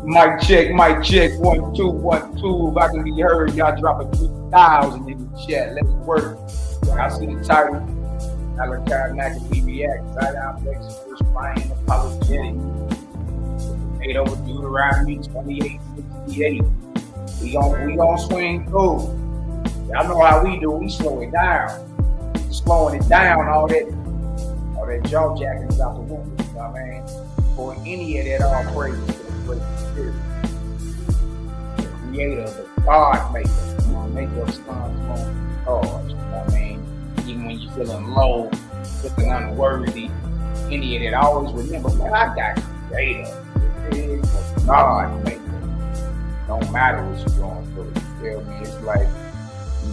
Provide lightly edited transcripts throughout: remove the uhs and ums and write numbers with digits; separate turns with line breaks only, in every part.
Mic check, 1 2 1 2. If I can be heard, y'all dropping 3,000 in the chat. Let's work. I see the title. Malaki Macabee reacts. Side-down flex first flying apologetics. 8 over Deuteronomy 28:68. We gonna swing through. Y'all know how we do. We slow it down. Slowing it down. All that jaw jacking is out the window. You know what I mean? For any of that, all praise to the great Spirit, the Creator, the God Maker, Maker of suns, moon, and stars. You know what I mean? Even when you're feeling low, feeling unworthy, any of that, always remember, man, I got Creator. It is the God Maker. Don't matter what you're going through. You feel me? It's like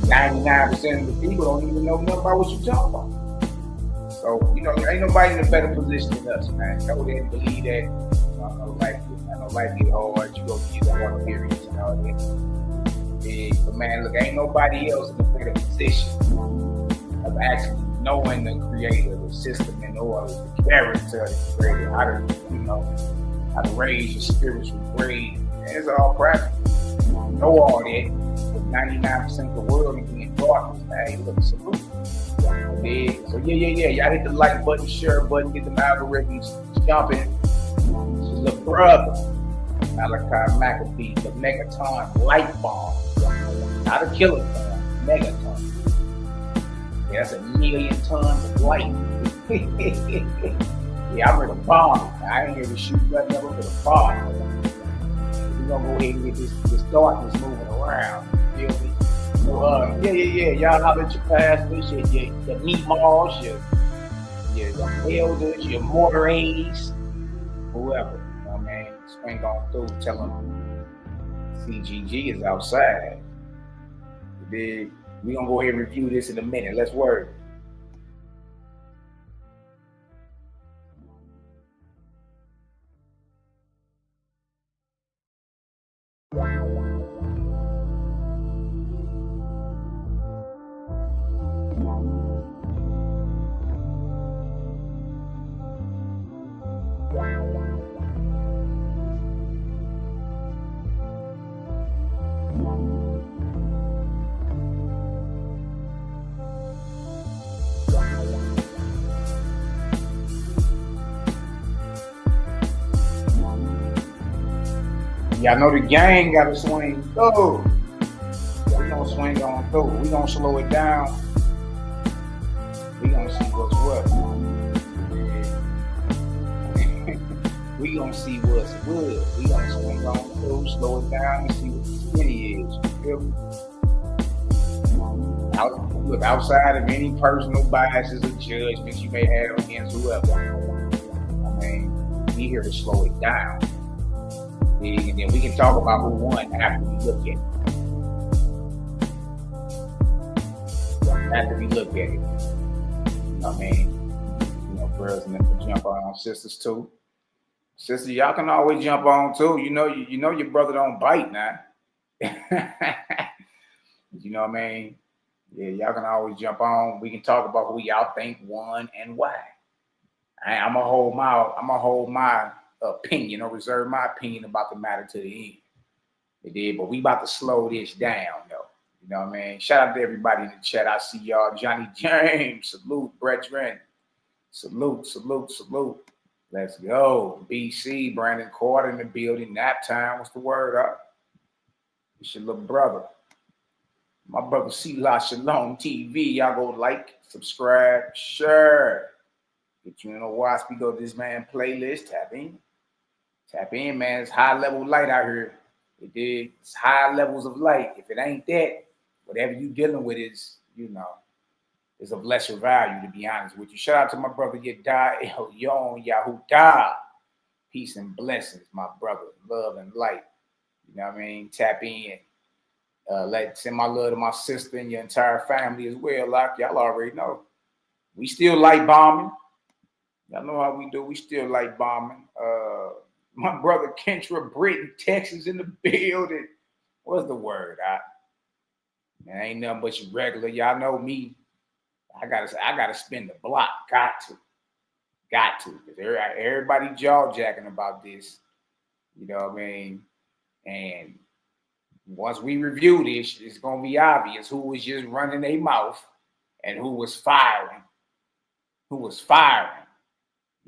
99% of the people don't even know nothing about what you're talking about. So, ain't nobody in a better position than us, man. Know that and believe that. I know life get hard. You go through the hard periods and all that. Yeah, but man, look, ain't nobody else in a better position of actually knowing the Creator, the system in order, the character of the Creator, how to raise your spiritual grade. It's all practical. Know all that. But 99% of the world is in darkness. Hey, look, salute. So yeah. Y'all hit the like button, share button, get them algorithms jumping. This is the brother, Malaki Macabee, the megaton light bomb. Not a kiloton, megaton. Yeah, that's 1,000,000 tons of light. Yeah, I'm ready to bomb it. I ain't here to shoot nothing, I'm ready to bomb it. We're gonna go ahead and get this darkness moving around. You feel me? So, yeah. Y'all holler at your pastors, your meatballs, your elders, your mortars, whoever. You know what I mean? Swing on through, tell them CGG is outside. We're gonna go ahead and review this in a minute. Let's work. Y'all know the gang got to swing through. We gonna swing on through. We gonna slow it down. We gonna see what's what. We gonna see what's what. We gonna swing on through, slow it down, and see what the skinny is. You feel me? Look, outside of any personal biases or judgments you may have against whoever, I mean, we here to slow it down. And then we can talk about who won after we look at it. After we look at it. You know what I mean? Brothers and them can jump on, sisters too. Sisters, y'all can always jump on too. You know your brother don't bite now. You know what I mean? Yeah, y'all can always jump on. We can talk about who y'all think won and why. I'm gonna hold my opinion or reserve my opinion about the matter to the end. It did, but we about to slow this down though. You know what I mean? Shout out to everybody in the chat. I see y'all. Johnny James, salute, brethren. Salute. Let's go. BC, Brandon Carter in the building. Nap time. What's the word up? It's your little brother. My brother C-La Shalom TV. Y'all go like, subscribe, share. Get you in a watch. We go to this man playlist. Tap in. Tap in, man. It's high level light out here. It's high levels of light. If it ain't that, whatever you dealing with is, is of lesser value, to be honest with you. Shout out to my brother Deut, El Yon, Yahudah. Peace and blessings, my brother. Love and light. You know what I mean? Tap in. Send my love to my sister and your entire family as well. Like y'all already know. We still light bombing. Y'all know how we do. We still light bombing. My brother Kentra Britton, Texas in the building. What's the word? Man, ain't nothing but your regular. Y'all know me. I gotta spin the block. Got to. Because everybody jaw jacking about this. You know what I mean? And once we review this, it's gonna be obvious who was just running their mouth and who was firing. You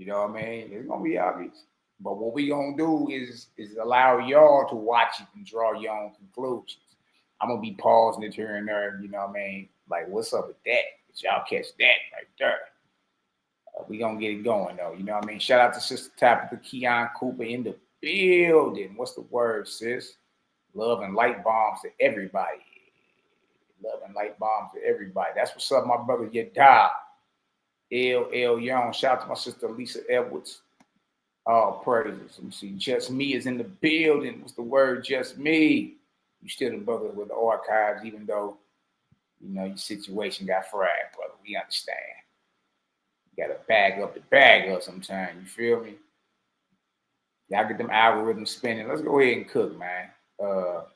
know what I mean? It's gonna be obvious. But what we gonna do is allow y'all to watch it and draw your own conclusions. I'm gonna be pausing it here and there, you know what I mean? Like, what's up with that? Did y'all catch that right there? We gonna get it going though, you know what I mean? Shout out to Sister Tabitha Keon Cooper in the building. What's the word, sis? Love and light bombs to everybody. Love and light bombs to everybody. That's what's up, my brother Yada. El Young. Shout out to my sister Lisa Edwards. All praises. Let me see. Just Me is in the building. What's the word? Just Me. You still the brother with the archives, even though, your situation got fried, brother. We understand. You got to bag up the bag up sometimes. You feel me? Y'all get them algorithms spinning. Let's go ahead and cook, man. Let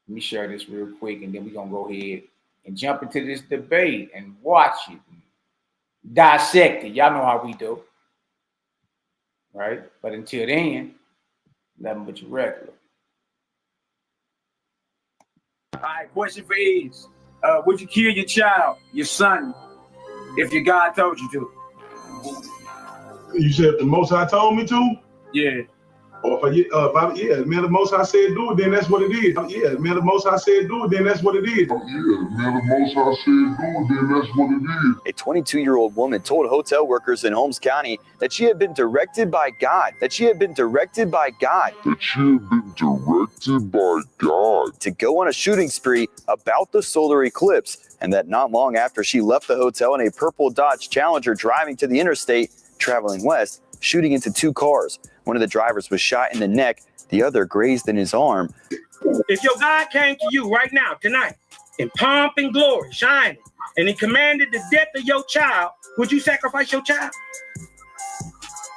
me share this real quick, and then we're going to go ahead and jump into this debate and watch it. Dissect it. Y'all know how we do. Right? But until then, nothing but your regular. All right, question for Ease. Would you kill your child, your son, if your God told you to?
You said the Most High told me to?
Yeah.
Or man, the Most High said do it, then that's what it is. Yeah, man, the Most High said do it, then that's what it is.
A 22-year-old woman told hotel workers in Holmes County that she had been directed by God. To go on a shooting spree about the solar eclipse, and that not long after she left the hotel in a purple Dodge Challenger driving to the interstate, traveling west, shooting into two cars. One of the drivers was shot in the neck, the other grazed in his arm.
If your God came to you right now, tonight, in pomp and glory, shining, and he commanded the death of your child, would you sacrifice your child?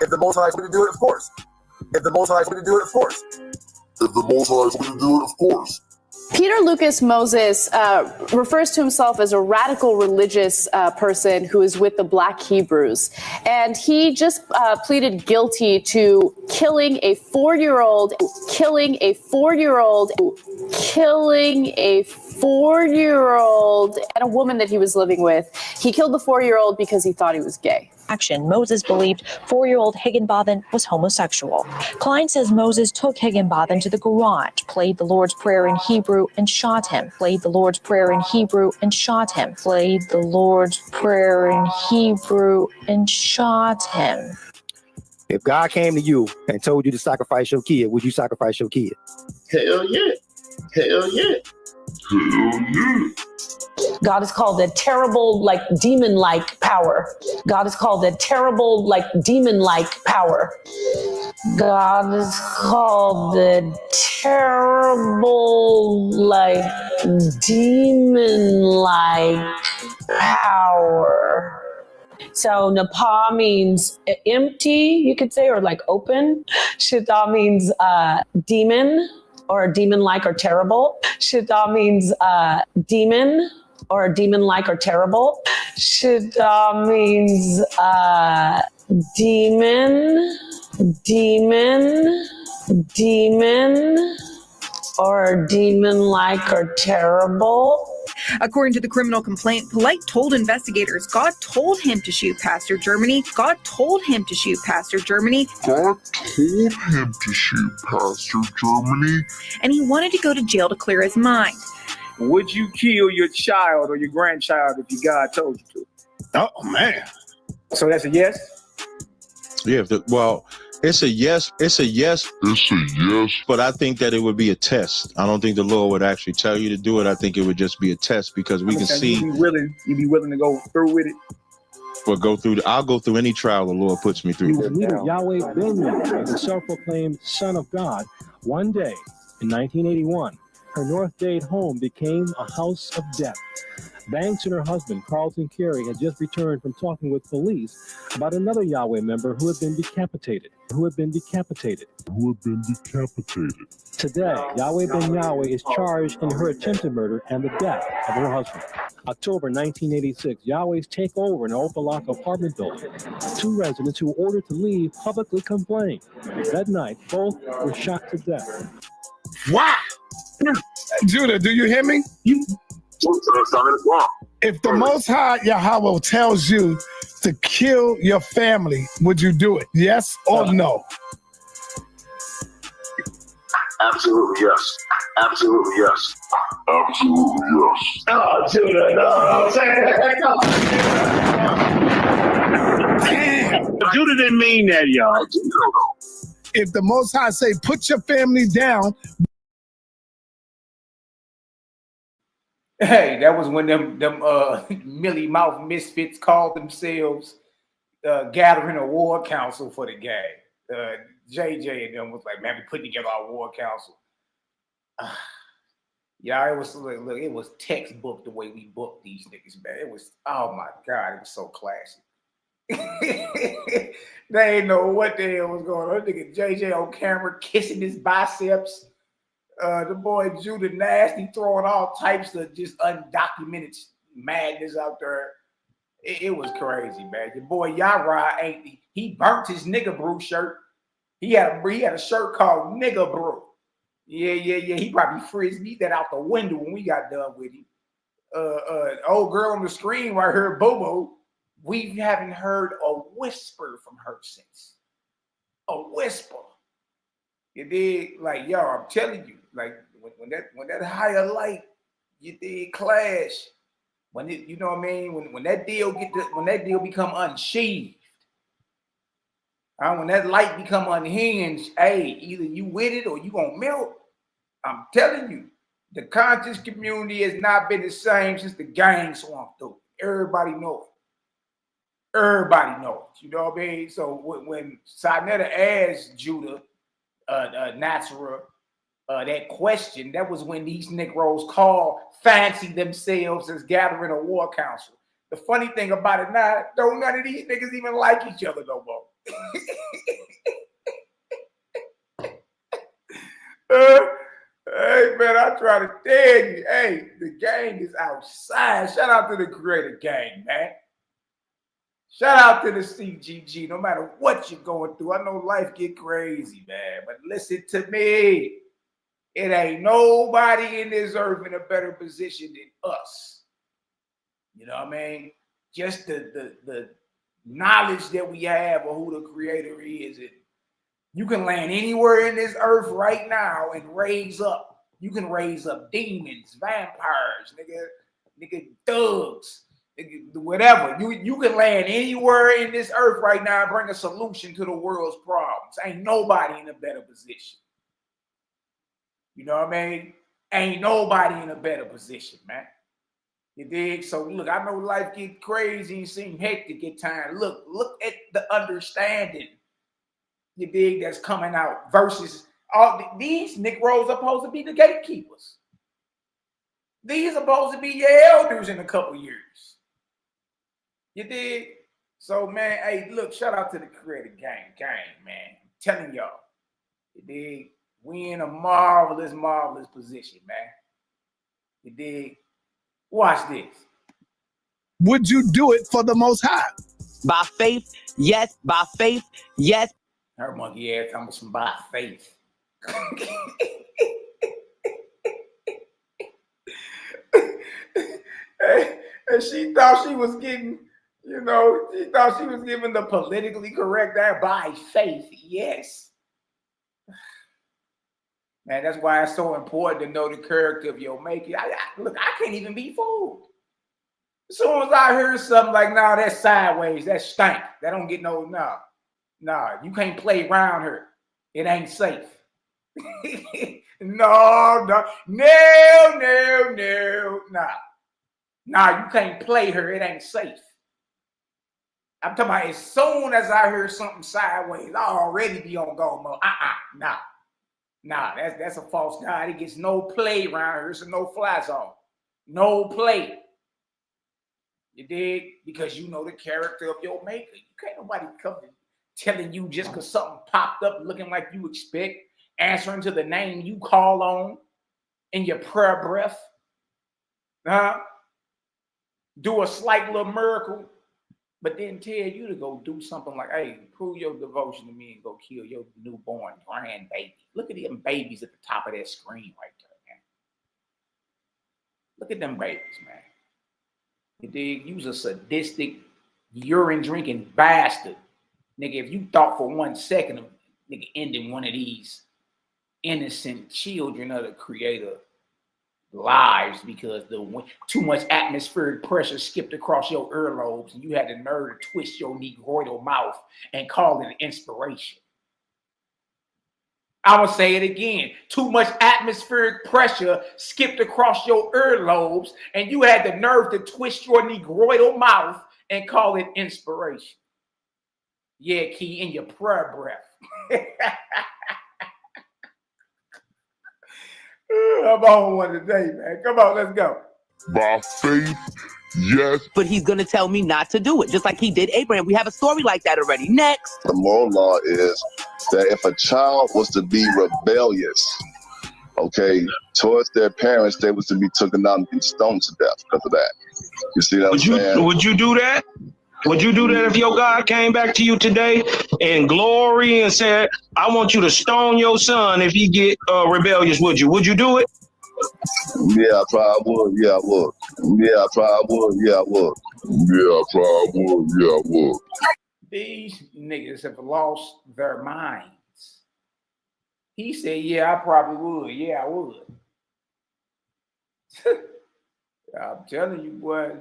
If the Most High is going to do it, of course.
Peter Lucas Moses refers to himself as a radical religious person who is with the Black Hebrews. And he just pleaded guilty to killing a four-year-old and a woman that he was living with. He killed the 4-year-old because he thought he was gay.
Moses believed 4-year-old Higginbotham was homosexual. Klein says Moses took Higginbotham to the garage, played the Lord's Prayer in Hebrew, and shot him. If
God came to you and told you to sacrifice your kid, would you sacrifice your kid?
Hell yeah.
God is called a terrible, demon-like power. God is called a terrible, demon-like power. God is called the terrible, demon-like power. So Napa means empty, you could say, or open. Shita means demon, or demon-like or terrible. Shita means demon, or demon-like or terrible. Shita means demon, or demon-like or terrible.
According to the criminal complaint, Polite told investigators God told him to shoot Pastor Germany. God told him to shoot Pastor Germany.
God told him to shoot Pastor Germany.
And he wanted to go to jail to clear his mind.
Would you kill your child or your grandchild if your God told you to?
Oh, man.
So that's a yes?
Yeah, well, it's a yes. It's a yes.
It's a yes.
But I think that it would be a test. I don't think the Lord would actually tell you to do it. I think it would just be a test because we can see.
You'd be willing to go through with it?
Or I'll go through any trial the Lord puts me through.
Leader Yahweh Ben-Yahweh, the self-proclaimed Son of God, one day in 1981, her North Dade home became a house of death. Banks and her husband, Carlton Carey, had just returned from talking with police about another Yahweh member who had been decapitated. Today, Yahweh Ben Yahweh is charged in her attempted murder and the death of her husband. October 1986, Yahweh's take over an Opelika apartment building. Two residents who were ordered to leave publicly complained. That night, both were shot to death.
Wow! Judah, do you hear me? If the Most High Yahweh tells you to kill your family, would you do it? Yes or no?
Absolutely yes. Absolutely yes. Absolutely yes.
Oh, Judah, no.
Damn.
Judah didn't mean that, y'all.
If the Most High say, put your family down.
Hey, that was when them Millie Mouth misfits called themselves gathering a war council for the gang. JJ and them was like, man, we putting together our war council. Yeah, it was look, it was textbook the way we booked these niggas, man. It was, oh my God, it was so classy. They ain't know what the hell was going on. Nigga JJ on camera kissing his biceps. The boy Judah Nasty throwing all types of just undocumented madness out there. It was crazy, man. Your boy Yara he burnt his nigga brew shirt. He had a shirt called Nigga Brew. Yeah. He probably frisbeed that out the window when we got done with him. Old girl on the screen right here, Bobo. We haven't heard a whisper from her since. A whisper. You did, like, yo, I'm telling you, like when that higher light, you did clash. When it, you know what I mean? When that deal become unsheathed, when that light become unhinged, hey, either you with it or you gonna melt. I'm telling you, the conscious community has not been the same since the gang swamped through. Everybody know it. Everybody knows. You know what I mean? So when Sinetta asked Judah, Natsura, that question, that was when these Negroes fancy themselves as gathering a war council. The funny thing about it now, don't none of these niggas even like each other no more. Hey man, I try to tell you, hey, the gang is outside. Shout out to the creative gang, man. Shout out to the CGG, no matter what you're going through. I know life get crazy, man, but listen to me. It ain't nobody in this earth in a better position than us. You know what I mean? Just the knowledge that we have of who the creator is. And you can land anywhere in this earth right now and raise up. You can raise up demons, vampires, nigga thugs. Whatever. You can land anywhere in this earth right now and bring a solution to the world's problems. Ain't nobody in a better position. You know what I mean? Ain't nobody in a better position, man. You dig? So look, I know life get crazy and seem hectic at times. Look at the understanding, you dig, that's coming out versus all these Negroes are supposed to be the gatekeepers. These are supposed to be your elders in a couple years. You dig? So, man, hey, look, shout out to the creative gang, man. I'm telling y'all, you dig? We in a marvelous, marvelous position, man. You dig? Watch this.
Would you do it for the Most High?
By faith, yes. By faith, yes.
Her monkey ass talking some by faith. And she thought she was getting, you know, she thought she was giving the politically correct there by faith. Yes. Man, that's why it's so important to know the character of your maker. Look, I can't even be fooled. As soon as I hear something like, nah, that's sideways, that's stank. That don't get no, nah, you can't play around her. It ain't safe. No, nah, you can't play her. It ain't safe. I'm talking about as soon as I hear something sideways, I already be on go mode. Nah, that's a false god. It gets no play around her. It's a no-fly zone. No play. You dig? Because you know the character of your maker. You can't nobody come telling you just because something popped up looking like you expect, answering to the name you call on in your prayer breath. Do a slight little miracle, but then tell you to go do something like, hey, prove your devotion to me and go kill your newborn grandbaby. Look at them babies at the top of that screen right there, man. Look at them babies, man. You dig? You's a sadistic, urine-drinking bastard. Nigga, if you thought for 1 second of nigga ending one of these innocent children of the creator lives because too much atmospheric pressure skipped across your earlobes and you had the nerve to twist your negroidal mouth and call it an inspiration. I'm going to say it again. Too much atmospheric pressure skipped across your earlobes and you had the nerve to twist your negroidal mouth and call it inspiration. Yeah, Key, in your prayer breath. I'm on one today, man. Come on, let's go.
By faith, yes.
But he's going to tell me not to do it, just like he did Abraham. We have a story like that already. Next.
The moral law is that if a child was to be rebellious, okay, towards their parents, they was to be taken down and be stoned to death because of that. You see what I'm saying?
Would you do that? Would you do that if your God came back to you today in glory and said, I want you to stone your son if he get rebellious? Would you? Would you do it?
Yeah, I probably would. Yeah, I would. Yeah, I probably would. Yeah, I would. Yeah, I probably would. Yeah, I would.
These niggas have lost their minds. He said, yeah, I probably would. Yeah, I would. I'm telling you, boy.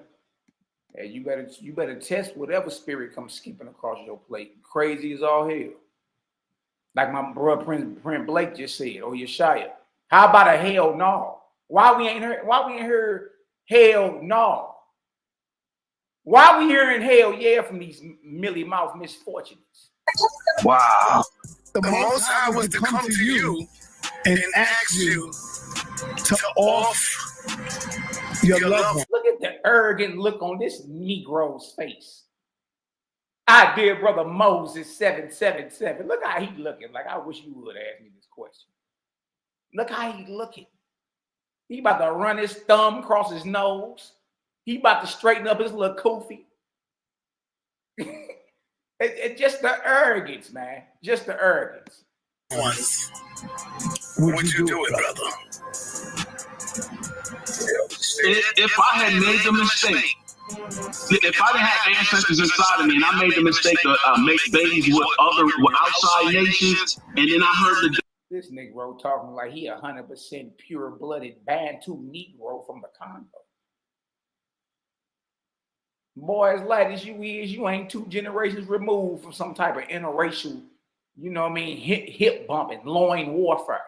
Hey, you better test whatever spirit comes skipping across your plate. Crazy as all hell. Like my brother Prince Blake just said, or Yeshaya. How about a hell no? Why we ain't heard hell no? Why we hearing hell yeah from these mealy mouth misfortunes?
Wow. The Most High was to come to you and ask you to off your love one.
Look at the arrogant look on this Negro's face. Our dear brother Moses 777. Look how he looking. Like, I wish you would ask me this question. Look how he looking. He about to run his thumb across his nose. He about to straighten up his little koofy. It's just the arrogance, man. Just the arrogance.
Would you do it, brother?
If I had made the mistake, if I didn't have ancestors inside of me and I made the mistake to make babies with outside nations, and then I heard
this Negro talking like he 100% pure-blooded Bantu Negro from the Congo. Boy, as light as you is, you ain't 2 generations removed from some type of interracial, you know what I mean, hip bumping, loin warfare.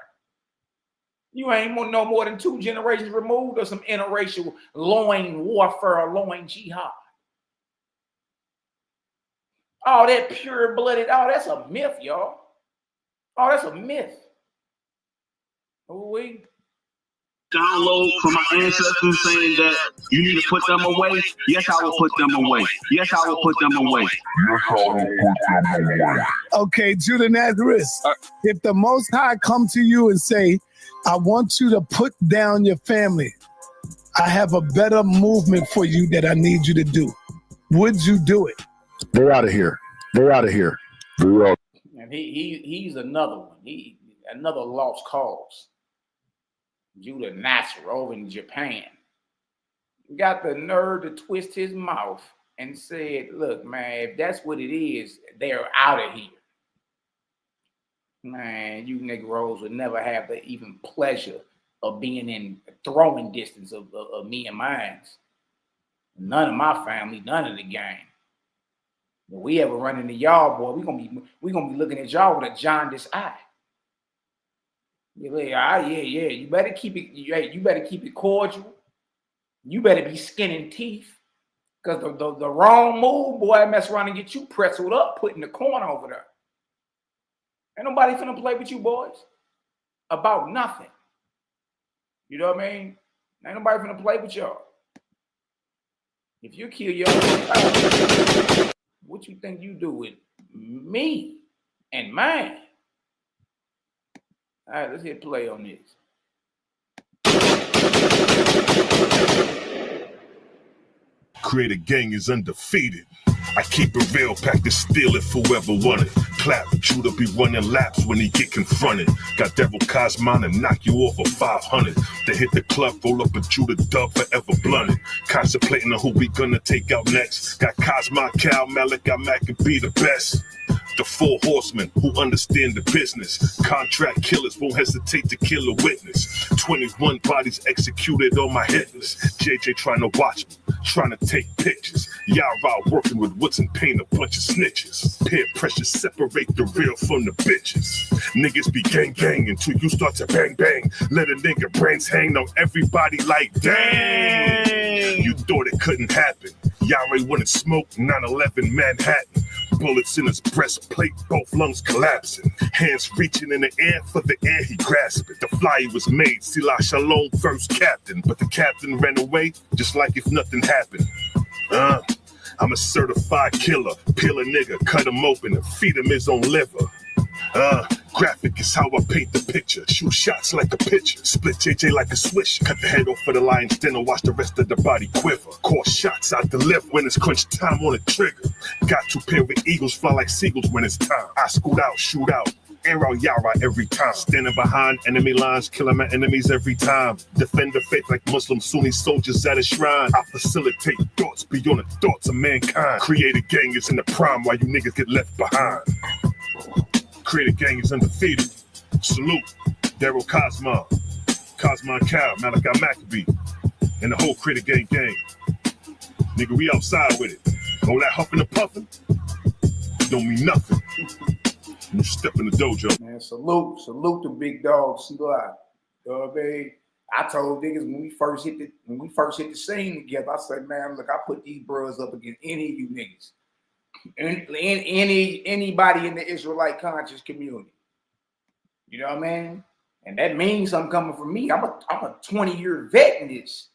You ain't no more than 2 generations removed of some interracial loin warfare or loin jihad. Oh, that pure-blooded, oh, that's a myth, y'all. Oh, that's a myth. We
download from my ancestors saying that you need to put them away. Yes, I will put them away. Yes, I will put them away.
Okay, Judah Nazareth, if the Most High come to you and say, I want you to put down your family, I have a better movement for you that I need you to do, would you do it?
They're out of here. They're out of here.
And he's another one. Another lost cause. Judah Nasser over in Japan. got the nerve to twist his mouth and said, look, man, if that's what it is, they're out of here. Man, you Negroes would never have the even pleasure of being in throwing distance of me and mine. None of my family, none of the gang. If we ever run into y'all, boy, we're gonna be looking at y'all with a jaundiced eye. You're like, yeah. You better keep it. You better keep it cordial. You better be skin and teeth, because the wrong move, boy, mess around and get you pretzeled up, put in the corner over there. Ain't nobody finna play with you boys about nothing. You know what I mean? Ain't nobody finna play with y'all. If you kill your own child, what you think you do with me and mine? All right, let's hit play on this.
Creative Gang is undefeated. I keep it real, pack the steel if whoever want it. Clap, Judah be running laps when he get confronted. Got Devil Cosmon and knock you off of 500. They hit the club, roll up a Judah dub, forever blunted. Contemplating on who we gonna take out next. Got Cosmon, Cal, Malaki Macabee the best. The 4 horsemen who understand the business. Contract killers won't hesitate to kill a witness. 21 bodies executed on my hit list. JJ trying to watch me, trying to take pictures. Yara working with woods and paint, a bunch of snitches. Peer pressure separate the real from the bitches. Niggas be gang until you start to bang. Let a nigga brains hang on everybody like dang. You thought it couldn't happen. Yara wouldn't smoke 9/11 Manhattan. Bullets in his breastplate, both lungs collapsing. Hands reaching in the air for the air he grasping. The flyer was made, Sila Shalom first captain. But the captain ran away just like if nothing happened. I'm a certified killer. Peel a nigga, cut him open and feed him his own liver. Graphic is how I paint the picture. Shoot shots like a pitcher. Split JJ like a swish. Cut the head off for the lion's den and watch the rest of the body quiver. Core shots I deliver when it's crunch time on the trigger. Got 2 pair of eagles fly like seagulls when it's time. I scoot out, shoot out. Air out Yara every time. Standing behind enemy lines, killing my enemies every time. Defend the faith like Muslim Sunni soldiers at a shrine. I facilitate thoughts beyond the thoughts of mankind. Creative Gang is in the prime while you niggas get left behind. Creative Gang is undefeated. Salute, Daryl Cosmon, Cal, Malaki Macabee, and the whole Creative Gang. Nigga, we outside with it. All that huffing and puffing don't mean nothing. You step in the dojo.
Man, salute the big dog, C-Live. You know what I mean? I told niggas when we first hit the scene together, I said, man, look, I put these bros up against any of you niggas. Anybody in the Israelite conscious community. You know what I mean? And that means something coming from me. I'm a 20-year vet in this.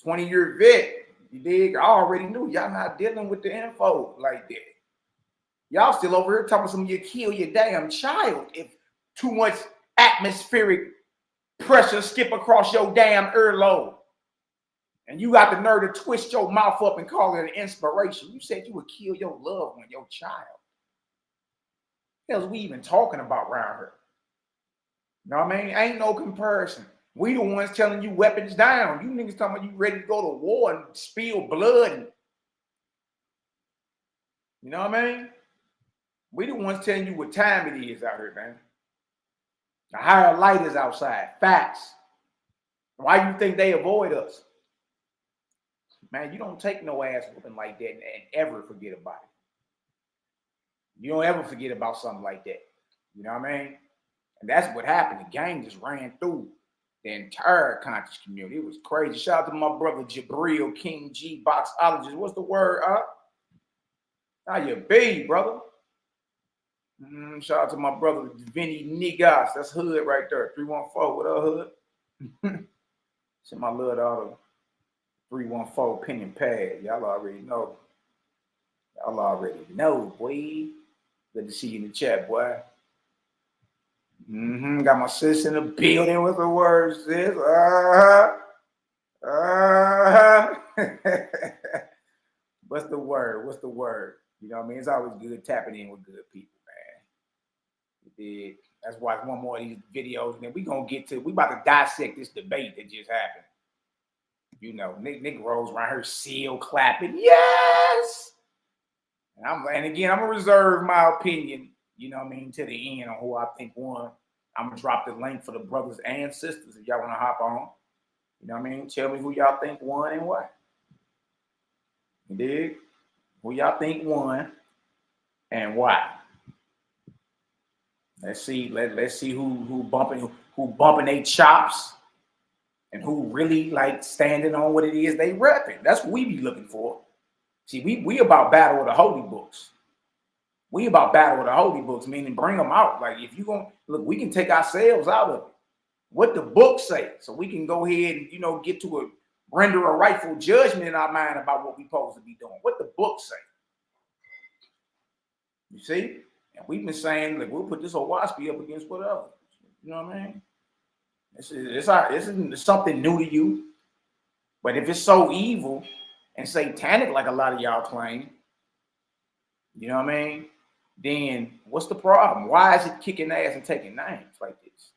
20-year vet. You dig? I already knew y'all not dealing with the info like that. Y'all still over here talking some you kill your damn child if too much atmospheric pressure skip across your damn earlobe. And you got the nerve to twist your mouth up and call it an inspiration. You said you would kill your loved one, your child. What else we even talking about around here? You know what I mean? Ain't no comparison. We the ones telling you weapons down. You niggas talking about you ready to go to war and spill blood. And, you know what I mean? We the ones telling you what time it is out here, man. The higher light is outside. Facts. Why you think they avoid us? Man, you don't take no ass whooping like that and ever forget about it. You don't ever forget about something like that. You know what I mean? And that's what happened. The gang just ran through the entire conscious community. It was crazy. Shout out to my brother Jabril, King G, boxologist. What's the word, How you be, brother? Shout out to my brother Vinny Nigas. That's hood right there. 314. What up, hood? Send my little daughter 314 pen and pad. Y'all already know. Y'all already know, boy. Good to see you in the chat, boy. Got my sis in the building. What's the word, sis? What's the word? What's the word? You know what I mean? It's always good tapping in with good people, man. That's why it's one more of these videos, and then we about to dissect this debate that just happened. You know, Negroes around here seal clapping. Yes. And again, I'm gonna reserve my opinion, you know what I mean, to the end on who I think won. I'm gonna drop the link for the brothers and sisters if y'all wanna hop on. You know what I mean? Tell me who y'all think won and why. You dig? Who y'all think won and why? Let's see. Let's see who bumping their chops and who really like standing on what it is they repping. That's what we be looking for. See, we about battle with the holy books. We about battle with the holy books, meaning bring them out. Like if you gonna look, we can take ourselves out of it. What the book say, so we can go ahead and get to render a rightful judgment in our mind about what we supposed to be doing. What the book say. You see? And we've been saying, like, we'll put this old Waspy up against whatever. You know what I mean? This isn't something new to you. But if it's so evil and satanic like a lot of y'all claim, you know what I mean? Then what's the problem? Why is it kicking ass and taking names like this?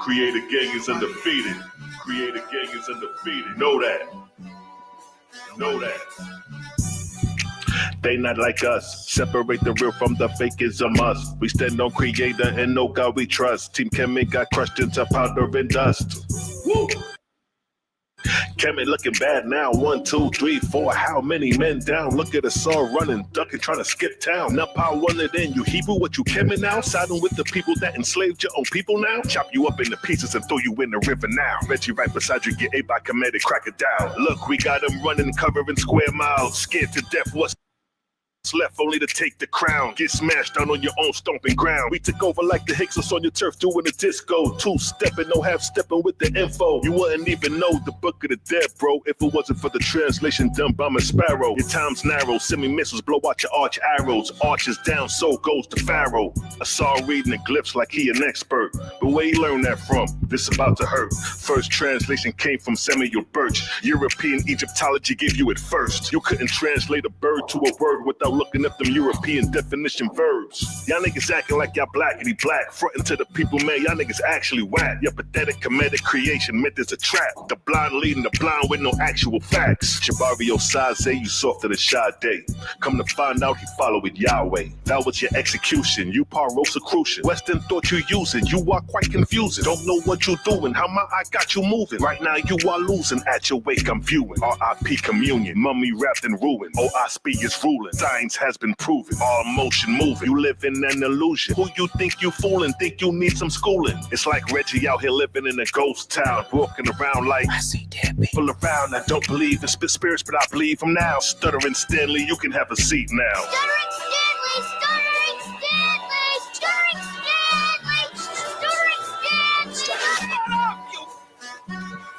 Create a gang is undefeated. Create a gang is undefeated. Know that. Know that. They not like us. Separate the real from the fake is a must. We stand on creator and no God we trust. Team Kemet got crushed into powder and dust. Woo! Kemet looking bad now. 1, 2, 3, 4. How many men down? Look at us all running, ducking, trying to skip town. Now power one it in. You Hebrew, what you Kemet now? Siding with the people that enslaved your own people now? Chop you up into pieces and throw you in the river now. Reggie right beside you, get ate by Kemetic, crack it down. Look, we got them running, covering square miles. Scared to death, what's left only to take the crown. Get smashed down on your own stomping ground. We took over like the Hicks on your turf doing a disco. 2-stepping, no half-stepping with the info. You wouldn't even know the book of the dead, bro, if it wasn't for the translation done by my sparrow. Your time's narrow, semi-missiles blow out your arch arrows. Arches down, so goes the pharaoh. I saw him reading the glyphs like he an expert. But where he learned that from? This about to hurt. First translation came from Samuel Birch. European Egyptology gave you it first. You couldn't translate a bird to a word without looking up them European definition verbs. Y'all niggas acting like y'all blackity black, frontin' to the people, man, y'all niggas actually whack. Your pathetic comedic creation meant as a trap. The blind leading the blind with no actual facts. Shabario Saze, you softer than Sade. Come to find out he followed Yahweh. That was your execution, you Rosicrucian. Western thought you using, you are quite confusing. Don't know what you doing, how my eye got you moving. Right now you are losing, at your wake I'm viewing. R.I.P. communion, mummy wrapped in ruin. OSP is ruling, science has been proven. All motion moving, you live in an illusion. Who you think you fooling, think you need some schooling. It's like Reggie out here living in a ghost town, walking around like I see dead people around. I don't believe in spirits, but I believe them now. Stuttering Stanley, you can have a seat now.
Stuttering Stanley, stuttering Stanley, stuttering Stanley, stuttering Stanley. Shut up, you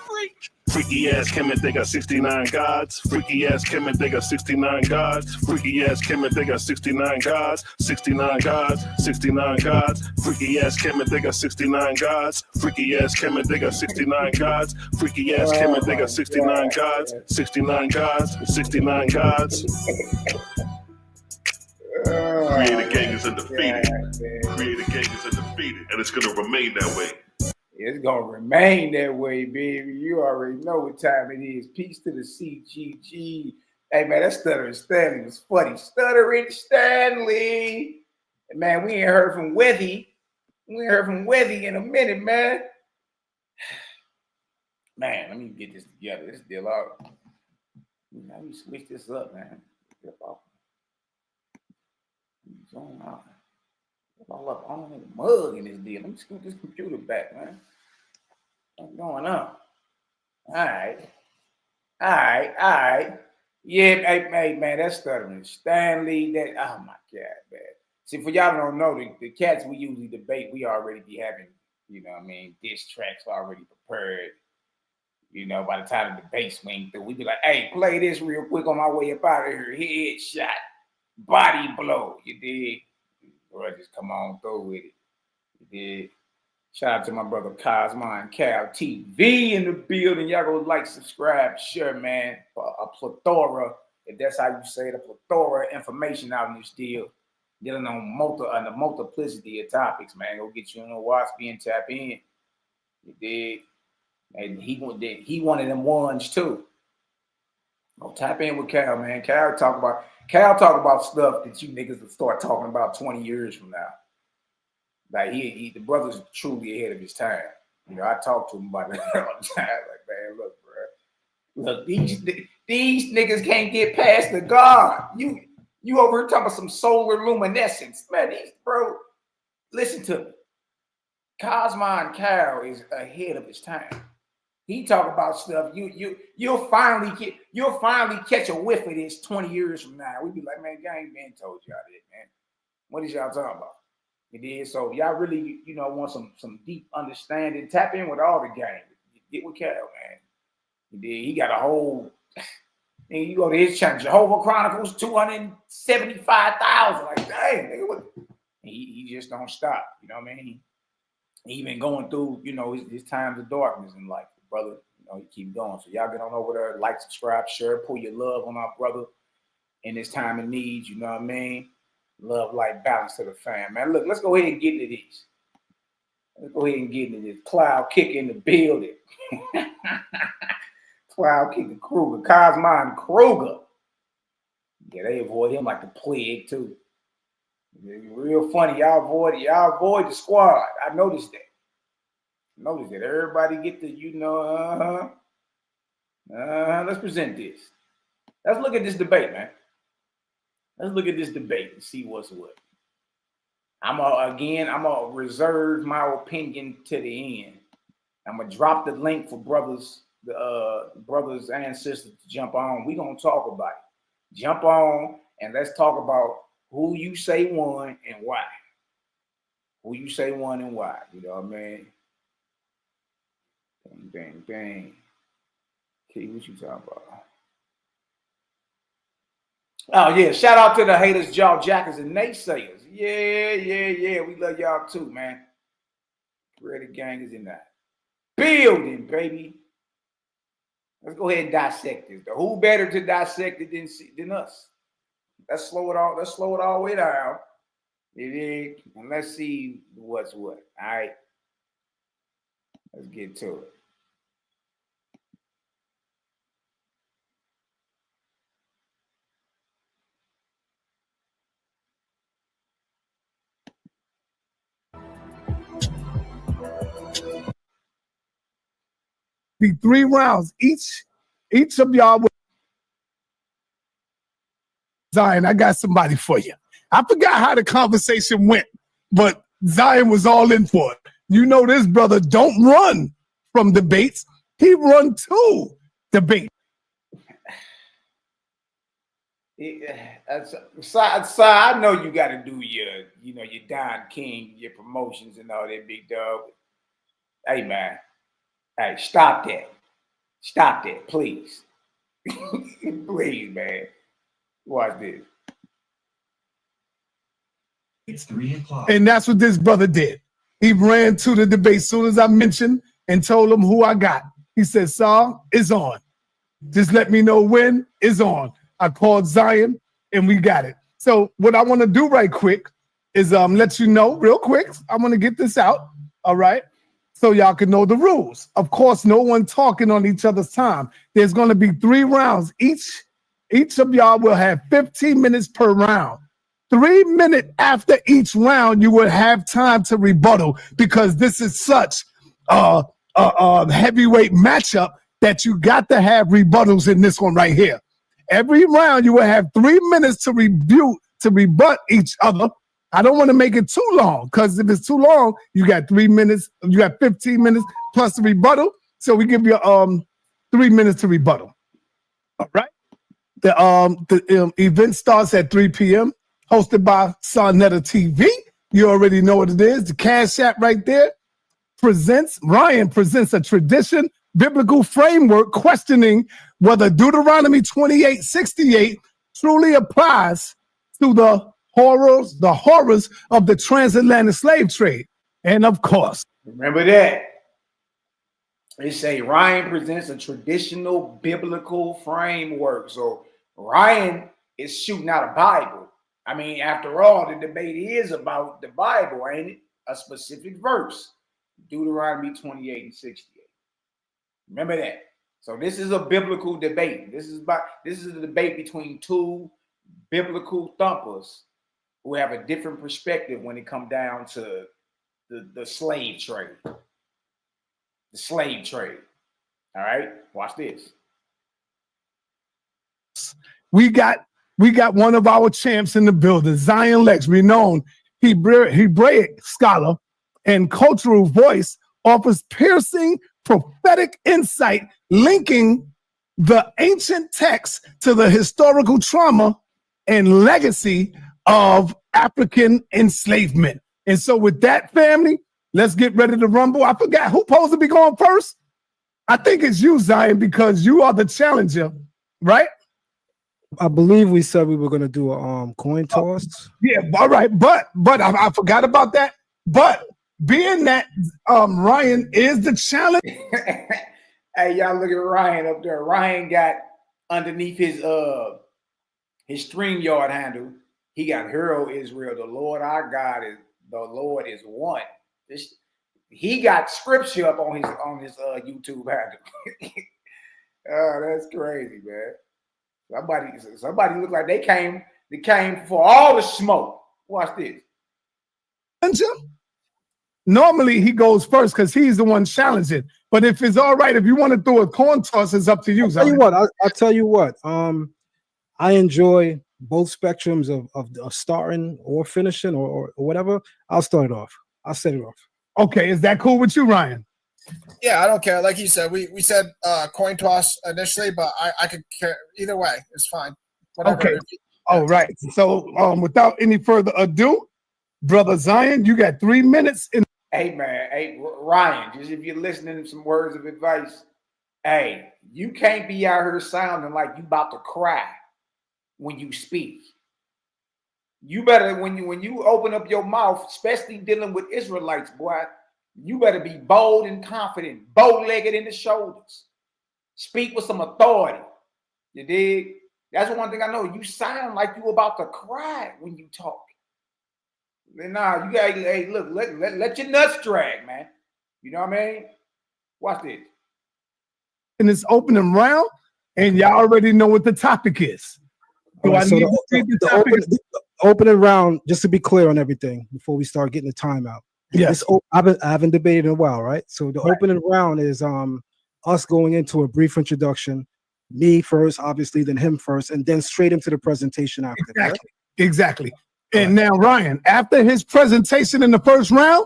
freak.
Freaky ass Kemet, they got 69 gods. Freaky ass Kemet, they got 69 gods. Freaky ass Kemet, they got 69 gods. 69 gods, 69 gods. Freaky ass Kemet, they got 69 gods. Freaky ass Kemet, they got 69 gods. Freaky ass Kemet, they got 69 gods. 69 gods, 69 gods. Create a gang is undefeated. Create a gang is undefeated, and it's gonna remain that way.
It's gonna remain that way, baby. You already know what time it is. Peace to the CGG. Hey man, that Stuttering Stanley was funny. Stuttering Stanley. Man, we ain't heard from Wethy. We ain't heard from Wethy in a minute, man. Man, let me get this together. This deal out. Let me switch this up, man. Zone out. All up on the mug in this deal. Let me scoot this computer back, man. What's going on? All right. Yeah, hey, man, that's Stuttering Stanley. That, oh my God, man. See, for y'all don't know, the cats we usually debate, we already be having, you know what I mean, diss tracks already prepared. You know, by the time the debate swing through, we be like, hey, play this real quick on my way up out of here. Headshot, body blow. You dig? Bro, just come on through with it. You did. Shout out to my brother Cosmo and Cal TV in the building. Y'all go like, subscribe, share, man. A plethora, if that's how you say it, a plethora of information out in this deal. Dealing on the multiplicity of topics, man. Go get you on the watch, and tap in. You did. And he one of them ones too. Don't tap in with Cal, man. Cal talk about stuff that you niggas will start talking about 20 years from now. Like the brother's truly ahead of his time. You know, I talk to him about that all the time. Like, man, look, bro. Look, these niggas can't get past the God. You over here talking about some solar luminescence. Man, bro, listen to me. Cosmon Cal is ahead of his time. He talk about stuff you'll finally catch a whiff of this 20 years from now. We be like, man, gang man told y'all that, man. What is y'all talking about? It is. So y'all really, want some deep understanding. Tap in with all the gang. Get with Cal, man. He got a whole. And you go to his channel, Jehovah Chronicles 275,000. Like, dang, nigga, what? He just don't stop. You know what I mean? He been going through, his times of darkness in life, brother. He keep going. So y'all get on over there, like, subscribe, share, pull your love on our brother in this time of need. You know what I mean? Love, light, balance to the fam, man. Look, let's go ahead and get into these. Let's go ahead and get into this. Cloud kick in the building. Cloud kicker Kruger, Cosmon Kruger. Yeah, they avoid him like the plague too. Real funny. Y'all avoid the squad. I noticed that. Everybody get the, let's present this. Let's look at this debate, man. Let's look at this debate and see what's what. I'm gonna reserve my opinion to the end. I'm gonna drop the link for brothers and sisters to jump on. We're gonna talk about it. Jump on and let's talk about who you say won and why. Who you say won and why. You know what I mean? Bang. Okay, what you talking about? Oh, yeah. Shout out to the haters, jaw jackers, and naysayers. Yeah. We love y'all too, man. Ready gang is in that building, baby. Let's go ahead and dissect this. Who better to dissect it than us? Let's slow it all the way down. And let's see what's what. All right. Let's get to it.
Be 3 rounds. Each of y'all will. Zion, I got somebody for you. I forgot how the conversation went, but Zion was all in for it. You know this brother don't run from debates. He run to debate.
So I know you got to do your Don King, your promotions and all that, big dog. Hey, man. Hey, stop that. Stop that, please. Please, man. Watch this.
It's 3 o'clock. And that's what this brother did. He ran to the debate as soon as I mentioned and told him who I got. He said, Saul, it's on. Just let me know when it's on. I called Zion and we got it. So what I want to do right quick is let you know real quick. I'm going to get this out. All right. So y'all can know the rules. Of course, no one talking on each other's time. There's going to be 3 rounds. Each of y'all will have 15 minutes per round. 3 minutes after each round, you will have time to rebuttal because this is such a heavyweight matchup that you got to have rebuttals in this one right here. Every round, you will have 3 minutes to rebut each other. I don't want to make it too long because if it's too long, you got 3 minutes, you got 15 minutes plus the rebuttal. So we give you 3 minutes to rebuttal. All right. The event starts at 3 p.m. hosted by Sonetta TV. You already know what it is. The Cash App right there Ryan presents a tradition biblical framework questioning whether Deuteronomy 28:68 truly applies to the horrors of the transatlantic slave trade. And of course,
remember that. They say Ryan presents a traditional biblical framework. So Ryan is shooting out a Bible. I mean, after all, the debate is about the Bible, ain't it? A specific verse, Deuteronomy 28:68. Remember that. So this is a biblical debate. This is a debate between two biblical thumpers who have a different perspective when it comes down to the slave trade. The slave trade. All right, watch this.
We got one of our champs in the building, Zion Lex, renowned Hebraic scholar and cultural voice, offers piercing prophetic insight linking the ancient text to the historical trauma and legacy of African enslavement. And so with that, family, let's get ready to rumble. I forgot who's supposed to be going first. I think it's you, Zion, because you are the challenger, right?
I believe we said we were going to do a coin toss.
Yeah, all right, but I forgot about that. But being that Ryan is the challenge.
Hey, y'all look at Ryan up there. Ryan got underneath his StreamYard handle. He got Hero Israel. The Lord our God is the Lord is one. He got scripture up on his YouTube handle. Oh, that's crazy, man. Somebody look like they came for all the smoke. Watch this.
Normally he goes first because he's the one challenging. But if it's all right, if you want to throw a coin toss, it's up to you.
I'll tell you what. I enjoy both spectrums of starting or finishing or whatever. I'll start it off. I'll set it off.
Okay, is that cool with you, Ryan?
Yeah, I don't care. Like you said, we said coin toss initially, but I could care either way. It's fine. Whatever.
Okay. All right. So without any further ado, Brother Zion, you got 3 minutes.
Hey, man. Hey, Ryan, just if you're listening to some words of advice, hey, you can't be out here sounding like you about to cry when you speak. You better, when you open up your mouth, especially dealing with Israelites, boy, you better be bold and confident, bow-legged in the shoulders. Speak with some authority. You dig? That's one thing I know. You sound like you about to cry when you talk. Nah, you got, hey, look, let your nuts drag, man. You know what I mean? Watch this.
In this opening round, and y'all already know what the topic is.
The opening round, just to be clear on everything before we start getting the timeout.
Yes,
I haven't debated in a while, right? So the opening round is us going into a brief introduction, me first, obviously, then him first, and then straight into the presentation after.
Exactly. And now, Ryan, after his presentation in the first round,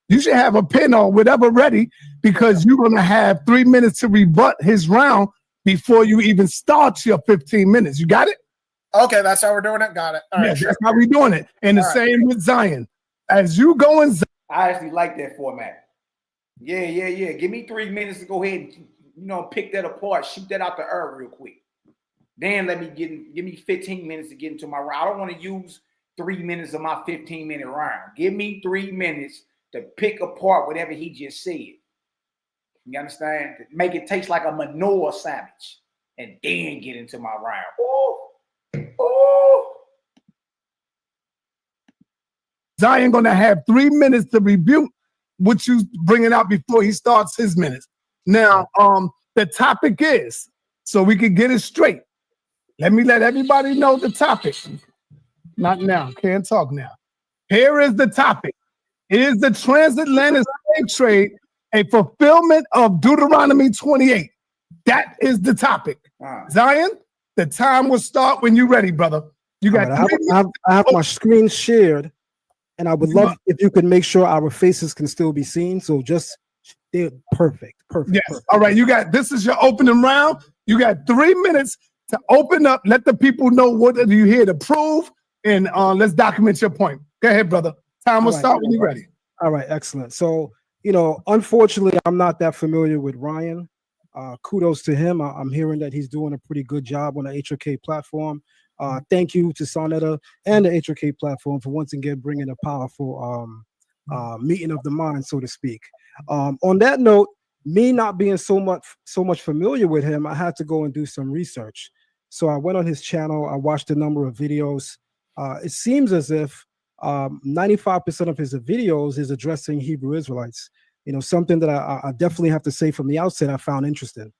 you should have a pen or whatever ready because you're going to have 3 minutes to rebut his round before you even start your 15 minutes. You got it?
Okay, that's how we're doing it. Got it. All right,
that's how we're doing it. And the same with Zion. As you go in,
I actually like that format. Yeah. Give me 3 minutes to go ahead and pick that apart, shoot that out the air real quick. Then give me 15 minutes to get into my round. I don't want to use 3 minutes of my 15-minute round. Give me 3 minutes to pick apart whatever he just said. You understand? Make it taste like a manure sandwich, and then get into my round. Ooh.
Zion gonna have 3 minutes to rebuke what you bringing out before he starts his minutes. Now, the topic is, so we can get it straight. Let me let everybody know the topic. Not now, can't talk now. Here is the topic. Is the transatlantic slave trade a fulfillment of Deuteronomy 28? That is the topic. Zion, the time will start when you're ready, brother. You got.
I have my screen shared, and I would love if you could make sure our faces can still be seen. So just they're perfect.
Yes. Perfect. All right. This is your opening round. You got 3 minutes to open up. Let the people know what you're here to prove, and let's document your point. Go ahead, brother. Time will start when you're ready.
All right. Excellent. So, unfortunately, I'm not that familiar with Ryan. Kudos to him. I'm hearing that he's doing a pretty good job on the HRK platform. Thank you to Sonetta and the HRK platform for once again bringing a powerful meeting of the mind, so to speak. On that note, me not being so much familiar with him, I had to go and do some research. So I went on his channel. I watched a number of videos. It seems as if 95% of his videos is addressing Hebrew Israelites. something that I definitely have to say from the outset I found interesting.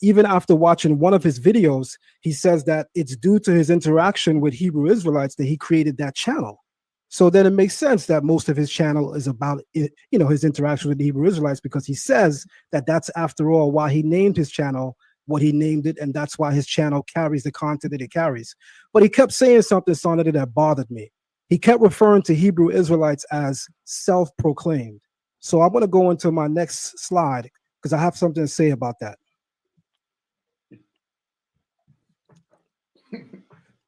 Even after watching one of his videos, he says that it's due to his interaction with Hebrew Israelites that he created that channel. So then it makes sense that most of his channel is about, his interaction with the Hebrew Israelites, because he says that that's, after all, why he named his channel what he named it, and that's why his channel carries the content that it carries. But he kept saying something, Sonata, that bothered me. He kept referring to Hebrew Israelites as self-proclaimed. So I'm going to go into my next slide because I have something to say about that.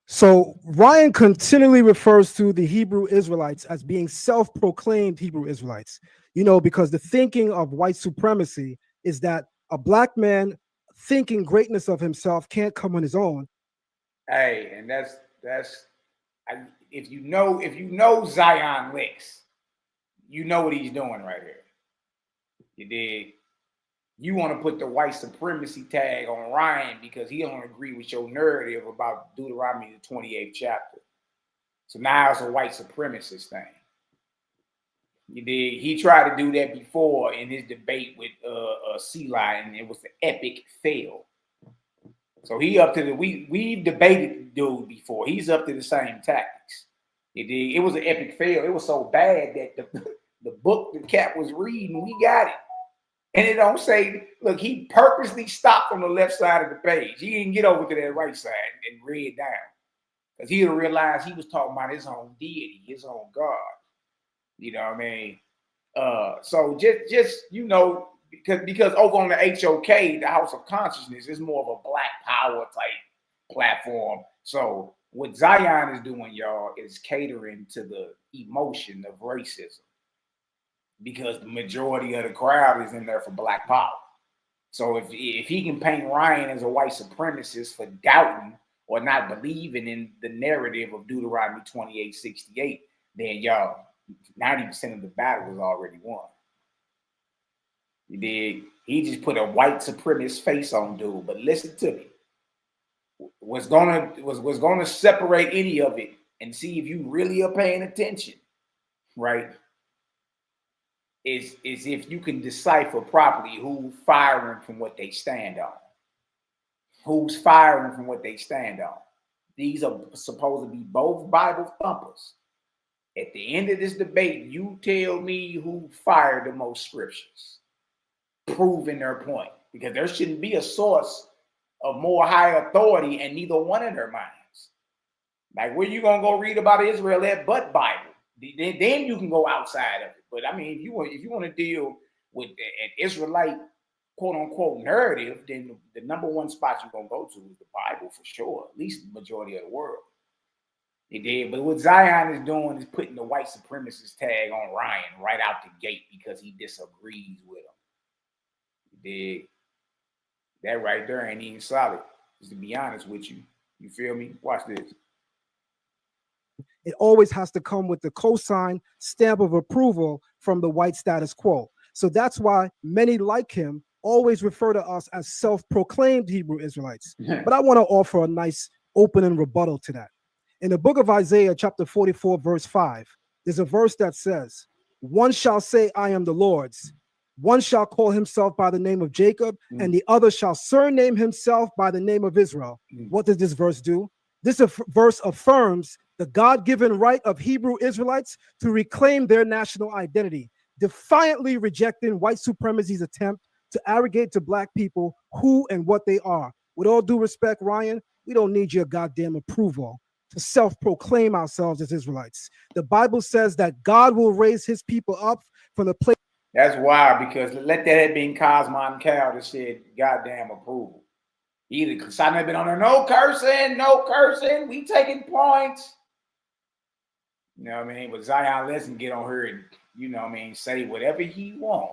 So Ryan continually refers to the Hebrew Israelites as being self-proclaimed Hebrew Israelites, because the thinking of white supremacy is that a black man thinking greatness of himself can't come on his own.
Hey, and that's if you know Zion Licks, you know what he's doing right here. You dig? You want to put the white supremacy tag on Ryan because he don't agree with your narrative about Deuteronomy the 28th chapter. So now it's a white supremacist thing. You dig? He tried to do that before in his debate with Eli, and it was an epic fail. So he up to we've debated the dude before. He's up to the same tactics. You dig? It was an epic fail. It was so bad that the book the cat was reading, we got it. And it don't say, look, he purposely stopped on the left side of the page. He didn't get over to that right side and read down. Because he would realize he was talking about his own deity, his own God. You know what I mean? So just because over on the HOK, the House of Consciousness, is more of a black power type platform. So what Zion is doing, y'all, is catering to the emotion of racism. Because the majority of the crowd is in there for black power. So if he can paint Ryan as a white supremacist for doubting or not believing in the narrative of Deuteronomy 28:68, then y'all, 90% of the battle is already won. You dig? He just put a white supremacist face on dude. But listen to me. What's gonna separate any of it and see if you really are paying attention, right? Is if you can decipher properly who's firing from what they stand on. Who's firing from what they stand on. These are supposed to be both Bible thumpers. At the end of this debate, you tell me who fired the most scriptures, proving their point. Because there shouldn't be a source of more high authority in neither one of their minds. Like, where you going to go read about Israel at but Bible? Then you can go outside of it. But I mean, if you want to deal with an Israelite quote unquote narrative, then the number one spot you're gonna go to is the Bible for sure. At least the majority of the world. It did. But what Zion is doing is putting the white supremacist tag on Ryan right out the gate because he disagrees with him. You dig? That right there ain't even solid. Just to be honest with you. You feel me? Watch this.
It always has to come with the cosign stamp of approval from the white status quo. So that's why many like him always refer to us as self-proclaimed Hebrew Israelites. But I want to offer a nice opening rebuttal to that. In the book of Isaiah, chapter 44, verse 5, there's a verse that says, "One shall say, I am the Lord's. One shall call himself by the name of Jacob, and the other shall surname himself by the name of Israel." What does this verse do? This verse affirms the God-given right of Hebrew Israelites to reclaim their national identity, defiantly rejecting white supremacy's attempt to arrogate to black people who and what they are. With all due respect, Ryan, we don't need your goddamn approval to self-proclaim ourselves as Israelites. The Bible says that God will raise his people up from the place.
That's wild, because let that have been Cosmon Cal that said goddamn approval. Either because I've never been on there, no cursing, we taking points. You know what I mean? But Zion listen, get on her and, you know what I mean, say whatever he want.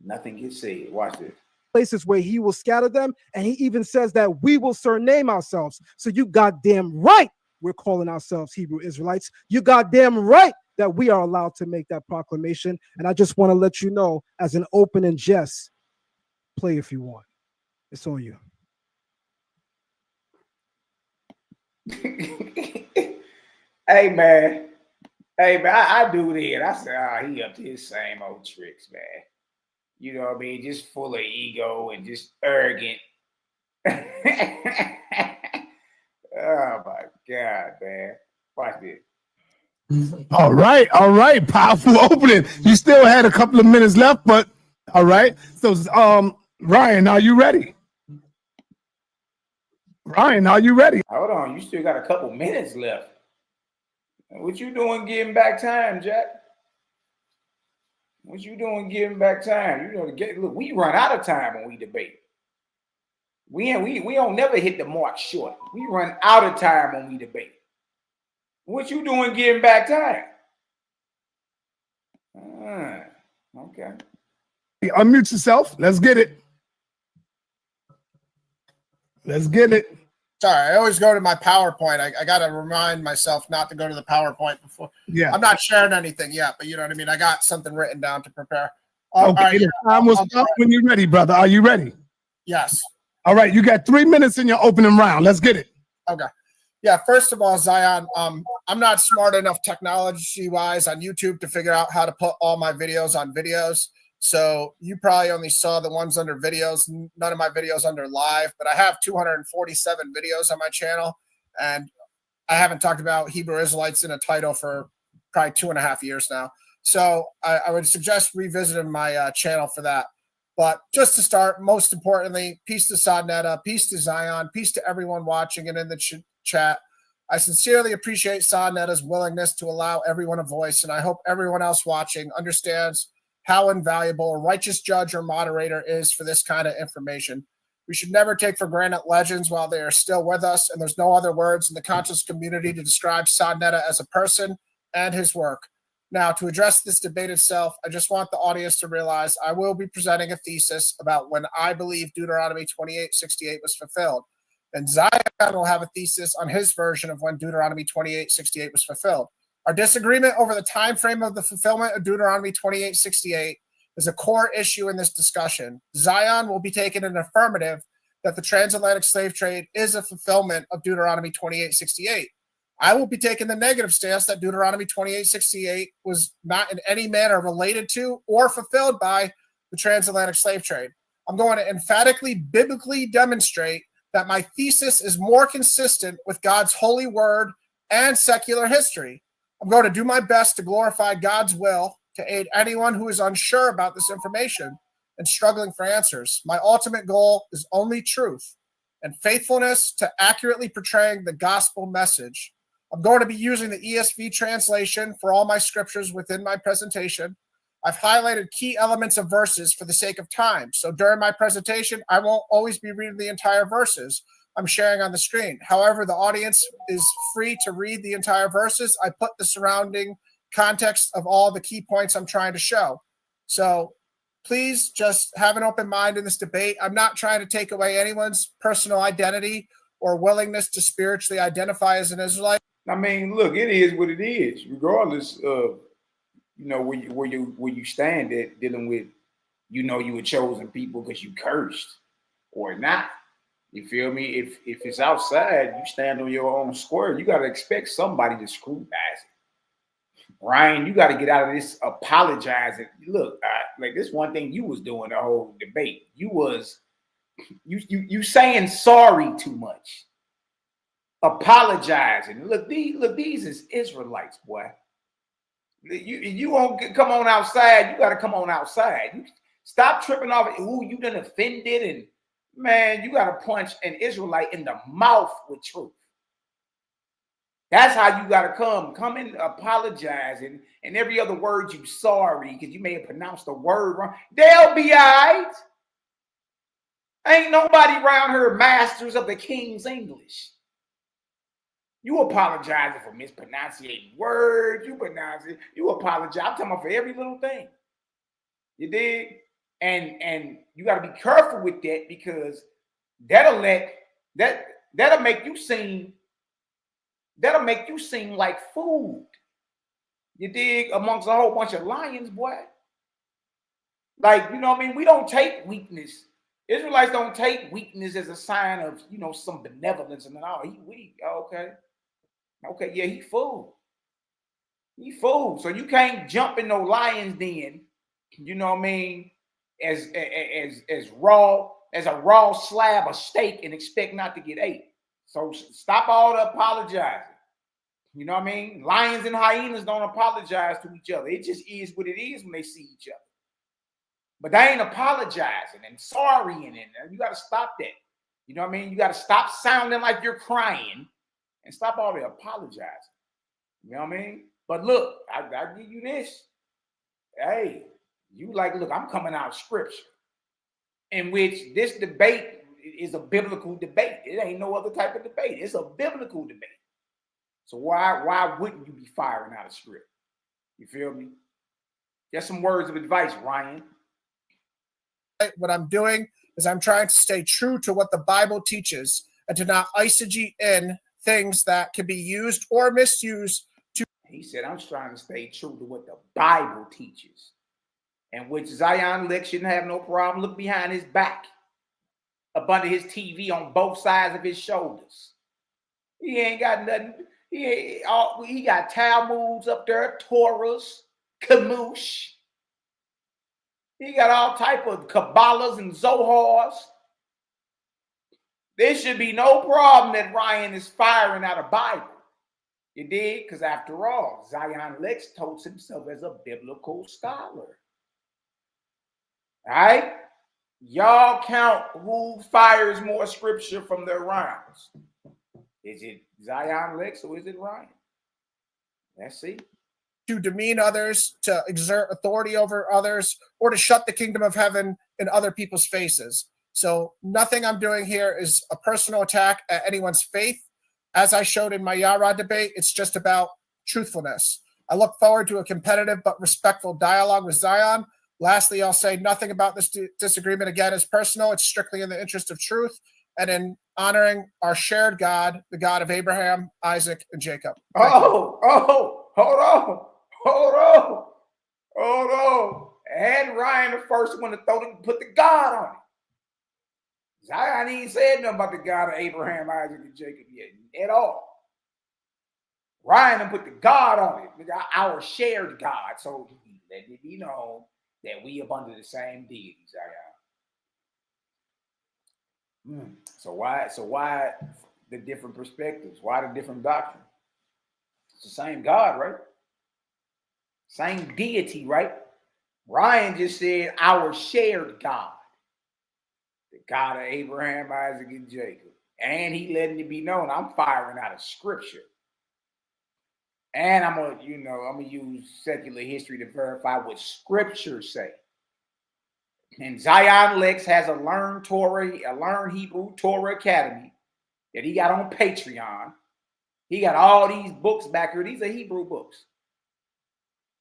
Nothing gets said. Watch this.
Places where he will scatter them, and he even says that we will surname ourselves. So you goddamn right we're calling ourselves Hebrew Israelites. You goddamn right that we are allowed to make that proclamation. And I just want to let you know, as an opening jest, play if you want. It's on you.
Hey man, Hey, man, I do that. I said, he up to his same old tricks, man. You know what I mean? Just full of ego and just arrogant. Oh, my God, man. Watch this.
All right. Powerful opening. You still had a couple of minutes left, but all right. So, Ryan, are you ready? Ryan, are you ready?
Hold on, you still got a couple minutes left. What you doing getting back time, Jack? What you doing getting back time? You know, look, we run out of time when we debate. We don't never hit the mark short. We run out of time when we debate. What you doing getting back time? Okay.
Unmute yourself. Let's get it. Let's get it.
Sorry, I always go to my PowerPoint. I got to remind myself not to go to the PowerPoint before.
Yeah.
I'm not sharing anything yet, but you know what I mean? I got something written down to prepare.
Okay, the time will stop when you're ready, brother. Are you ready?
Yes.
All right, you got 3 minutes in your opening round. Let's get it.
Okay. Yeah, first of all, Zion, I'm not smart enough technology-wise on YouTube to figure out how to put all my videos on videos. So you probably only saw the ones under videos, none of my videos under live, but I have 247 videos on my channel, and I haven't talked about Hebrew Israelites in a title for probably 2.5 years now. So I would suggest revisiting my channel for that. But just to start, most importantly, peace to Sadnetta, peace to Zion, peace to everyone watching and in the chat. I sincerely appreciate Sadnetta's willingness to allow everyone a voice, and I hope everyone else watching understands how invaluable a righteous judge or moderator is for this kind of information. We should never take for granted legends while they are still with us, and there's no other words in the conscious community to describe Sadnetta as a person and his work. Now, to address this debate itself, I just want the audience to realize I will be presenting a thesis about when I believe Deuteronomy 28:68 was fulfilled. And Zion will have a thesis on his version of when Deuteronomy 28:68 was fulfilled. Our disagreement over the time frame of the fulfillment of Deuteronomy 28:68 is a core issue in this discussion. Zion will be taking an affirmative that the transatlantic slave trade is a fulfillment of Deuteronomy 28:68. I will be taking the negative stance that Deuteronomy 28:68 was not in any manner related to or fulfilled by the transatlantic slave trade. I'm going to emphatically, biblically demonstrate that my thesis is more consistent with God's holy word and secular history. I'm going to do my best to glorify God's will to aid anyone who is unsure about this information and struggling for answers. My ultimate goal is only truth and faithfulness to accurately portraying the gospel message. I'm going to be using the ESV translation for all my scriptures within my presentation. I've highlighted key elements of verses for the sake of time. So during my presentation, I won't always be reading the entire verses I'm sharing on the screen. However, the audience is free to read the entire verses. I put the surrounding context of all the key points I'm trying to show. So please just have an open mind in this debate. I'm not trying to take away anyone's personal identity or willingness to spiritually identify as an Israelite.
I mean, look, it is what it is, regardless of, you know, where you stand at dealing with, you know, you were chosen people because you cursed or not. You feel me? If it's outside, you stand on your own square. You got to expect somebody to scrutinize it. Ryan, you got to get out of this apologizing. Look, like this one thing you was doing the whole debate. You saying sorry too much. Apologizing. Look, these is Israelites, boy. You won't come on outside. You got to come on outside. You stop tripping off who you done offended, and man, you got to punch an Israelite in the mouth with truth. That's how you got to come and apologize, and every other word you sorry because you may have pronounced the word wrong. They'll be all right. Ain't nobody around here masters of the King's English. You apologizing for mispronouncing words. You apologize. I'm talking about for every little thing. You dig? And you got to be careful with that because that'll make you seem like food. You dig? Amongst a whole bunch of lions, boy. Like, you know what I mean? We don't take weakness. Israelites don't take weakness as a sign of, you know, some benevolence and all. He weak. Okay. Okay, yeah, he full. He fooled. So you can't jump in no lion's den, you know what I mean, as raw as a raw slab of steak and expect not to get ate. So stop all the apologizing. You know what I mean? Lions and hyenas don't apologize to each other. It just is what it is when they see each other. But they ain't apologizing and sorrying, and you got to stop that. You know what I mean? You got to stop sounding like you're crying and stop all the apologizing. You know what I mean? But look, I give you this. Hey, you like, look, I'm coming out of scripture in which this debate is a biblical debate. It ain't no other type of debate. It's a biblical debate. So why wouldn't you be firing out of script? You feel me? Just some words of advice, Ryan.
What I'm doing is I'm trying to stay true to what the Bible teaches and to not eisegete in things that can be used or misused.
He said, I'm trying to stay true to what the Bible teaches, and which Zion Lex shouldn't have no problem. Look behind his back, up under his TV on both sides of his shoulders. He ain't got nothing. He got Talmuds up there, Torahs, Kamoosh. He got all type of Kabbalahs and Zohars. There should be no problem that Ryan is firing out a Bible. You did? Because after all, Zion Lex totes himself as a biblical scholar. All right? Y'all count who fires more scripture from their rounds. Is it Zion Lex or is it Ryan? Let's see.
To demean others, to exert authority over others, or to shut the kingdom of heaven in other people's faces. So nothing I'm doing here is a personal attack at anyone's faith. As I showed in my Yara debate, it's just about truthfulness. I look forward to a competitive but respectful dialogue with Zion. Lastly, I'll say nothing about this disagreement again is personal. It's strictly in the interest of truth and in honoring our shared God, the God of Abraham, Isaac, and Jacob.
Hold on. And Ryan the first one to put the God on it. Zion ain't said nothing about the God of Abraham, Isaac, and Jacob yet at all. Ryan done put the God on it, our shared God. So let it be known that we up under the same deity, Zion. So why the different perspectives? Why the different doctrine? It's the same God, right? Same deity, right? Ryan just said our shared God. The God of Abraham, Isaac, and Jacob. And he letting it be known I'm firing out of scripture. And I'm gonna use secular history to verify what scripture say. And Zion Lex has a Learn Hebrew Torah Academy that he got on Patreon. He got all these books back here. These are Hebrew books.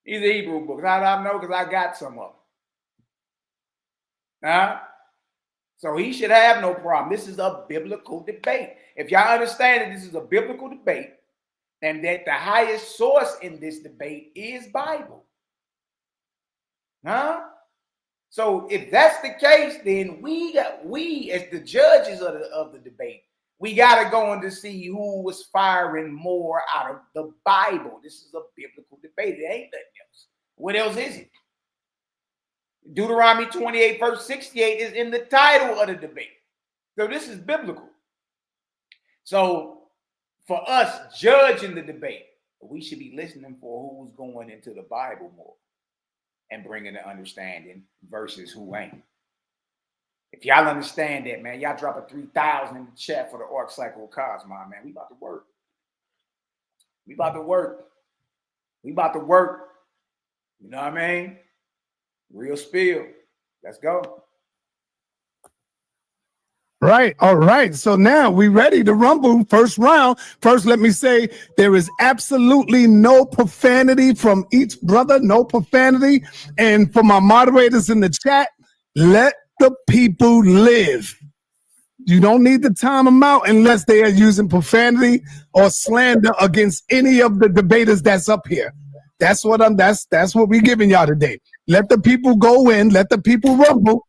I know because I got some of them. So he should have no problem. This is a biblical debate. If y'all understand that this is a biblical debate and that the highest source in this debate is Bible. So if that's the case, then we as the judges of the debate, we got to go in to see who was firing more out of the Bible. This is a biblical debate. It ain't nothing else. What else is it? Deuteronomy 28, verse 68 is in the title of the debate. So this is biblical. So for us judging the debate, we should be listening for who's going into the Bible more and bringing the understanding versus who ain't. If y'all understand that, man, y'all drop a 3,000 in the chat for the Arc Cycle of Cosmos, man. We about to work. You know what I mean? Real spill. Let's go.
Right. All right. So now we ready to rumble. First round. First, let me say there is absolutely no profanity from each brother. No profanity. And for my moderators in the chat, let the people live. You don't need to time them out unless they are using profanity or slander against any of the debaters that's up here. That's what we're giving y'all today. Let the people go in, let the people rumble,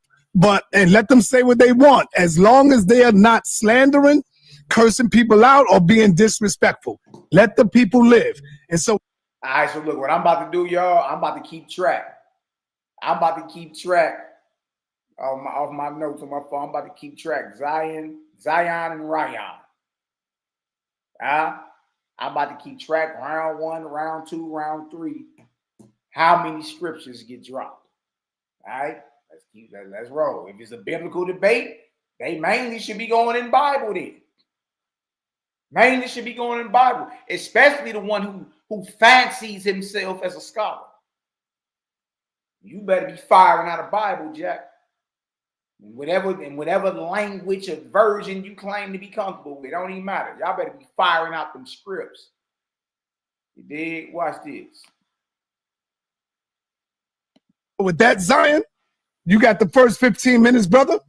and let them say what they want, as long as they are not slandering, cursing people out, or being disrespectful. Let the people live. And so
All right, so look, what I'm about to do, y'all, I'm about to keep track. I'm about to keep track off my notes on my phone. I'm about to keep track. Zion, and Ryan. I'm about to keep track round 1, round 2, round 3. How many scriptures get dropped? All right, let's roll. If it's a biblical debate, they mainly should be going in Bible then. Mainly should be going in Bible, especially the one who fancies himself as a scholar. You better be firing out a Bible, Jack. In whatever language or version you claim to be comfortable with, it don't even matter. Y'all better be firing out them scripts. You dig? Watch this.
With that, Zion, you got the first 15 minutes, brother.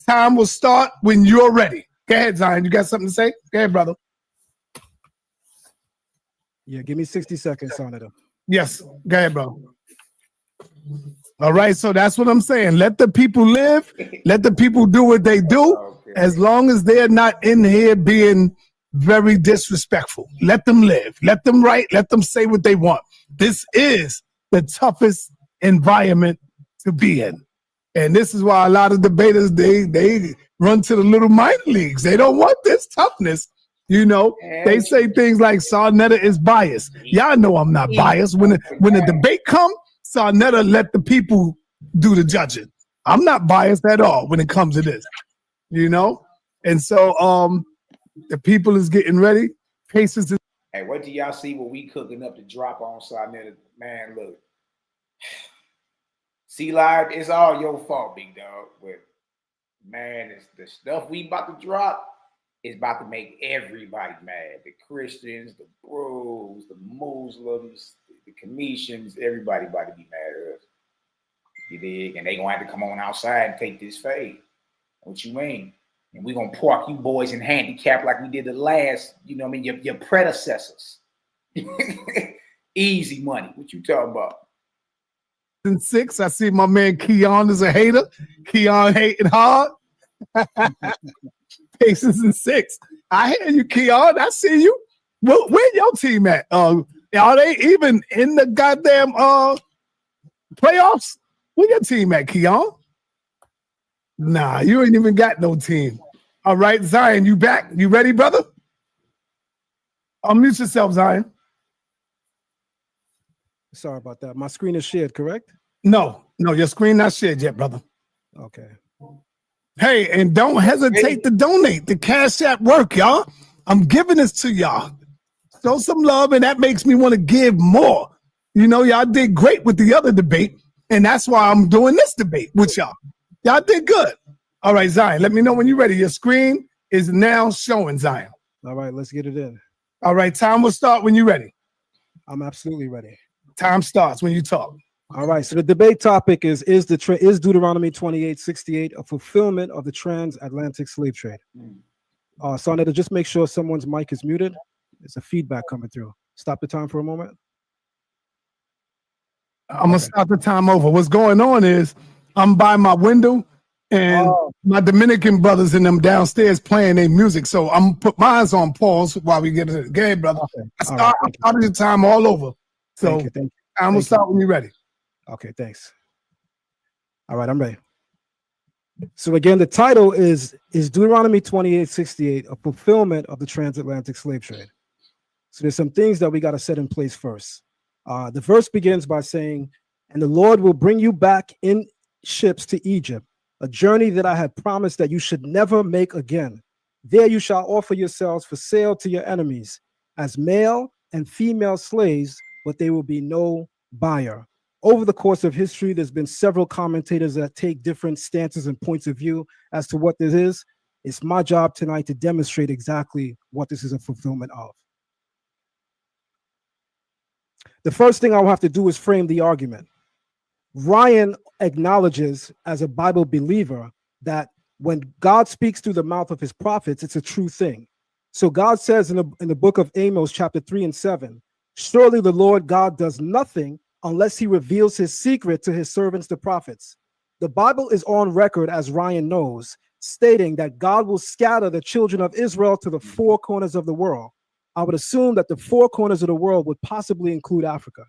Time will start when you're ready. Go ahead, Zion. You got something to say? Go ahead, brother.
Yeah, give me 60 seconds on it.
Yes, go ahead, bro. All right, so that's what I'm saying. Let the people live. Let the people do what they do, as long as they're not in here being very disrespectful. Let them live. Let them write. Let them say what they want. This is the toughest environment to be in. And this is why a lot of debaters, they run to the little minor leagues. They don't want this toughness. You know, they say things like Sarnetta is biased. Y'all know I'm not biased. When the debate comes, Sarnetta let the people do the judging. I'm not biased at all when it comes to this, you know? And so the people is getting ready. Patience is.
Hey, what do y'all see what we cooking up to drop on Sarnetta? Man, look. See, live, it's all your fault, big dog. But man, it's the stuff we about to drop is about to make everybody mad. The Christians, the bros, the Muslims, the Commissions, everybody about to be mad at us. You dig? And they gonna have to come on outside and take this fade. What you mean? And we're gonna park you boys in handicap like we did the last, you know what I mean, your predecessors. Easy money. What you talking about?
In 6, I see my man Keon is a hater. Keon hating hard. Patience in 6. I hear you, Keon. I see you. Well, where your team at? Are they even in the goddamn playoffs? Where your team at, Keon? Nah, you ain't even got no team. All right, Zion, you back? You ready, brother? Unmute yourself, Zion.
Sorry about that. My screen is shared, correct?
No, your screen not shared yet, brother.
Okay.
Hey, and don't hesitate to donate. The Cash App work, y'all. I'm giving this to y'all. Show some love, and that makes me want to give more. You know, y'all did great with the other debate, and that's why I'm doing this debate with y'all. Y'all did good. All right, Zion, let me know when you're ready. Your screen is now showing, Zion.
All right, let's get it in.
All right, time will start when you're ready.
I'm absolutely ready.
Time starts when you talk.
All right, so the debate topic is Deuteronomy 28:68 a fulfillment of the transatlantic slave trade? Sonetta, just make sure someone's mic is muted. There's a feedback coming through. Stop the time for a moment.
I'm gonna stop the time over. What's going on is I'm by my window and my Dominican brothers and them downstairs playing their music. So I'm gonna put mine on pause while we get it. Go ahead, brother.
Okay.
I started the time all over. So
Thank you.
I'm gonna start when you're ready.
Okay, thanks. All right, I'm ready. So again, the title is Deuteronomy 28:68 a fulfillment of the transatlantic slave trade? So there's some things that we got to set in place first. The verse begins by saying, "And the Lord will bring you back in ships to Egypt, a journey that I had promised that you should never make again. There you shall offer yourselves for sale to your enemies as male and female slaves, but there will be no buyer." Over the course of history, there's been several commentators that take different stances and points of view as to what this is. It's my job tonight to demonstrate exactly what this is a fulfillment of. The first thing I'll have to do is frame the argument. Ryan acknowledges, as a Bible believer, that when God speaks through the mouth of his prophets, it's a true thing. So God says in the book of Amos, chapter 3-7, "Surely the Lord God does nothing unless he reveals his secret to his servants, the prophets." The Bible is on record, as Ryan knows, stating that God will scatter the children of Israel to the four corners of the world. I would assume that the four corners of the world would possibly include Africa.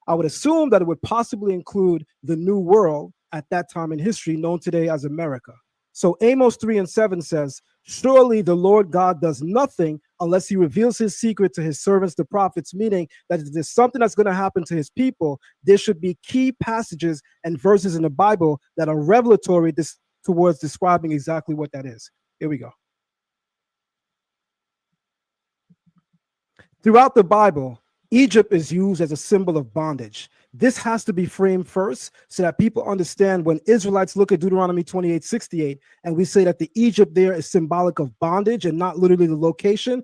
I would assume that it would possibly include the New World at that time in history, known today as America. So Amos 3:7 says, surely the Lord God does nothing unless he reveals his secret to his servants, the prophets, meaning that if there's something that's going to happen to his people, there should be key passages and verses in the Bible that are revelatory towards describing exactly what that is. Here we go. Throughout the Bible, Egypt is used as a symbol of bondage. This has to be framed first so that people understand when Israelites look at Deuteronomy 28:68 and we say that the Egypt there is symbolic of bondage and not literally the location.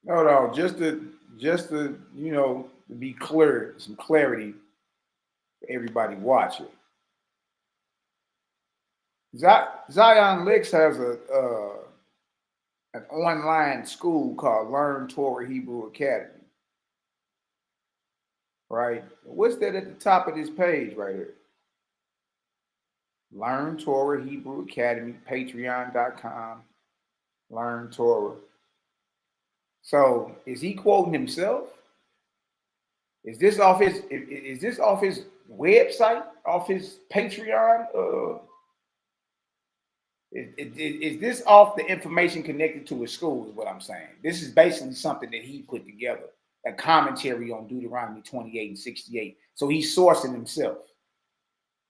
No, just to to be clear, some clarity for everybody watching. Zion Licks has an online school called Learn Torah Hebrew Academy. Right? What's that at the top of this page right here? Learn Torah Hebrew Academy, patreon.com, Learn Torah. So is he quoting himself? Is this off his website, off his Patreon? Is this off the information connected to his school is what I'm saying. This is basically something that he put together, a commentary on Deuteronomy 28:68. So he's sourcing himself.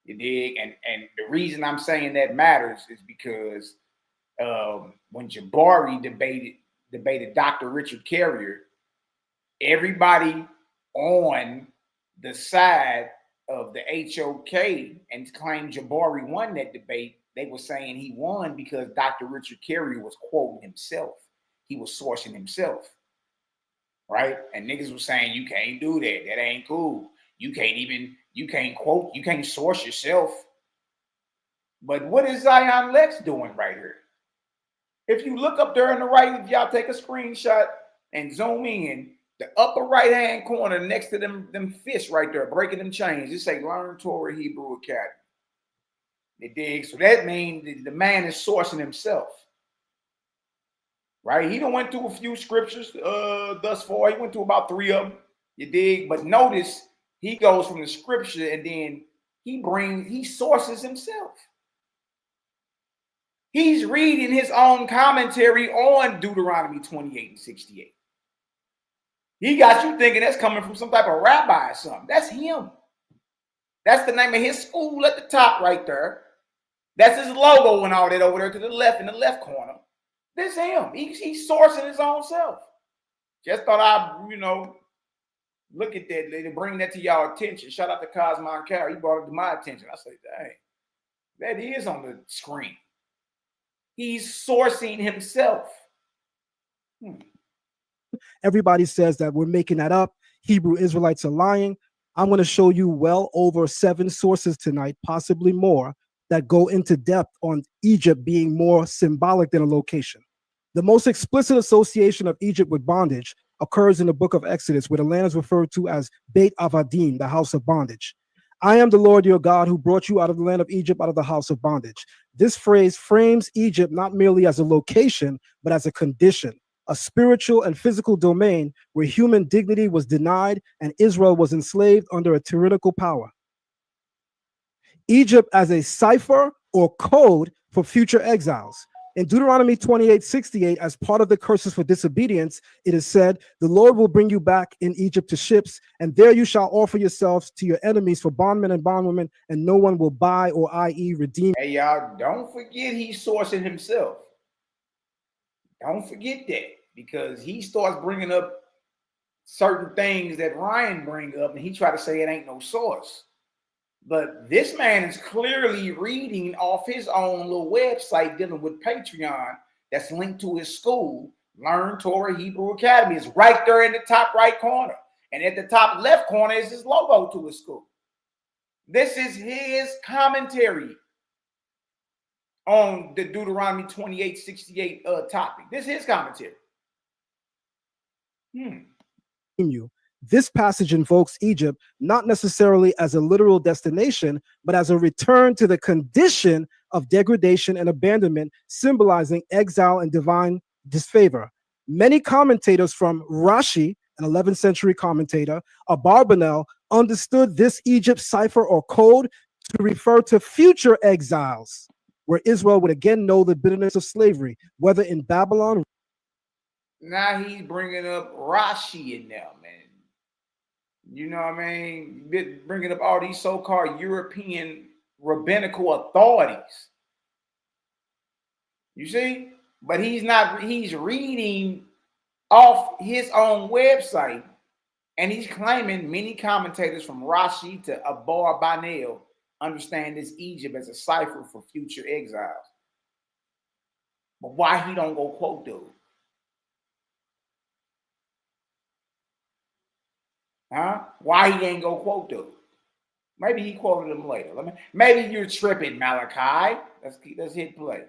You dig? And the reason I'm saying that matters is because when Jabari debated Dr. Richard Carrier, everybody on the side of the HOK and claimed Jabari won that debate, they were saying he won because Dr. Richard Carrier was quoting himself. He was sourcing himself. Right? And niggas were saying, you can't do that. That ain't cool. You can't quote, you can't source yourself. But what is Zion Lex doing right here? If you look up there on the right, if y'all take a screenshot and zoom in, the upper right-hand corner next to them fish right there, breaking them chains, it say Learn Torah Hebrew Academy. You dig? So that means the man is sourcing himself. Right? He done went through a few scriptures thus far. He went through about 3 of them. You dig? But notice he goes from the scripture and then he sources himself. He's reading his own commentary on Deuteronomy 28:68. He got you thinking that's coming from some type of rabbi or something. That's him. That's the name of his school at the top right there. That's his logo and all that over there to the left in the left corner. This him. He's sourcing his own self. Just thought I'd, look at that, to bring that to y'all attention. Shout out to Cosmon Carey. He brought it to my attention. I said, dang, that is on the screen. He's sourcing himself.
Everybody says that we're making that up. Hebrew Israelites are lying. I'm going to show you well over 7 sources tonight, possibly more, that go into depth on Egypt being more symbolic than a location. The most explicit association of Egypt with bondage occurs in the book of Exodus, where the land is referred to as Beit Avadim, the house of bondage. I am the Lord your God who brought you out of the land of Egypt, out of the house of bondage. This phrase frames Egypt not merely as a location, but as a condition, a spiritual and physical domain where human dignity was denied and Israel was enslaved under a tyrannical power. Egypt as a cipher or code for future exiles. In Deuteronomy 28:68, as part of the curses for disobedience, it is said, the Lord will bring you back in Egypt to ships, and there you shall offer yourselves to your enemies for bondmen and bondwomen, and no one will buy or i.e. redeem.
Hey, y'all, don't forget he's sourcing himself. Don't forget that, because he starts bringing up certain things that Ryan bring up, and he try to say it ain't no source. But this man is clearly reading off his own little website dealing with Patreon that's linked to his school, Learn Torah Hebrew Academy. It's right there in the top right corner. And at the top left corner is his logo to his school. This is his commentary on the Deuteronomy 28:68 topic. This is his commentary.
This passage invokes Egypt not necessarily as a literal destination, but as a return to the condition of degradation and abandonment, symbolizing exile and divine disfavor. Many commentators from Rashi, an 11th century commentator, Abarbanel, understood this Egypt cipher or code to refer to future exiles, where Israel would again know the bitterness of slavery, whether in Babylon.
Now he's bringing up Rashi in there, man. You know what I mean? Bringing up all these so-called European rabbinical authorities. You see? But he's not, he's reading off his own website, and he's claiming many commentators from Rashi to Abarbanel understand this Egypt as a cipher for future exiles. But why he don't go quote dude? Huh? Why he ain't go quote dude? Maybe he quoted him later. Maybe you're tripping, Malachi. Let's hit play.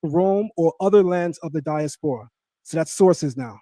Rome or other lands of the diaspora. So that's sources now.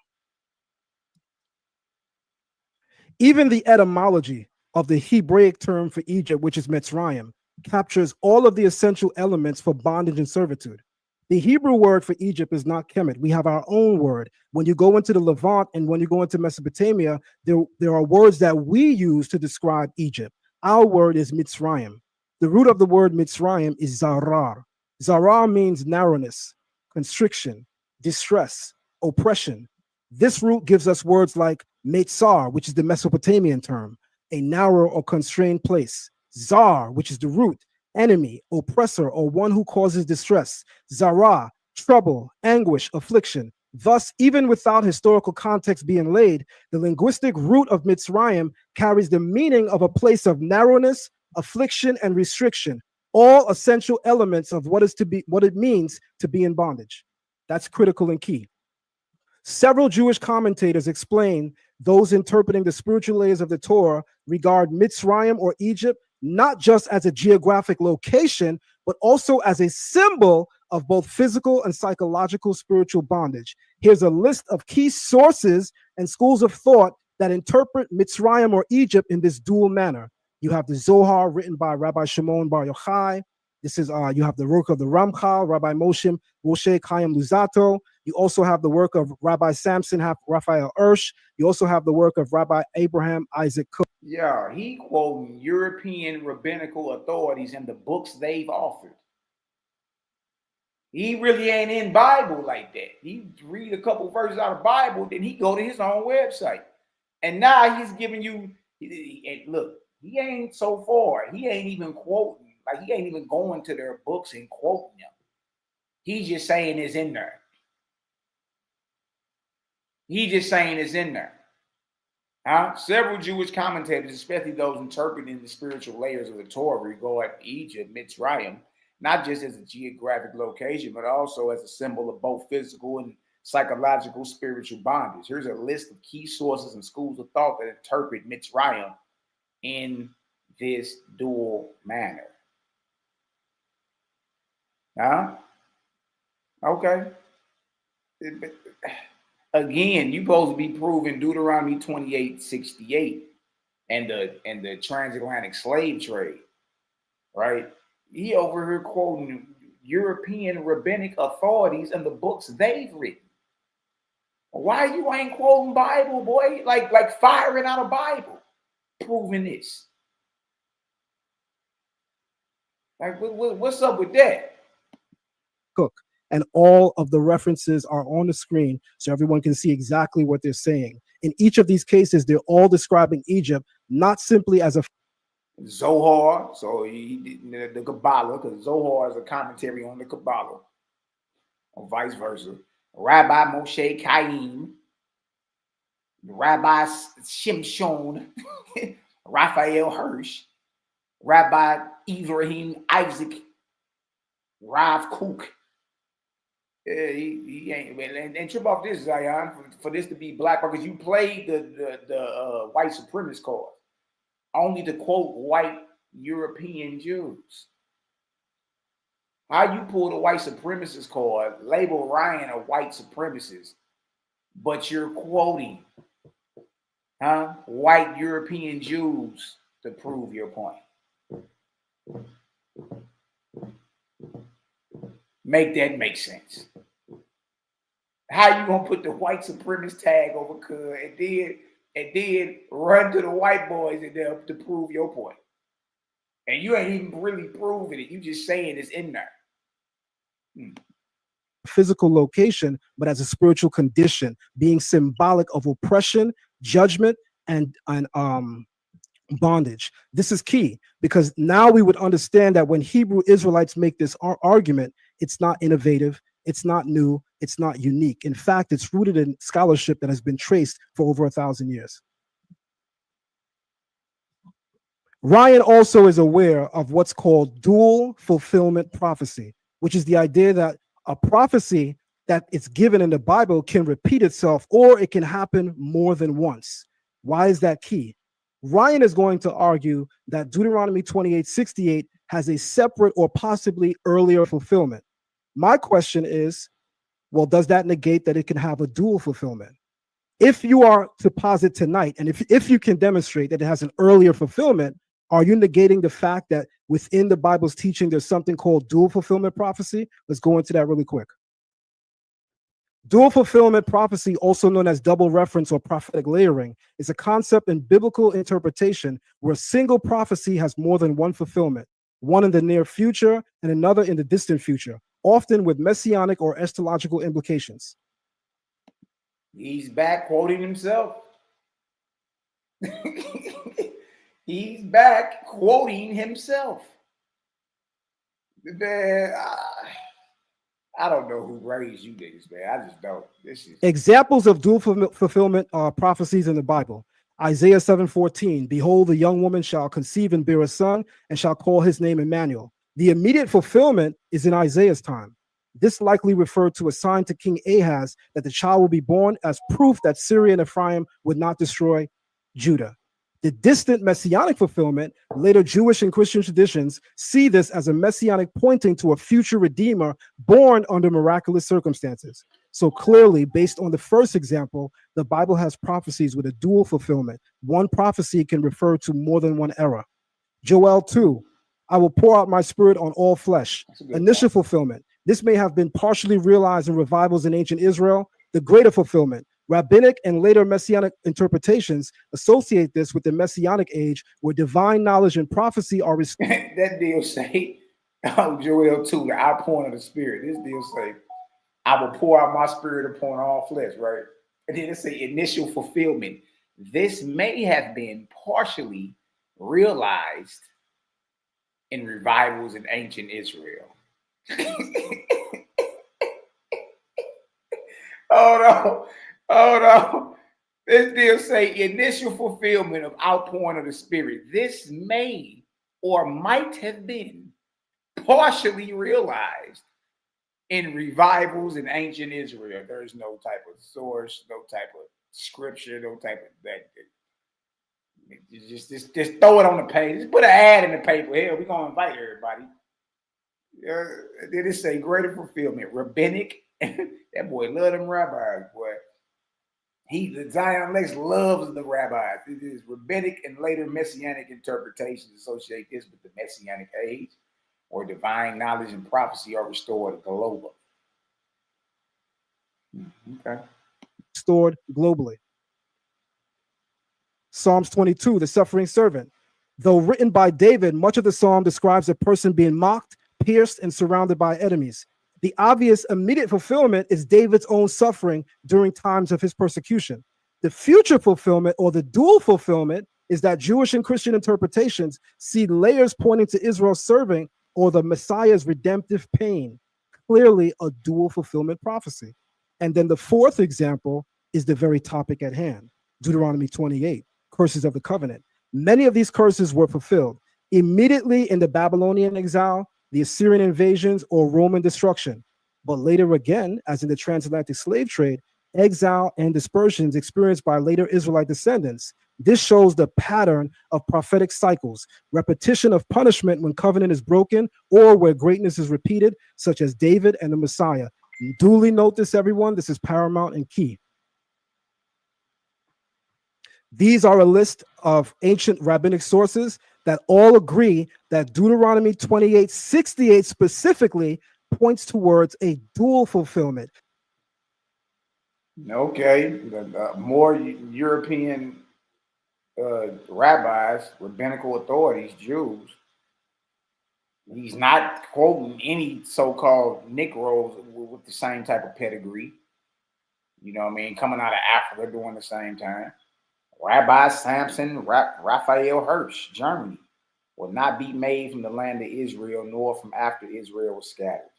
Even the etymology of the Hebraic term for Egypt, which is Mitzrayim, captures all of the essential elements for bondage and servitude. The Hebrew word for Egypt is not Kemet. We have our own word. When you go into the Levant and when you go into Mesopotamia, there are words that we use to describe Egypt. Our word is Mitzrayim. The root of the word Mitzrayim is Zarar. Zarar means narrowness, constriction, distress, oppression. This root gives us words like Metzar, which is the Mesopotamian term, a narrow or constrained place. Zar, which is the root, enemy, oppressor, or one who causes distress. Zara, trouble, anguish, affliction. Thus, even without historical context being laid, the linguistic root of Mitzrayim carries the meaning of a place of narrowness, affliction, and restriction, all essential elements of what it means to be in bondage. That's critical and key. Several Jewish commentators explain those interpreting the spiritual layers of the Torah regard Mitzrayim or Egypt not just as a geographic location, but also as a symbol of both physical and psychological spiritual bondage. Here's a list of key sources and schools of thought that interpret Mitzrayim or Egypt in this dual manner. You have the Zohar written by Rabbi Shimon Bar Yochai. This is you have the work of the Ramchal, Rabbi Moshe Chaim Luzzatto. You also have the work of Rabbi Samson Raphael Ersh. You also have the work of Rabbi Abraham Isaac Cook.
Yeah, he quoting European rabbinical authorities and the books they've authored. He really ain't in Bible like that. He read a couple verses out of Bible, then he go to his own website. And now he's giving you, look, he ain't so far. He ain't even quoting, like he ain't even going to their books and quoting them. He's just saying it's in there. He just saying it's in there. Several Jewish commentators, especially those interpreting the spiritual layers of the Torah, regard Egypt, Mitzrayim, not just as a geographic location, but also as a symbol of both physical and psychological spiritual bondage. Here's a list of key sources and schools of thought that interpret Mitzrayim in this dual manner. Okay. Again, you're supposed to be proving Deuteronomy 28:68 and the transatlantic slave trade, right? He over here quoting European rabbinic authorities and the books they've written. Why you ain't quoting Bible, boy? Like firing out a Bible, proving this. Like, what's up with that?
Cook. And all of the references are on the screen so everyone can see exactly what they're saying. In each of these cases, they're all describing Egypt not simply as a
Zohar, so the Kabbalah, because Zohar is a commentary on the Kabbalah, or vice versa. Rabbi Moshe Chaim, Rabbi Shimshon, Raphael Hirsch, Rabbi Ibrahim Isaac, Rav Kook. He ain't, and trip off this, Zion, for this to be black, because you played the white supremacist card, only to quote white European Jews. How you pull the white supremacist card, label Ryan a white supremacist, but you're quoting white European Jews to prove your point. Make that make sense. How you gonna put the white supremacist tag over Cud and then run to the white boys and them to prove your point? And you ain't even really proving it. You just saying it's in there.
Physical location, but as a spiritual condition, being symbolic of oppression, judgment, and bondage. This is key because now we would understand that when Hebrew Israelites make this argument, it's not innovative, it's not new, it's not unique. In fact, it's rooted in scholarship that has been traced for over 1,000 years. Ryan also is aware of what's called dual fulfillment prophecy, which is the idea that a prophecy that is given in the Bible can repeat itself or it can happen more than once. Why is that key? Ryan is going to argue that Deuteronomy 28:68 has a separate or possibly earlier fulfillment. My question is, well, does that negate that it can have a dual fulfillment? If you are to posit tonight, and if you can demonstrate that it has an earlier fulfillment, are you negating the fact that within the Bible's teaching, there's something called dual fulfillment prophecy? Let's go into that really quick. Dual fulfillment prophecy, also known as double reference or prophetic layering, is a concept in biblical interpretation where a single prophecy has more than one fulfillment, one in the near future and another in the distant future, often with messianic or eschatological implications.
He's back quoting himself. He's back quoting himself. Man, I don't know who raised you niggas, man. I just don't. This is
examples of dual fulfillment prophecies in the Bible. Isaiah 7:14, behold, the young woman shall conceive and bear a son and shall call his name Emmanuel. The immediate fulfillment is in Isaiah's time. This likely referred to a sign to King Ahaz that the child will be born as proof that Syria and Ephraim would not destroy Judah. The distant messianic fulfillment, later Jewish and Christian traditions see this as a messianic pointing to a future redeemer born under miraculous circumstances. So clearly, based on the first example, the Bible has prophecies with a dual fulfillment. One prophecy can refer to more than one era. Joel 2, I will pour out my spirit on all flesh. Initial fulfillment. This may have been partially realized in revivals in ancient Israel. The greater fulfillment. Rabbinic and later messianic interpretations associate this with the messianic age where divine knowledge and prophecy are
that deal say, Joel 2, the outpouring of the spirit. This deal say, I will pour out my spirit upon all flesh, right? And then it say initial fulfillment. This may have been partially realized in revivals in ancient Israel. Oh no. This deal say initial fulfillment of outpouring of the spirit. This may or might have been partially realized in revivals in ancient Israel. There's no type of source, no type of scripture, no type of that. Just throw it on the page. Just put an ad in the paper. Hell, we're gonna invite everybody. Then it say greater fulfillment, rabbinic. That boy love them rabbis, boy. Zion Lex loves the rabbis. It is rabbinic and later messianic interpretations associate this with the messianic age, or divine knowledge and prophecy are restored globally. Okay.
Stored globally. Psalms 22, the suffering servant. Though written by David, much of the psalm describes a person being mocked, pierced, and surrounded by enemies. The obvious immediate fulfillment is David's own suffering during times of his persecution. The future fulfillment, or the dual fulfillment, is that Jewish and Christian interpretations see layers pointing to Israel's serving or the Messiah's redemptive pain. Clearly a dual fulfillment prophecy. And then the fourth example is the very topic at hand, Deuteronomy 28, curses of the covenant. Many of these curses were fulfilled immediately in the Babylonian exile, the Assyrian invasions, or Roman destruction. But later again, as in the transatlantic slave trade, exile and dispersions experienced by later Israelite descendants. This shows the pattern of prophetic cycles, repetition of punishment when covenant is broken or where greatness is repeated, such as David and the Messiah. Duly note this, everyone. This is paramount and key. These are a list of ancient rabbinic sources that all agree that Deuteronomy 28:68 specifically points towards a dual fulfillment.
Okay, the more European rabbis, rabbinical authorities, Jews. He's not quoting any so-called Negroes with the same type of pedigree. You know what I mean? Coming out of Africa during the same time. Rabbi Samson Raphael Hirsch, Germany, will not be made from the land of Israel, nor from after Israel was scattered.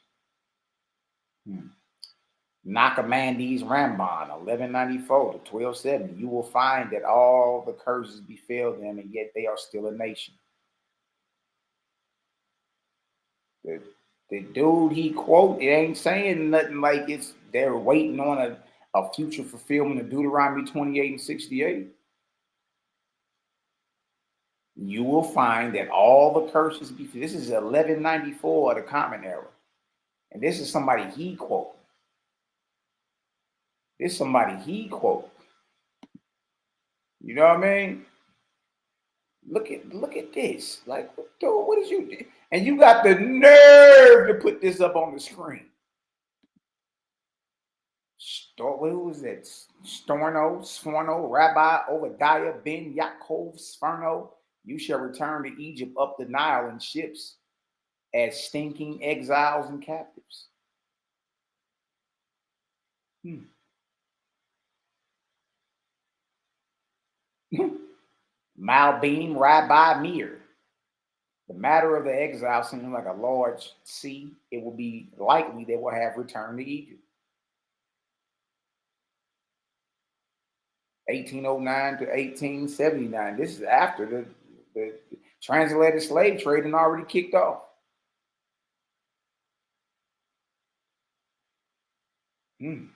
Nachmanides Ramban, 1194 to 1270. You will find that all the curses befell them, and yet they are still a nation. The dude he quote, it ain't saying nothing like they're waiting on a future fulfillment of Deuteronomy 28 and 68. You will find that all the curses befell. This is 1194 of the Common Era. And this is somebody he quote. This is somebody he quote. You know what I mean? Look at this. Like, dude, what is you do? And you got the nerve to put this up on the screen. Who was that? Sforno, Rabbi Obadiah ben Yaakov Sforno. You shall return to Egypt up the Nile in ships as stinking exiles and captives. Malbeam Rabbi Meir. The matter of the exile seems like a large sea. It will be likely they will have returned to Egypt. 1809 to 1879. This is after the transatlantic slave trade had already kicked off. I'm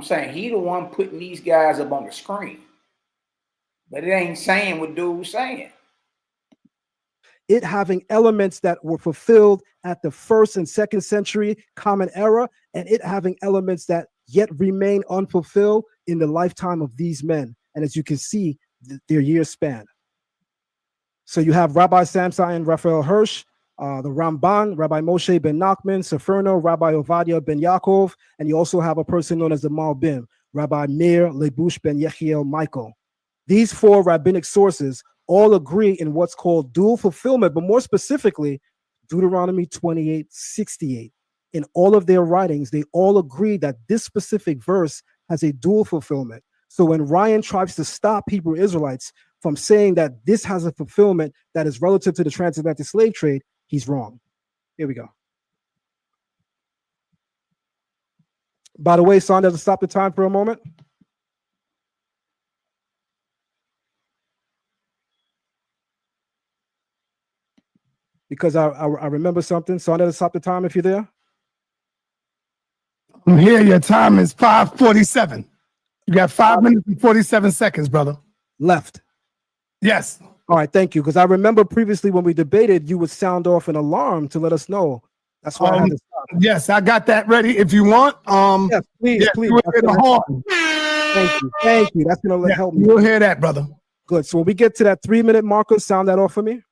saying he the one putting these guys up on the screen. But it ain't saying what dude's saying.
It having elements that were fulfilled at the 1st and 2nd century Common Era, and it having elements that yet remain unfulfilled in the lifetime of these men. And as you can see, their years span. So you have Rabbi Samson Raphael Hirsch, the Ramban, Rabbi Moshe ben Nachman, Seferno, Rabbi Ovadia ben Yaakov, and you also have a person known as the Malbim, Rabbi Meir Lebush ben Yechiel Michael. These 4 rabbinic sources all agree in what's called dual fulfillment, but more specifically, Deuteronomy 28:68. In all of their writings, they all agree that this specific verse has a dual fulfillment. So when Ryan tries to stop Hebrew Israelites from saying that this has a fulfillment that is relative to the transatlantic slave trade, he's wrong. Here we go. By the way, Son, does it stop the time for a moment? Because I remember something. So does it stop the time if you're there?
I'm here. Your time is 5:47. You got 5 minutes and 47 seconds, brother.
Left.
Yes.
All right, thank you. Because I remember previously when we debated, you would sound off an alarm to let us know. That's why I had to stop.
Yes, I got that ready. If you want,
yes, please,
yes,
please.
You will hear the horn.
Thank you. That's gonna help me.
You'll hear that, brother.
Good. So when we get to that 3-minute marker, sound that off for me.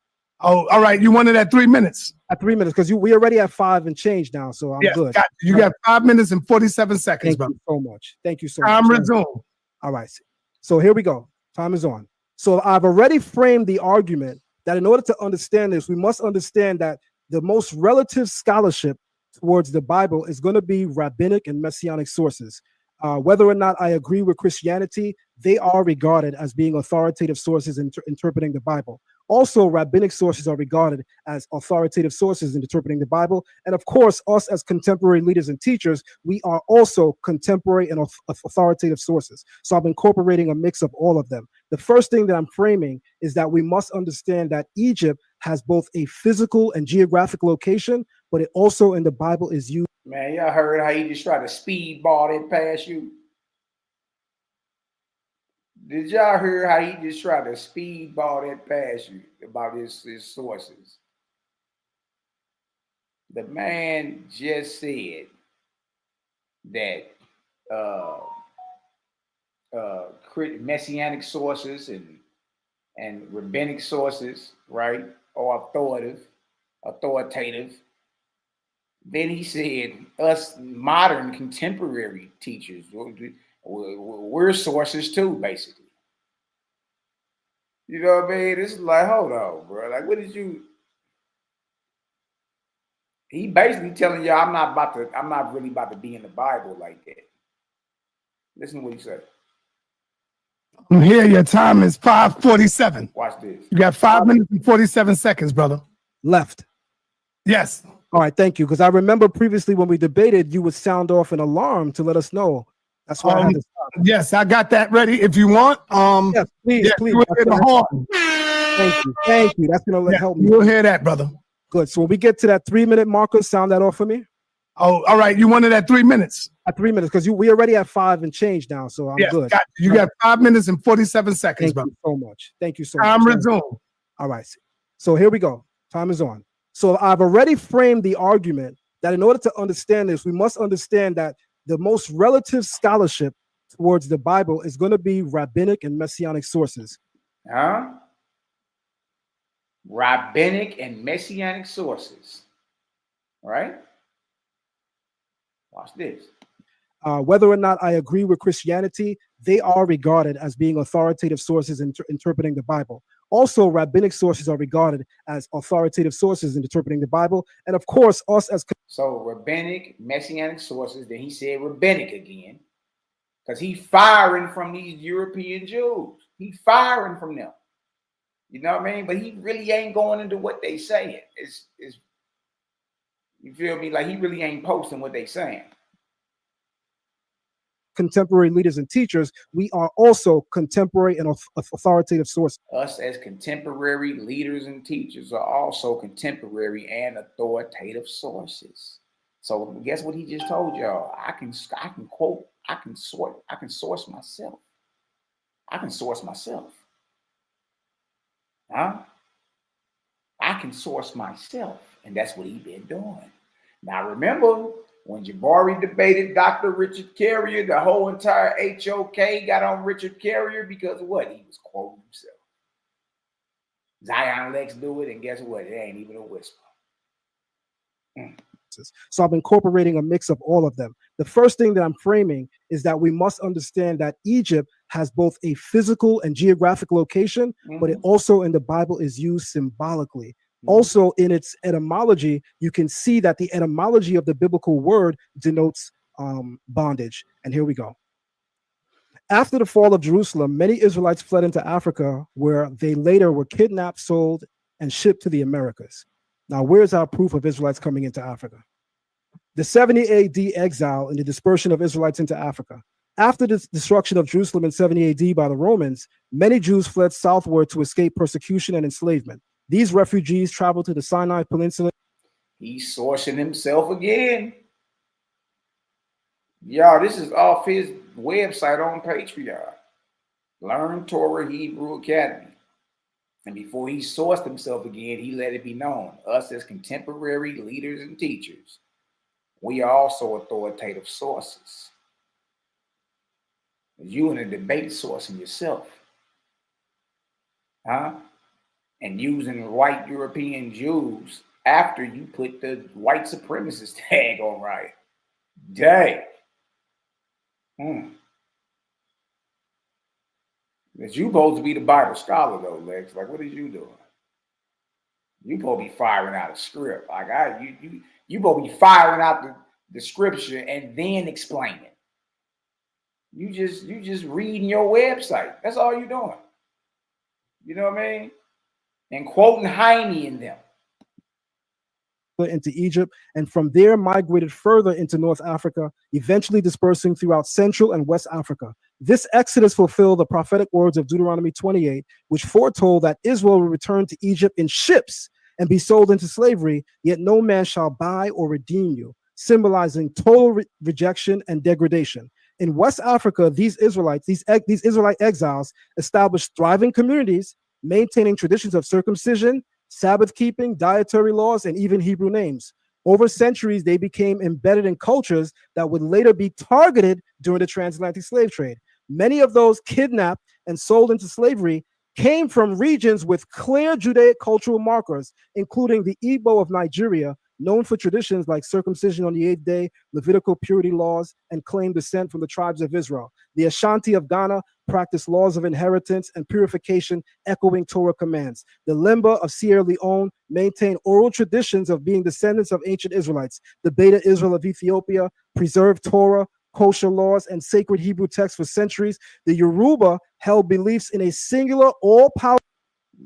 Oh, all right. You wanted at 3 minutes.
At 3 minutes, because we already at 5 and change now, so I'm good.
Got you. You got 5 minutes and 47 seconds,
Thank
brother.
you so much. Thank you so
Time
much.
resume.
All right. So here we go. Time is on. So I've already framed the argument that in order to understand this, we must understand that the most relative scholarship towards the Bible is going to be rabbinic and messianic sources. Whether or not I agree with Christianity, they are regarded as being authoritative sources in interpreting the Bible. Also, rabbinic sources are regarded as authoritative sources in interpreting the Bible. And of course, us as contemporary leaders and teachers, we are also contemporary and authoritative sources. So I'm incorporating a mix of all of them. The first thing that I'm framing is that we must understand that Egypt has both a physical and geographic location, but it also in the Bible is used.
Man, y'all heard how he just tried to speedball it past you? Did y'all hear how he just tried to speedball that past you about his sources? The man just said that messianic sources and rabbinic sources, right, are authoritative. Then he said, us modern contemporary teachers, we're sources too, basically. You know what I mean? This is like, hold on, bro. Like, what did you? He basically telling you, I'm not really about to be in the Bible like that. Listen to what he said.
I'm here. Your time is 5:47.
Watch this.
You got 5 minutes and 47 seconds, brother.
Left.
Yes.
All right, thank you. Because I remember previously when we debated, you would sound off an alarm to let us know. That's why I had to stop.
Yes, I got that ready. If you want,
yes, please, please.
You will hear the horn.
Thank you. That's gonna help me.
You'll hear that, brother.
Good. So when we get to that 3-minute marker, sound that off for me.
Oh, all right. You wanted at 3 minutes.
At 3 minutes, because we already at 5 and change now, so I'm good.
Got you. You got 5 minutes and 47 seconds,
Thank
brother.
you so much. Thank you so
much. Time resumed.
All right. So here we go. Time is on. So I've already framed the argument that in order to understand this, we must understand that the most relative scholarship towards the Bible is going to be rabbinic and messianic sources.
Huh? Rabbinic and messianic sources. Right? Watch this.
Whether or not I agree with Christianity, they are regarded as being authoritative sources in interpreting the Bible. Also, rabbinic sources are regarded as authoritative sources in interpreting the Bible. And of course, us as...
So rabbinic, messianic sources, then he said rabbinic again, because he's firing from these European Jews. He's firing from them. You know what I mean? But he really ain't going into what they saying. It's you feel me? Like he really ain't posting what they saying.
Contemporary leaders and teachers, we are also contemporary and authoritative sources.
Us as contemporary leaders and teachers are also contemporary and authoritative sources. So guess what he just told y'all? I can quote, I can source myself. I can source myself. Huh? I can source myself, and that's what he's been doing. Now remember, when Jabari debated Dr. Richard Carrier, the whole entire HOK got on Richard Carrier because of what? He was quoting himself. Zion Lex do it, and guess what? It ain't even a whisper.
So I'm incorporating a mix of all of them. The first thing that I'm framing is that we must understand that Egypt has both a physical and geographic location, but it also in the Bible is used symbolically. Also, in its etymology, you can see that the etymology of the biblical word denotes bondage. And here we go. After the fall of Jerusalem, many Israelites fled into Africa, where they later were kidnapped, sold, and shipped to the Americas. Now, where's our proof of Israelites coming into Africa? The 70 AD exile and the dispersion of Israelites into Africa. After the destruction of Jerusalem in 70 AD by the Romans, many Jews fled southward to escape persecution and enslavement. These refugees traveled to the Sinai Peninsula.
He's sourcing himself again. Y'all, this is off his website on Patreon. Learn Torah Hebrew Academy. And before he sourced himself again, he let it be known. Us as contemporary leaders and teachers, we are also authoritative sources. You in a debate sourcing yourself. Huh? And using white European Jews after you put the white supremacist tag on right. Dang. Because you supposed to be the Bible scholar though, Lex. Like, what are you doing? You supposed to be firing out a script. Like you supposed to be firing out the scripture and then explaining. You just reading your website. That's all you're doing. You know what I mean? And quoting Heine in them.
Into Egypt, and from there migrated further into North Africa, eventually dispersing throughout Central and West Africa. This exodus fulfilled the prophetic words of Deuteronomy 28, which foretold that Israel would return to Egypt in ships and be sold into slavery, yet no man shall buy or redeem you, symbolizing total rejection and degradation. In West Africa, these Israelites, these Israelite exiles established thriving communities, maintaining traditions of circumcision, Sabbath keeping, dietary laws, and even Hebrew names. Over centuries, they became embedded in cultures that would later be targeted during the transatlantic slave trade. Many of those kidnapped and sold into slavery came from regions with clear Judaic cultural markers, including the Igbo of Nigeria, known for traditions like circumcision on the 8th day, Levitical purity laws, and claim descent from the tribes of Israel. The Ashanti of Ghana practice laws of inheritance and purification, echoing Torah commands. The Lemba of Sierra Leone maintain oral traditions of being descendants of ancient Israelites. The Beta Israel of Ethiopia preserve Torah, kosher laws, and sacred Hebrew texts for centuries. The Yoruba held beliefs in a singular, all-powerful.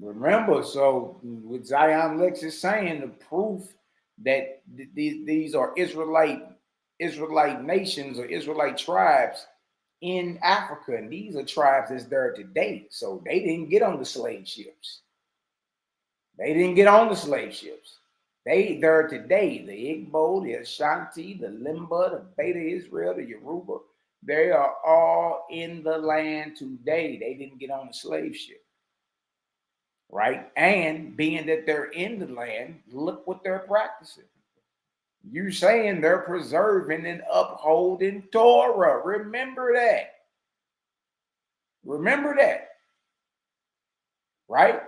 Remember, so with Zion Lex is saying, the proof that these are Israelite nations or Israelite tribes in Africa, and these are tribes that's there today. So they didn't get on the slave ships. They didn't get on the slave ships. They there today. The Igbo, the Ashanti, the Lemba, the Beta Israel, the Yoruba, they are all in the land today. They didn't get on the slave ship. Right? And being that they're in the land, look what they're practicing. You saying they're preserving and upholding Torah. Remember that. Remember that. Right?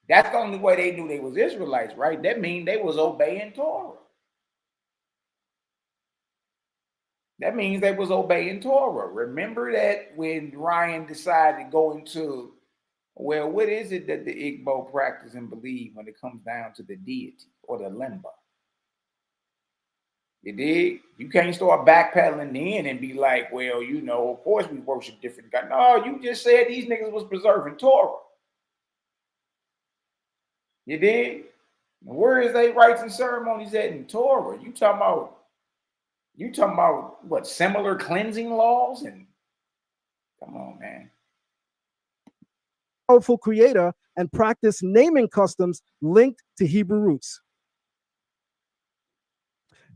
That's the only way they knew they was Israelites, right? That means they was obeying Torah. That means they was obeying Torah. Remember that when Ryan decided to go into, well, what is it that the Igbo practice and believe when it comes down to the deity or the Lemba? You dig? You can't start backpedaling in and be like, well, you know, of course we worship different gods. No, you just said these niggas was preserving Torah. You dig? Where is they rites and ceremonies at in Torah? You talking about what, similar cleansing laws? And come on, man.
Powerful creator and practice naming customs linked to Hebrew roots.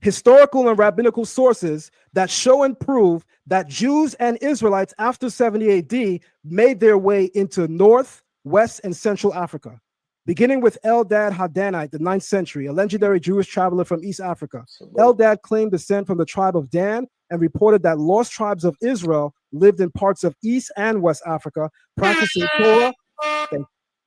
Historical and rabbinical sources that show and prove that Jews and Israelites after 70 AD made their way into North, West, and Central Africa. Beginning with Eldad Hadanite, the 9th century, a legendary Jewish traveler from East Africa. Eldad claimed descent from the tribe of Dan and reported that lost tribes of Israel lived in parts of East and West Africa, practicing Torah.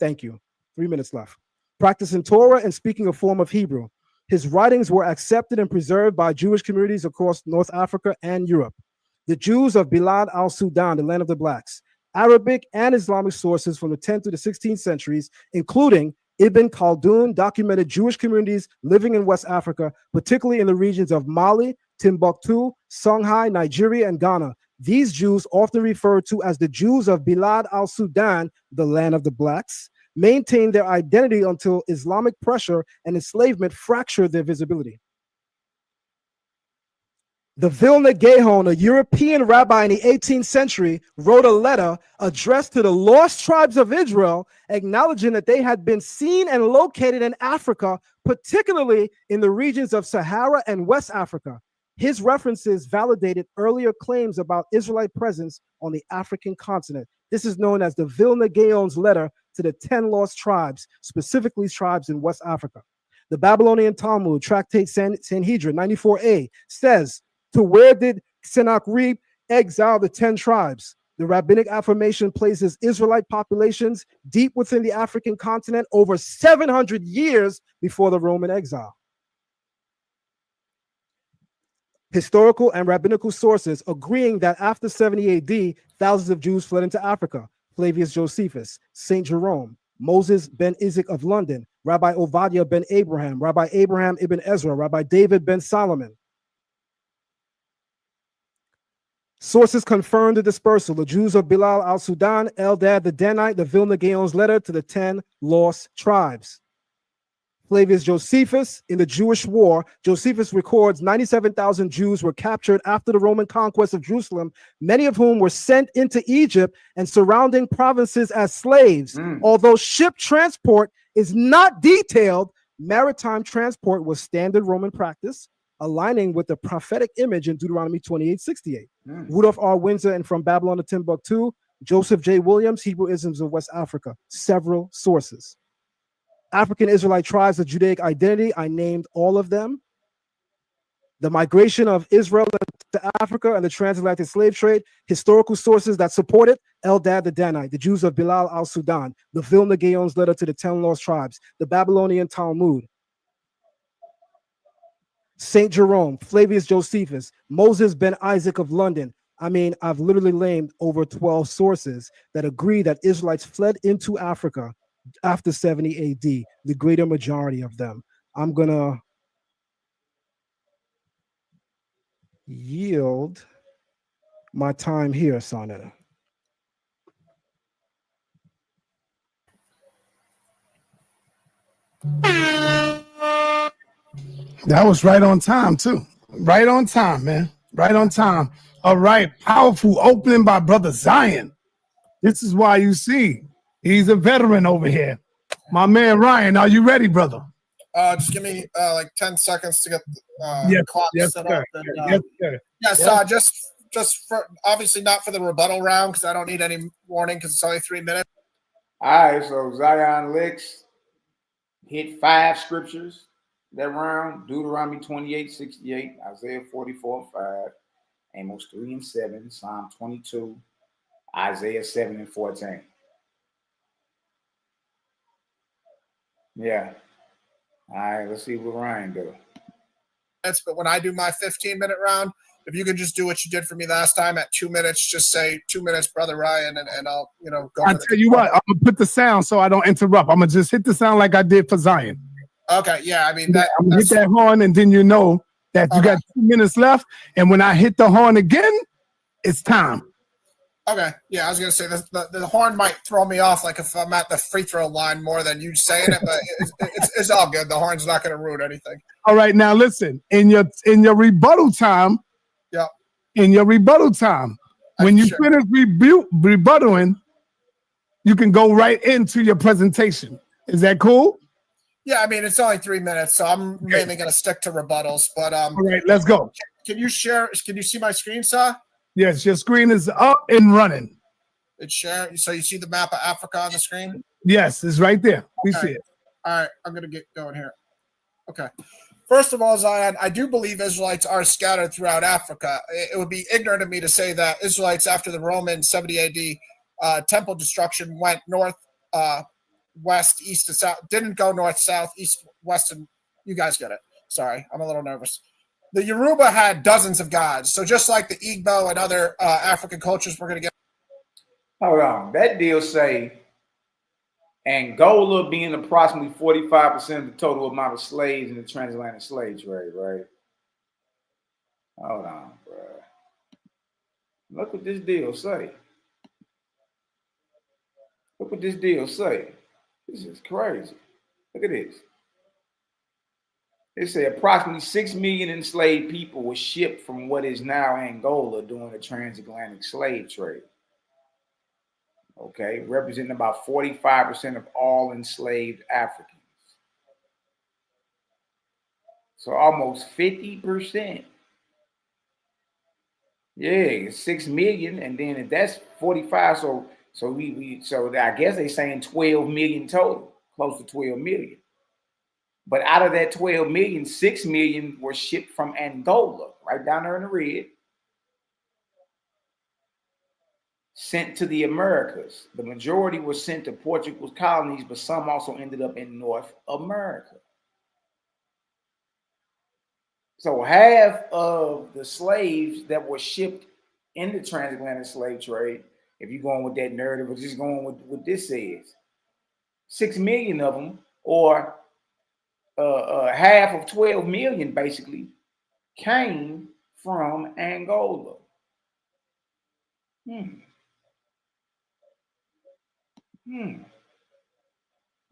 Thank you. 3 minutes left. Practicing Torah and speaking a form of Hebrew. His writings were accepted and preserved by Jewish communities across North Africa and Europe. The Jews of Bilad al-Sudan, the land of the blacks. Arabic and Islamic sources from the 10th to the 16th centuries, including Ibn Khaldun, documented Jewish communities living in West Africa, particularly in the regions of Mali, Timbuktu, Songhai, Nigeria, and Ghana. These Jews, often referred to as the Jews of Bilad al-Sudan, the land of the blacks, maintained their identity until Islamic pressure and enslavement fractured their visibility. The Vilna Gaon, a European rabbi in the 18th century, wrote a letter addressed to the lost tribes of Israel, acknowledging that they had been seen and located in Africa, particularly in the regions of Sahara and West Africa. His references validated earlier claims about Israelite presence on the African continent. This is known as the Vilna Gaon's letter to the 10 lost tribes, specifically tribes in West Africa. The Babylonian Talmud, Tractate Sanhedrin 94a, says, to where did Sennacherib exile the 10 tribes? The rabbinic affirmation places Israelite populations deep within the African continent over 700 years before the Roman exile. Historical and rabbinical sources agreeing that after 70 AD, thousands of Jews fled into Africa. Flavius Josephus, St. Jerome, Moses ben Isaac of London, Rabbi Ovadia ben Abraham, Rabbi Abraham ibn Ezra, Rabbi David ben Solomon. Sources confirm the dispersal. The Jews of Bilal al-Sudan, Eldad the Danite, the Vilna Gaon's letter to the 10 lost tribes. Flavius Josephus, in the Jewish War, Josephus records 97,000 Jews were captured after the Roman conquest of Jerusalem, many of whom were sent into Egypt and surrounding provinces as slaves. Although ship transport is not detailed, maritime transport was standard Roman practice, aligning with the prophetic image in Deuteronomy 28:68. Rudolph R. Windsor and From Babylon to Timbuktu, Joseph J. Williams, Hebrew Isms of West Africa. Several sources. African Israelite tribes of Judaic identity, I named all of them. The migration of Israel to Africa and the transatlantic slave trade, historical sources that support it, Eldad the Danite, the Jews of Bilal al-Sudan, the Vilna Gaon's letter to the 10 lost tribes, the Babylonian Talmud. Saint Jerome, Flavius Josephus, Moses ben Isaac of London. I mean, I've literally named over 12 sources that agree that Israelites fled into Africa after 70 AD, the greater majority of them. I'm going to yield my time here, Sonetta.
That was right on time, too. Right on time, man. Right on time. All right. Powerful opening by Brother Zion. This is why you see he's a veteran over here. My man Ryan, are you ready, brother?
Just give me like 10 seconds to get the clock set up. And,
yes, sir.
Yes,
Yes.
Just for, obviously not for the rebuttal round because I don't need any warning because it's only 3 minutes.
All right, so Zion Licks hit 5 scriptures that round: Deuteronomy 28:68, Isaiah 44:5, Amos 3:7, Psalm 22, Isaiah 7:14. Yeah. All right, let's see what Ryan do.
But when I do my 15-minute round, if you could just do what you did for me last time at 2 minutes, just say 2 minutes, Brother Ryan, and I'll, go.
I'll tell you what, I'm going to put the sound so I don't interrupt. I'm going to just hit the sound like I did for Zion.
Okay, yeah, I mean,
I'm going to hit that horn, and then you know that you got 2 minutes left, and when I hit the horn again, it's time.
Okay, yeah, I was going to say the horn might throw me off, like if I'm at the free throw line more than you saying it, but it's all good. The horn's not going to ruin anything.
All right, now listen, in your rebuttal time, when you finish rebuttaling, you can go right into your presentation. Is that cool?
Yeah, I mean, it's only 3 minutes, so I'm mainly going to stick to rebuttals. But
all right, let's go.
Can you see my screen, sir?
Yes, your screen is up and running.
It's sharing. So you see the map of Africa on the screen?
Yes, it's right there. We see it.
All right, I'm going to get going here. Okay. First of all, Zion, I do believe Israelites are scattered throughout Africa. It would be ignorant of me to say that Israelites after the Roman 70 AD temple destruction went north, west, east, and south. Didn't go north, south, east, west, and you guys get it. Sorry, I'm a little nervous. The Yoruba had dozens of gods. So just like the Igbo and other African cultures, we're going to get.
Hold on. That deal say Angola being approximately 45% of the total amount of slaves in the transatlantic slave trade, right? Hold on, bro. Look what this deal say. Look what this deal say. This is crazy. Look at this. It said approximately 6 million enslaved people were shipped from what is now Angola during the transatlantic slave trade. Okay, representing about 45% of all enslaved Africans. So almost 50%. Yeah, 6 million, and then if that's 45, so I guess they're saying 12 million total, close to 12 million. But out of that 12 million, 6 million were shipped from Angola, right down there in the red, sent to the Americas. The majority were sent to Portugal's colonies, but some also ended up in North America. So half of the slaves that were shipped in the transatlantic slave trade, if you're going with that narrative, or just going with what this says, 6 million of them, or half of 12 million basically, came from Angola.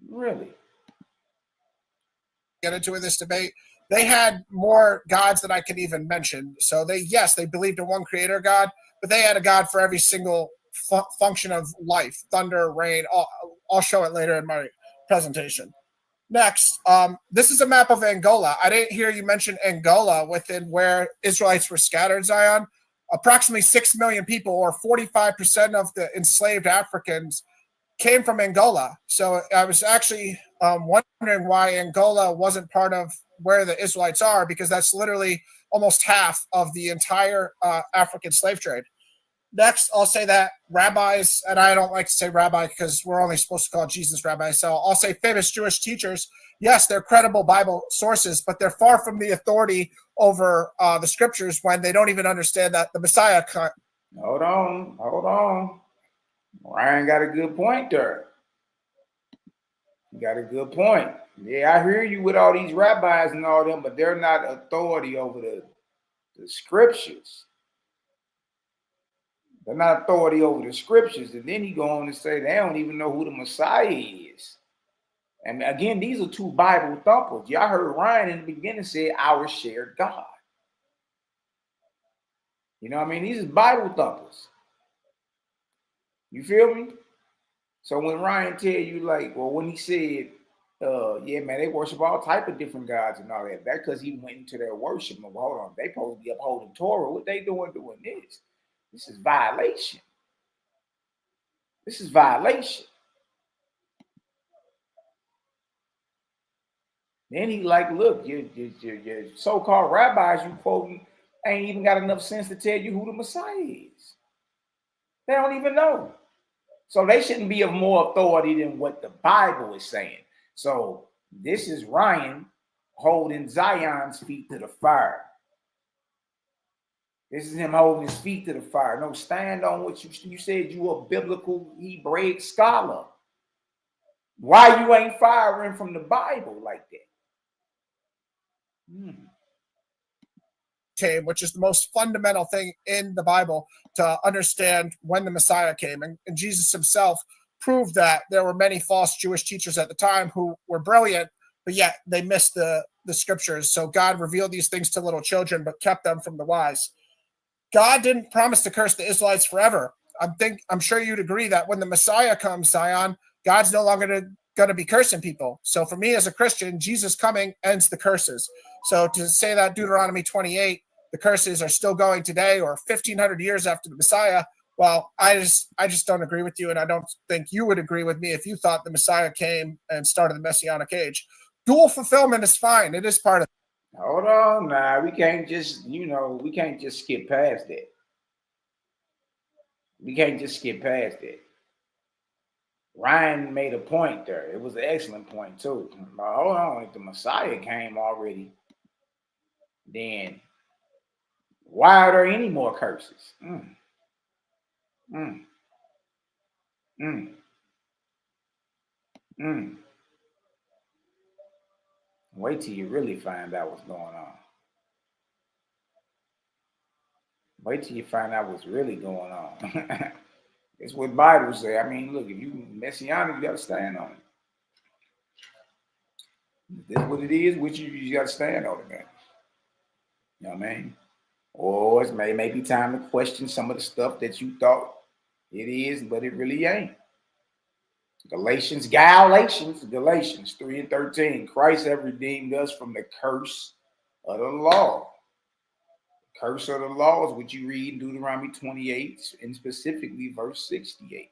Really?
Get into this debate. They had more gods than I can even mention. So they believed in one creator God, but they had a God for every single function of life: thunder, rain. I'll show it later in my presentation. Next, this is a map of Angola. I didn't hear you mention Angola within where Israelites were scattered, Zion. Approximately 6 million people, or 45% of the enslaved Africans, came from Angola. So I was actually wondering why Angola wasn't part of where the Israelites are, because that's literally almost half of the entire African slave trade. Next, I'll say that rabbis, and I don't like to say rabbi because we're only supposed to call Jesus rabbi, so I'll say famous Jewish teachers. Yes, they're credible Bible sources, but they're far from the authority over the scriptures when they don't even understand that the Messiah.
Hold on. Ryan got a good point there. You got a good point. Yeah, I hear you with all these rabbis and all them, but they're not authority over the scriptures. They're not authority over the scriptures. And then he go on to say they don't even know who the Messiah is. And again, these are two Bible thumpers. Y'all heard Ryan in the beginning say our shared God. You know what I mean? These are Bible thumpers. You feel me? So when Ryan tell you like, well, when he said, yeah, man, they worship all type of different gods and all that. That's because he went into their worship. Well, hold on, they supposed to be upholding Torah. What they doing this? This is violation. This is violation. Then he like, look, your so-called rabbis you quoting ain't even got enough sense to tell you who the Messiah is. They don't even know. So they shouldn't be of more authority than what the Bible is saying. So this is Ryan holding Zion's feet to the fire. This is him holding his feet to the fire. No, stand on what you said. You a biblical Hebraic scholar. Why you ain't firing from the Bible like that?
Which is the most fundamental thing in the Bible to understand when the Messiah came. And Jesus himself proved that there were many false Jewish teachers at the time who were brilliant, but yet they missed the scriptures. So God revealed these things to little children, but kept them from the wise. God didn't promise to curse the Israelites forever. I'm sure you'd agree that when the Messiah comes, Zion, God's no longer going to be cursing people. So for me as a Christian, Jesus coming ends the curses. So to say that Deuteronomy 28, the curses are still going today or 1,500 years after the Messiah, well, I just don't agree with you, and I don't think you would agree with me if you thought the Messiah came and started the Messianic age. Dual fulfillment is fine. It is part of.
Hold on now. We can't just, we can't just skip past that. We can't just skip past that. Ryan made a point there. It was an excellent point too. But hold on, if the Messiah came already, then why are there any more curses? Wait till you really find out what's going on. Wait till you find out what's really going on. It's what Bible say. I mean, look, if you messianic, you got to stand on it. This is what it is, which you got to stand on it, man. You know what I mean? Or it may be time to question some of the stuff that you thought it is, but it really ain't. Galatians 3:13. Christ have redeemed us from the curse of the law. The curse of the law is what you read in Deuteronomy 28, and specifically verse 68.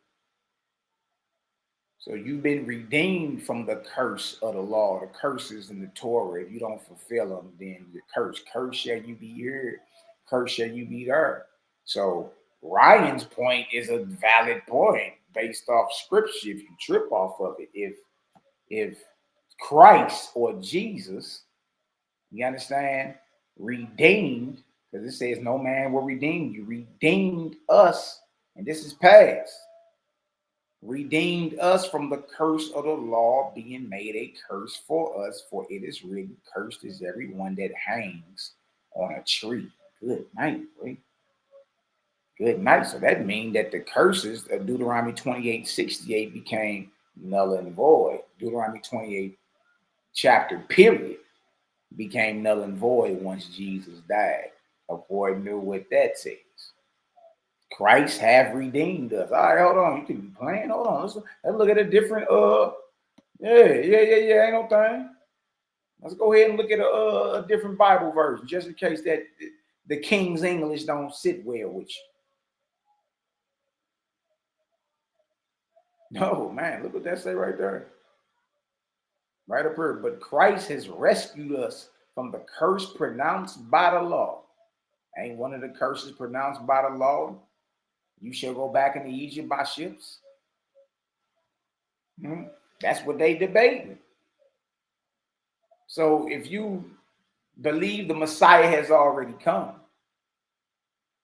So you've been redeemed from the curse of the law. The curses in the Torah. If you don't fulfill them, then the curse shall you be here, curse shall you be there. So Ryan's point is a valid point based off scripture. If you trip off of it, if Christ or Jesus, you understand, redeemed, because it says no man will redeem you, redeemed us, and this is past. Redeemed us from the curse of the law, being made a curse for us, for it is written, cursed is everyone that hangs on a tree. Good night, boy. Good night. So that means that the curses of Deuteronomy 28:68 became null and void. Deuteronomy 28 chapter period became null and void once Jesus died, according to what that says. Christ have redeemed us. All right, hold on. You can be playing. Hold on. Let's look at a different yeah. Ain't no thing. Let's go ahead and look at a different Bible version, just in case that the King's English don't sit well with you. No, man, look what that say right there. Right up here. But Christ has rescued us from the curse pronounced by the law. Ain't one of the curses pronounced by the law You shall go back into Egypt by ships. That's what they debating. So if you believe the Messiah has already come,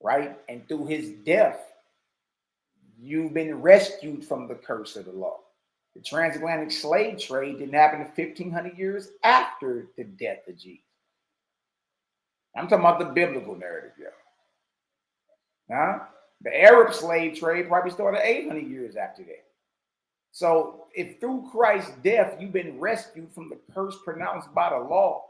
right, and through his death, you've been rescued from the curse of the law. The transatlantic slave trade didn't happen 1,500 years after the death of Jesus. I'm talking about the biblical narrative, y'all. The Arab slave trade probably started 800 years after that. So if through Christ's death, you've been rescued from the curse pronounced by the law,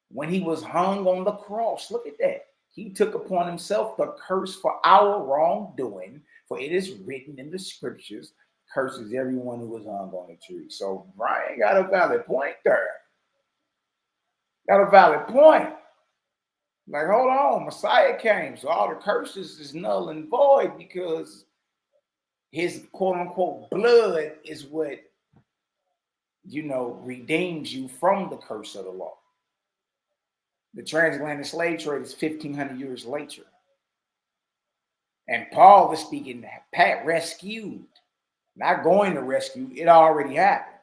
when he was hung on the cross, look at that. He took upon himself the curse for our wrongdoing, for it is written in the scriptures, curses everyone who was hung on the tree. So Brian got a valid point there. Got a valid point. Like, hold on, Messiah came, so all the curses is null and void because his quote-unquote blood is what, redeems you from the curse of the law. The transatlantic slave trade is 1,500 years later. And Paul is speaking, rescued, not going to rescue, it already happened.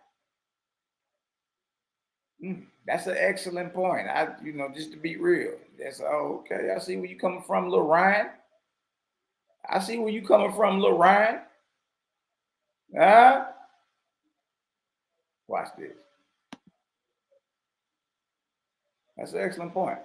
That's an excellent point. Just to be real. That's okay. I see where you coming from, Lil Ryan. I see where you coming from, Lil Ryan. Watch this. That's an excellent point.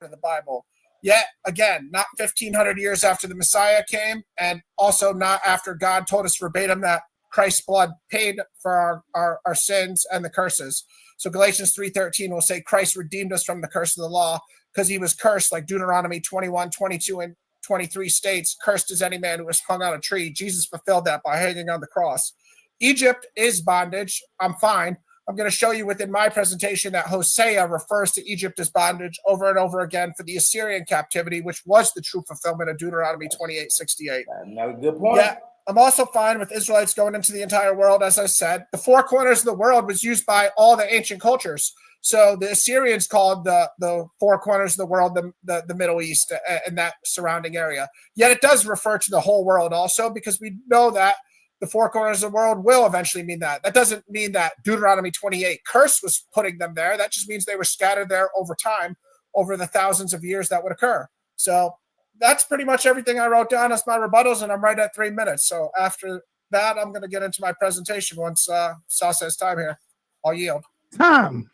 In the Bible. Yet again, not 1,500 years after the Messiah came, and also not after God told us verbatim that Christ's blood paid for our sins and the curses. So Galatians 3:13 will say Christ redeemed us from the curse of the law because he was cursed, like Deuteronomy 21, 22, and 23 states, cursed is any man who was hung on a tree. Jesus fulfilled that by hanging on the cross. Egypt is bondage. I'm fine. I'm going to show you within my presentation that Hosea refers to Egypt as bondage over and over again for the Assyrian captivity, which was the true fulfillment of Deuteronomy 28:68.
Another good point.
Yeah, I'm also fine with Israelites going into the entire world, as I said. The four corners of the world was used by all the ancient cultures. So the Assyrians called the four corners of the world the Middle East and that surrounding area. Yet it does refer to the whole world also, because we know that the four corners of the world will eventually mean that. That doesn't mean that Deuteronomy 28 curse was putting them there. That just means they were scattered there over time, over the thousands of years that would occur. So that's pretty much everything I wrote down as my rebuttals, and I'm right at 3 minutes. So after that, I'm going to get into my presentation once Sal says time here. I'll yield.
Time.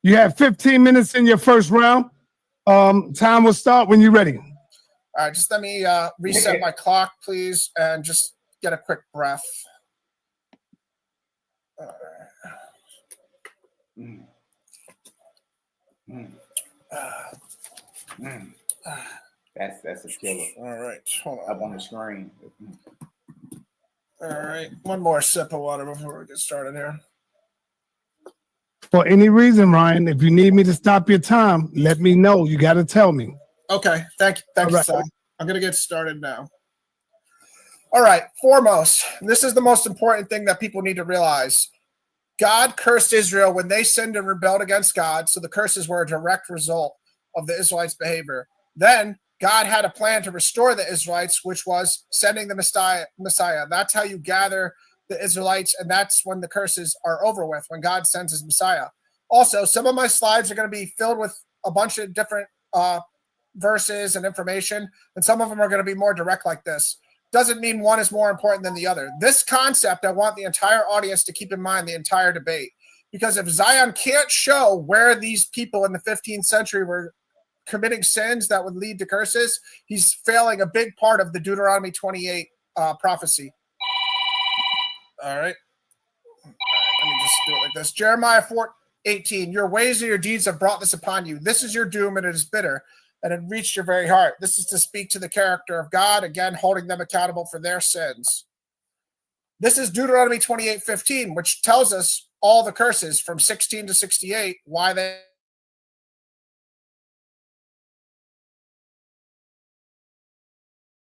You have 15 minutes in your first round. Time will start when you're ready.
All right, just let me reset my clock, please, and just get a quick breath.
That's a killer.
All right, hold on.
Up on the screen.
All right, one more sip of water before we get started here.
For any reason, Ryan, if you need me to stop your time, let me know. You got to tell me.
Okay, thank you, Sal. I'm going to get started now. All right, foremost, this is the most important thing that people need to realize. God cursed Israel when they sinned and rebelled against God, so the curses were a direct result of the Israelites' behavior. Then God had a plan to restore the Israelites, which was sending the Messiah. That's how you gather the Israelites, and that's when the curses are over with, when God sends his Messiah. Also, some of my slides are going to be filled with a bunch of different verses and information, and some of them are going to be more direct like this. Doesn't mean one is more important than the other. This concept, I want the entire audience to keep in mind the entire debate, because if Zion can't show where these people in the 15th century were committing sins that would lead to curses, he's failing a big part of the Deuteronomy 28 prophecy. All right. Let me just do it like this. Jeremiah 4:18, your ways and your deeds have brought this upon you. This is your doom, and it is bitter, and it reached your very heart. This is to speak to the character of God, again, holding them accountable for their sins. This is Deuteronomy 28:15, which tells us all the curses from 16 to 68, why they...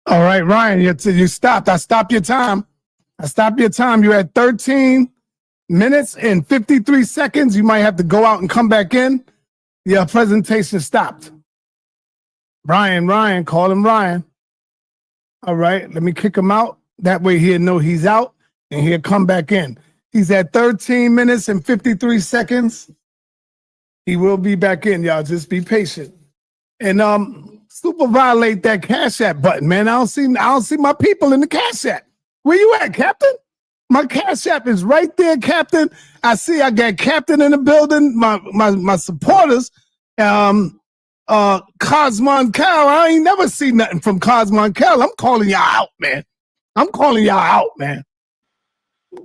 All right, Ryan, you stopped. I stopped your time. You're at 13 minutes and 53 seconds. You might have to go out and come back in. Your presentation stopped. Ryan, call him Ryan. All right, let me kick him out. That way he'll know he's out and he'll come back in. He's at 13 minutes and 53 seconds. He will be back in, y'all. Just be patient. And super violate that Cash App button, man. I don't see my people in the Cash App. Where you at, Captain? My Cash App is right there, Captain. I see I got Captain in the building. My supporters. Cosmon Cal. I ain't never seen nothing from Cosmon Cal. I'm calling y'all out, man. I'm calling y'all out, man.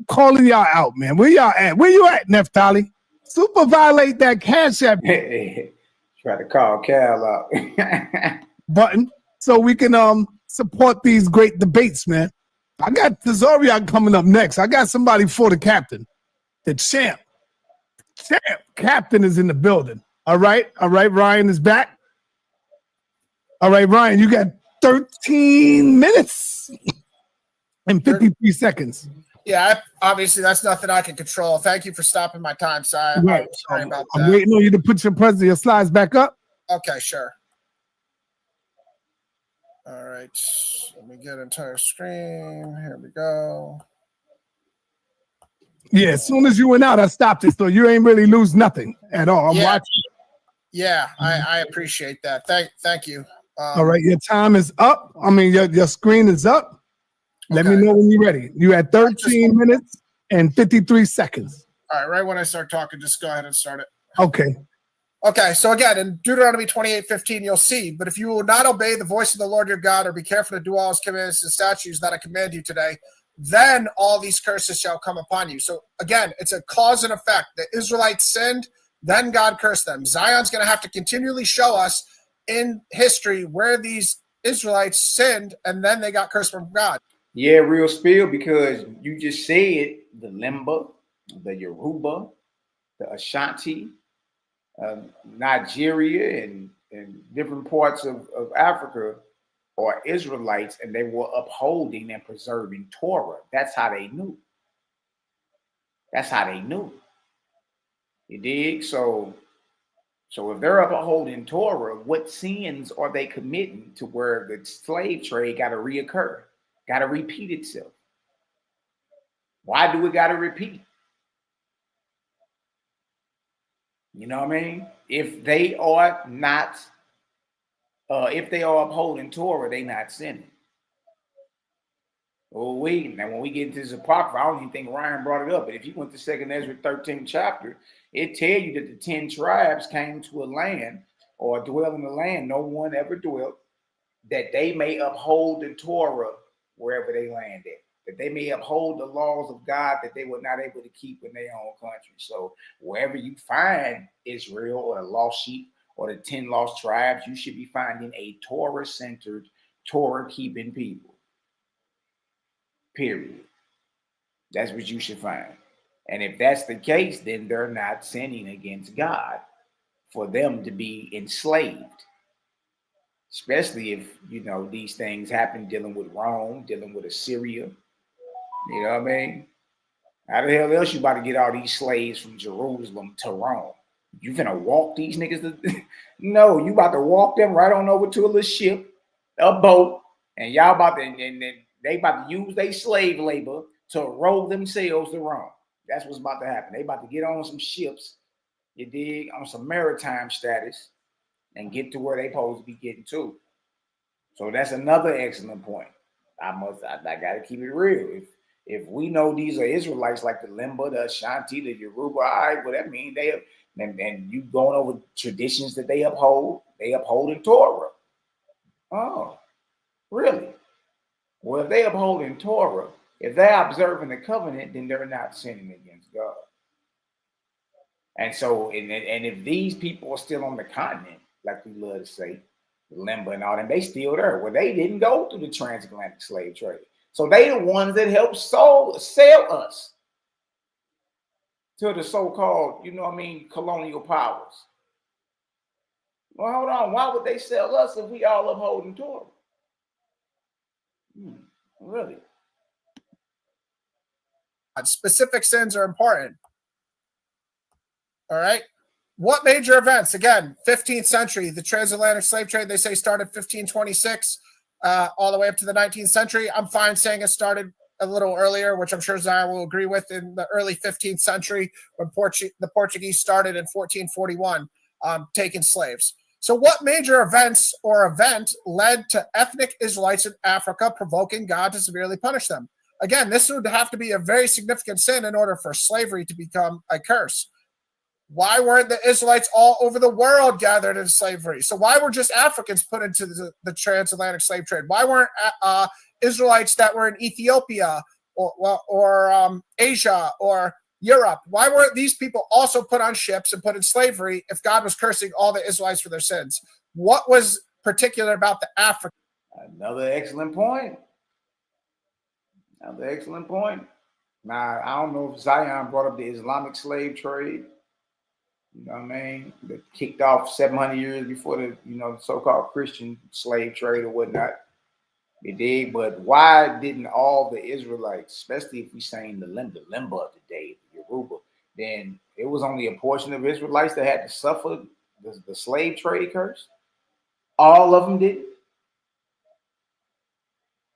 Calling y'all out, man. Where y'all at? Where you at, Neftali? Super violate that Cash App
Try to call Cal out.
button so we can support these great debates, man. I got Tazorian coming up next. I got somebody for the captain. The champ. Captain is in the building. All right, Ryan is back. All right, Ryan, you got 13 minutes and 53 seconds.
Yeah, obviously that's nothing I can control. Thank you for stopping my time, Si.
Right.
I'm sorry about that.
I'm waiting on you to put your slides back up.
Okay, sure. All right, let me get entire screen. Here we go.
Yeah, as soon as you went out, I stopped it, so you ain't really lose nothing at all. I'm watching.
Yeah, I appreciate that. Thank you.
All right, your time is up. I mean, your screen is up. Let me know when you're ready. You had 13 minutes and 53 seconds.
All right, right when I start talking, just go ahead and start it.
Okay.
Okay, so again, in Deuteronomy 28:15, you'll see, but if you will not obey the voice of the Lord your God or be careful to do all his commandments and statutes that I command you today, then all these curses shall come upon you. So again, it's a cause and effect. The Israelites sinned, then God cursed them. Zion's going to have to continually show us in history where these Israelites sinned and then they got cursed from God.
Yeah, real spill, because you just said the Limba, the Yoruba, the Ashanti, Nigeria, and different parts of Africa are Israelites, and they were upholding and preserving Torah. That's how they knew. That's how they knew. You dig? So if they're upholding Torah, what sins are they committing to where the slave trade got to reoccur, got to repeat itself? Why do it got to repeat? You know what I mean? If they are not, if they are upholding Torah, they not sinning. Now when we get into this Apocrypha, I don't even think Ryan brought it up, but if you went to 2nd Ezra 13th chapter, it tell you that the 10 tribes came to a land or dwell in the land no one ever dwelt, that they may uphold the Torah wherever they landed, that they may uphold the laws of God that they were not able to keep in their own country. So wherever you find Israel or the lost sheep or the 10 lost tribes, you should be finding a Torah-centered, Torah-keeping people. Period. That's what you should find. And if that's the case, then they're not sinning against God for them to be enslaved. Especially if, you know, these things happen dealing with Rome, dealing with Assyria. You know what I mean? How the hell else you about to get all these slaves from Jerusalem to Rome? You finna walk these niggas? No, you about to walk them right on over to a little ship, a boat, and y'all about to, and they about to use their slave labor to row themselves to Rome. That's what's about to happen. They about to get on some ships, you dig, on some maritime status, and get to where they supposed to be getting to. So that's another excellent point. I gotta keep it real. If we know these are Israelites like the Limba, the Ashanti, the Yoruba, all right, well that means they and you going over traditions that they uphold in Torah. Oh, really? Well, if they uphold in Torah, if they're observing the covenant, then they're not sinning against God. And so, and if these people are still on the continent, like we love to say, Limba and all them, they still there. Well, they didn't go through the transatlantic slave trade. So they the ones that helped sell us to the so-called, you know what I mean, colonial powers. Well, hold on. Why would they sell us if we all upholding Torah? Really?
Specific sins are important. All right. What major events? Again, 15th century, the transatlantic slave trade, they say started 1526. all the way up to the 19th century. I'm fine saying it started a little earlier, which I'm sure Zion will agree with, in the early 15th century when the Portuguese started in 1441 taking slaves. So what major events or event led to ethnic Israelites in Africa provoking God to severely punish them? Again, this would have to be a very significant sin in order for slavery to become a curse. Why weren't the Israelites all over the world gathered in slavery? So why were just Africans put into the transatlantic slave trade? Why weren't Israelites that were in Ethiopia or Asia or Europe? Why weren't these people also put on ships and put in slavery if God was cursing all the Israelites for their sins? What was particular about the Africans?
Another excellent point. Another excellent point. Now, I don't know if Zion brought up the Islamic slave trade. You know what I mean? That kicked off 700 years before the, so-called Christian slave trade or whatnot. It did, but why didn't all the Israelites, especially if we saying the Limba of the day, the Yoruba, then it was only a portion of Israelites that had to suffer the slave trade curse? All of them did.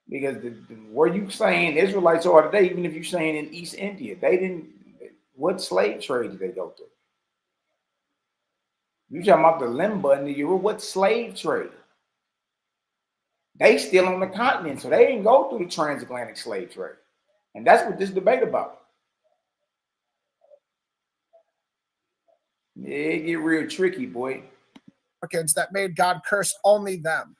Because where you saying Israelites are today, even if you're saying in East India, they didn't. What slave trade did they go through? You talking about the Limba and the Yoruba? What slave trade? They still on the continent, so they didn't go through the transatlantic slave trade, and that's what this debate about. It get real tricky, boy.
That made God curse only them.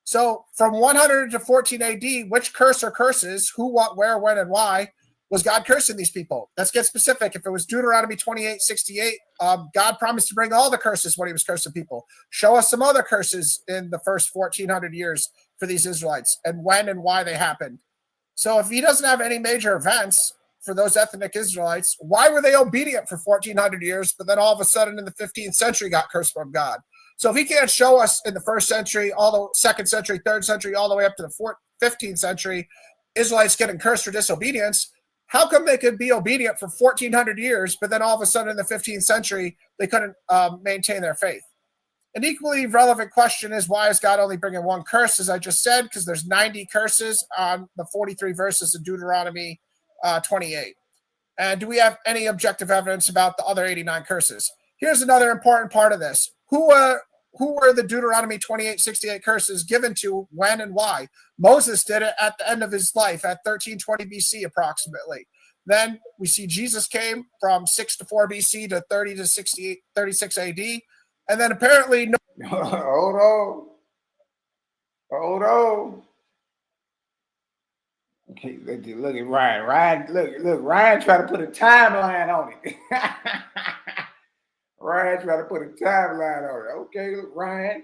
So from 100 to 14 AD, which curse or curses, who, what, where, when, and why, was God cursing these people? Let's get specific. If it was Deuteronomy 28:68, God promised to bring all the curses when he was cursing people. Show us some other curses in the first 1400 years for these Israelites and when and why they happened. So if he doesn't have any major events for those ethnic Israelites, why were they obedient for 1400 years, but then all of a sudden in the 15th century got cursed from God? So if he can't show us in the first century, all the second century, third century, all the way up to the 15th century, Israelites getting cursed for disobedience, how come they could be obedient for 1400 years, but then all of a sudden in the 15th century, they couldn't maintain their faith? An equally relevant question is, why is God only bringing one curse, as I just said? Because there's 90 curses on the 43 verses in Deuteronomy 28. And do we have any objective evidence about the other 89 curses? Here's another important part of this. Who were the Deuteronomy 28:68 curses given to, when, and why? Moses did it at the end of his life at 1320 BC approximately. Then we see Jesus came from 6 to 4 BC to 30 to 36 AD. And then apparently...
Hold on. Okay, look at Ryan. Look, Ryan trying to put a timeline on it. Ryan trying to put a timeline on it. Okay, look, Ryan.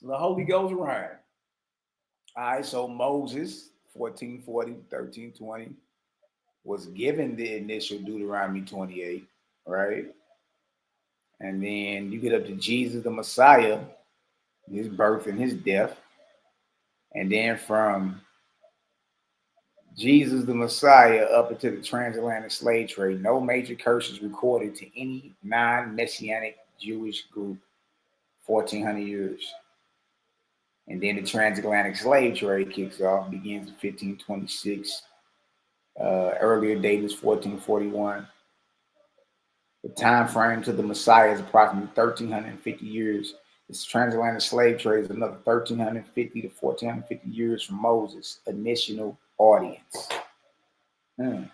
The Holy Ghost, Ryan. All right, so Moses, 1440, 1320, was given the initial Deuteronomy 28, right? And then you get up to Jesus, the Messiah, his birth and his death. And then from Jesus, the Messiah, up into the transatlantic slave trade, no major curses recorded to any non-Messianic Jewish group, 1400 years. And then the transatlantic slave trade kicks off, begins in 1526. Earlier date is 1441. The time frame to the Messiah is approximately 1350 years. This transatlantic slave trade is another 1350 to 1450 years from Moses' initial audience. Another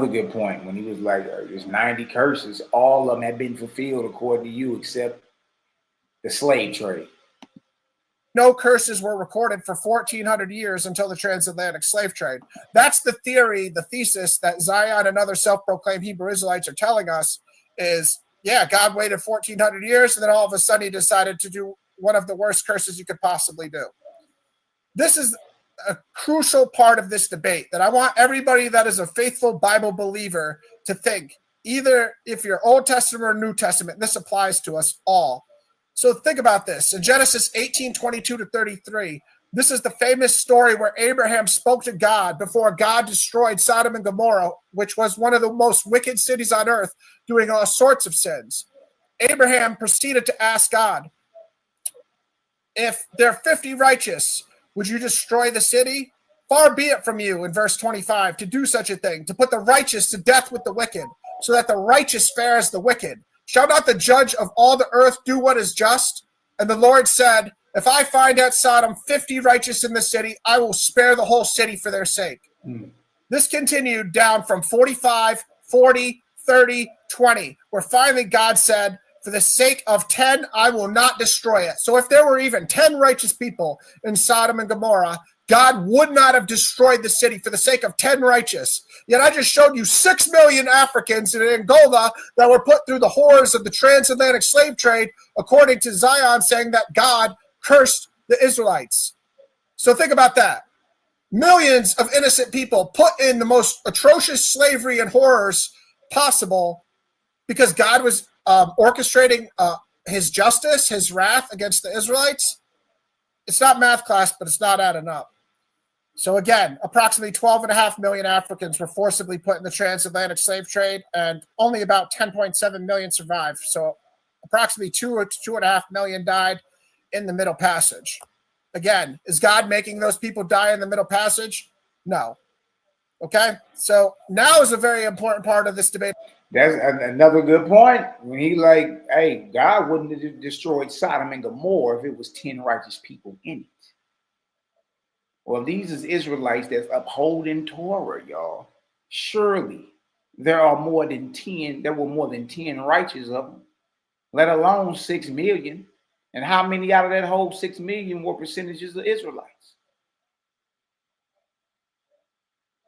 good point, when he was like, there's 90 curses, all of them have been fulfilled according to you, except the slave trade.
No curses were recorded for 1400 years until the transatlantic slave trade. That's the theory, the thesis that Zion and other self-proclaimed Hebrew Israelites are telling us is, yeah, God waited 1400 years and then all of a sudden he decided to do one of the worst curses you could possibly do. This is a crucial part of this debate that I want everybody that is a faithful Bible believer to think, either if you're Old Testament or New Testament, this applies to us all. So think about this. In Genesis 18:22 to 33, this is the famous story where Abraham spoke to God before God destroyed Sodom and Gomorrah, which was one of the most wicked cities on earth, doing all sorts of sins. Abraham proceeded to ask God, if there are 50 righteous, would you destroy the city? Far be it from you, in verse 25, to do such a thing, to put the righteous to death with the wicked, so that the righteous fare as the wicked. Shall not the judge of all the earth do what is just? And the Lord said, if I find at Sodom 50 righteous in the city, I will spare the whole city for their sake. This continued down from 45, 40, 30, 20, where finally God said, for the sake of 10, I will not destroy it. So if there were even 10 righteous people in Sodom and Gomorrah, God would not have destroyed the city for the sake of 10 righteous. Yet I just showed you 6 million Africans in Angola that were put through the horrors of the transatlantic slave trade, according to Zion, saying that God cursed the Israelites. So think about that. Millions of innocent people put in the most atrocious slavery and horrors possible because God was orchestrating his justice, his wrath against the Israelites. It's not math class, but it's not adding up. So again, approximately 12.5 million Africans were forcibly put in the transatlantic slave trade, and only about 10.7 million survived. So approximately 2 or 2.5 million died in the Middle Passage. Again, is God making those people die in the Middle Passage? No. Okay? So now is a very important part of this debate.
That's another good point. When he like, hey, God wouldn't have destroyed Sodom and Gomorrah if it was 10 righteous people in it. Well, these is Israelites that's upholding Torah, y'all. Surely there were more than 10 righteous of them, let alone 6 million. And how many out of that whole 6 million were percentages of Israelites?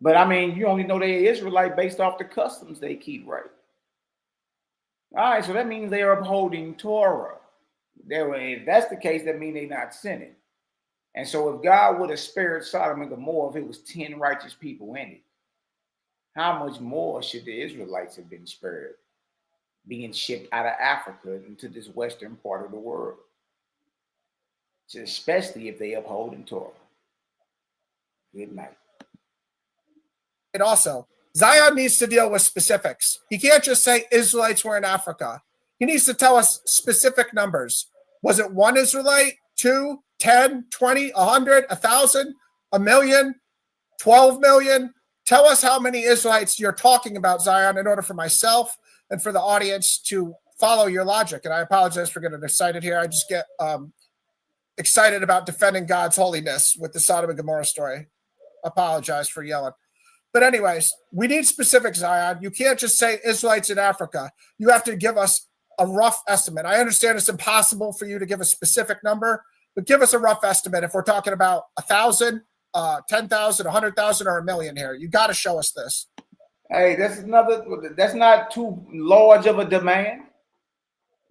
But I mean, you only know they're Israelite based off the customs they keep, right? All right, so that means they are upholding Torah. If that's the case, that means they're not sinning. And so if God would have spared Sodom and Gomorrah if it was 10 righteous people in it, how much more should the Israelites have been spared, being shipped out of Africa into this western part of the world? Especially if they uphold in Torah. Good night.
And also, Zion needs to deal with specifics. He can't just say Israelites were in Africa. He needs to tell us specific numbers. Was it 1 Israelite, 2, 10, 20, 100, 1,000, 1,000,000, 12 million? Tell us how many Israelites you're talking about, Zion, in order for myself and for the audience to follow your logic. And I apologize for getting excited here. I just get excited about defending God's holiness with the Sodom and Gomorrah story. Apologize for yelling. But anyways, we need specific, Zion. You can't just say Israelites in Africa. You have to give us a rough estimate. I understand it's impossible for you to give a specific number, but give us a rough estimate if we're talking about 1,000, 10,000, 100,000, or 1,000,000 here. You got to show us this.
Hey, that's not too large of a demand.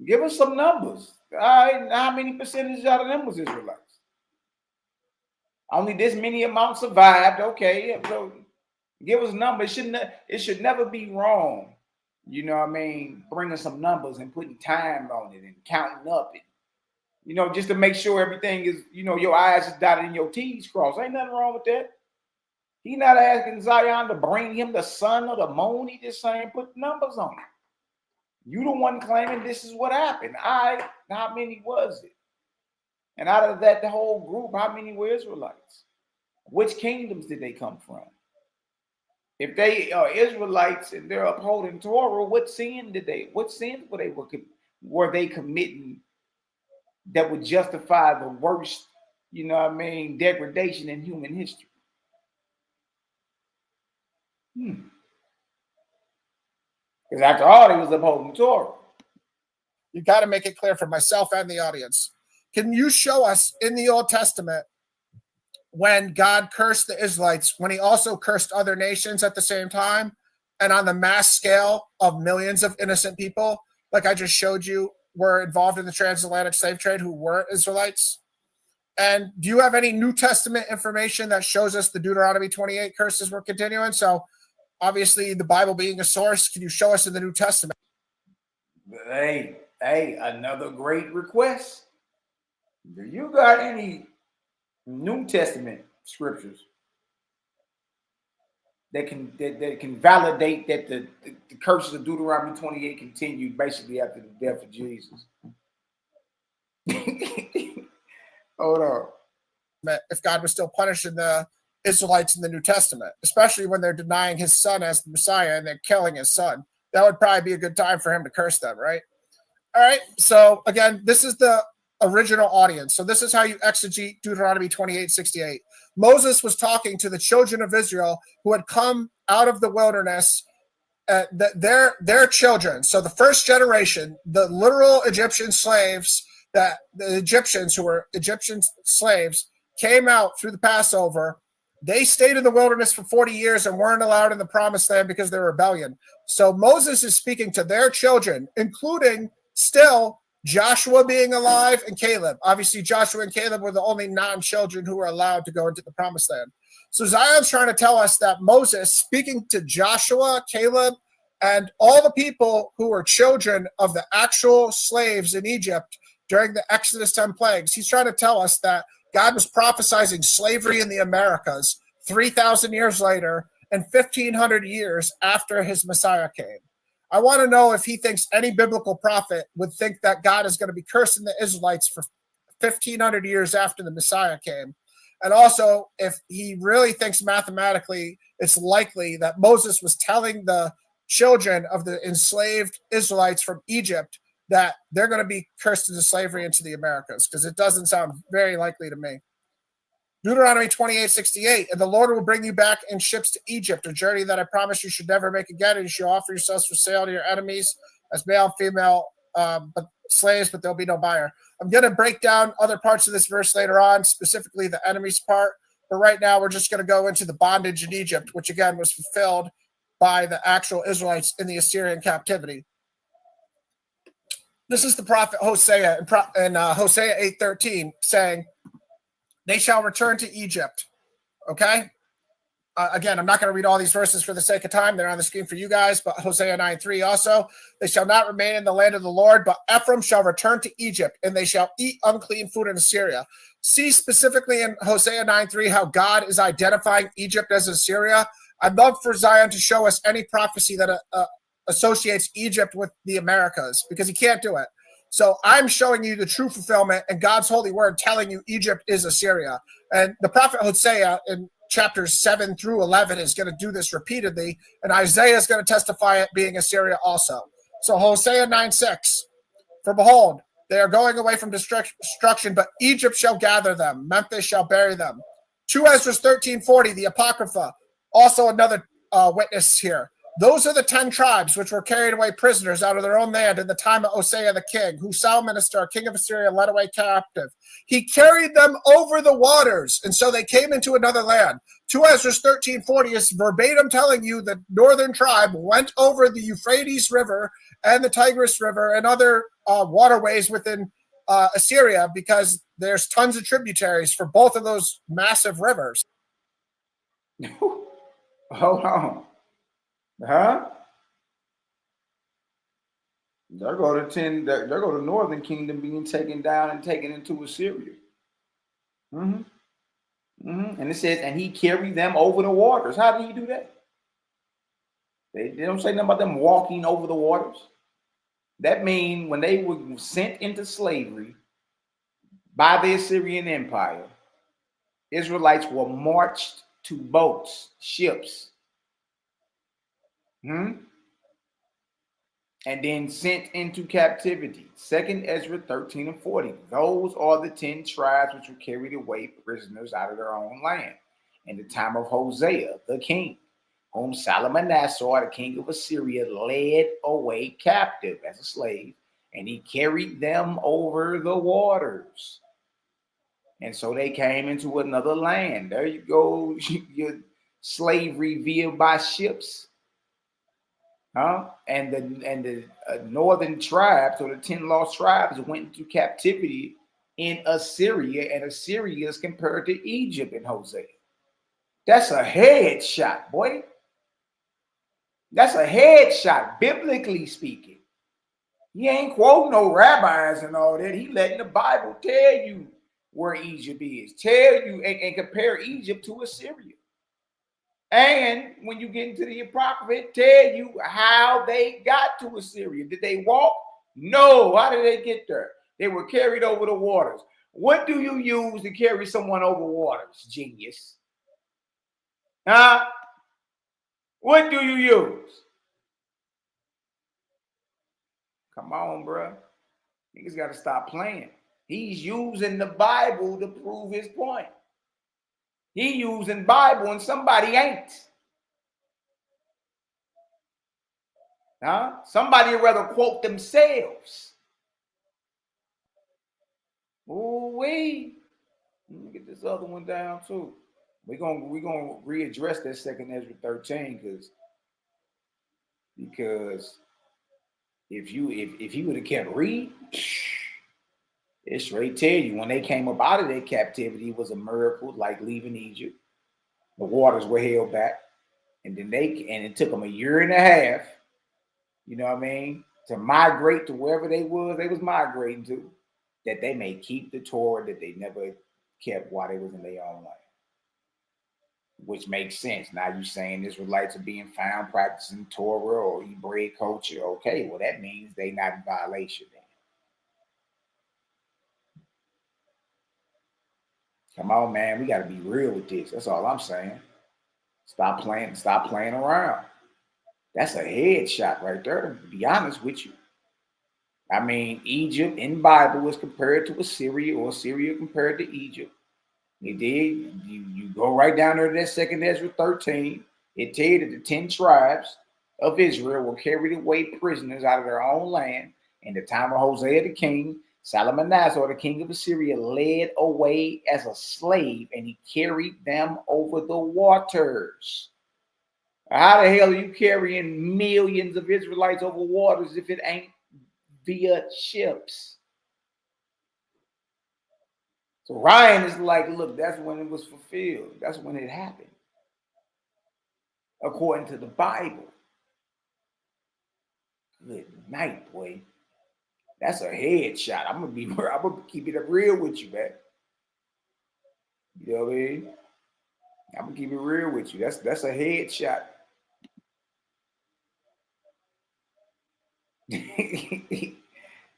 Give us some numbers. All right, how many percentage out of them was Israelites? Only this many amount survived. Okay, so give us numbers. It should never be wrong. You know what I mean? Bringing some numbers and putting time on it and counting up it. You know, just to make sure everything is, you know, your I's is dotted and your T's crossed. Ain't nothing wrong with that. He not asking Zion to bring him the sun or the moon. He just saying put numbers on it. You the one claiming this is what happened. How many was it? And out of that, the whole group, how many were Israelites? Which kingdoms did they come from? If they are Israelites and they're upholding Torah, what sins were they committing that would justify the worst, you know what I mean, degradation in human history? Because after all, they was upholding Torah.
You got to make it clear for myself and the audience. Can you show us in the Old Testament when God cursed the Israelites, when he also cursed other nations at the same time, and on the mass scale of millions of innocent people, like I just showed you, were involved in the transatlantic slave trade who were Israelites? And do you have any New Testament information that shows us the Deuteronomy 28 curses were continuing? So obviously the Bible being a source, can you show us in the New Testament?
Hey, another great request. Do you got any New Testament scriptures that can validate that the curses of Deuteronomy 28 continued basically after the death of Jesus. Hold on.
If God was still punishing the Israelites in the New Testament, especially when they're denying his son as the Messiah and they're killing his son, that would probably be a good time for him to curse them, right? All right. So again, this is the original audience. So this is how you exegete Deuteronomy 28:68. Moses was talking to the children of Israel who had come out of the wilderness, their children. So the first generation, the literal Egyptian slaves, that the Egyptians who were Egyptian slaves came out through the Passover. They stayed in the wilderness for 40 years and weren't allowed in the promised land because they were rebellion. So Moses is speaking to their children, including still Joshua being alive and Caleb. Obviously, Joshua and Caleb were the only non-children who were allowed to go into the promised land. So Zion's trying to tell us that Moses, speaking to Joshua, Caleb, and all the people who were children of the actual slaves in Egypt during the Exodus 10 plagues, he's trying to tell us that God was prophesizing slavery in the Americas 3,000 years later and 1,500 years after his Messiah came. I want to know if he thinks any biblical prophet would think that God is going to be cursing the Israelites for 1,500 years after the Messiah came. And also, if he really thinks mathematically it's likely that Moses was telling the children of the enslaved Israelites from Egypt that they're going to be cursed into slavery into the Americas, because it doesn't sound very likely to me. Deuteronomy 28:68, and the Lord will bring you back in ships to Egypt, a journey that I promise you should never make again, and you shall offer yourselves for sale to your enemies as male and female but slaves, but there'll be no buyer. I'm going to break down other parts of this verse later on, specifically the enemies part, but right now we're just going to go into the bondage in Egypt, which again was fulfilled by the actual Israelites in the Assyrian captivity. This is the prophet Hosea in Hosea 8:13 saying, they shall return to Egypt. Okay? Again, I'm not going to read all these verses for the sake of time. They're on the screen for you guys, but Hosea 9:3 also. They shall not remain in the land of the Lord, but Ephraim shall return to Egypt, and they shall eat unclean food in Assyria. See specifically in Hosea 9:3 how God is identifying Egypt as Assyria. I'd love for Zion to show us any prophecy that associates Egypt with the Americas, because he can't do it. So I'm showing you the true fulfillment and God's holy word telling you Egypt is Assyria. And the prophet Hosea in chapters 7 through 11 is going to do this repeatedly, and Isaiah is going to testify it being Assyria also. So Hosea 9:6, for behold, they are going away from destruction, but Egypt shall gather them, Memphis shall bury them. 2 Ezra 13:40, the Apocrypha, also another witness here. Those are the 10 tribes which were carried away prisoners out of their own land in the time of Hosea the king, who Salmanaser, king of Assyria, led away captive. He carried them over the waters, and so they came into another land. 2 Ezra 13:40 is verbatim telling you the northern tribe went over the Euphrates River and the Tigris River and other waterways within Assyria, because there's tons of tributaries for both of those massive rivers.
Hold on. Huh? There go the northern kingdom being taken down and taken into Assyria. And it says, and he carried them over the waters. How did he do that? They don't say nothing about them walking over the waters. That means when they were sent into slavery by the Assyrian Empire, Israelites were marched to boats, ships, and then sent into captivity. 2 Ezra 13:40. Those are the 10 tribes which were carried away prisoners out of their own land in the time of Hosea the king, whom Salmanaser, the king of Assyria, led away captive as a slave, and he carried them over the waters. And so they came into another land. There you go, your slavery via by ships. And the northern tribes, or the 10 lost tribes, went into captivity in Assyria, and Assyria is compared to Egypt in Hosea. That's a headshot, boy. That's a headshot, biblically speaking. He ain't quoting no rabbis and all that. He letting the Bible tell you where Egypt is. Tell you and compare Egypt to Assyria. And when you get into the Apocrypha, it tell you how they got to Assyria. Did they walk? No. How did they get there? They were carried over the waters. What do you use to carry someone over waters, genius? Huh? What do you use? Come on, bro. Niggas got to stop playing. He's using the Bible to prove his point. He using Bible and somebody ain't. Huh? Somebody would rather quote themselves. Ooh-wee. Let me get this other one down too. We're gonna readdress that second Ezra 13 because if you would have kept reading, it straight tell you when they came up out of their captivity, it was a miracle, like leaving Egypt. The waters were held back, and then it took them a year and a half, you know what I mean, to migrate to wherever they was migrating to, that they may keep the Torah that they never kept while they was in their own land. Which makes sense. Now you saying Israelites are being found practicing Torah or Hebraic culture. Okay, well that means they not in violation then. Come on, man. We got to be real with this. That's all I'm saying. Stop playing around. That's a headshot right there, to be honest with you. I mean, Egypt in the Bible was compared to Assyria, or Assyria compared to Egypt. You did. You go right down there to that second Ezra 13. It tell you that the 10 tribes of Israel were carried away prisoners out of their own land in the time of Hosea the king. Salmanassar, the king of Assyria, led away as a slave, and he carried them over the waters. How the hell are you carrying millions of Israelites over waters if it ain't via ships? So Ryan is like, look, that's when it was fulfilled. That's when it happened, according to the Bible. Good night, boy. That's a headshot. I'm gonna keep it real with you, man. You know what I mean? I'm gonna keep it real with you. That's a headshot.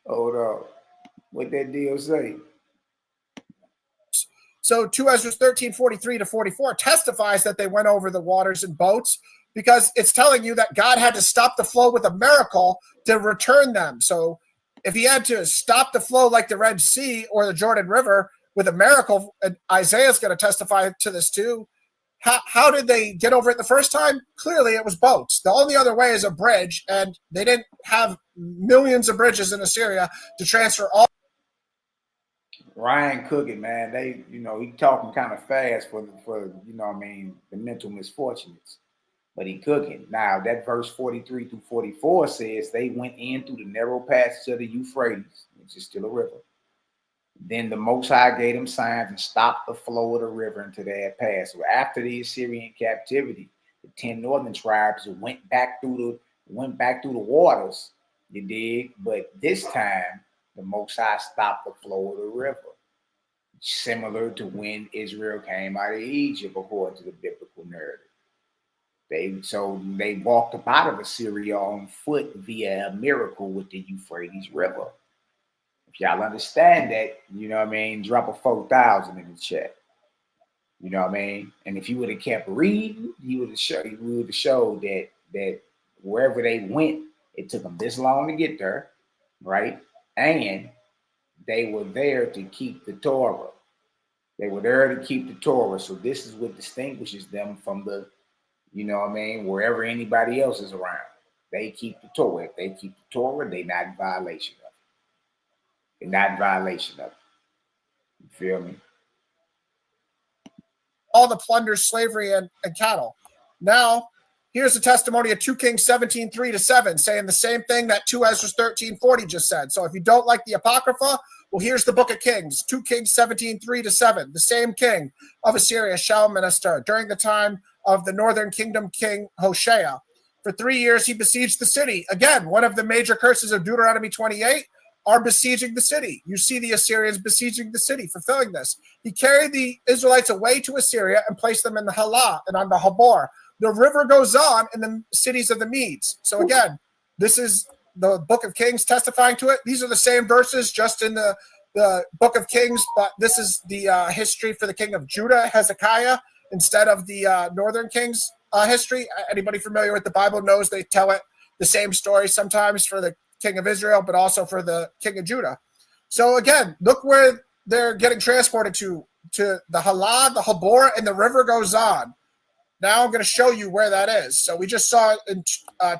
Hold on. What that deal say?
So 2 Ezra 13:43-44 testifies that they went over the waters in boats, because it's telling you that God had to stop the flow with a miracle to return them. So if he had to stop the flow like the Red Sea or the Jordan River with a miracle, and Isaiah's going to testify to this too, how did they get over it the first time? Clearly it was boats. The only other way is a bridge, and they didn't have millions of bridges in Assyria to transfer all.
Ryan cooking, man. He talking kind of fast for the mental misfortunates. But he cooking. Now that verse 43-44 says they went in through the narrow passage of the Euphrates, which is still a river. Then the Most High gave them signs and stopped the flow of the river until they had passed. So after the Assyrian captivity, the 10 northern tribes went back through the waters. You dig? But this time, the Most High stopped the flow of the river, similar to when Israel came out of Egypt, according to the biblical narrative. They walked up out of Assyria on foot via a miracle with the Euphrates River. If y'all understand that, you know what I mean, drop a 4,000 in the chat. You know what I mean? And if you would have kept reading, we would have showed that wherever they went, it took them this long to get there, right? And they were there to keep the Torah. They were there to keep the Torah. So this is what distinguishes them from the, you know what I mean, wherever anybody else is around. They keep the Torah. If they keep the Torah, they're not in violation of it. They're not in violation of it. You feel me?
All the plunder, slavery, and cattle. Now, here's the testimony of 2 Kings 17:3-7, saying the same thing that 2 Ezra 13:40 just said. So if you don't like the Apocrypha, well, here's the book of Kings, 2 Kings 17:3-7. The same king of Assyria shall minister during the time of the northern kingdom king Hoshea. For 3 years he besieged the city. Again, one of the major curses of Deuteronomy 28, are besieging the city. You see the Assyrians besieging the city, fulfilling this. He carried the Israelites away to Assyria and placed them in the Halah and on the Habor. The river goes on in the cities of the Medes. So again, this is the book of Kings testifying to it. These are the same verses just in the book of Kings, but this is the history for the king of Judah, Hezekiah, instead of the northern kings history. Anybody familiar with the Bible knows they tell it the same story sometimes for the king of Israel, but also for the king of Judah. So again, look where they're getting transported to the Halah, the Habor, and the river goes on. Now I'm going to show you where that is. So we just saw it in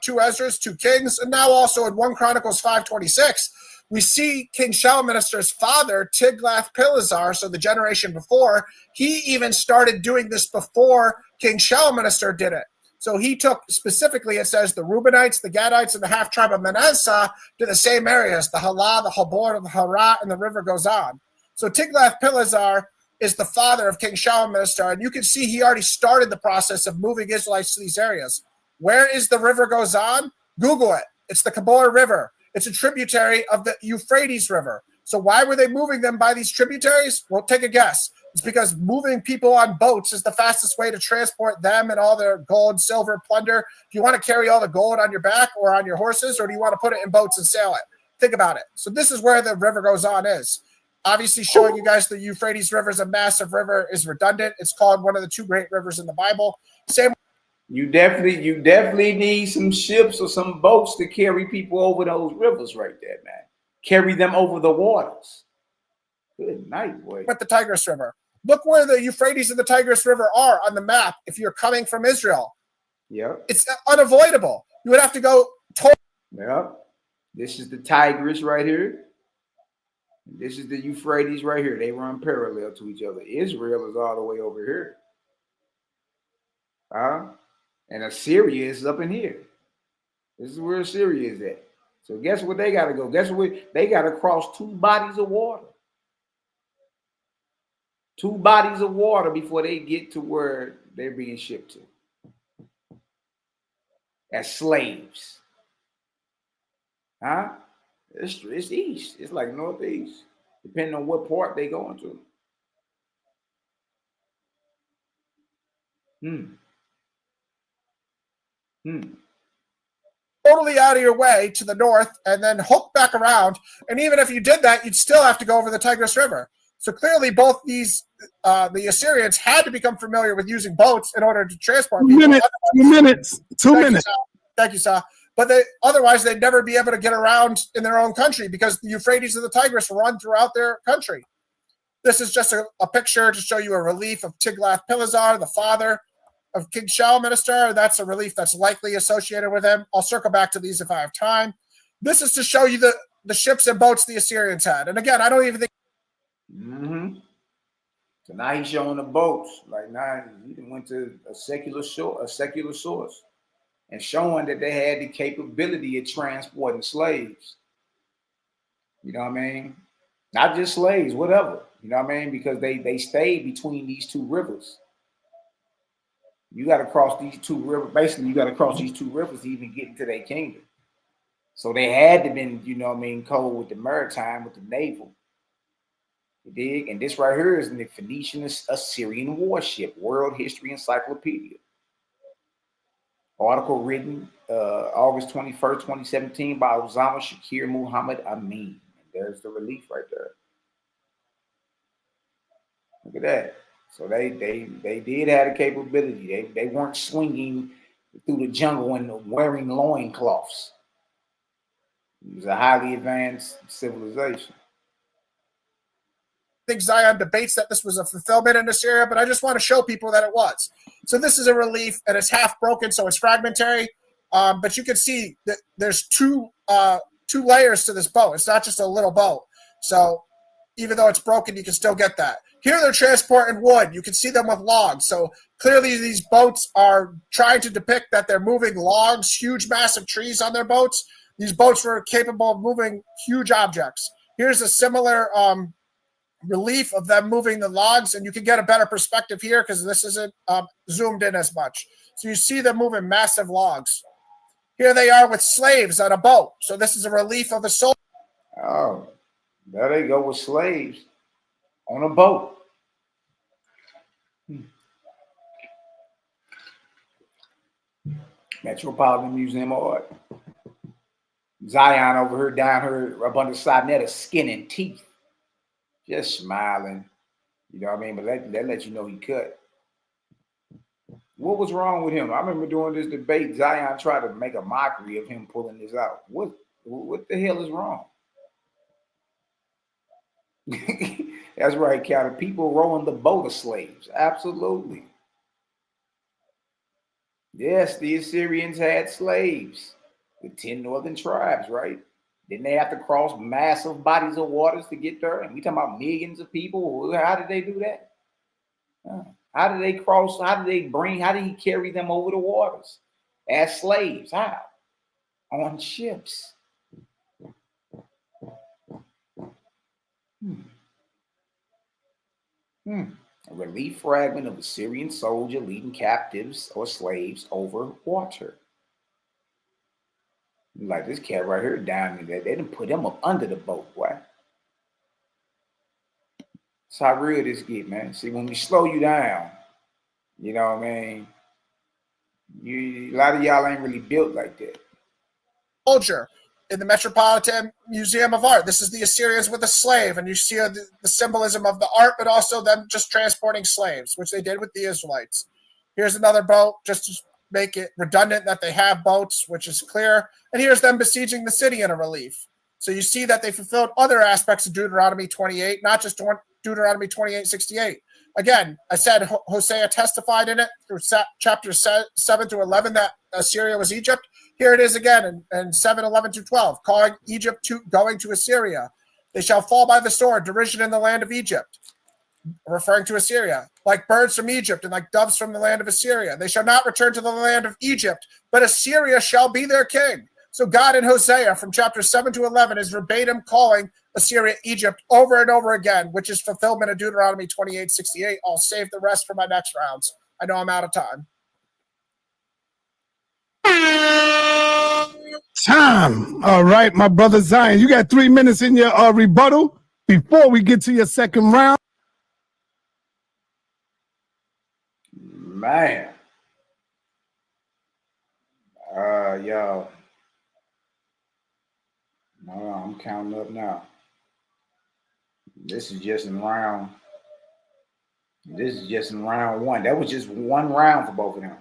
2 Ezras, 2 Kings, and now also in 1 Chronicles 5:26, we see King Shalmaneser's father, Tiglath-Pileser, so the generation before, he even started doing this before King Shalmaneser did it. So he took, specifically, it says, the Reubenites, the Gadites, and the half-tribe of Manasseh to the same areas, the Halah, the Habor, the Harah, and the river goes on. So Tiglath-Pileser is the father of King Shalmaneser, and you can see he already started the process of moving Israelites to these areas. Where is the river goes on? Google it. It's the Kabor River. It's a tributary of the Euphrates River. So why were they moving them by these tributaries? Well, take a guess. It's because moving people on boats is the fastest way to transport them and all their gold, silver, plunder. Do you want to carry all the gold on your back or on your horses, or do you want to put it in boats and sail it? Think about it. So this is where the river goes on is. Obviously, showing you guys the Euphrates River is a massive river is redundant. It's called one of the 2 great rivers in the Bible. Same.
You definitely need some ships or some boats to carry people over those rivers right there, man. Carry them over the waters. Good night, boy.
With the Tigris River. Look where the Euphrates and the Tigris River are on the map if you're coming from Israel.
Yeah.
It's unavoidable. You would have to go.
Yeah. This is the Tigris right here. This is the Euphrates right here. They run parallel to each other. Israel is all the way over here. And Assyria is up in here. This is where Assyria is at. So guess what they got to go? Guess what? They got to cross 2 bodies of water. 2 bodies of water before they get to where they're being shipped to. As slaves. It's east. It's like northeast, depending on what part they going to.
Totally out of your way to the north and then hook back around. And even if you did that, you'd still have to go over the Tigris River. So clearly both these, the Assyrians had to become familiar with using boats in order to transport people.
2 minutes. 2 minutes.
Thank you, Sal. But otherwise, they'd never be able to get around in their own country because the Euphrates and the Tigris run throughout their country. This is just a picture to show you a relief of Tiglath-Pileser, the father of King Shalmaneser. That's a relief that's likely associated with him. I'll circle back to these if I have time. This is to show you the ships and boats the Assyrians had. And again, I don't even think.
So now he's showing the boats. Like now he went to a secular source, and showing that they had the capability of transporting slaves. You know what I mean? Not just slaves, whatever. You know what I mean? Because they stayed between these 2 rivers. You got to cross these 2 rivers. Basically, you got to cross these 2 rivers to even get into their kingdom. So they had to been, you know what I mean, cold with the maritime, with the naval. You dig? And this right here is in the Phoenician Assyrian warship, World History Encyclopedia. Article written August 21st, 2017 by Osama Shakir Muhammad Amin. And there's the relief right there. Look at that. So they did have a capability. They weren't swinging through the jungle and wearing loincloths. It was a highly advanced civilization.
I think Zion debates that this was a fulfillment in Assyria, but I just want to show people that it was. So this is a relief, and it's half broken, so it's fragmentary. But you can see that there's two layers to this boat. It's not just a little boat. So even though it's broken, you can still get that. Here they're transporting wood. You can see them with logs. So clearly these boats are trying to depict that they're moving logs, huge, massive trees on their boats. These boats were capable of moving huge objects. Here's a similar relief of them moving the logs, and you can get a better perspective here because this isn't zoomed in as much. So you see them moving massive logs. Here they are with slaves on a boat. So this is a relief of the soul.
Oh, there they go with slaves on a boat. Metropolitan Museum of Art. Zion over here, down here, up on the side, net of skin and teeth. Just smiling. You know what I mean? But that lets you know he cut. What was wrong with him? I remember during this debate, Zion tried to make a mockery of him pulling this out. What the hell is wrong? That's right, Calvin. People rowing the boat of slaves. Absolutely. Yes, the Assyrians had slaves. The 10 northern tribes, right? Didn't they have to cross massive bodies of waters to get there? And we talking about millions of people. How did they do that? How did they cross? How did he carry them over the waters as slaves? How? On ships. A relief fragment of a Syrian soldier leading captives or slaves over water. Like this cat right here down there, they didn't put him up under the boat, boy. That's how real this get, man. See, when we slow you down, you know what I mean? A lot of y'all ain't really built like that.
Soldier in the Metropolitan Museum of Art. This is the Assyrians with a slave, and you see the symbolism of the art, but also them just transporting slaves, which they did with the Israelites. Here's another boat, just to make it redundant that they have boats, which is clear. And here's them besieging the city in a relief. So you see that they fulfilled other aspects of Deuteronomy 28, not just Deuteronomy 28:68. Again, I said Hosea testified in it through chapters 7 to 11 that Assyria was Egypt. Here it is again in 7:11-12, calling Egypt going to Assyria. They shall fall by the sword, derision in the land of Egypt, referring to Assyria, like birds from Egypt and like doves from the land of Assyria. They shall not return to the land of Egypt, but Assyria shall be their king. So God in Hosea from chapter 7 to 11 is verbatim calling Assyria Egypt over and over again, which is fulfillment of Deuteronomy 28:68. I'll save the rest for my next rounds. I know I'm out of time.
Time. All right, my brother Zion, you got 3 minutes in your rebuttal before we get to your second round.
Man. Yo. No, I'm counting up now. This is just in round one. That was just one round for both of them.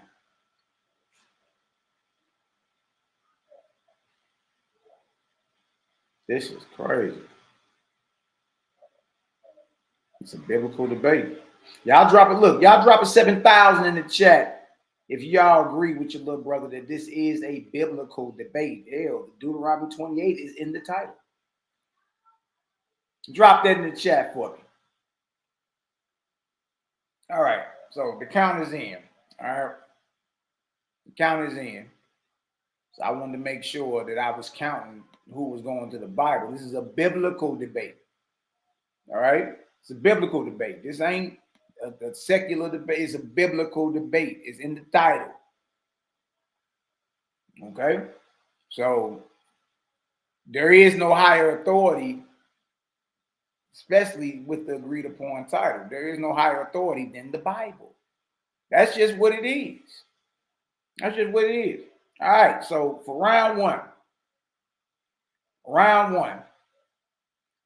This is crazy. It's a biblical debate. Y'all drop it. Look, y'all drop a 7,000 in the chat if y'all agree with your little brother that this is a biblical debate. Hell, Deuteronomy 28 is in the title. Drop that in the chat for me. All right. So the count is in. All right. The count is in. So I wanted to make sure that I was counting who was going to the Bible. This is a biblical debate. All right. It's a biblical debate. This ain't a secular debate. It's a biblical debate. It's in the title. Okay. So there is no higher authority, especially with the agreed upon title. There is no higher authority than the Bible. That's just what it is. That's just what it is. All right. So for round one,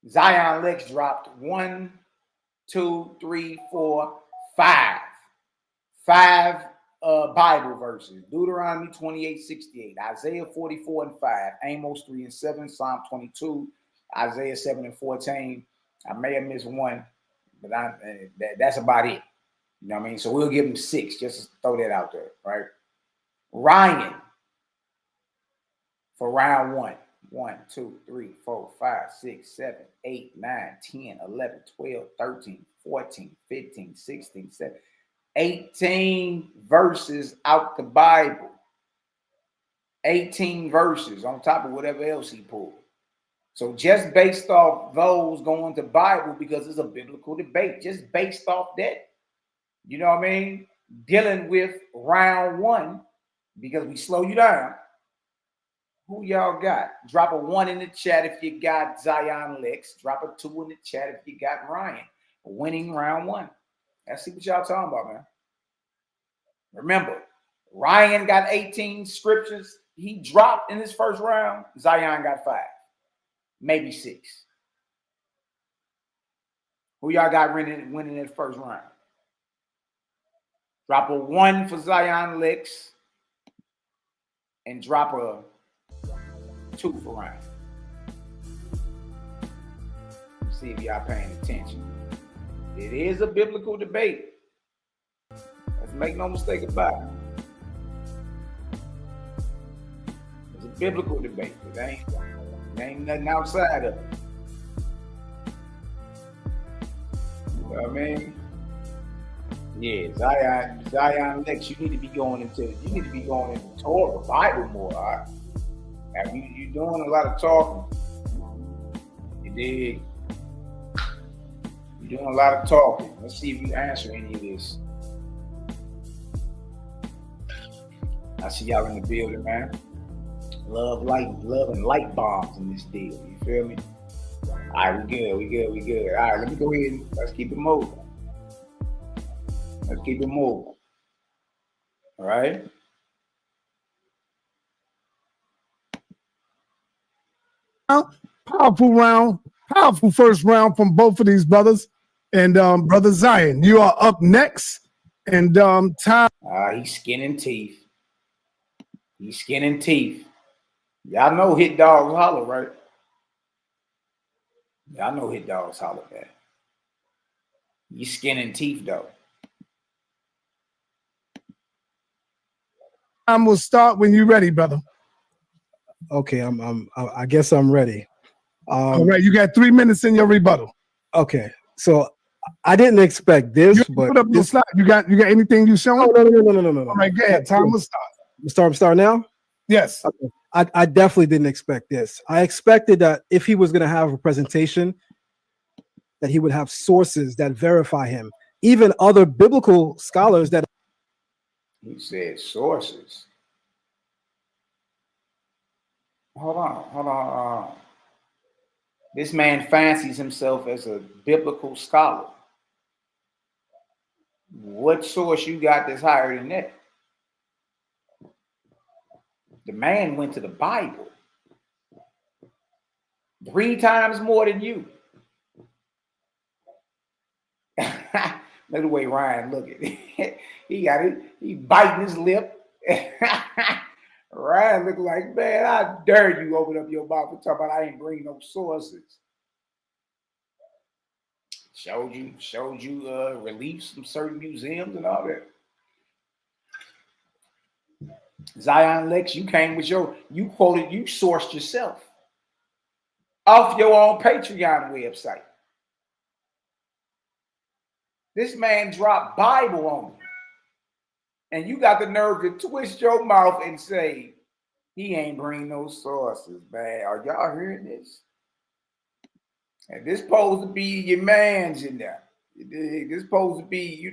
Zion Lex dropped 1, 2, 3, 4, 5. 5 Bible verses. Deuteronomy 28:68, Isaiah 44:5, Amos 3:7, Psalm 22, Isaiah 7:14. I may have missed one, but that's about it. You know what I mean? So we'll give him 6, just to throw that out there, right? Ryan for round 1. 1, 2, 3, 4, 5, 6, 7, 8, 9, 10, 11, 12, 13, 14, 15, 16, 17, 18 verses out the Bible. 18 verses on top of whatever else he pulled. So just based off those going to Bible, because it's a biblical debate, just based off that, you know what I mean? Dealing with round 1, because we slow you down. Who y'all got? Drop a 1 in the chat if you got Zion Lex. Drop a 2 in the chat if you got Ryan winning round 1. Let's see what y'all talking about, man. Remember, Ryan got 18 scriptures. He dropped in his first round. Zion got 5, maybe 6. Who y'all got winning that first round? Drop a 1 for Zion Lex and drop a 2 for Ryan. Let's see if y'all paying attention. It is a biblical debate. Let's make no mistake about it. It's a biblical debate, but there ain't nothing outside of it. You know what I mean? Yeah, Zion Lex, you need to be going into Torah, Bible more. All right? Now, you doing a lot of talking. You dig? You're doing a lot of talking. Let's see if you answer any of this. I see y'all in the building, man. Love and light bombs in this deal. You feel me? All right, we good. All right, let me go ahead and let's keep it moving. All right.
Powerful round, powerful first round from both of these brothers. And Brother Zion, you are up next. And time.
He's skinning teeth. Y'all know hit dogs holler, right? Y'all know hit dogs holler, man. He's skinning teeth, though.
Time will start when you're ready, brother.
Okay, I guess I'm ready.
All right, you got 3 minutes in your rebuttal.
Okay, so I didn't expect this, but
put up this slide. You got anything you showing?
No.
All right, go ahead. Time will start.
Start now?
Yes.
Okay. I definitely didn't expect this. I expected that if he was going to have a presentation, that he would have sources that verify him. Even other biblical scholars that.
He said sources. Hold on. This man fancies himself as a biblical scholar. What source you got that's higher than that? The man went to the Bible 3 times more than you. Look the way Ryan look at it. He got it. He biting his lip. Ryan look like, man, I dare you open up your mouth and talk about I ain't bring no sources. Showed you reliefs from certain museums and all that. Zion Lex, you came with you sourced yourself off your own Patreon website. This man dropped Bible on you. And you got the nerve to twist your mouth and say, he ain't bring no sources, man. Are y'all hearing this? And this supposed to be your man's in there. This supposed to be,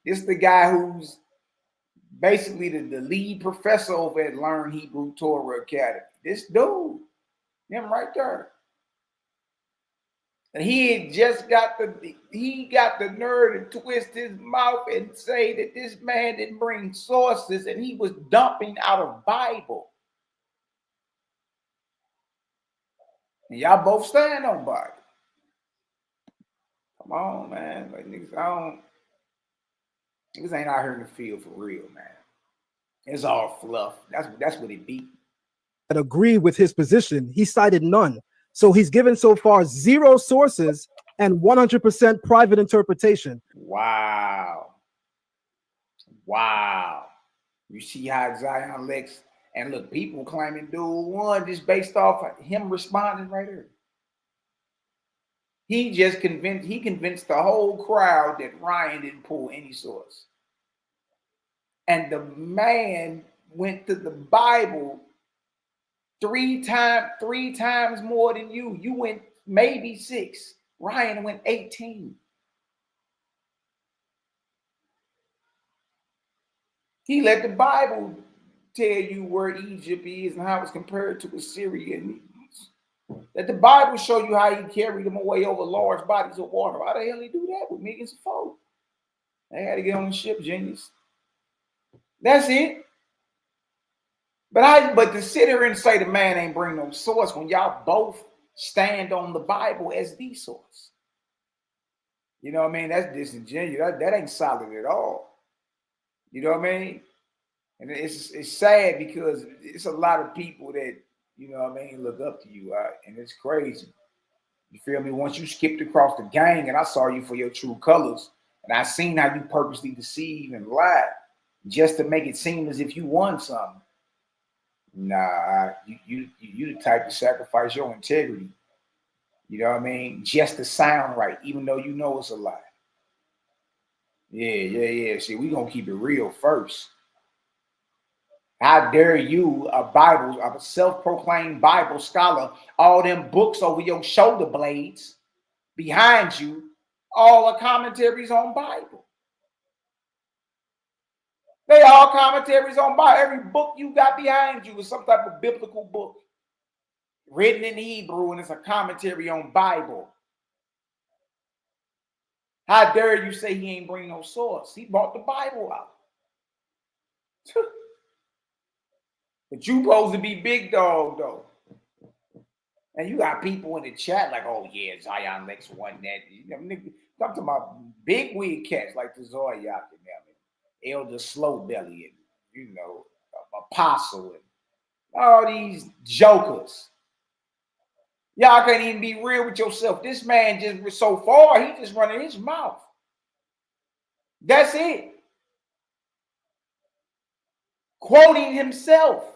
this the guy who's basically the lead professor over at Learn Hebrew Torah Academy. This dude, him right there. And he got the nerve to twist his mouth and say that this man didn't bring sources and he was dumping out of Bible. And y'all both stand on Bible. Come on, man. Like niggas ain't out here in the field for real, man. It's all fluff. That's what it be.
That agree with his position, he cited none. So he's given so far 0 sources and 100% private interpretation.
Wow. You see how Zion Lex, and look, people claiming dude won just based off of him responding right here. He convinced the whole crowd that Ryan didn't pull any source. And the man went to the Bible 3 times more than you. You went maybe 6. Ryan went 18. He let the Bible tell you where Egypt is and how it's compared to Assyria and that the Bible show you how he carried them away over large bodies of water. Why the hell he do that with millions of folk? They had to get on the ship, genius. That's it. But to sit here and say the man ain't bring no source when y'all both stand on the Bible as the source. You know what I mean? That's disingenuous. That ain't solid at all. You know what I mean? And it's sad because it's a lot of people that, you know what I mean, look up to you, and it's crazy. You feel me? Once you skipped across the gang and I saw you for your true colors, and I seen how you purposely deceive and lie just to make it seem as if you won something. Nah, you the type to sacrifice your integrity. You know what I mean? Just to sound right, even though you know it's a lie. Yeah. See, we gonna keep it real first. How dare you, a self-proclaimed Bible scholar, all them books over your shoulder blades behind you, all the commentaries on Bible. They all commentaries on Bible. Every book you got behind you is some type of biblical book written in Hebrew, and it's a commentary on Bible. How dare you say he ain't bring no source? He brought the Bible out. But you supposed to be big dog, though. And you got people in the chat like, oh, yeah, Zion Lex won that. You know, nigga, talking about big wig cats like the Zoyak and them, Elder Slowbelly, and, you know, Apostle, and all these jokers. Y'all can't even be real with yourself. This man just so far, he just running his mouth. That's it. Quoting himself.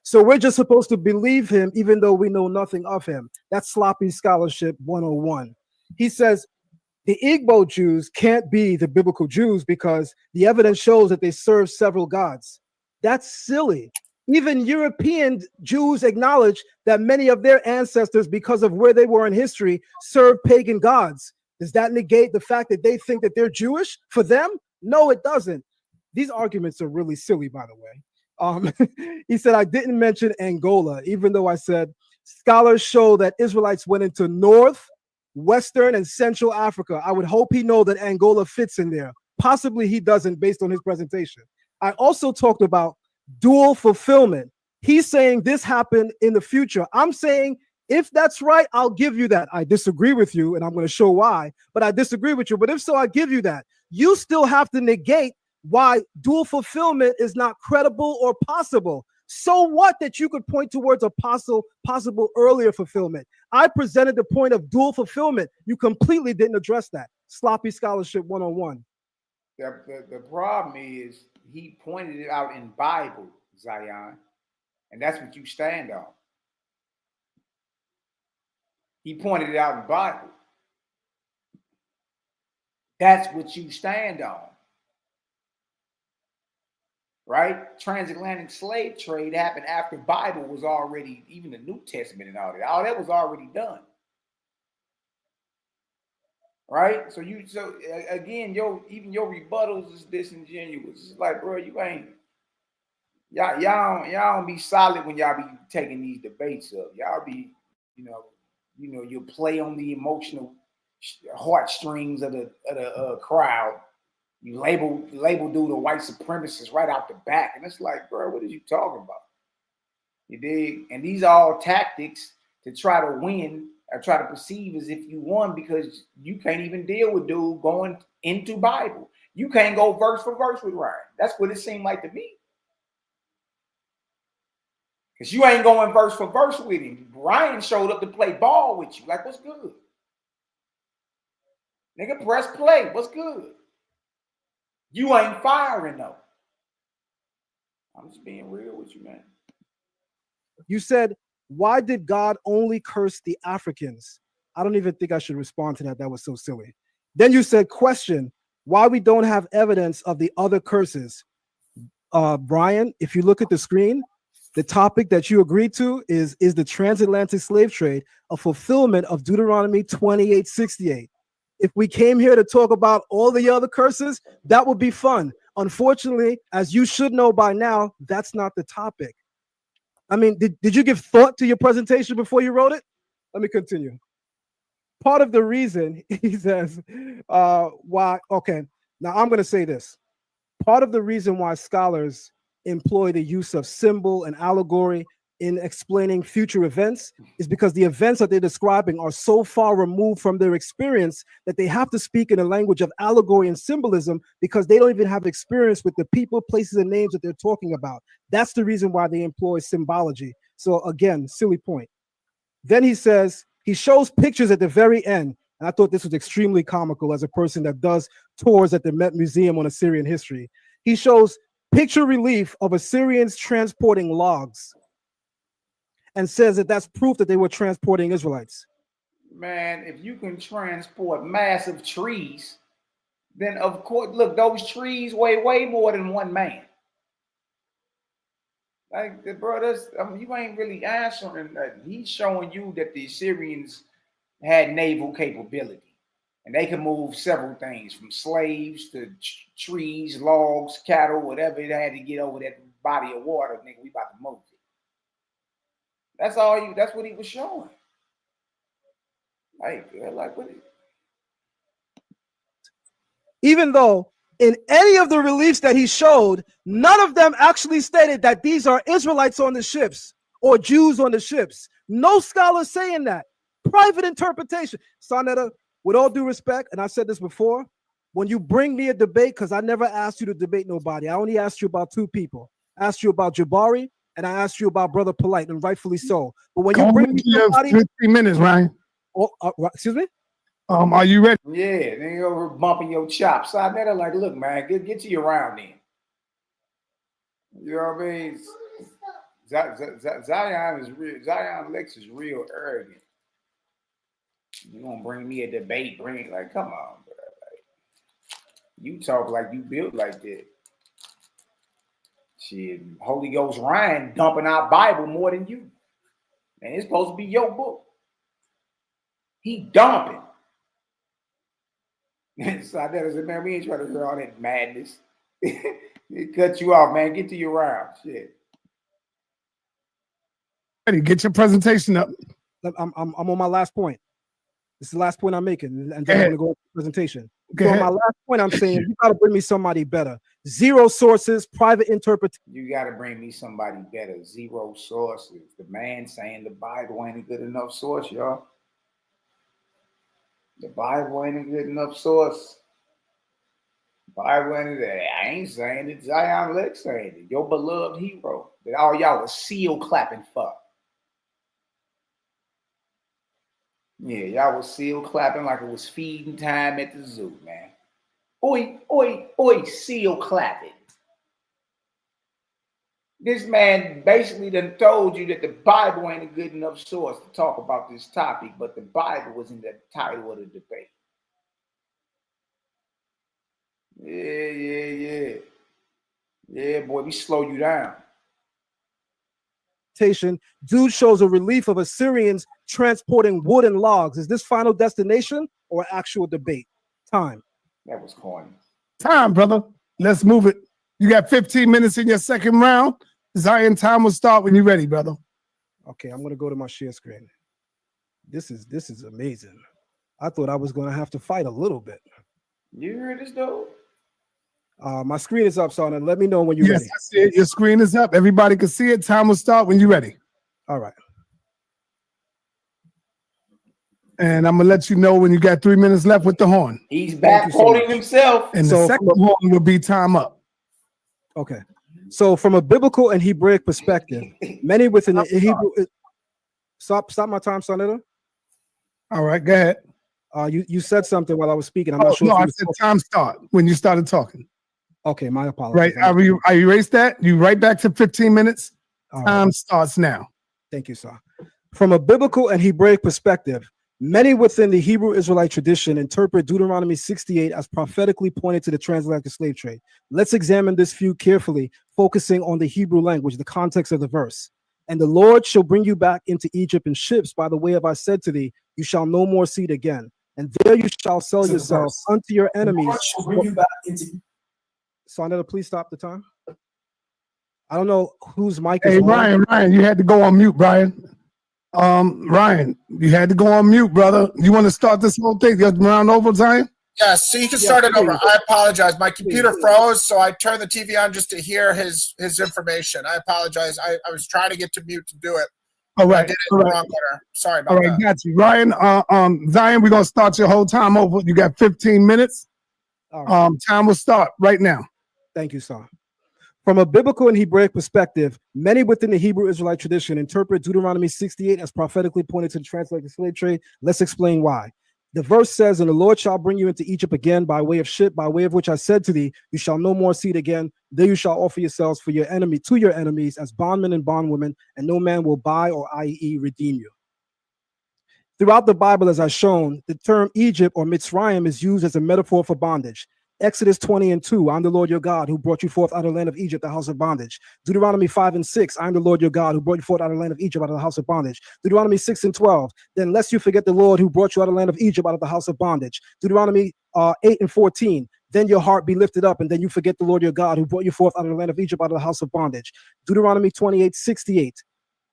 So we're just supposed to believe him even though we know nothing of him. That's sloppy scholarship 101. He says the Igbo Jews can't be the biblical Jews because the evidence shows that they serve several gods. That's silly. Even European Jews acknowledge that many of their ancestors, because of where they were in history, served pagan gods. Does that negate the fact that they think that they're Jewish for them? No, it doesn't. These arguments are really silly, by the way. He said, I didn't mention Angola, even though I said scholars show that Israelites went into North, Western, and Central Africa. I would hope he knows that Angola fits in there. Possibly he doesn't based on his presentation. I also talked about dual fulfillment. He's saying this happened in the future. I'm saying if that's right, I'll give you that. I disagree with you, and I'm going to show why, but I disagree with you. But if so, I give you that. You still have to negate why dual fulfillment is not credible or possible. So what that you could point towards a possible earlier fulfillment? I presented the point of dual fulfillment. You completely didn't address that. Sloppy scholarship 101.
The problem is he pointed it out in Bible, Zion, and that's what you stand on. He pointed it out in Bible. That's what you stand on. Right? Transatlantic slave trade happened after Bible was already, even the New Testament and all that was already done. Right? So again, even your rebuttals is disingenuous. It's like, bro, you ain't y'all don't be solid when y'all be taking these debates up. Y'all be, you know, you play on the emotional heartstrings of the crowd. You label dude a white supremacist right out the back. And it's like, bro, what are you talking about? You dig? And these are all tactics to try to win or try to perceive as if you won because you can't even deal with dude going into Bible. You can't go verse for verse with Ryan. That's what it seemed like to me. Because you ain't going verse for verse with him. Ryan showed up to play ball with you. Like, what's good? Nigga, press play. What's good? You ain't firing though. I'm just being real with you, man.
You said, why did God only curse the Africans? I don't even think I should respond to that. That was so silly. Then you said, question, why we don't have evidence of the other curses. Brian, if you look at the screen, the topic that you agreed to is the transatlantic slave trade a fulfillment of Deuteronomy 28:68. If we came here to talk about all the other curses, that would be fun. Unfortunately, as you should know by now, that's not the topic. I mean, did you give thought to your presentation before you wrote it? Let me continue. Part of the reason, he says, why, okay, now I'm going to say this. Part of the reason why scholars employ the use of symbol and allegory in explaining future events is because the events that they're describing are so far removed from their experience that they have to speak in a language of allegory and symbolism because they don't even have experience with the people, places, and names that they're talking about. That's the reason why they employ symbology. So again, silly point. Then he says, he shows pictures at the very end. And I thought this was extremely comical as a person that does tours at the Met Museum on Assyrian history. He shows picture relief of Assyrians transporting logs and says that that's proof that they were transporting Israelites.
Man, if you can transport massive trees, then of course, look, those trees weigh way more than one man. Like, bro, that's, I mean, you ain't really answering nothing. He's showing you that the Assyrians had naval capability. And they can move several things from slaves to trees, logs, cattle, whatever it had to get over that body of water, nigga, we about to move it. That's all you, that's what he was showing. Like what?
Even though in any of the reliefs that he showed, none of them actually stated that these are Israelites on the ships or Jews on the ships. No scholar saying that. Private interpretation. Sonetta, with all due respect, and I said this before, when you bring me a debate, because I never asked you to debate nobody, I only asked you about two people. I asked you about Jabari, and I asked you about Brother Polite, and rightfully so. But when you bring me somebody,
15 minutes, Ryan.
Oh, excuse me?
Are you ready?
Yeah, then you over bumping your chops. Sonetta, like, look, man, get to your round then. You know what I mean? Zion is real. Zion Lex is real arrogant. You gonna bring me a debate? Like, come on, bro. Like, you talk like you built like that. Shit, Holy Ghost Ryan dumping our Bible more than you. And it's supposed to be your book. He dumping. So I said, man, we ain't trying to hear all that madness. It cut you off, man. Get to your round. Shit.
Ready, get your presentation up.
I'm on my last point. This is the last point I'm making, and then I'm gonna go to the presentation. So my last point, I'm saying you gotta bring me somebody better. Zero sources, private interpretation.
You gotta bring me somebody better. Zero sources. The man saying the Bible ain't a good enough source, y'all. The Bible ain't a good enough source. The Bible ain't that. I ain't saying it. Zion Lex saying it. Your beloved hero that all y'all was seal clapping for. Yeah, y'all was seal clapping like it was feeding time at the zoo, man. Oi, oi, oi, seal clapping. This man basically done told you that the Bible ain't a good enough source to talk about this topic, but the Bible was in the title of the debate. Yeah. Yeah, boy, we slow you down.
Dude shows a relief of Assyrians transporting wood and logs. Is this final destination or actual debate? Time.
That was corny.
Time, brother. Let's move it. You got 15 minutes in your second round. Zion, time will start when you're ready, brother.
Okay, I'm gonna go to my share screen. This is amazing. I thought I was gonna have to fight a little bit.
You heard this though?
My screen is up, son, and let me know when you're ready.
I see it. Your screen is up. Everybody can see it. Time will start when you're ready.
All right.
And I'm gonna let you know when you got 3 minutes left with the horn.
He's back quoting himself.
And the second horn will be time up.
Okay. So from a biblical and Hebraic perspective, many within the Hebrew stop my time, Sonetta.
All right, go ahead.
You said something while I was speaking. I'm not sure.
No, I said time start when you started talking.
Okay, my apologies.
Right. I erased that. You right back to 15 minutes. Time starts now.
Thank you, sir. From a biblical and Hebraic perspective, many within the Hebrew Israelite tradition interpret Deuteronomy 68 as prophetically pointing to the transatlantic slave trade. Let's examine this view carefully, focusing on the Hebrew language, the context of the verse. And the Lord shall bring you back into Egypt in ships by the way of I said to thee, you shall no more see it again. And there you shall sell yourselves unto your enemies. Sonetta, please stop the time. I don't know whose mic is
Hey,
on.
Ryan, you had to go on mute, Brian. Ryan, you had to go on mute, brother. You want to start this whole thing? You're around overtime?
Yes, so you can start it over. I apologize. My computer froze, so I turned the TV on just to hear his information. I apologize. I was trying to get to mute to do it.
All right.
I did it in the wrong order. Sorry about
All right,
that.
got you. Ryan, Zion, we're going to start your whole time over. You got 15 minutes.
All right.
Time will start right now.
Thank you, son. From a biblical and Hebraic perspective, many within the Hebrew Israelite tradition interpret Deuteronomy 68 as prophetically pointed to the transatlantic slave trade. Let's explain why. The verse says, "And the Lord shall bring you into Egypt again by way of ship, by way of which I said to thee, you shall no more see it again. There you shall offer yourselves for your enemy to your enemies as bondmen and bondwomen, and no man will buy or i.e. redeem you." Throughout the Bible, as I've shown, the term Egypt or Mitzrayim is used as a metaphor for bondage. Exodus 20:2, I'm the Lord your God who brought you forth out of the land of Egypt, the house of bondage. Deuteronomy 5:6, I'm the Lord your God who brought you forth out of the land of Egypt, out of the house of bondage. Deuteronomy 6:12, then lest you forget the Lord who brought you out of the land of Egypt, out of the house of bondage. Deuteronomy 8:14, then your heart be lifted up, and then you forget the Lord your God who brought you forth out of the land of Egypt, out of the house of bondage. Deuteronomy 28:68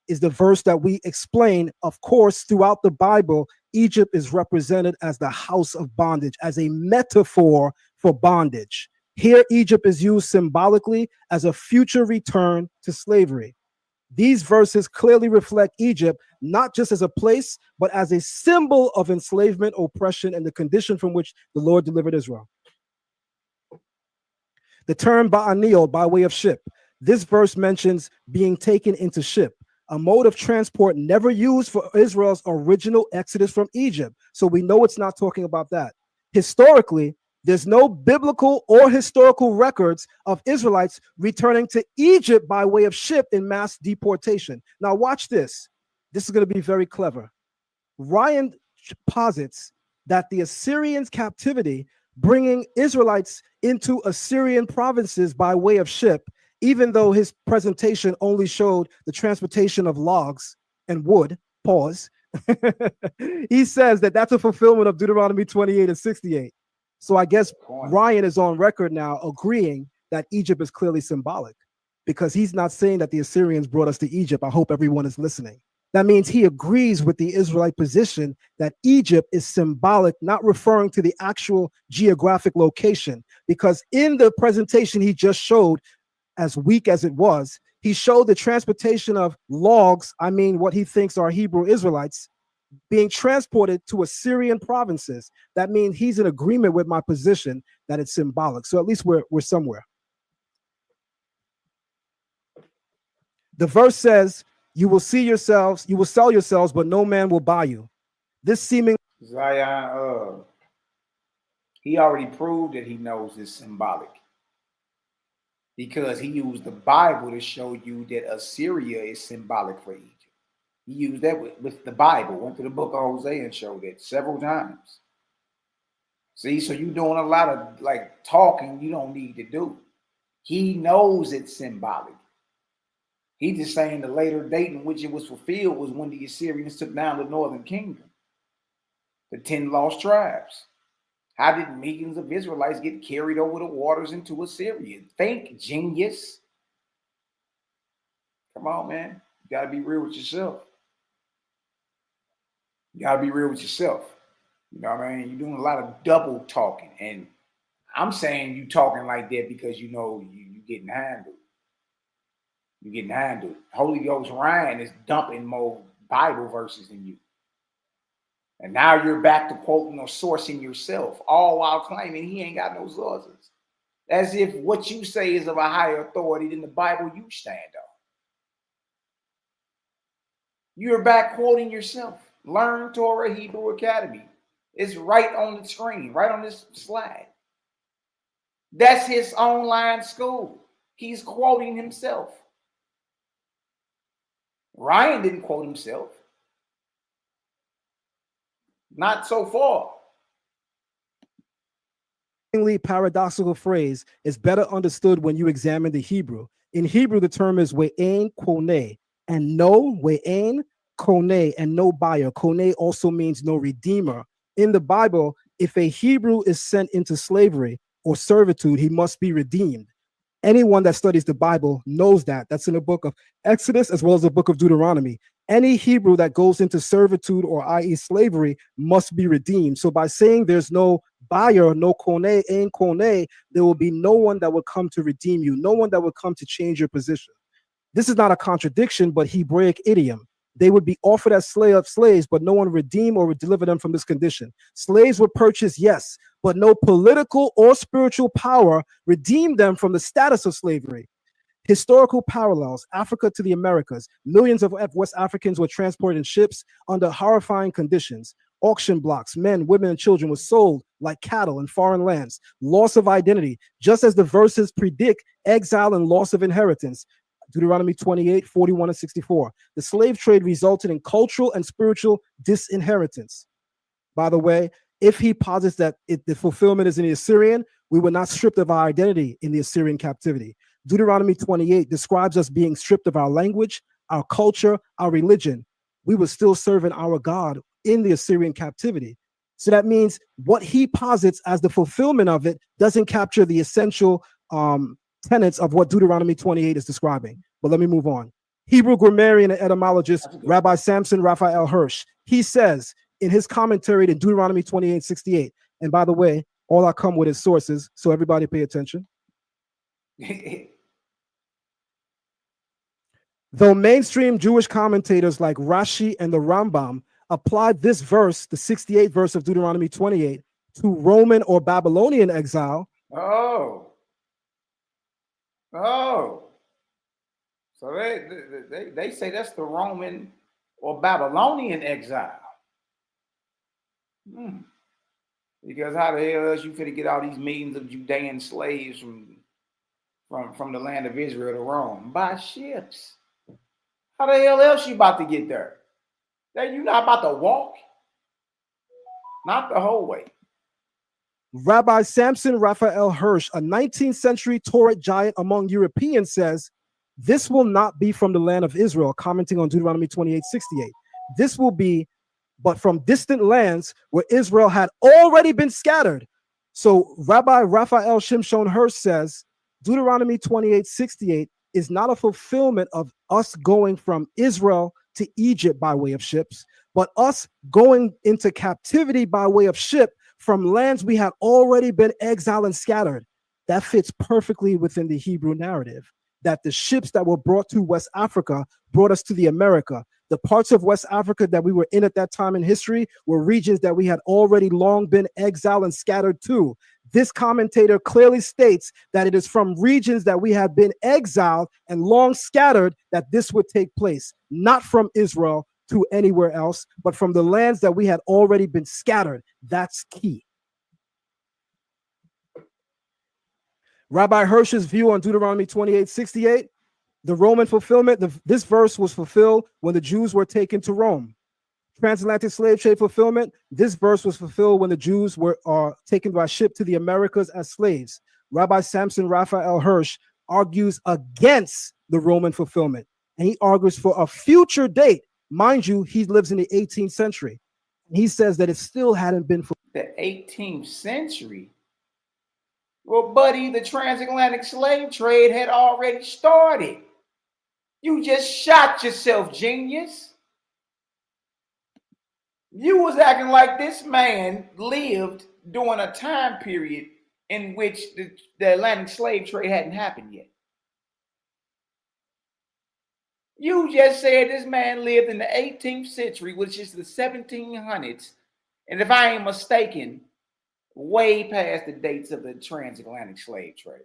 is the verse that we explain. Of course, throughout the Bible, Egypt is represented as the house of bondage, as a metaphor for bondage. Here, Egypt is used symbolically as a future return to slavery. These verses clearly reflect Egypt not just as a place, but as a symbol of enslavement, oppression, and the condition from which the Lord delivered Israel. The term ba'anil, by way of ship. This verse mentions being taken into ship, a mode of transport never used for Israel's original exodus from Egypt. So we know it's not talking about that. Historically, there's no biblical or historical records of Israelites returning to Egypt by way of ship in mass deportation. Now watch this. This is going to be very clever. Ryan posits that the Assyrians' captivity, bringing Israelites into Assyrian provinces by way of ship, even though his presentation only showed the transportation of logs and wood, pause, he says that that's a fulfillment of Deuteronomy 28:68. So I guess Ryan is on record now agreeing that Egypt is clearly symbolic, because he's not saying that the Assyrians brought us to Egypt. I hope everyone is listening. That means he agrees with the Israelite position that Egypt is symbolic, not referring to the actual geographic location, because in the presentation he just showed, as weak as it was, he showed the transportation of logs, I mean what he thinks are Hebrew Israelites, being transported to Assyrian provinces. That means he's in agreement with my position that it's symbolic. So at least we're somewhere. The verse says, you will see yourselves, you will sell yourselves, but no man will buy you. This seeming
Zion, he already proved that he knows it's symbolic, because he used the Bible to show you that Assyria is symbolic for Egypt. He used that with the Bible, went to the book of Hosea and showed it several times. See, so you're doing a lot of like talking you don't need to do. He knows it's symbolic. He's just saying the later date in which it was fulfilled was when the Assyrians took down the northern kingdom, the 10 lost tribes. How did millions of Israelites get carried over the waters into Assyria? Think, genius. Come on, man. You got to be real with yourself. You got to be real with yourself. You know what I mean? You're doing a lot of double talking. And I'm saying you talking like that because you know you're getting handled. You're getting handled. Holy Ghost Ryan is dumping more Bible verses than you. And now you're back to quoting or sourcing yourself, all while claiming he ain't got no sources. As if what you say is of a higher authority than the Bible you stand on. You're back quoting yourself. Learn Torah Hebrew Academy. It's right on the screen, right on this slide. That's his online school. He's quoting himself. Ryan didn't quote himself. Not so far.
Paradoxical phrase is better understood when you examine the Hebrew. In Hebrew, the term is we'en kone, and no, we'en kone, and no buyer. Kone also means no redeemer. In the Bible, if a Hebrew is sent into slavery, or servitude, he must be redeemed. Anyone that studies the Bible knows that. That's in the book of Exodus as well as the book of Deuteronomy. Any Hebrew that goes into servitude or i.e. slavery must be redeemed. So by saying there's no buyer, no kone, ain kone, there will be no one that will come to redeem you, no one that will come to change your position. This is not a contradiction, but Hebraic idiom. They would be offered as slaves, but no one redeem or would deliver them from this condition. Slaves were purchased, yes, but no political or spiritual power redeemed them from the status of slavery. Historical parallels, Africa to the Americas. Millions of West Africans were transported in ships under horrifying conditions. Auction blocks, men, women, and children were sold like cattle in foreign lands. Loss of identity, just as the verses predict exile and loss of inheritance. Deuteronomy 28, 41, and 64. The slave trade resulted in cultural and spiritual disinheritance. By the way, if he posits that the fulfillment is in the Assyrian, we were not stripped of our identity in the Assyrian captivity. Deuteronomy 28 describes us being stripped of our language, our culture, our religion. We were still serving our God in the Assyrian captivity. So that means what he posits as the fulfillment of it doesn't capture the essential tenets of what Deuteronomy 28 is describing. But let me move on. Hebrew grammarian and etymologist Rabbi Samson Raphael Hirsch, he says in his commentary to Deuteronomy 28:68, and by the way, all I come with is sources, so everybody pay attention. Though mainstream Jewish commentators like Rashi and the Rambam applied this verse, the 68th verse of Deuteronomy 28, to Roman or Babylonian exile.
So they say that's the Roman or Babylonian exile. Because how the hell else you finna get all these millions of Judean slaves from the land of Israel to Rome? By ships. How the hell else you about to get there? That you not about to walk? Not the whole way.
Rabbi Samson Raphael Hirsch, a 19th century Torah giant among Europeans, says, this will not be from the land of Israel, commenting on Deuteronomy 28:68. This will be, but from distant lands where Israel had already been scattered. So Rabbi Raphael Shimshon Hirsch says, Deuteronomy 28:68 is not a fulfillment of us going from Israel to Egypt by way of ships, but us going into captivity by way of ship from lands we had already been exiled and scattered. That fits perfectly within the Hebrew narrative, that the ships that were brought to West Africa brought us to the America. The parts of West Africa that we were in at that time in history were regions that we had already long been exiled and scattered to. This commentator clearly states that it is from regions that we had been exiled and long scattered that this would take place, not from Israel to anywhere else, but from the lands that we had already been scattered. That's key. Rabbi Hirsch's view on Deuteronomy 28:68, the Roman fulfillment, this verse was fulfilled when the Jews were taken to Rome. Transatlantic slave trade fulfillment, this verse was fulfilled when the Jews were taken by ship to the Americas as slaves. Rabbi Samson Raphael Hirsch argues against the Roman fulfillment, and he argues for a future date. Mind you, he lives in the 18th century. He says that it still hadn't been fulfilled.
The 18th century? Well, buddy, the transatlantic slave trade had already started. You just shot yourself, genius. You was acting like this man lived during a time period in which the Atlantic slave trade hadn't happened yet. You just said this man lived in the 18th century, which is the 1700s, and if I ain't mistaken, way past the dates of the transatlantic slave trade.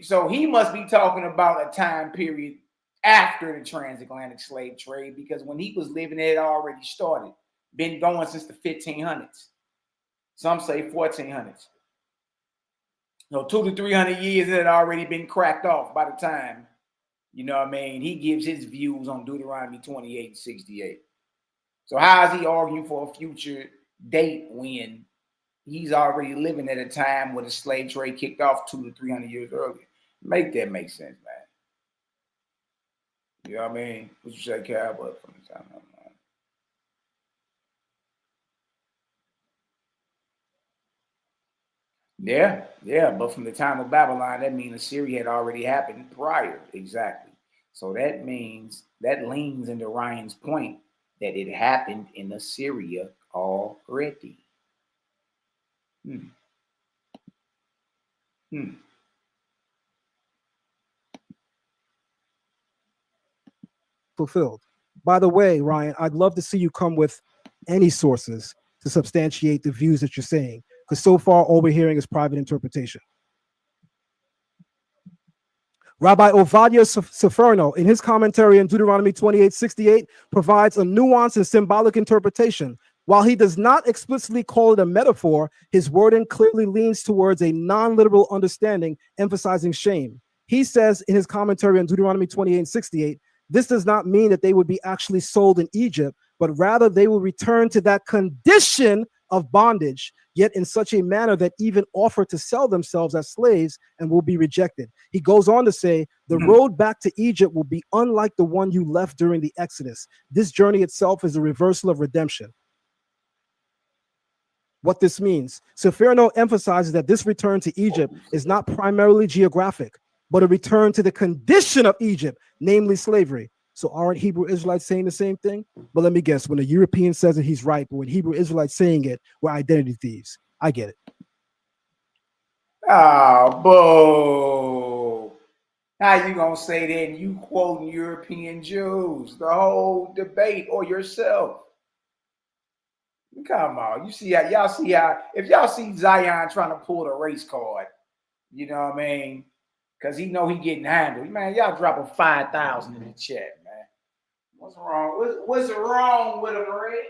So he must be talking about a time period after the transatlantic slave trade, because when he was living, it had already started, been going since the 1500s. Some say 1400s. So 200 to 300 years, it had already been cracked off by the time, you know what I mean, he gives his views on Deuteronomy 28:68. So how is he arguing for a future date when he's already living at a time where the slave trade kicked off 200 to 300 years earlier? Make that make sense, man. You know what I mean? What you say, Cowboy, from the time? Yeah, yeah, but from the time of Babylon, that means Assyria had already happened prior, exactly. So that means that leans into Ryan's point that it happened in Assyria already. Hmm. Hmm.
Fulfilled. By the way, Ryan, I'd love to see you come with any sources to substantiate the views that you're saying, because so far all we're hearing is private interpretation. Rabbi Ovadia Seferno, in his commentary on Deuteronomy 28:68, provides a nuanced and symbolic interpretation. While he does not explicitly call it a metaphor, his wording clearly leans towards a non-literal understanding, emphasizing shame. He says in his commentary on Deuteronomy 28:68, this does not mean that they would be actually sold in Egypt, but rather they will return to that condition of bondage, yet in such a manner that even offer to sell themselves as slaves and will be rejected. He goes on to say, the road back to Egypt will be unlike the one you left during the Exodus. This journey itself is a reversal of redemption. What this means, Seferno emphasizes that this return to Egypt is not primarily geographic, but a return to the condition of Egypt, namely slavery. So aren't Hebrew Israelites saying the same thing? But let me guess, when a European says it, he's right. But when Hebrew Israelites saying it, we're identity thieves. I get it.
Oh, boo. How you gonna say that and you quoting European Jews? The whole debate, or yourself? Come on, you see how y'all see how if y'all see Zion trying to pull the race card, you know what I mean? Because he know he getting handled. Man, y'all dropping 5,000 in the chat, man. What's wrong? What's wrong with him, Ray?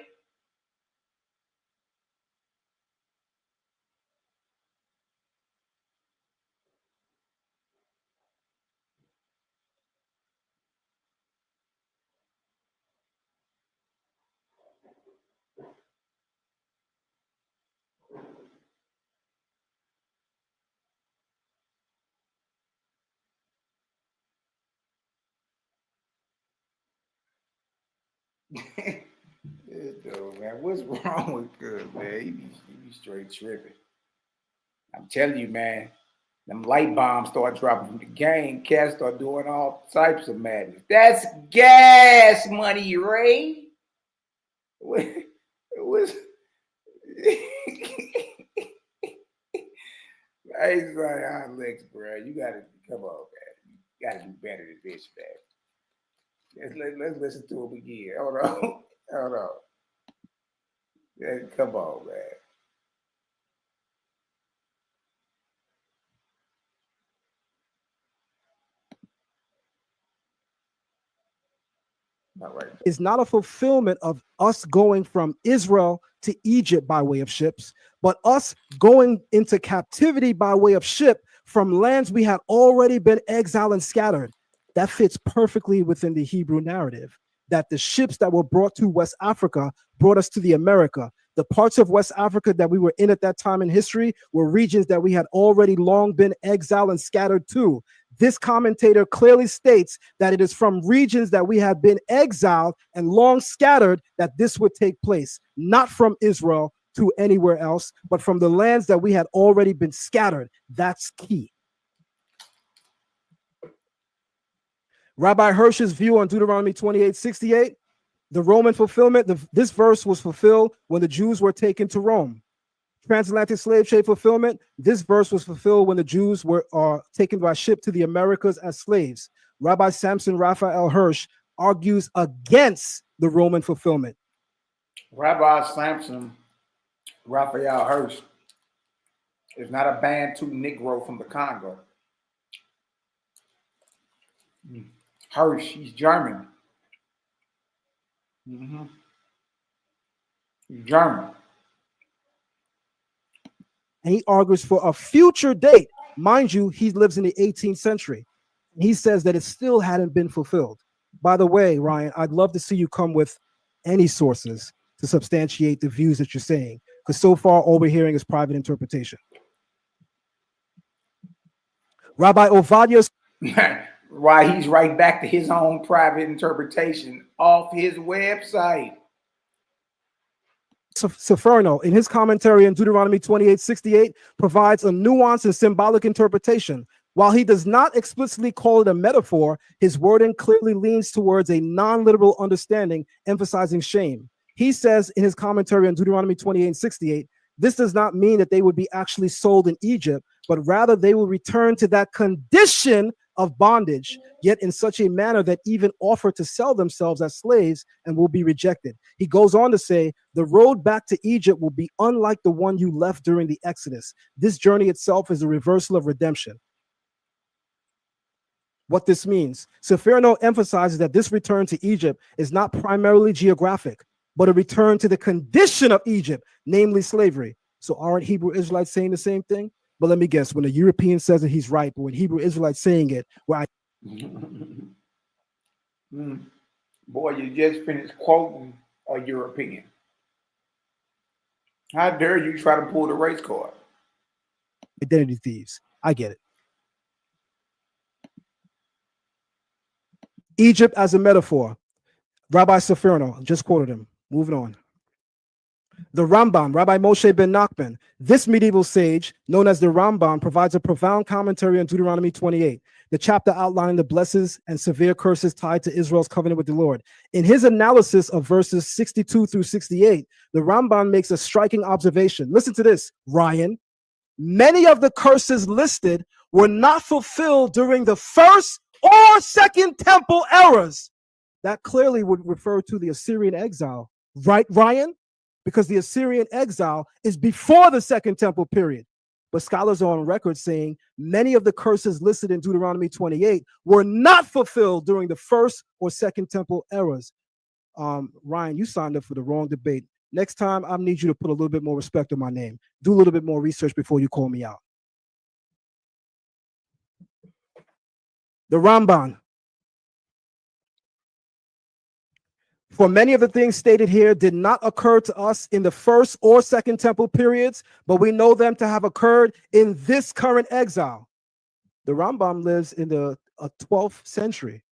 This dude, man, what's wrong with good, man? He be straight tripping. I'm telling you, man, them light bombs start dropping from the game. Cats start doing all types of madness. That's gas money, Ray. What's Hey, Zion Lex, bro. You gotta come on, man. You gotta do better than this, man. Let's listen to him again. Hold on. Hold on. Yeah, come on, man.
Is not a fulfillment of us going from Israel to Egypt by way of ships, but us going into captivity by way of ship from lands we had already been exiled and scattered. That fits perfectly within the Hebrew narrative, that the ships that were brought to West Africa brought us to the America. The parts of West Africa that we were in at that time in history were regions that we had already long been exiled and scattered to. This commentator clearly states that it is from regions that we have been exiled and long scattered that this would take place, not from Israel to anywhere else, but from the lands that we had already been scattered. That's key. Rabbi Hirsch's view on Deuteronomy 28:68, the Roman fulfillment, this verse was fulfilled when the Jews were taken to Rome. Transatlantic slave trade fulfillment, this verse was fulfilled when the Jews were taken by ship to the Americas as slaves. Rabbi Samson Raphael Hirsch argues against the Roman fulfillment.
Rabbi Samson Raphael Hirsch is not a Bantu Negro from the Congo. Hirsch, he's German. He's German.
And he argues for a future date. Mind you, he lives in the 18th century. He says that it still hadn't been fulfilled. By the way, Ryan, I'd love to see you come with any sources to substantiate the views that you're saying, because so far all we're hearing is private interpretation. Rabbi Ovadia.
Why he's right back to his own private interpretation off his website.
Seferno, in his commentary on Deuteronomy 28:68, provides a nuanced and symbolic interpretation. While he does not explicitly call it a metaphor, his wording clearly leans towards a non-literal understanding, emphasizing shame. He says in his commentary on Deuteronomy 28:68, this does not mean that they would be actually sold in Egypt, but rather they will return to that condition of bondage, yet in such a manner that even offer to sell themselves as slaves and will be rejected. He goes on to say, the road back to Egypt will be unlike the one you left during the Exodus. This journey itself is a reversal of redemption. What this means, Seferno emphasizes that this return to Egypt is not primarily geographic, but a return to the condition of Egypt, namely slavery. So aren't Hebrew Israelites saying the same thing? But let me guess, when a European says it, he's right. But when Hebrew Israelites saying it, well,
Boy, you just finished quoting a European. How dare you try to pull the race card?
Identity thieves. I get it. Egypt as a metaphor. Rabbi Seferno, just quoted him. Moving on. The Rambam, Rabbi Moshe ben Nachman, this medieval sage, known as the Rambam, provides a profound commentary on Deuteronomy 28, the chapter outlining the blessings and severe curses tied to Israel's covenant with the Lord. In his analysis of verses 62 through 68, the Rambam makes a striking observation. Listen to this, Ryan. Many of the curses listed were not fulfilled during the first or second temple eras. That clearly would refer to the Assyrian exile, right, Ryan? Because the Assyrian exile is before the Second Temple period. But scholars are on record saying many of the curses listed in Deuteronomy 28 were not fulfilled during the First or Second Temple eras. Ryan, you signed up for the wrong debate. Next time, I need you to put a little bit more respect on my name. Do a little bit more research before you call me out. The Ramban. For many of the things stated here did not occur to us in the first or second temple periods, but we know them to have occurred in this current exile. The Rambam lives in the 12th century.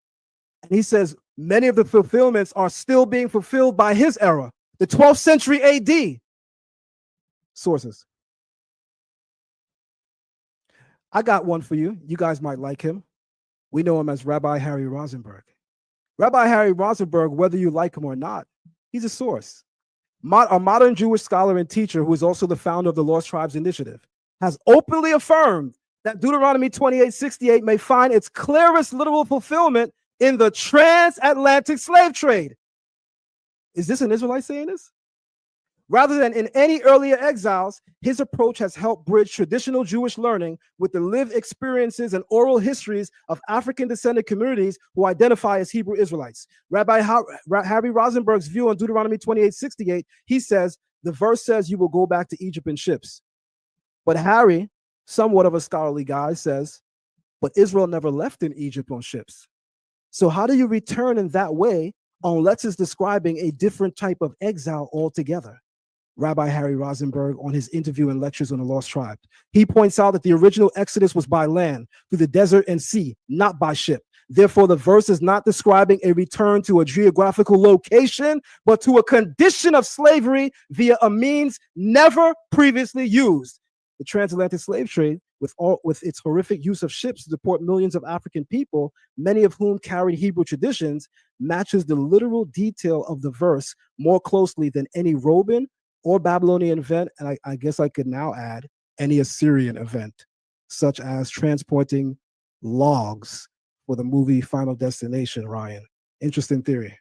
And he says many of the fulfillments are still being fulfilled by his era, the 12th century AD. Sources. I got one for you. You guys might like him. We know him as Rabbi Harry Rosenberg. Rabbi Harry Rosenberg, whether you like him or not, he's a source. A modern Jewish scholar and teacher who is also the founder of the Lost Tribes Initiative has openly affirmed that Deuteronomy 28:68 may find its clearest literal fulfillment in the transatlantic slave trade. Is this an Israelite saying this? Rather than in any earlier exiles, his approach has helped bridge traditional Jewish learning with the lived experiences and oral histories of African-descended communities who identify as Hebrew Israelites. Rabbi Harry Rosenberg's view on Deuteronomy 28:68, he says, the verse says you will go back to Egypt in ships. But Harry, somewhat of a scholarly guy, says, but Israel never left in Egypt on ships. So how do you return in that way unless it's describing a different type of exile altogether? Rabbi Harry Rosenberg on his interview and lectures on the Lost Tribe. He points out that the original Exodus was by land, through the desert and sea, not by ship. Therefore, the verse is not describing a return to a geographical location, but to a condition of slavery via a means never previously used. The transatlantic slave trade, with its horrific use of ships to deport millions of African people, many of whom carried Hebrew traditions, matches the literal detail of the verse more closely than any Roman or Babylonian event, and I guess I could now add any Assyrian event, such as transporting logs for the movie Final Destination, Ryan. Interesting theory.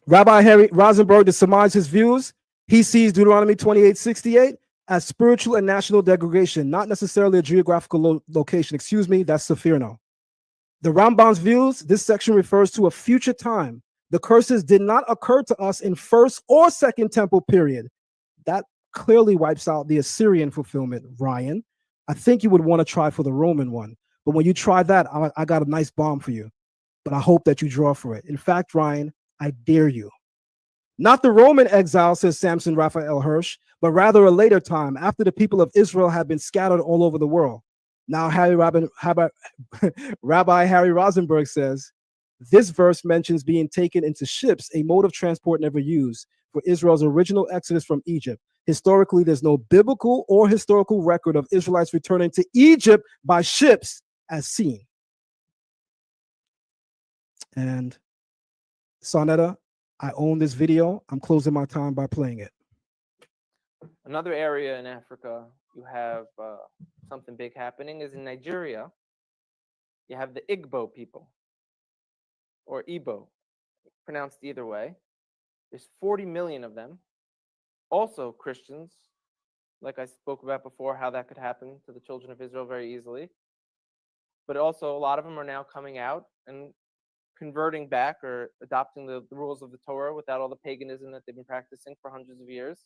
Rabbi Harry Rosenberg, to surmise his views, he sees Deuteronomy 28:68 as spiritual and national degradation, not necessarily a geographical location. Excuse me, that's Seferno. The Rambam's views, this section refers to a future time. The curses did not occur to us in first or second temple period. That clearly wipes out the Assyrian fulfillment, Ryan. I think you would want to try for the Roman one. But when you try that, I got a nice bomb for you. But I hope that you draw for it. In fact, Ryan, I dare you. Not the Roman exile, says Samson Raphael Hirsch, but rather a later time, after the people of Israel had been scattered all over the world. Now, Rabbi Harry Rosenberg says, This verse mentions being taken into ships, a mode of transport never used for Israel's original exodus from Egypt. Historically, there's no biblical or historical record of Israelites returning to Egypt by ships as seen. And Sonetta, I own this video. I'm closing my time by playing it.
Another area in Africa you have something big happening is in Nigeria. You have the Igbo people, or Igbo, pronounced either way. There's 40 million of them. Also Christians, like I spoke about before, how that could happen to the children of Israel very easily. But also a lot of them are now coming out and converting back or adopting the rules of the Torah without all the paganism that they've been practicing for hundreds of years.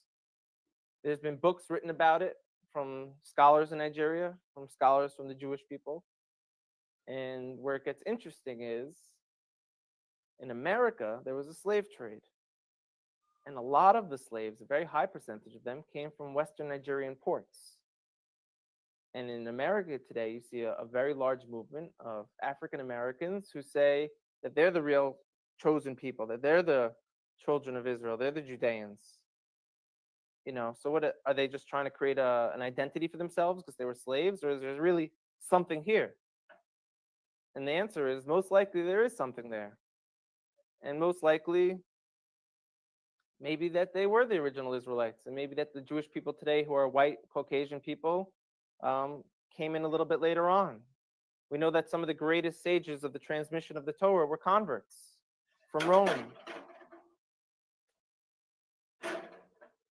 There's been books written about it from scholars in Nigeria, from scholars from the Jewish people. And where it gets interesting is, in America, there was a slave trade. And a lot of the slaves, a very high percentage of them, came from Western Nigerian ports. And in America today, you see a very large movement of African Americans who say that they're the real chosen people, that they're the children of Israel, they're the Judeans. You know, so what are they just trying to create an identity for themselves because they were slaves, or is there really something here? And the answer is most likely there is something there. And most likely, maybe that they were the original Israelites, and maybe that the Jewish people today who are white, Caucasian people came in a little bit later on. We know that some of the greatest sages of the transmission of the Torah were converts from Rome.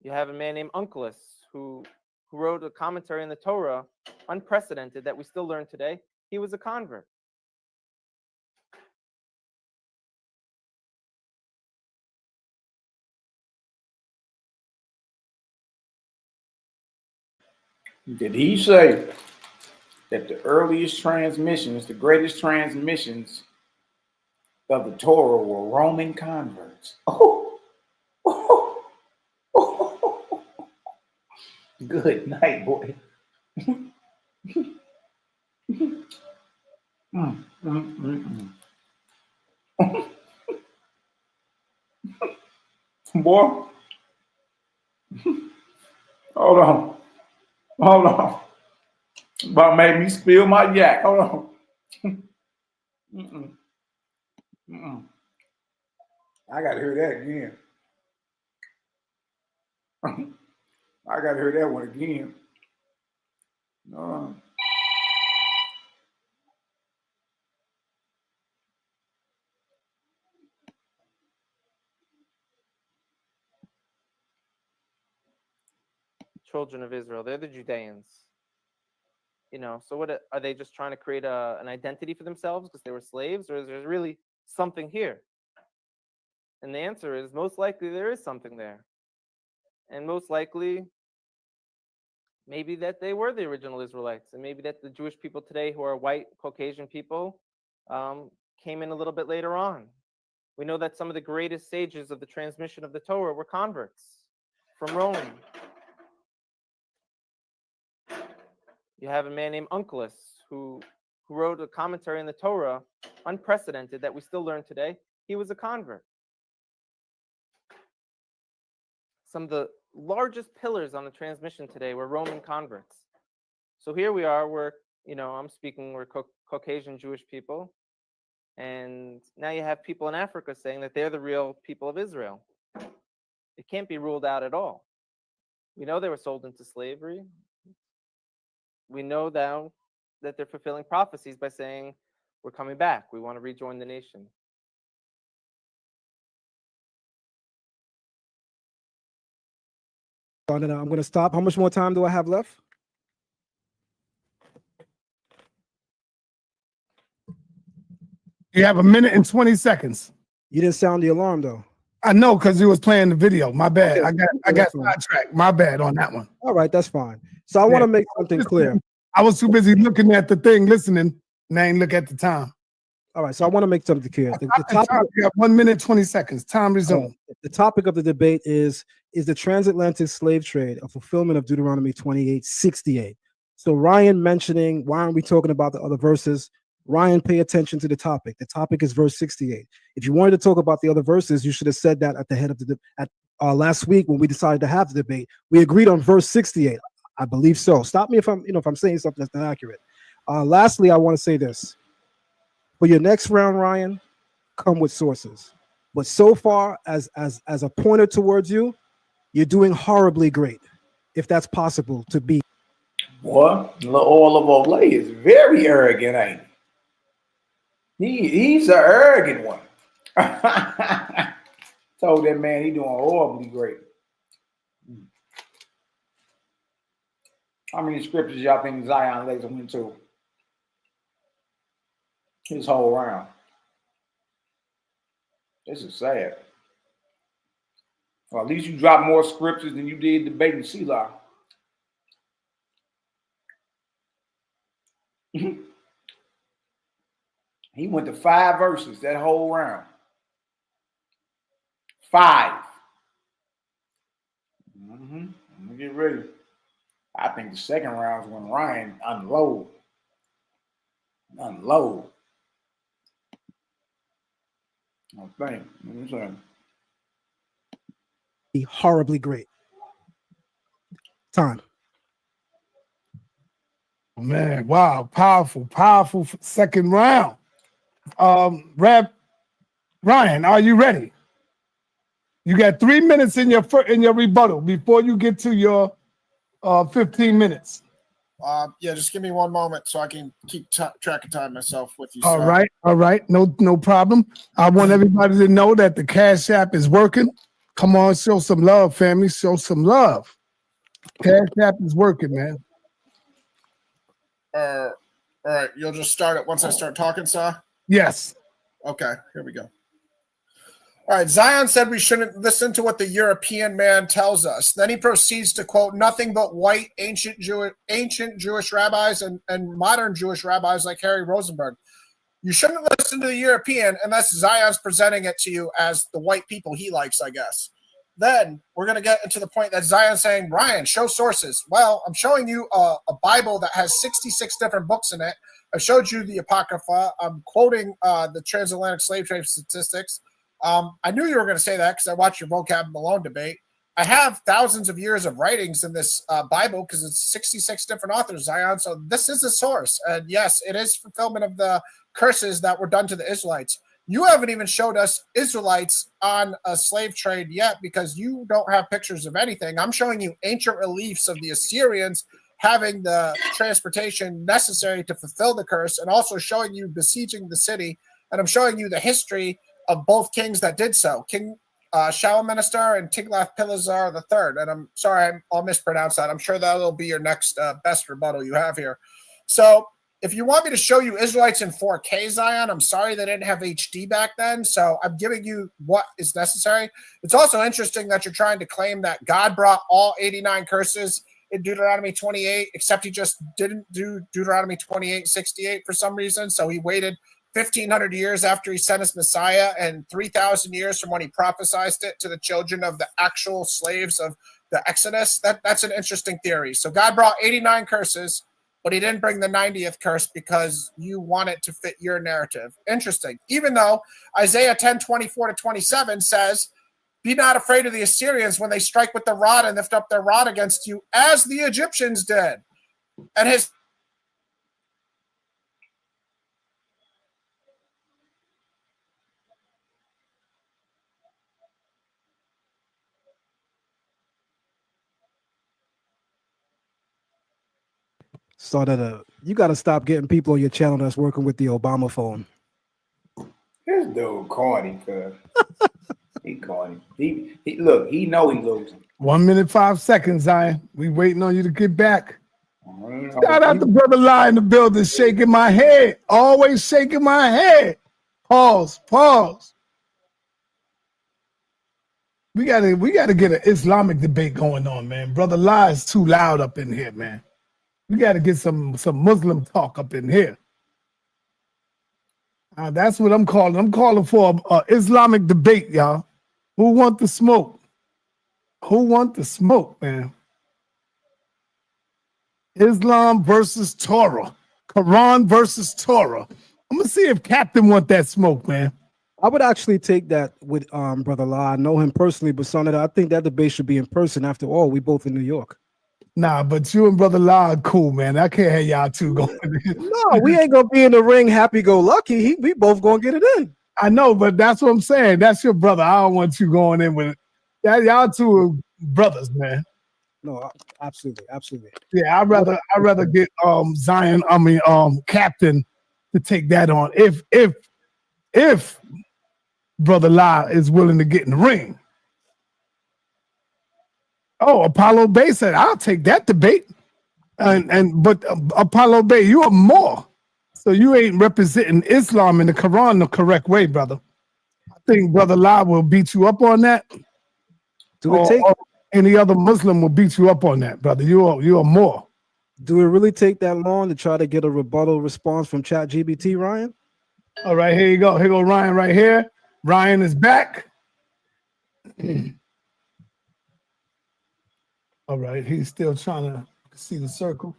You have a man named Unclus who wrote a commentary on the Torah, unprecedented, that we still learn today. He was a convert.
Did he say that the earliest transmissions, the greatest transmissions of the Torah were Roman converts? Good night, boy. Boy, hold on. Hold on. About made me spill my yak. Hold on. I gotta hear that again. I gotta hear that one again.
Children of Israel, they're the Judeans. You know, so what are they just trying to create an identity for themselves because they were slaves, or is there really something here? And the answer is most likely there is something there. And most likely, maybe that they were the original Israelites, and maybe that the Jewish people today who are white, Caucasian people came in a little bit later on. We know that some of the greatest sages of the transmission of the Torah were converts from Rome. You have a man named Unclus who wrote a commentary on the Torah, unprecedented, that we still learn today. He was a convert. Some of the largest pillars on the transmission today were Roman converts. So here we are, we're Caucasian Jewish people. And now you have people in Africa saying that they're the real people of Israel. It can't be ruled out at all. We know they were sold into slavery. We know now that they're fulfilling prophecies by saying, we're coming back. We want to rejoin the nation.
I'm going to stop. How much more time do I have left?
You have 1 minute and 20 seconds.
You didn't sound the alarm, though.
I know, because you was playing the video. My bad.
Okay.
I got sidetracked. My bad on that one.
All right, that's fine. So I want to make something clear.
I was too busy looking at the thing, listening, and I ain't look at the time.
All right, so I want to make something clear. The topic,
you have 1 minute, 20 seconds. Time resumed.
The topic of the debate is the transatlantic slave trade a fulfillment of Deuteronomy 28:68? So Ryan mentioning, why aren't we talking about the other verses? Ryan, pay attention to the topic. The topic is verse 68. If you wanted to talk about the other verses, you should have said that at the head of the last week when we decided to have the debate. We agreed on verse 68. I believe so. Stop me if I'm saying something that's not accurate. Lastly, I want to say this. For your next round, Ryan, come with sources. But so far, as a pointer towards you, you're doing horribly great, if that's possible to be.
Boy, the oil of Olay is very arrogant, ain't he? He's an arrogant one. Told that man he doing horribly great. How many scriptures y'all think Zion lays him into his whole round? This is sad. Well, at least you dropped more scriptures than you did debating Selah. He went to 5 verses that whole round. 5. Let me get ready. I think the second round is when Ryan unload. I think.
Be horribly great. Time.
Man, wow, powerful second round. Ryan, are you ready? You got 3 minutes in your rebuttal before you get to your 15 minutes.
Yeah, just give me one moment so I can keep track of time myself with you.
All right, no problem. I want everybody to know that the Cash App is working. Come on, show some love, family. Show some love. Cash App is working, man.
All right, you'll just start it once I start talking, sir?
Yes.
Okay, here we go. All right, Zion said we shouldn't listen to what the European man tells us. Then he proceeds to quote nothing but white ancient Jewish rabbis and modern Jewish rabbis like Harry Rosenberg. You shouldn't listen to the European unless Zion's presenting it to you as the white people he likes, I guess. Then we're going to get into the point that Zion's saying, Ryan, show sources. Well, I'm showing you a Bible that has 66 different books in it. I showed you the Apocrypha. I'm quoting the transatlantic slave trade statistics. I knew you were going to say that because I watched your Vocab Malone debate. I have thousands of years of writings in this Bible because it's 66 different authors, Zion. So this is a source. And yes, it is fulfillment of the curses that were done to the Israelites. You haven't even showed us Israelites on a slave trade yet because you don't have pictures of anything. I'm showing you ancient reliefs of the Assyrians having the transportation necessary to fulfill the curse and also showing you besieging the city. And I'm showing you the history of both kings that did so, King Shalmaneser and Tiglath-Pileser III. And I'm sorry, I'll mispronounce that. I'm sure that'll be your next best rebuttal you have here. So if you want me to show you Israelites in 4K, Zion, I'm sorry they didn't have HD back then. So I'm giving you what is necessary. It's also interesting that you're trying to claim that God brought all 89 curses in Deuteronomy 28, except he just didn't do Deuteronomy 28:68 for some reason. So he waited 1,500 years after he sent his Messiah and 3,000 years from when he prophesied it to the children of the actual slaves of the Exodus. That's an interesting theory. So God brought 89 curses, but he didn't bring the 90th curse because you want it to fit your narrative. Interesting. Even though Isaiah 10:24-27 says, be not afraid of the Assyrians when they strike with the rod and lift up their rod against you, as the Egyptians did. And his
You got to stop getting people on your channel that's working with the Obama phone.
This dude corny, cuz. He corny. He look, he know he losing.
1 minute, 5 seconds, Zion. We waiting on you to get back. Shout out to Brother Lie in the building, shaking my head. Always shaking my head. Pause. We gotta get an Islamic debate going on, man. Brother Lie is too loud up in here, man. We gotta get some Muslim talk up in here. That's what I'm calling. I'm calling for an Islamic debate, y'all. Who want the smoke? Who want the smoke, man? Islam versus Torah. Quran versus Torah. I'm gonna see if Captain want that smoke, man.
I would actually take that with Brother La. I know him personally, but son, I think that debate should be in person. After all, we both in New York.
Nah, but you and Brother La are cool, man. I can't have y'all two going.
No, we ain't gonna be in the ring happy-go-lucky. We both gonna get it in.
I know, but that's what I'm saying. That's your brother. I don't want you going in with it. Y'all two are brothers, man.
No, absolutely.
Yeah, I'd rather get Captain to take that on. If Brother La is willing to get in the ring. Oh, Apollo Bay said, I'll take that debate. But Apollo Bay, you are more. So you ain't representing Islam in the Quran the correct way, brother. I think Brother La will beat you up on that. Or any other Muslim will beat you up on that, brother. You are more.
Do it really take that long to try to get a rebuttal response from ChatGPT, Ryan?
All right, here you go. Here go Ryan right here. Ryan is back. All right, he's still trying to see the circle.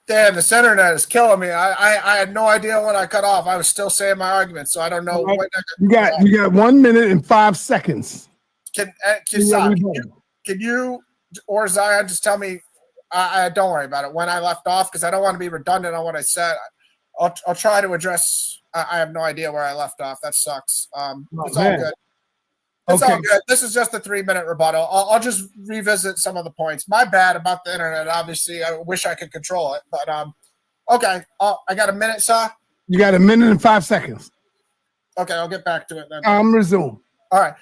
Damn, this internet is killing me. I had no idea when I cut off. I was still saying my argument, so I don't know.
Right. You got 1 minute and 5 seconds.
Can you or Zion just tell me? I don't worry about it when I left off because I don't want to be redundant on what I said. I'll try to address. I have no idea where I left off. That sucks. It's all good. It's all good. This is just a 3-minute rebuttal. I'll just revisit some of the points. My bad about the internet. Obviously, I wish I could control it, but okay. I got a minute, sir.
You got 1 minute and 5 seconds.
Okay, I'll get back to it then.
Resume.
All right.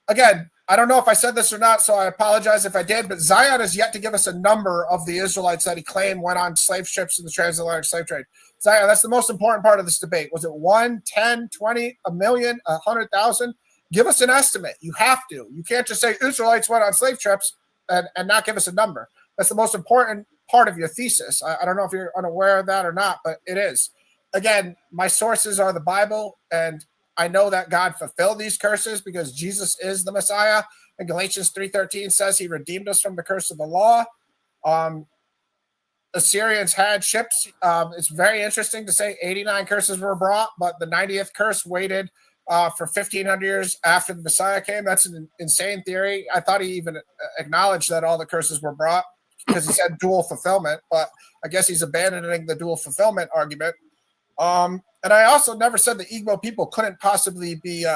Again, I don't know if I said this or not, so I apologize if I did, but Zion has yet to give us a number of the Israelites that he claimed went on slave ships in the transatlantic slave trade. Zion, that's the most important part of this debate. Was it 1, 10, 20, 1 million, 100,000? Give us an estimate. You have to. You can't just say Israelites went on slave trips and not give us a number. That's the most important part of your thesis. I don't know if you're unaware of that or not, but it is. Again, my sources are the Bible, and I know that God fulfilled these curses because Jesus is the Messiah. And Galatians 3:13 says he redeemed us from the curse of the law. Assyrians had ships. It's very interesting to say 89 curses were brought, but the 90th curse waited for 1,500 years after the Messiah came. That's an insane theory. I thought he even acknowledged that all the curses were brought because he said dual fulfillment, but I guess he's abandoning the dual fulfillment argument. And I also never said the Igbo people couldn't possibly be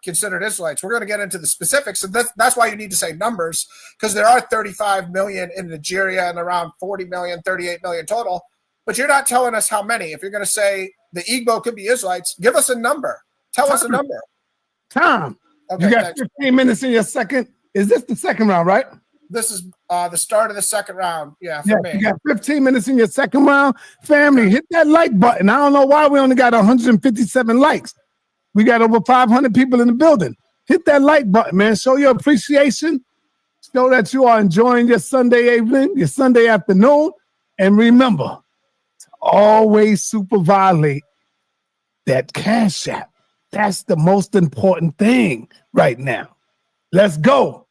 considered Israelites. We're going to get into the specifics, and that's why you need to say numbers, because there are 35 million in Nigeria and around 40 million, 38 million total, but you're not telling us how many. If you're going to say the Igbo could be Israelites, give us a number. Tell us a number.
Tom,
Okay,
you got
thanks.
15 minutes in your second. Is this the second round, right?
This is the start of the second round. Yeah, for me.
You got 15 minutes in your second round. Family, hit that like button. I don't know why we only got 157 likes. We got over 500 people in the building. Hit that like button, man. Show your appreciation. Show that you are enjoying your Sunday evening, your Sunday afternoon. And remember, to always super violate that Cash App. That's the most important thing right now. Let's go.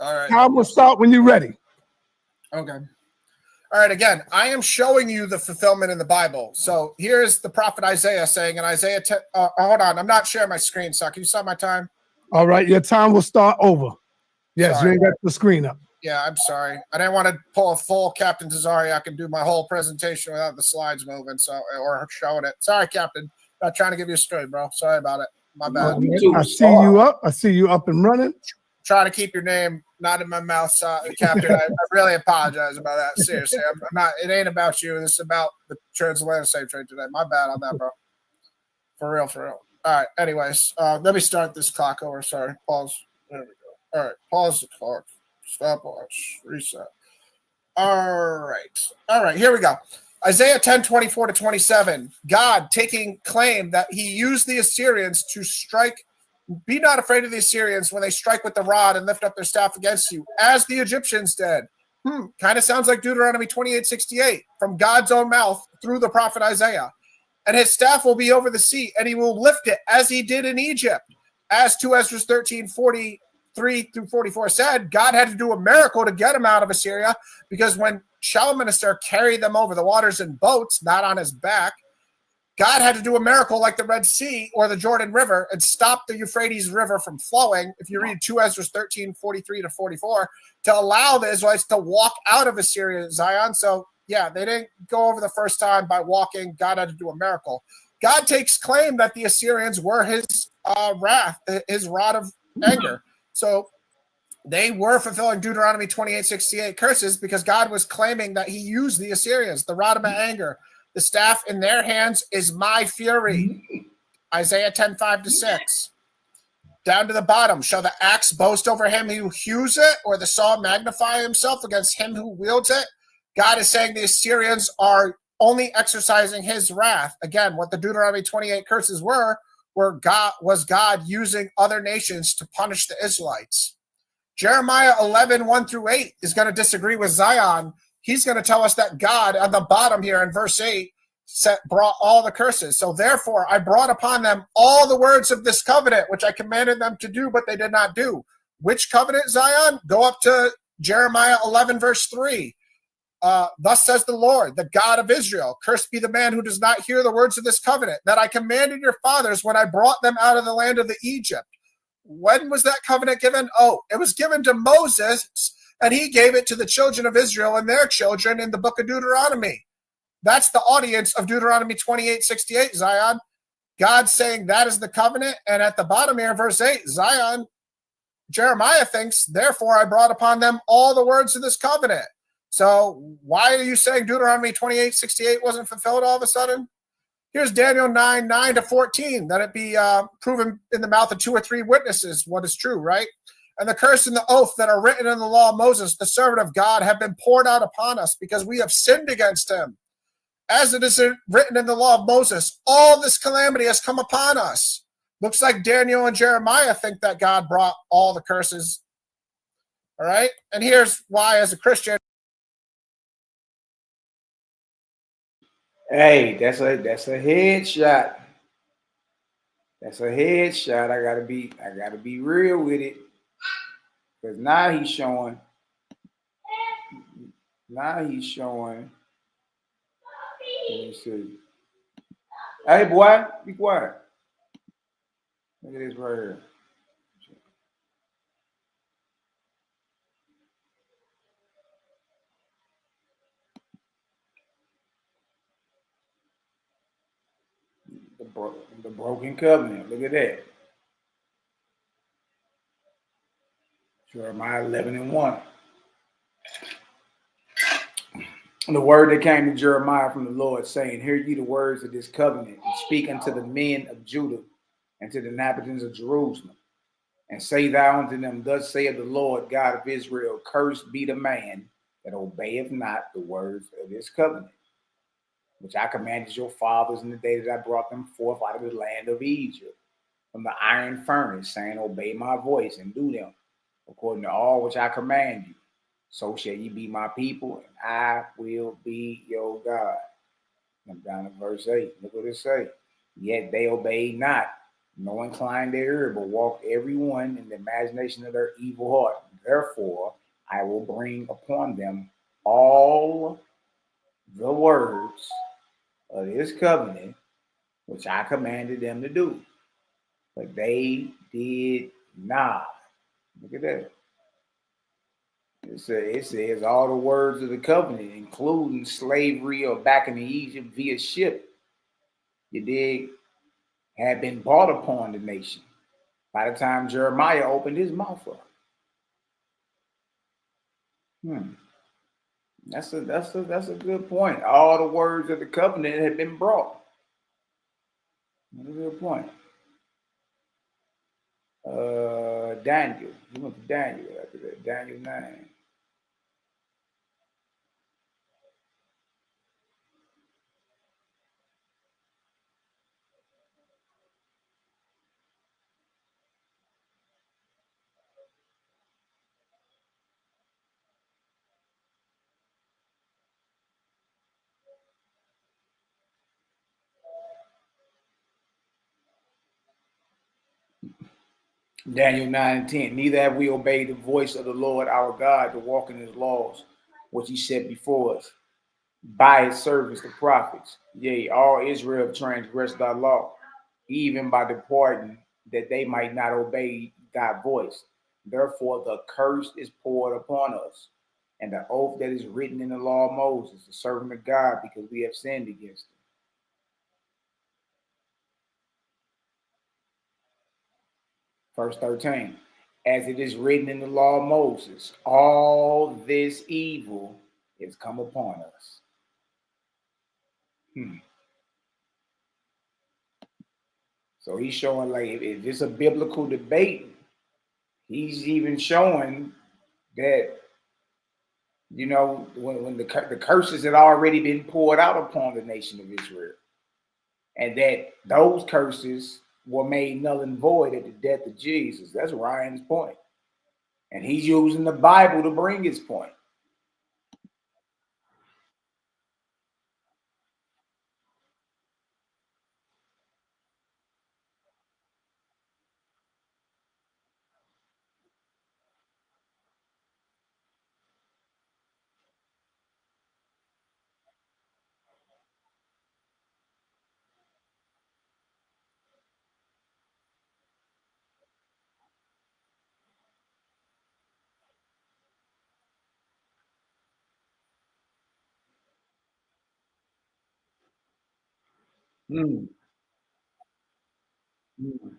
All right.
Time will start when you're ready.
Okay. All right. Again, I am showing you the fulfillment in the Bible. So here's the prophet Isaiah saying in Isaiah 10. Hold on. I'm not sharing my screen, so can you stop my time?
All right. Your time will start over. Yes,
Sorry.
you ain't got the screen up.
Yeah, I'm sorry. I didn't want to pull a full Captain Tazari. I can do my whole presentation without the slides moving, or showing it. Sorry, Captain. Not trying to give you a story, bro. Sorry about it. My bad.
I see you up. I see you up and running.
Trying to keep your name not in my mouth, Captain. I really apologize about that. Seriously, I'm not. It ain't about you. This is about the transatlantic slave trade today. My bad on that, bro. For real, for real. All right. Anyways, let me start this clock over. Sorry. Pause. There we go. All right. Pause the clock. Stopwatch. Reset. All right. Here we go. Isaiah 10:24-27. God taking claim that he used the Assyrians to strike. Be not afraid of the Assyrians when they strike with the rod and lift up their staff against you, as the Egyptians did. Kind of sounds like Deuteronomy 28:68 from God's own mouth through the prophet Isaiah. And his staff will be over the sea, and he will lift it as he did in Egypt. As 2 Ezra 13:43-44 said, God had to do a miracle to get him out of Assyria, because when Shalmaneser carried them over the waters in boats, not on his back. God had to do a miracle like the Red Sea or the Jordan River and stop the Euphrates River from flowing, if you read 2 Ezra 13:43-44, to allow the Israelites to walk out of Assyria, Zion. So, yeah, they didn't go over the first time by walking. God had to do a miracle. God takes claim that the Assyrians were his wrath, his rod of anger. So they were fulfilling Deuteronomy 28:68 curses because God was claiming that he used the Assyrians, the rod of my anger. The staff in their hands is my fury. Isaiah 10:5-6. Down to the bottom. Shall the axe boast over him who hews it, or the saw magnify himself against him who wields it? God is saying the Assyrians are only exercising his wrath. Again, what the Deuteronomy 28 curses were God using other nations to punish the Israelites. Jeremiah 11:1-8 is going to disagree with Zion. He's going to tell us that God, on the bottom here in verse 8, brought all the curses. So therefore, I brought upon them all the words of this covenant, which I commanded them to do, but they did not do. Which covenant, Zion? Go up to Jeremiah 11:3. Thus says the Lord, the God of Israel, cursed be the man who does not hear the words of this covenant that I commanded your fathers when I brought them out of the land of the Egypt. When was that covenant given? Oh, it was given to Moses, and he gave it to the children of Israel and their children in the book of Deuteronomy. That's the audience of Deuteronomy 28:68, Zion. God saying that is the covenant. And at the bottom here, verse 8, Zion, Jeremiah thinks, therefore I brought upon them all the words of this covenant. So why are you saying Deuteronomy 28:68 wasn't fulfilled all of a sudden? Here's Daniel 9:9-14, that it be proven in the mouth of 2 or 3 witnesses what is true, right? And the curse and the oath that are written in the law of Moses, the servant of God, have been poured out upon us because we have sinned against him. As it is written in the law of Moses, all this calamity has come upon us. Looks like Daniel and Jeremiah think that God brought all the curses. All right? And here's why, as a Christian.
Hey, that's a headshot. That's a headshot. I gotta be real with it. Because now he's showing. Let me see. Hey, boy, be quiet. Look at this right here. The broken covenant. Look at that. Jeremiah 11:1. The word that came to Jeremiah from the Lord, saying, hear ye the words of this covenant, and speak unto the men of Judah and to the inhabitants of Jerusalem, and say thou unto them, thus saith the Lord God of Israel, cursed be the man that obeyeth not the words of this covenant, which I commanded your fathers in the day that I brought them forth out of the land of Egypt, from the iron furnace, saying, obey my voice and do them according to all which I command you. So shall ye be my people, and I will be your God. I'm down to verse 8. Look what it says. Yet they obeyed not, nor inclined their ear, but walked every one in the imagination of their evil heart. Therefore, I will bring upon them all the words of this covenant, which I commanded them to do. But they did not. Look at that. It says all the words of the covenant, including slavery or back in Egypt via ship, you dig, had been brought upon the nation by the time Jeremiah opened his mouth up. That's a good point. All the words of the covenant had been brought. That's a good point. Daniel. You went to Daniel after that. Daniel 9. Daniel 9:10. Neither have we obeyed the voice of the Lord our God to walk in his laws, which he set before us by his servants, the prophets. Yea, all Israel have transgressed thy law, even by departing, that they might not obey thy voice. Therefore, the curse is poured upon us, and the oath that is written in the law of Moses, the servant of God, because we have sinned against him. Verse 13, as it is written in the law of Moses, all this evil is come upon us. So he's showing, like, if it's a biblical debate, he's even showing that, you know, when the curses had already been poured out upon the nation of Israel, and that those curses were made null and void at the death of Jesus. That's Ryan's point. And he's using the Bible to bring his point. Mm. Mm.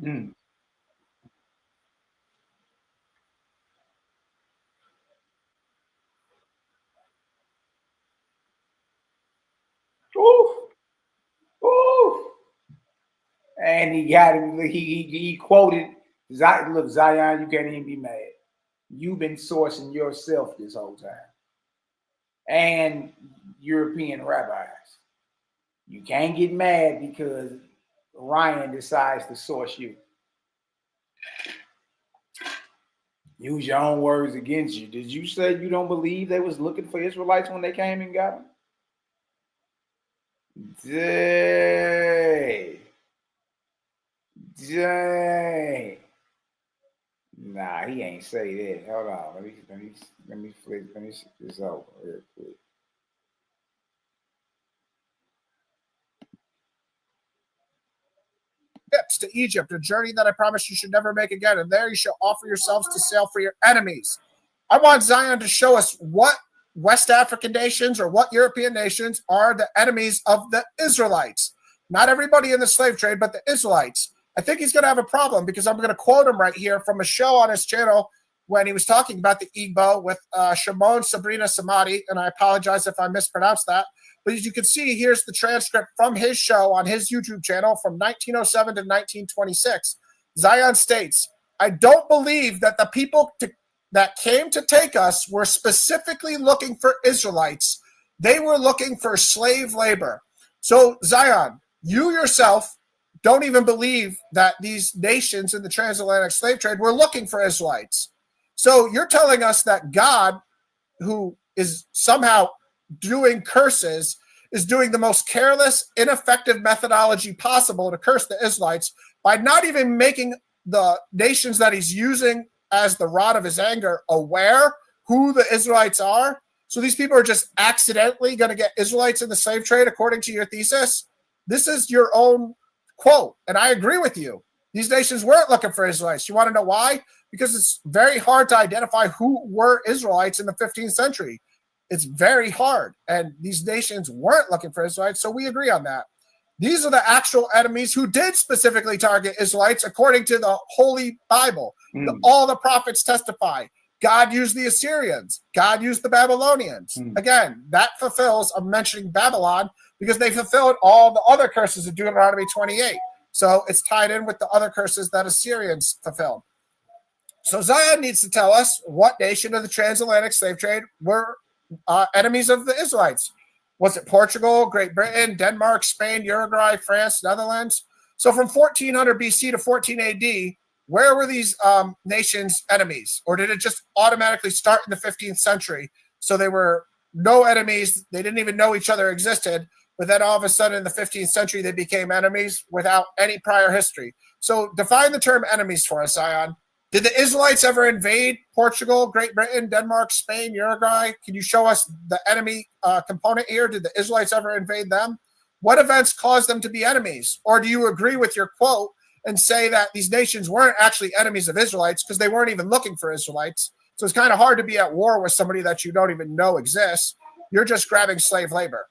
Mm. Ooh. Ooh. And he got him. He quoted, look, Zion, you can't even be mad. You've been sourcing yourself this whole time. And European rabbis. You can't get mad because Ryan decides to source you. Use your own words against you. Did you say you don't believe they was looking for Israelites when they came and got them? Dang. Nah, he ain't say that. Hold on. Let me finish this over real quick.
Ships to Egypt, a journey that I promise you should never make again. And there you shall offer yourselves to sail for your enemies. I want Zion to show us what West African nations or what European nations are the enemies of the Israelites. Not everybody in the slave trade, but the Israelites. I think he's going to have a problem because I'm going to quote him right here from a show on his channel when he was talking about the Igbo with Shimon Sabrina Samadi, and I apologize if I mispronounced that. But as you can see, here's the transcript from his show on his YouTube channel from 1907 to 1926. Zion states, I don't believe that the people that came to take us were specifically looking for Israelites. They were looking for slave labor. So Zion, you yourself don't even believe that these nations in the transatlantic slave trade were looking for Israelites. So you're telling us that God, who is somehow doing curses, is doing the most careless, ineffective methodology possible to curse the Israelites by not even making the nations that he's using as the rod of his anger aware who the Israelites are. So these people are just accidentally going to get Israelites in the slave trade, according to your thesis. This is your own quote, and I agree with you. These nations weren't looking for Israelites. You want to know why? Because it's very hard to identify who were Israelites in the 15th century. It's very hard, and these nations weren't looking for Israelites, so we agree on that. These are the actual enemies who did specifically target Israelites, according to the Holy Bible. All the prophets testify. God used the Assyrians. God used the Babylonians. Again, that fulfills, I'm mentioning Babylon, because they fulfilled all the other curses of Deuteronomy 28. So it's tied in with the other curses that Assyrians fulfilled. So Zion needs to tell us what nation of the transatlantic slave trade were enemies of the Israelites. Was it Portugal, Great Britain, Denmark, Spain, Uruguay, France, Netherlands? So from 1400 BC to 14 AD, where were these nations enemies? Or did it just automatically start in the 15th century? So they were no enemies. They didn't even know each other existed. But then all of a sudden in the 15th century, they became enemies without any prior history. So define the term enemies for us, Zion. Did the Israelites ever invade Portugal, Great Britain, Denmark, Spain, Uruguay? Can you show us the enemy component here? Did the Israelites ever invade them? What events caused them to be enemies? Or do you agree with your quote and say that these nations weren't actually enemies of Israelites because they weren't even looking for Israelites? So it's kind of hard to be at war with somebody that you don't even know exists. You're just grabbing slave labor.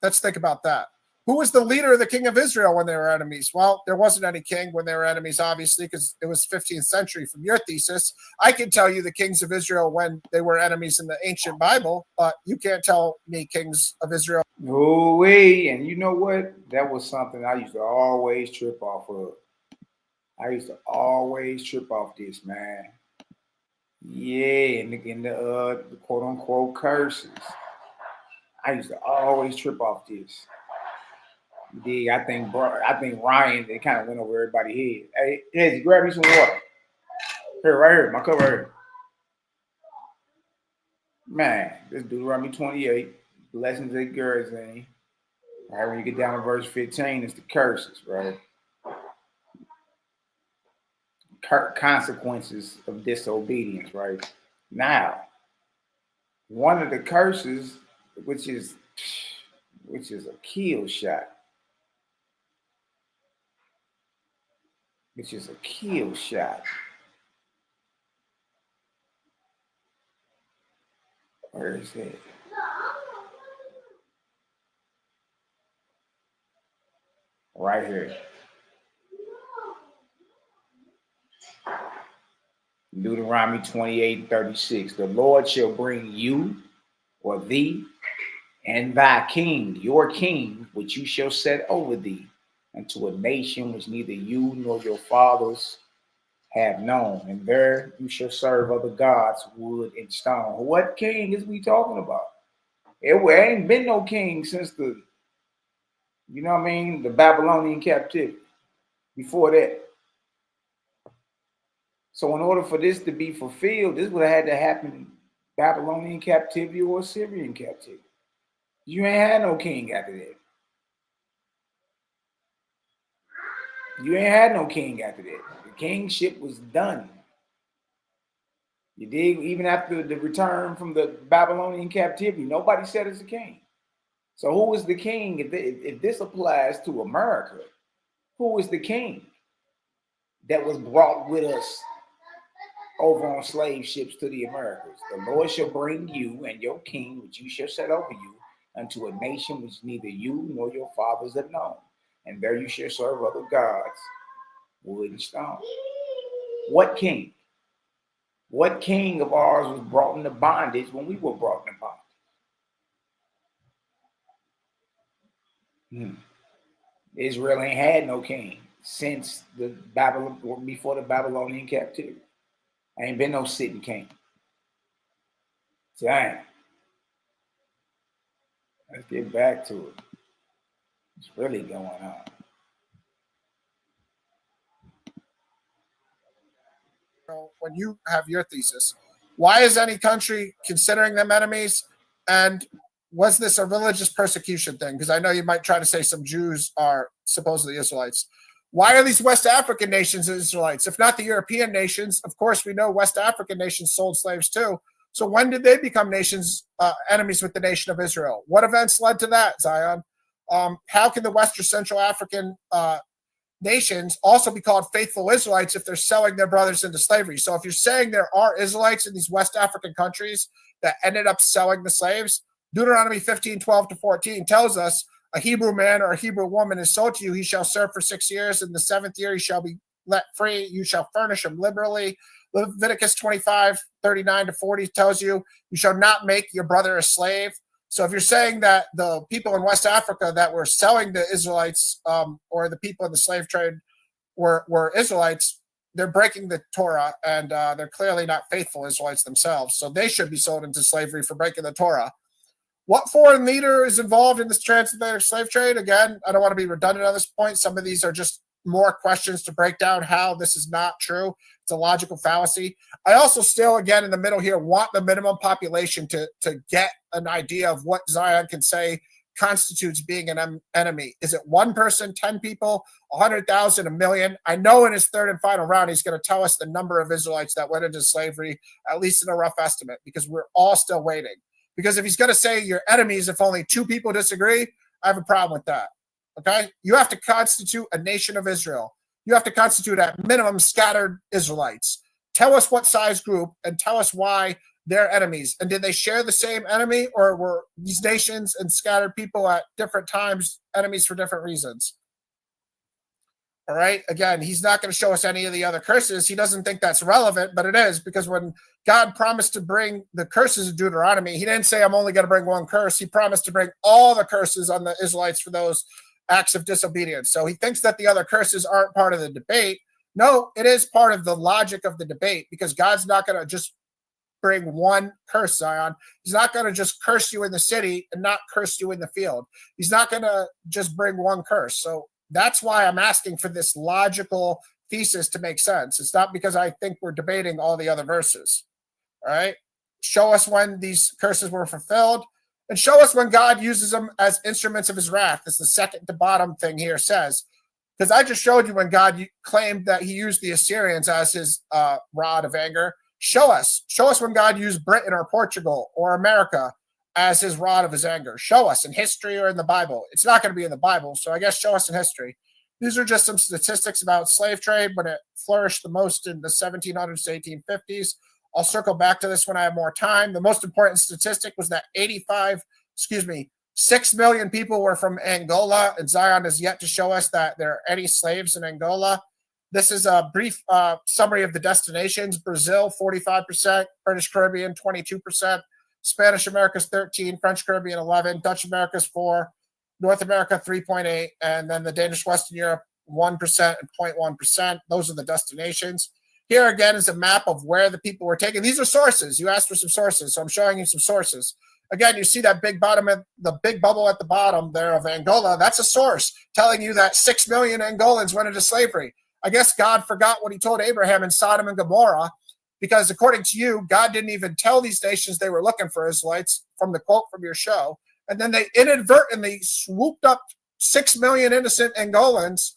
Let's think about that. Who was the leader of the king of Israel when they were enemies? Well, there wasn't any king when they were enemies, obviously, because it was 15th century from your thesis. I can tell you the kings of Israel when they were enemies in the ancient Bible, but you can't tell me kings of Israel.
No-way. And you know what? That was something I used to always trip off of. I used to always trip off this, man. Yeah, and again, the quote-unquote curses. I used to always trip off this. Yeah, I think Ryan, they kind of went over everybody's head. Hey, grab me some water. Here, right here, my cup right here. Man, this Deuteronomy 28, blessings and girls, ain't. All right, when you get down to verse 15, it's the curses, right? Consequences of disobedience, right? Now, one of the curses, which is a kill shot. Which is a kill shot. Where is it? Right here. Deuteronomy 28:36. The Lord shall bring you or thee and thy king, your king, which you shall set over thee, unto a nation which neither you nor your fathers have known, and there you shall serve other gods, wood and stone. What king is we talking about? It ain't been no king since the, you know what I mean, the Babylonian captivity. Before that. So in order for this to be fulfilled, this would have had to happen in Babylonian captivity or Syrian captivity. You ain't had no king after that. You ain't had no king after that. The kingship was done. You dig? Even after the return from the Babylonian captivity, nobody said it's a king. So who is the king? If this applies to America, who is the king that was brought with us over on slave ships to the Americas? The Lord shall bring you and your king, which you shall set over you, unto a nation which neither you nor your fathers have known. And there you shall serve other gods, wood and stone. What king? What king of ours was brought into bondage when we were brought into bondage? Israel ain't had no king since the before the Babylonian captivity. Ain't been no sitting king. Dang. Let's get back to it. What's really going on?
when you have your thesis? Why is any country considering them enemies? And was this a religious persecution thing? Because I know you might try to say some Jews are supposedly Israelites. Why are these West African nations Israelites? If not the European nations, of course, we know West African nations sold slaves too. So when did they become nations, enemies with the nation of Israel? What events led to that, Zion? How can the West or Central African nations also be called faithful Israelites if they're selling their brothers into slavery? So if you're saying there are Israelites in these West African countries that ended up selling the slaves, Deuteronomy 15:12-14 tells us, a Hebrew man or a Hebrew woman is sold to you, he shall serve for 6 years. In the 7th year, he shall be let free. You shall furnish him liberally. Leviticus 25:39-40 tells you, you shall not make your brother a slave. So if you're saying that the people in West Africa that were selling the Israelites or the people in the slave trade were Israelites, they're breaking the Torah, and they're clearly not faithful Israelites themselves. So they should be sold into slavery for breaking the Torah. What foreign leader is involved in this transatlantic slave trade? Again, I don't want to be redundant on this point. Some of these are just more questions to break down how this is not true. It's a logical fallacy. I also still, again, in the middle here, want the minimum population to get an idea of what Zion can say constitutes being an enemy. Is it 1 person, 10 people, 100,000, 1 million? I know in his third and final round, he's going to tell us the number of Israelites that went into slavery, at least in a rough estimate, because we're all still waiting. Because if he's going to say you're enemies if only 2 people disagree, I have a problem with that. Okay? You have to constitute a nation of Israel. You have to constitute at minimum scattered Israelites. Tell us what size group and tell us why they're enemies. And did they share the same enemy, or were these nations and scattered people at different times enemies for different reasons? All right. Again, he's not going to show us any of the other curses. He doesn't think that's relevant, but it is, because when God promised to bring the curses of Deuteronomy, he didn't say, I'm only going to bring 1 curse. He promised to bring all the curses on the Israelites for those acts of disobedience. So he thinks that the other curses aren't part of the debate. No, it is part of the logic of the debate, because God's not going to just bring 1 curse, Zion. He's not going to just curse you in the city and not curse you in the field. He's not going to just bring 1 curse. So that's why I'm asking for this logical thesis to make sense. It's not because I think we're debating all the other verses. All right? Show us when these curses were fulfilled, and show us when God uses them as instruments of his wrath, as the second to bottom thing here says. Because I just showed you when God claimed that he used the Assyrians as his rod of anger. Show us when God used Britain or Portugal or America as his rod of his anger. Show us in history or in the Bible. It's not going to be in the Bible, so I guess show us in history. These are just some statistics about slave trade when it flourished the most in the 1700s to 1850s. I'll circle back to this when I have more time. The most important statistic was that 6 million people were from Angola, and Zion has yet to show us that there are any slaves in Angola. This is a brief summary of the destinations. Brazil, 45%, British Caribbean, 22%, Spanish America's 13, French Caribbean 11, Dutch America's 4, North America 3.8, and then the Danish Western Europe 1% and 0.1%. Those are the destinations. Here again is a map of where the people were taken. These are sources. You asked for some sources, so I'm showing you some sources. Again, you see that big bubble at the bottom there of Angola. That's a source telling you that 6 million Angolans went into slavery. I guess God forgot what he told Abraham in Sodom and Gomorrah, because according to you, God didn't even tell these nations they were looking for Israelites, from the quote from your show. And then they inadvertently swooped up 6 million innocent Angolans,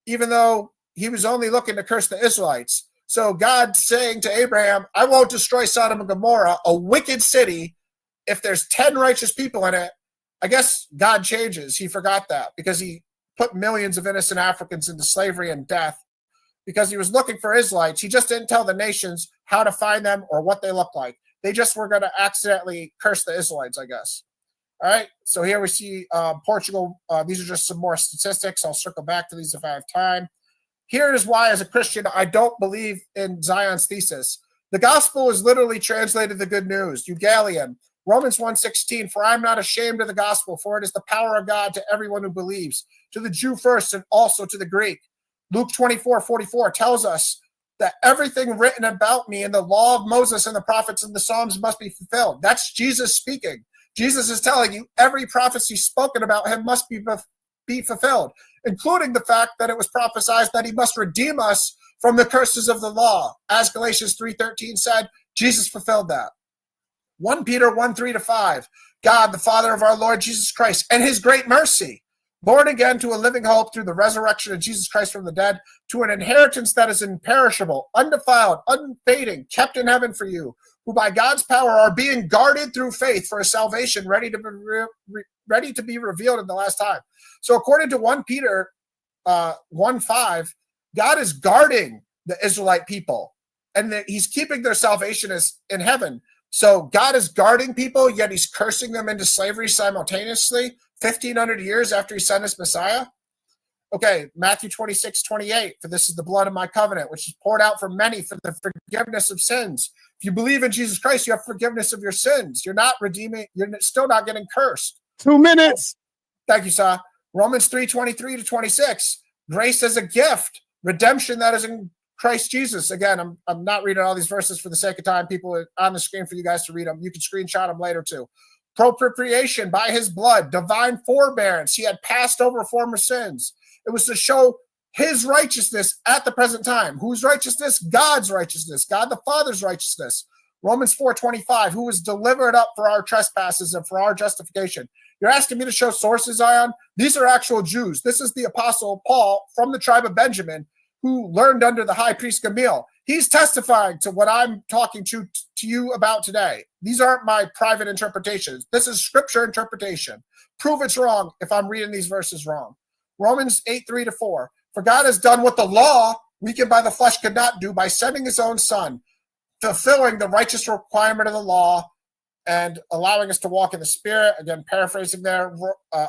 even though he was only looking to curse the Israelites. So God saying to Abraham, I won't destroy Sodom and Gomorrah, a wicked city, if there's 10 righteous people in it. I guess God changes. He forgot that because he put millions of innocent Africans into slavery and death because he was looking for Israelites. He just didn't tell the nations how to find them or what they look like. They just were going to accidentally curse the Israelites, I guess. All right, so here we see Portugal. These are just some more statistics. I'll circle back to these if I have time. Here is why, as a Christian, I don't believe in Zion's thesis. The gospel is literally translated the good news. Eugalion, Romans 1:16, for I am not ashamed of the gospel, for it is the power of God to everyone who believes, to the Jew first and also to the Greek. Luke 24:44 tells us that everything written about me in the law of Moses and the prophets and the Psalms must be fulfilled. That's Jesus speaking. Jesus is telling you every prophecy spoken about him must be be fulfilled, including the fact that it was prophesied that he must redeem us from the curses of the law. As Galatians 3:13 said, Jesus fulfilled that. 1 Peter 1:3-5, God, the Father of our Lord Jesus Christ, and his great mercy, born again to a living hope through the resurrection of Jesus Christ from the dead, to an inheritance that is imperishable, undefiled, unfading, kept in heaven for you, who by God's power are being guarded through faith for a salvation ready to be revealed in the last time. So according to 1 Peter 1:5, God is guarding the Israelite people, and that he's keeping their salvation in heaven. So God is guarding people, yet he's cursing them into slavery simultaneously 1,500 years after he sent his Messiah. Okay, Matthew 26:28, for this is the blood of my covenant, which is poured out for many for the forgiveness of sins. If you believe in Jesus Christ, you have forgiveness of your sins. You're not redeeming, you're still not getting cursed.
2 minutes.
Thank you, sir. Romans 3:23-26, grace as a gift, redemption that is in Christ Jesus. Again, I'm not reading all these verses for the sake of time. People are on the screen for you guys to read them. You can screenshot them later too. Propitiation by his blood, divine forbearance. He had passed over former sins. It was to show his righteousness at the present time. Whose righteousness? God's righteousness. God the Father's righteousness. Romans 4:25, who was delivered up for our trespasses and for our justification. You're asking me to show sources, Zion? These are actual Jews. This is the Apostle Paul from the tribe of Benjamin, who learned under the high priest Gamaliel. He's testifying to what I'm talking to you about today. These aren't my private interpretations. This is scripture interpretation. Prove it's wrong if I'm reading these verses wrong. Romans 8:3-4. For God has done what the law, weakened by the flesh, could not do by sending his own son, fulfilling the righteous requirement of the law and allowing us to walk in the Spirit. Again, paraphrasing there,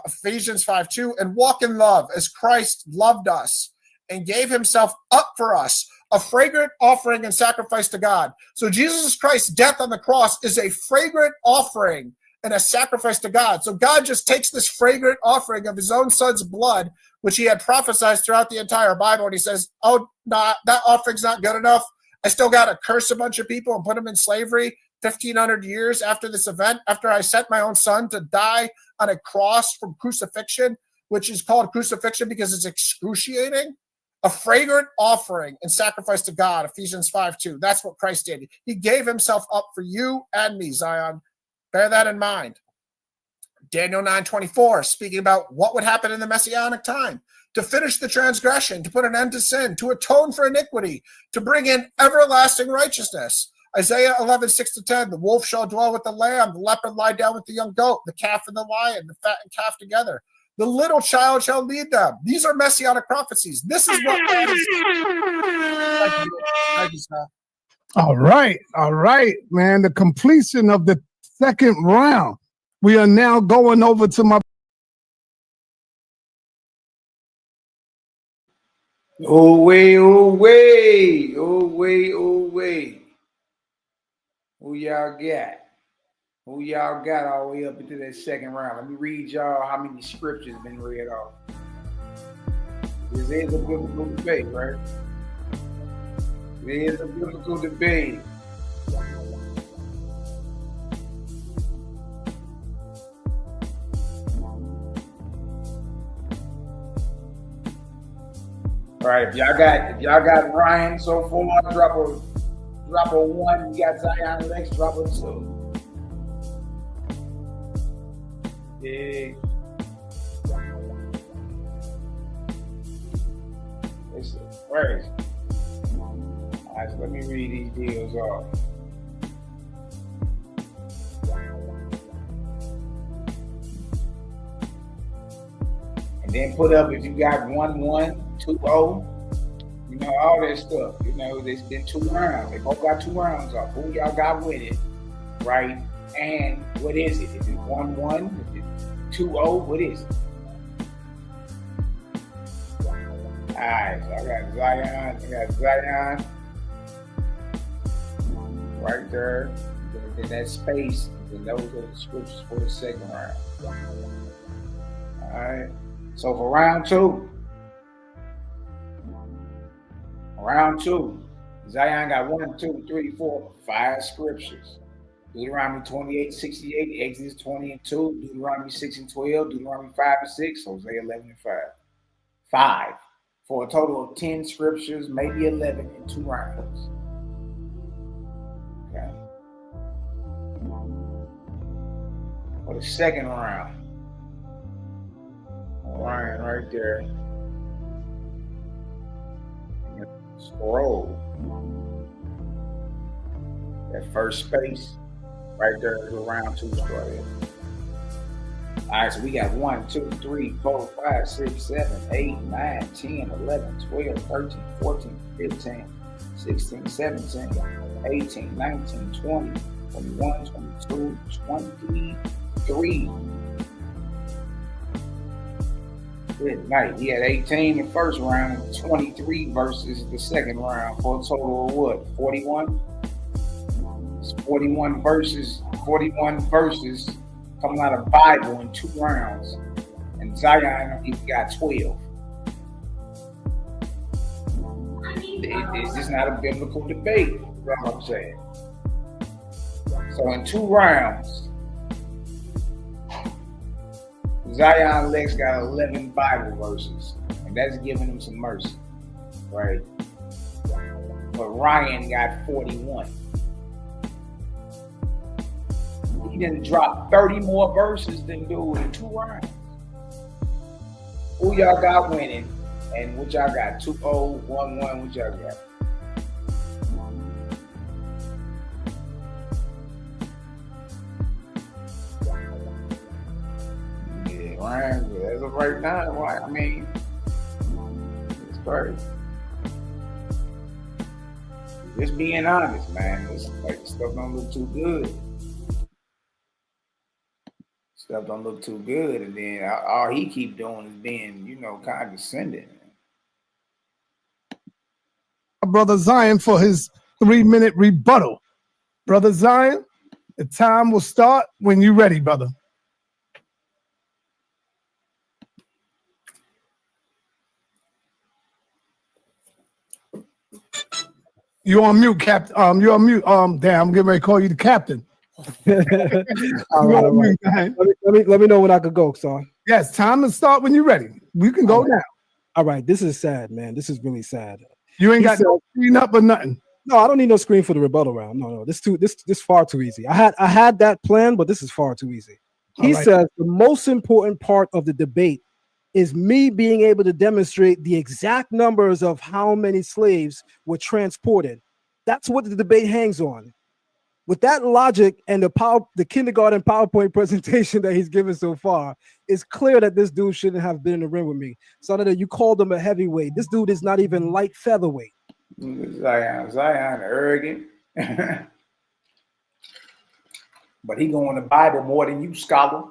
Ephesians 5:2, and walk in love as Christ loved us and gave himself up for us, a fragrant offering and sacrifice to God. So Jesus Christ's death on the cross is a fragrant offering and a sacrifice to God. So God just takes this fragrant offering of his own son's blood, which he had prophesied throughout the entire Bible, and he says, oh, that offering's not good enough. I still got to curse a bunch of people and put them in slavery 1,500 years after this event, after I sent my own son to die on a cross from crucifixion, which is called crucifixion because it's excruciating. A fragrant offering and sacrifice to God, Ephesians 5:2. That's what Christ did. He gave himself up for you and me, Zion. Bear that in mind. Daniel 9:24, speaking about what would happen in the Messianic time, to finish the transgression, to put an end to sin, to atone for iniquity, to bring in everlasting righteousness. Isaiah 11:6-10, the wolf shall dwell with the lamb, the leopard lie down with the young goat, the calf and the lion, the fattened calf together. The little child shall lead them. These are messianic prophecies. This is what God is. Thank you, sir.
All right, man. The completion of the second round. We are now going over to my.
Oh, wait. Who y'all got? Who y'all got all the way up into that second round? Let me read y'all how many scriptures have been read off. This is a biblical debate, right? It is a biblical debate. All right, if y'all got Ryan so far, drop a 1. You got Zion Lex, drop a 2. Yeah. Listen, where is it? All right, so let me read these deals off. And then put up if you got 1-1, 2-0, you know, all that stuff. You know, there's been 2 rounds. They both got 2 rounds off. Who y'all got winning, right? And what is it? Is it 1-1? Is it 2-0? What is it? All right, so I got Zion right there. In that space, and those are the scriptures for the second round. All right. So for round 2, Zion got 1, 2, 3, 4, 5 scriptures. Deuteronomy 28:68, Exodus 20:2, Deuteronomy 6:12, Deuteronomy 5:6, Hosea 11:5. 5 for a total of 10 scriptures, maybe 11 in 2 rounds. Okay. For the second round, Ryan right there. Scroll. That first space right there is round 2 started. All right, so we got 1, 2, 3, 4, 5, 6, 7, 8, 9, 10, 11, 12, 13, 14, 15, 16, 17, 18, 19, 20, 21, 22, 23. Good night. He had 18 in the first round, 23 versus the second round for a total of what? 41? It's 41 verses coming out of the Bible in 2 rounds. And Zion, he's got 12. It's just not a biblical debate. That's what I'm saying. So in 2 rounds, Zion Lex got 11 Bible verses, and that's giving him some mercy, right? But Ryan got 41. He didn't drop 30 more verses than dude in 2 rounds. Who y'all got winning? And what y'all got? 2-0, 1-1, what y'all got? Yeah, Ryan, as of right now, right? I mean, it's crazy. Just being honest, man. It's like stuff don't look too good. Stuff don't look too good, and then all he keep doing is being, condescending.
Brother Zion for his 3-minute rebuttal. Brother Zion, the time will start when you're ready, brother. You on mute, Captain. You're on mute. Damn, I'm getting ready to call you the captain.
All right. Let me know when I could go, son.
Yes, time to start when you're ready. We can go now.
All right, this is sad, man. This is really sad.
You ain't got no screen up or nothing.
No, I don't need no screen for the rebuttal round. No, this far too easy. I had that plan, but this is far too easy. He says the most important part of the debate is me being able to demonstrate the exact numbers of how many slaves were transported. That's what the debate hangs on. With that logic and the kindergarten PowerPoint presentation that he's given so far, it's clear that this dude shouldn't have been in the ring with me. So that you called him a heavyweight. This dude is not even light featherweight.
Zion arrogant. But he go in the Bible more than you, scholar.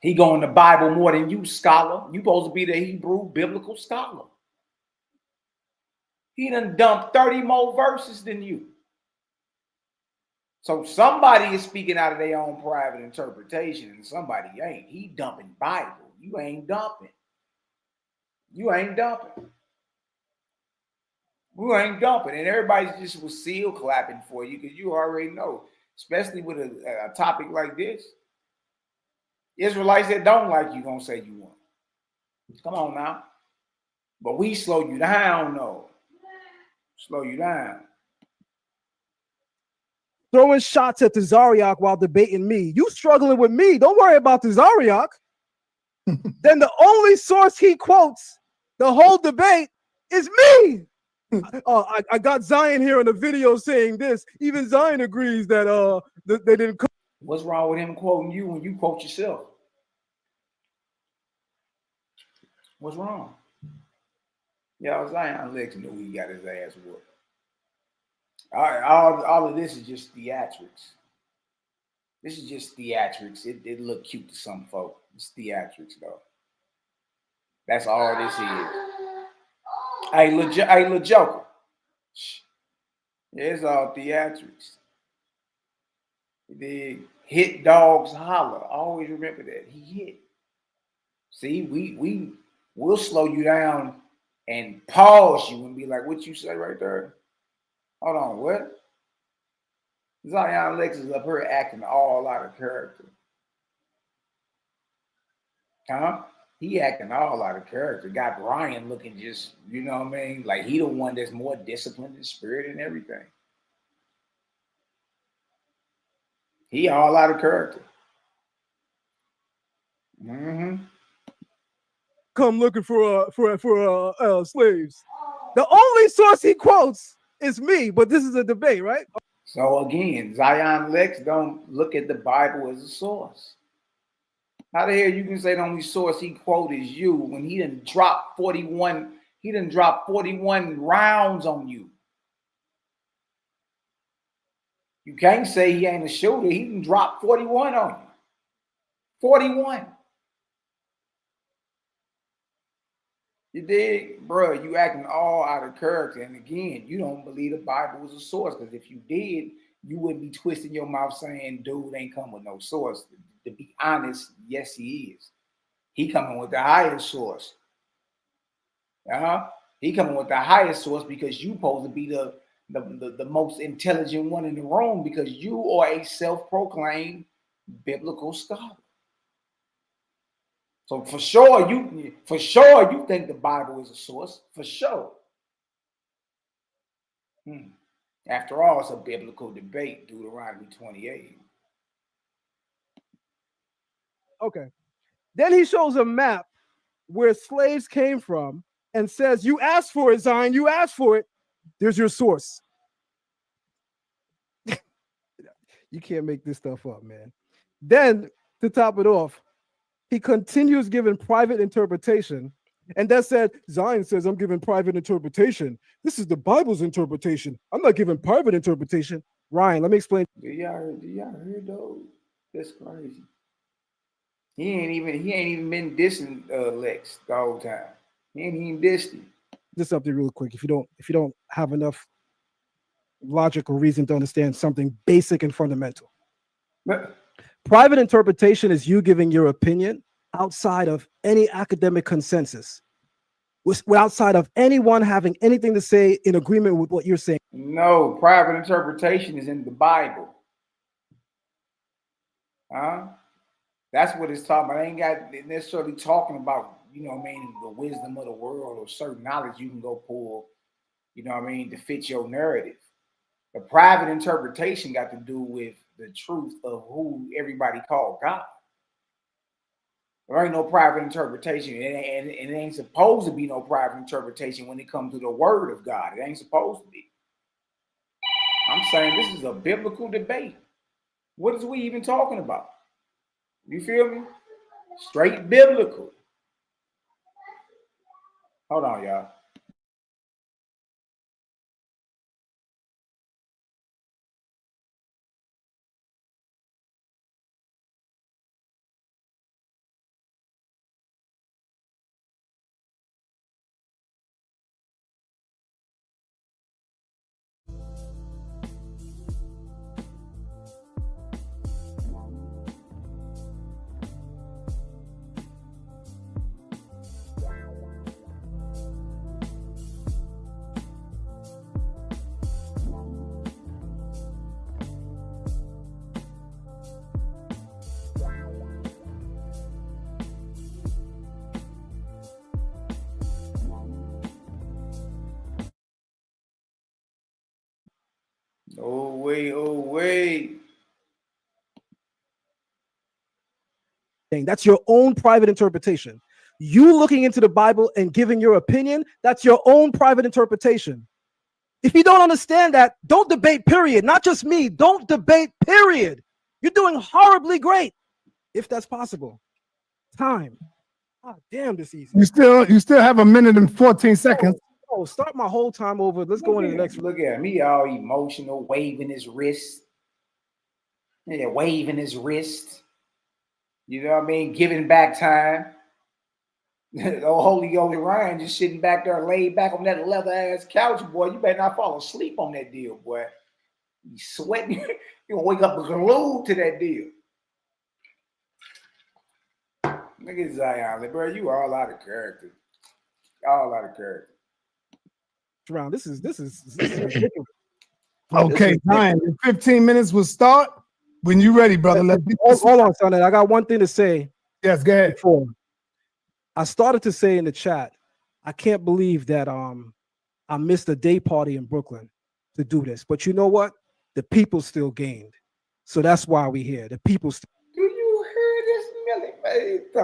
He go in the Bible more than you, scholar. You supposed to be the Hebrew biblical scholar. He done dumped 30 more verses than you. So somebody is speaking out of their own private interpretation and somebody ain't. He dumping Bible. You ain't dumping. You ain't dumping. We ain't dumping. And everybody just was seal clapping for you because you already know, especially with a topic like this. Israelites that don't like you gonna say you won. Come on now. But we slow you down, though. Slow you down.
Throwing shots at Tazariak while debating me. You struggling with me. Don't worry about Tazariak. Then the only source he quotes the whole debate is me. I got Zion here in the video saying this. Even Zion agrees that they didn't.
What's wrong with him quoting you when you quote yourself? What's wrong? Y'all, Zion Lex knew he got his ass whooped. All of this is just theatrics. This is just theatrics. It look cute to some folk. It's theatrics, though. That's all this is. Hey, little Joker. It's all theatrics. The hit dogs holler. Always remember that. He hit. See, we'll slow you down and pause you and be like, what you say right there? Hold on, what? Zion Lex is up here acting all out of character. Huh? He acting all out of character. Got Ryan looking just, you know what I mean? Like he the one that's more disciplined in spirit and everything. He all out of character. Mm-hmm.
Come looking for slaves. The only source he quotes is me, but this is a debate, right?
So again, Zion Lex don't look at the Bible as a source. How the hell you can say the only source he quote is you when he done dropped 41, he done dropped 41 rounds on you. You can't say he ain't a shooter. He done dropped 41 on you. 41. You dig? Bro, you acting all out of character. And again, you don't believe the Bible was a source, because if you did, you wouldn't be twisting your mouth saying, dude ain't come with no source. To be honest, yes, he is. He coming with the highest source. He coming with the highest source because you supposed to be the most intelligent one in the room, because you are a self-proclaimed biblical scholar. So for sure you think the Bible is a source, for sure. After all, it's a biblical debate, Deuteronomy 28.
Okay. Then he shows a map where slaves came from and says, you asked for it, Zion, you asked for it. There's your source. You can't make this stuff up, man. Then, to top it off, he continues giving private interpretation. And that said, Zion says, I'm giving private interpretation. This is the Bible's interpretation. I'm not giving private interpretation. Ryan, let me explain.
Do y'all hear those? That's crazy. He ain't even been dissing Lex the whole time. He ain't even dissed him.
Just something real quick. If you don't have enough logic or reason to understand something basic and fundamental. Private interpretation is you giving your opinion outside of any academic consensus, outside of anyone having anything to say in agreement with what you're saying.
No, private interpretation is in the Bible. That's what it's talking about. I ain't got necessarily talking about, you know what I mean, the wisdom of the world or certain knowledge you can go pull, you know what I mean, to fit your narrative. The private interpretation got to do with the truth of who everybody called God. There ain't no private interpretation, and it ain't supposed to be no private interpretation when it comes to the word of God. It ain't supposed to be. I'm saying this is a biblical debate. What is we even talking about? You feel me? Straight biblical. Hold on, y'all. Oh, wait.
That's your own private interpretation. You looking into the Bible and giving your opinion, that's your own private interpretation. If you don't understand that, don't debate, period. Not just me. Don't debate, period. You're doing horribly great, if that's possible. Time. Oh, damn, this easy.
You still have a minute and 14 seconds.
Oh, start my whole time over. Let's go into the next.
Look at him. He all emotional, waving his wrist. Yeah, waving his wrist. You know what I mean? Giving back time. The holy Ryan just sitting back there, laid back on that leather ass couch, boy. You better not fall asleep on that deal, boy. You sweating. You gonna wake up glued to that deal. Look at Zion, bro. You are all out of character. All out of character.
Round. This is ridiculous.
Okay, Zion, in 15 minutes will start. When you ready, brother. Let's
hold on, son. I got one thing to say.
Yes, go ahead.
Before I started to say in the chat, I can't believe that I missed a day party in Brooklyn to do this. But you know what? The people still gained. So that's why we're here. The people still.
Do you hear this, Millie? So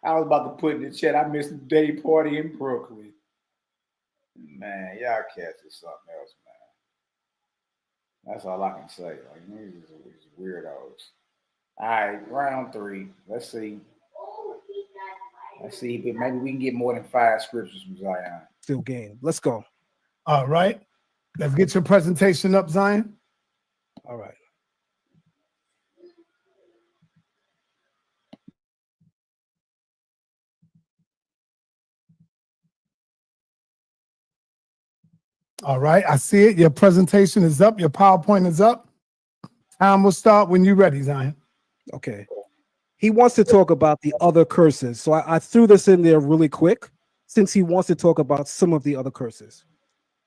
I was about to put in the chat. I missed the day party in Brooklyn. Man, y'all cats is something else, man. That's all I can say. Like, these is weirdos. All right, round 3. Let's see. Let's see if maybe we can get more than 5 scriptures from Zion.
Still gain. Let's go.
All right. Let's get your presentation up, Zion.
All right.
All right. I see it. Your presentation is up. Your PowerPoint is up. Time will start when you're ready, Zion.
Okay. He wants to talk about the other curses. So I threw this in there really quick since he wants to talk about some of the other curses.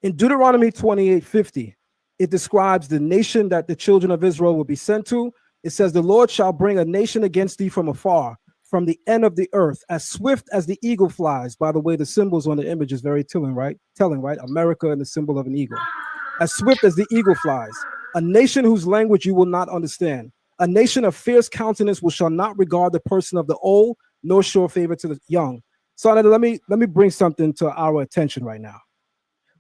In Deuteronomy 28:50, it describes the nation that the children of Israel will be sent to. It says, the Lord shall bring a nation against thee from afar, from the end of the earth, as swift as the eagle flies. By the way, the symbols on the image is very telling, right? America and the symbol of an eagle. As swift as the eagle flies, a nation whose language you will not understand. A nation of fierce countenance which shall not regard the person of the old, nor show favor to the young. So let me bring something to our attention right now.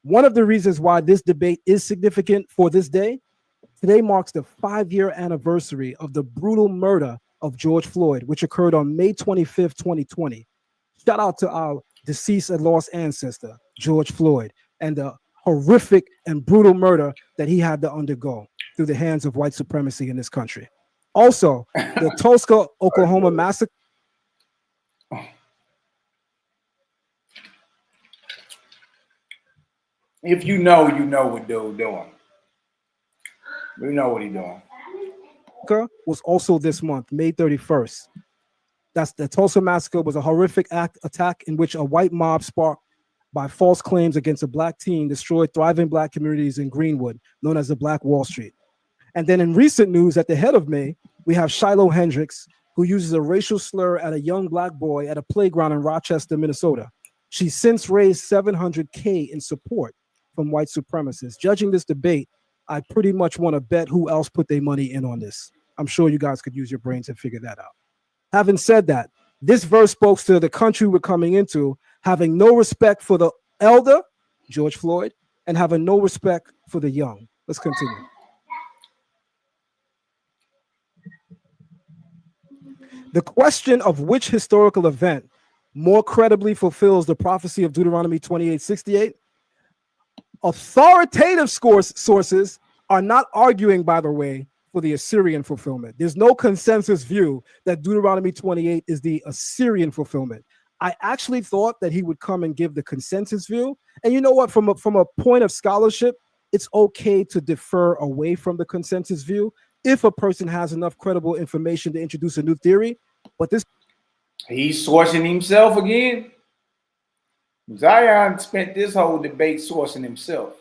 One of the reasons why this debate is significant for this day, today marks the 5-year anniversary of the brutal murder of George Floyd, which occurred on May 25th, 2020. Shout out to our deceased and lost ancestor, George Floyd, and the horrific and brutal murder that he had to undergo through the hands of white supremacy in this country. Also, the Tulsa, Oklahoma massacre.
If you know what dude doing. We know what he's doing.
Was also this month, May 31st. That's the Tulsa massacre was a horrific attack in which a white mob sparked by false claims against a black teen destroyed thriving black communities in Greenwood, known as the Black Wall Street. And then in recent news, at the head of May, we have Shiloh Hendricks, who uses a racial slur at a young black boy at a playground in Rochester, Minnesota. She's since raised $700K in support from white supremacists. Judging this debate, I pretty much want to bet who else put their money in on this. I'm sure you guys could use your brains and figure that out. Having said that, this verse spoke to the country we're coming into, having no respect for the elder, George Floyd, and having no respect for the young. Let's continue. The question of which historical event more credibly fulfills the prophecy of Deuteronomy 28:68. Authoritative sources are not arguing, by the way, for the Assyrian fulfillment. There's no consensus view that Deuteronomy 28 is the Assyrian fulfillment. I actually thought that he would come and give the consensus view. And you know what? From a point of scholarship, it's okay to defer away from the consensus view if a person has enough credible information to introduce a new theory. But this,
he's sourcing himself again. Zion spent this whole debate sourcing himself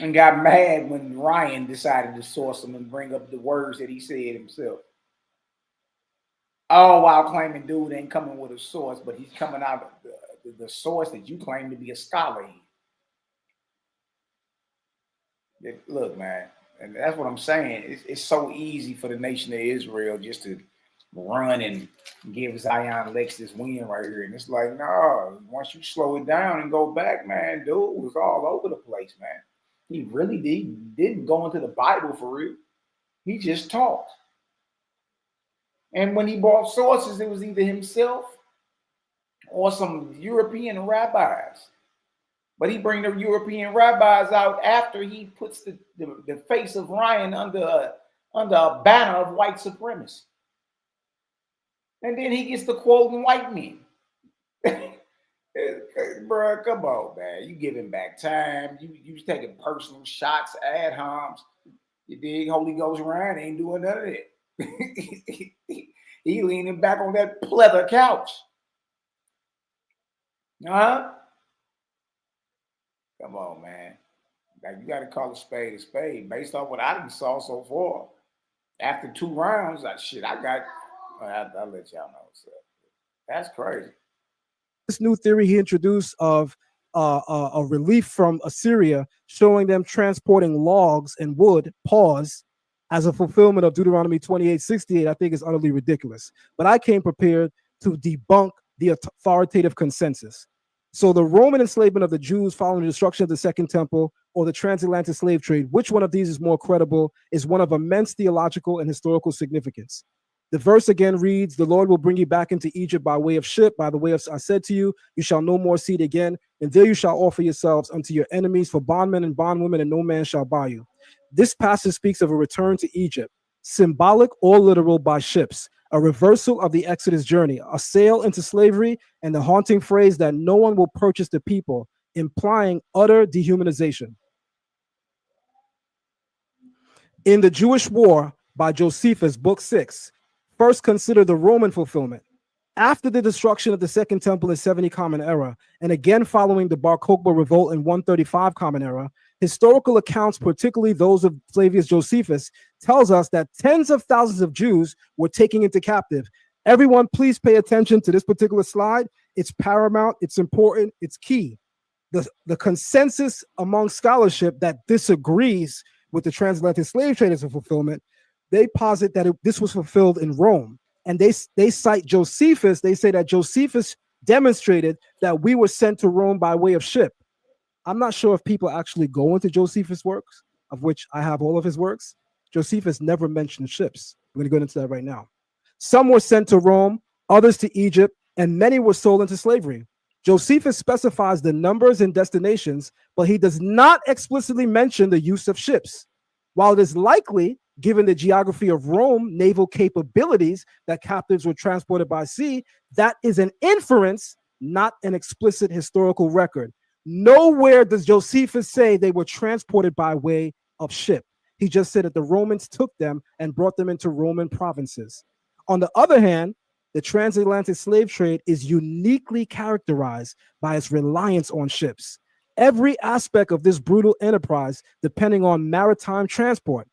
and got mad when Ryan decided to source him and bring up the words that he said himself. All while claiming dude ain't coming with a source, but he's coming out of the source that you claim to be a scholar in. Look, man, and that's what I'm saying. It's so easy for the nation of Israel just to run and give Zion Lex this win right here. And it's like, no, once you slow it down and go back, man, dude was all over the place, man. He really didn't go into the Bible for real. He just talked. And when he brought sources, it was either himself or some European rabbis. But he bring the European rabbis out after he puts the face of Ryan under a banner of white supremacy. And then he gets to quoting white men. Bro, come on, man. You giving back time. You taking personal shots, ad homs. You dig? Holy Ghost Ryan ain't doing none of that. He leaning back on that pleather couch. Huh? Come on, man. Like, you got to call a spade based on what I saw so far. After 2 rounds, I'll let y'all know. So that's crazy.
This new theory he introduced of a relief from Assyria, showing them transporting logs and wood, pause, as a fulfillment of Deuteronomy 28:68, I think is utterly ridiculous. But I came prepared to debunk the authoritative consensus. So the Roman enslavement of the Jews following the destruction of the Second Temple or the transatlantic slave trade, which one of these is more credible, is one of immense theological and historical significance. The verse again reads, the Lord will bring you back into Egypt by way of ship, by the way of, I said to you, you shall no more see it again, and there you shall offer yourselves unto your enemies for bondmen and bondwomen, and no man shall buy you. This passage speaks of a return to Egypt, symbolic or literal by ships, a reversal of the Exodus journey, a sale into slavery, and the haunting phrase that no one will purchase the people, implying utter dehumanization. In the Jewish War by Josephus, Book 6, first consider the Roman fulfillment. After the destruction of the Second Temple in 70 Common Era, and again following the Bar Kokhba revolt in 135 Common Era, historical accounts, particularly those of Flavius Josephus, tells us that tens of thousands of Jews were taken into captive. Everyone, please pay attention to this particular slide. It's paramount, it's important, it's key. The consensus among scholarship that disagrees with the transatlantic slave trade as a fulfillment, they posit that this was fulfilled in Rome. And they cite Josephus. They say that Josephus demonstrated that we were sent to Rome by way of ship. I'm not sure if people actually go into Josephus' works, of which I have all of his works. Josephus never mentioned ships. We're going to go into that right now. Some were sent to Rome, others to Egypt, and many were sold into slavery. Josephus specifies the numbers and destinations, but he does not explicitly mention the use of ships. While it is likely, given the geography of Rome, naval capabilities, that captives were transported by sea, that is an inference, not an explicit historical record. Nowhere does Josephus say they were transported by way of ship. He just said that the Romans took them and brought them into Roman provinces. On the other hand, the transatlantic slave trade is uniquely characterized by its reliance on ships. Every aspect of this brutal enterprise depending on maritime transport.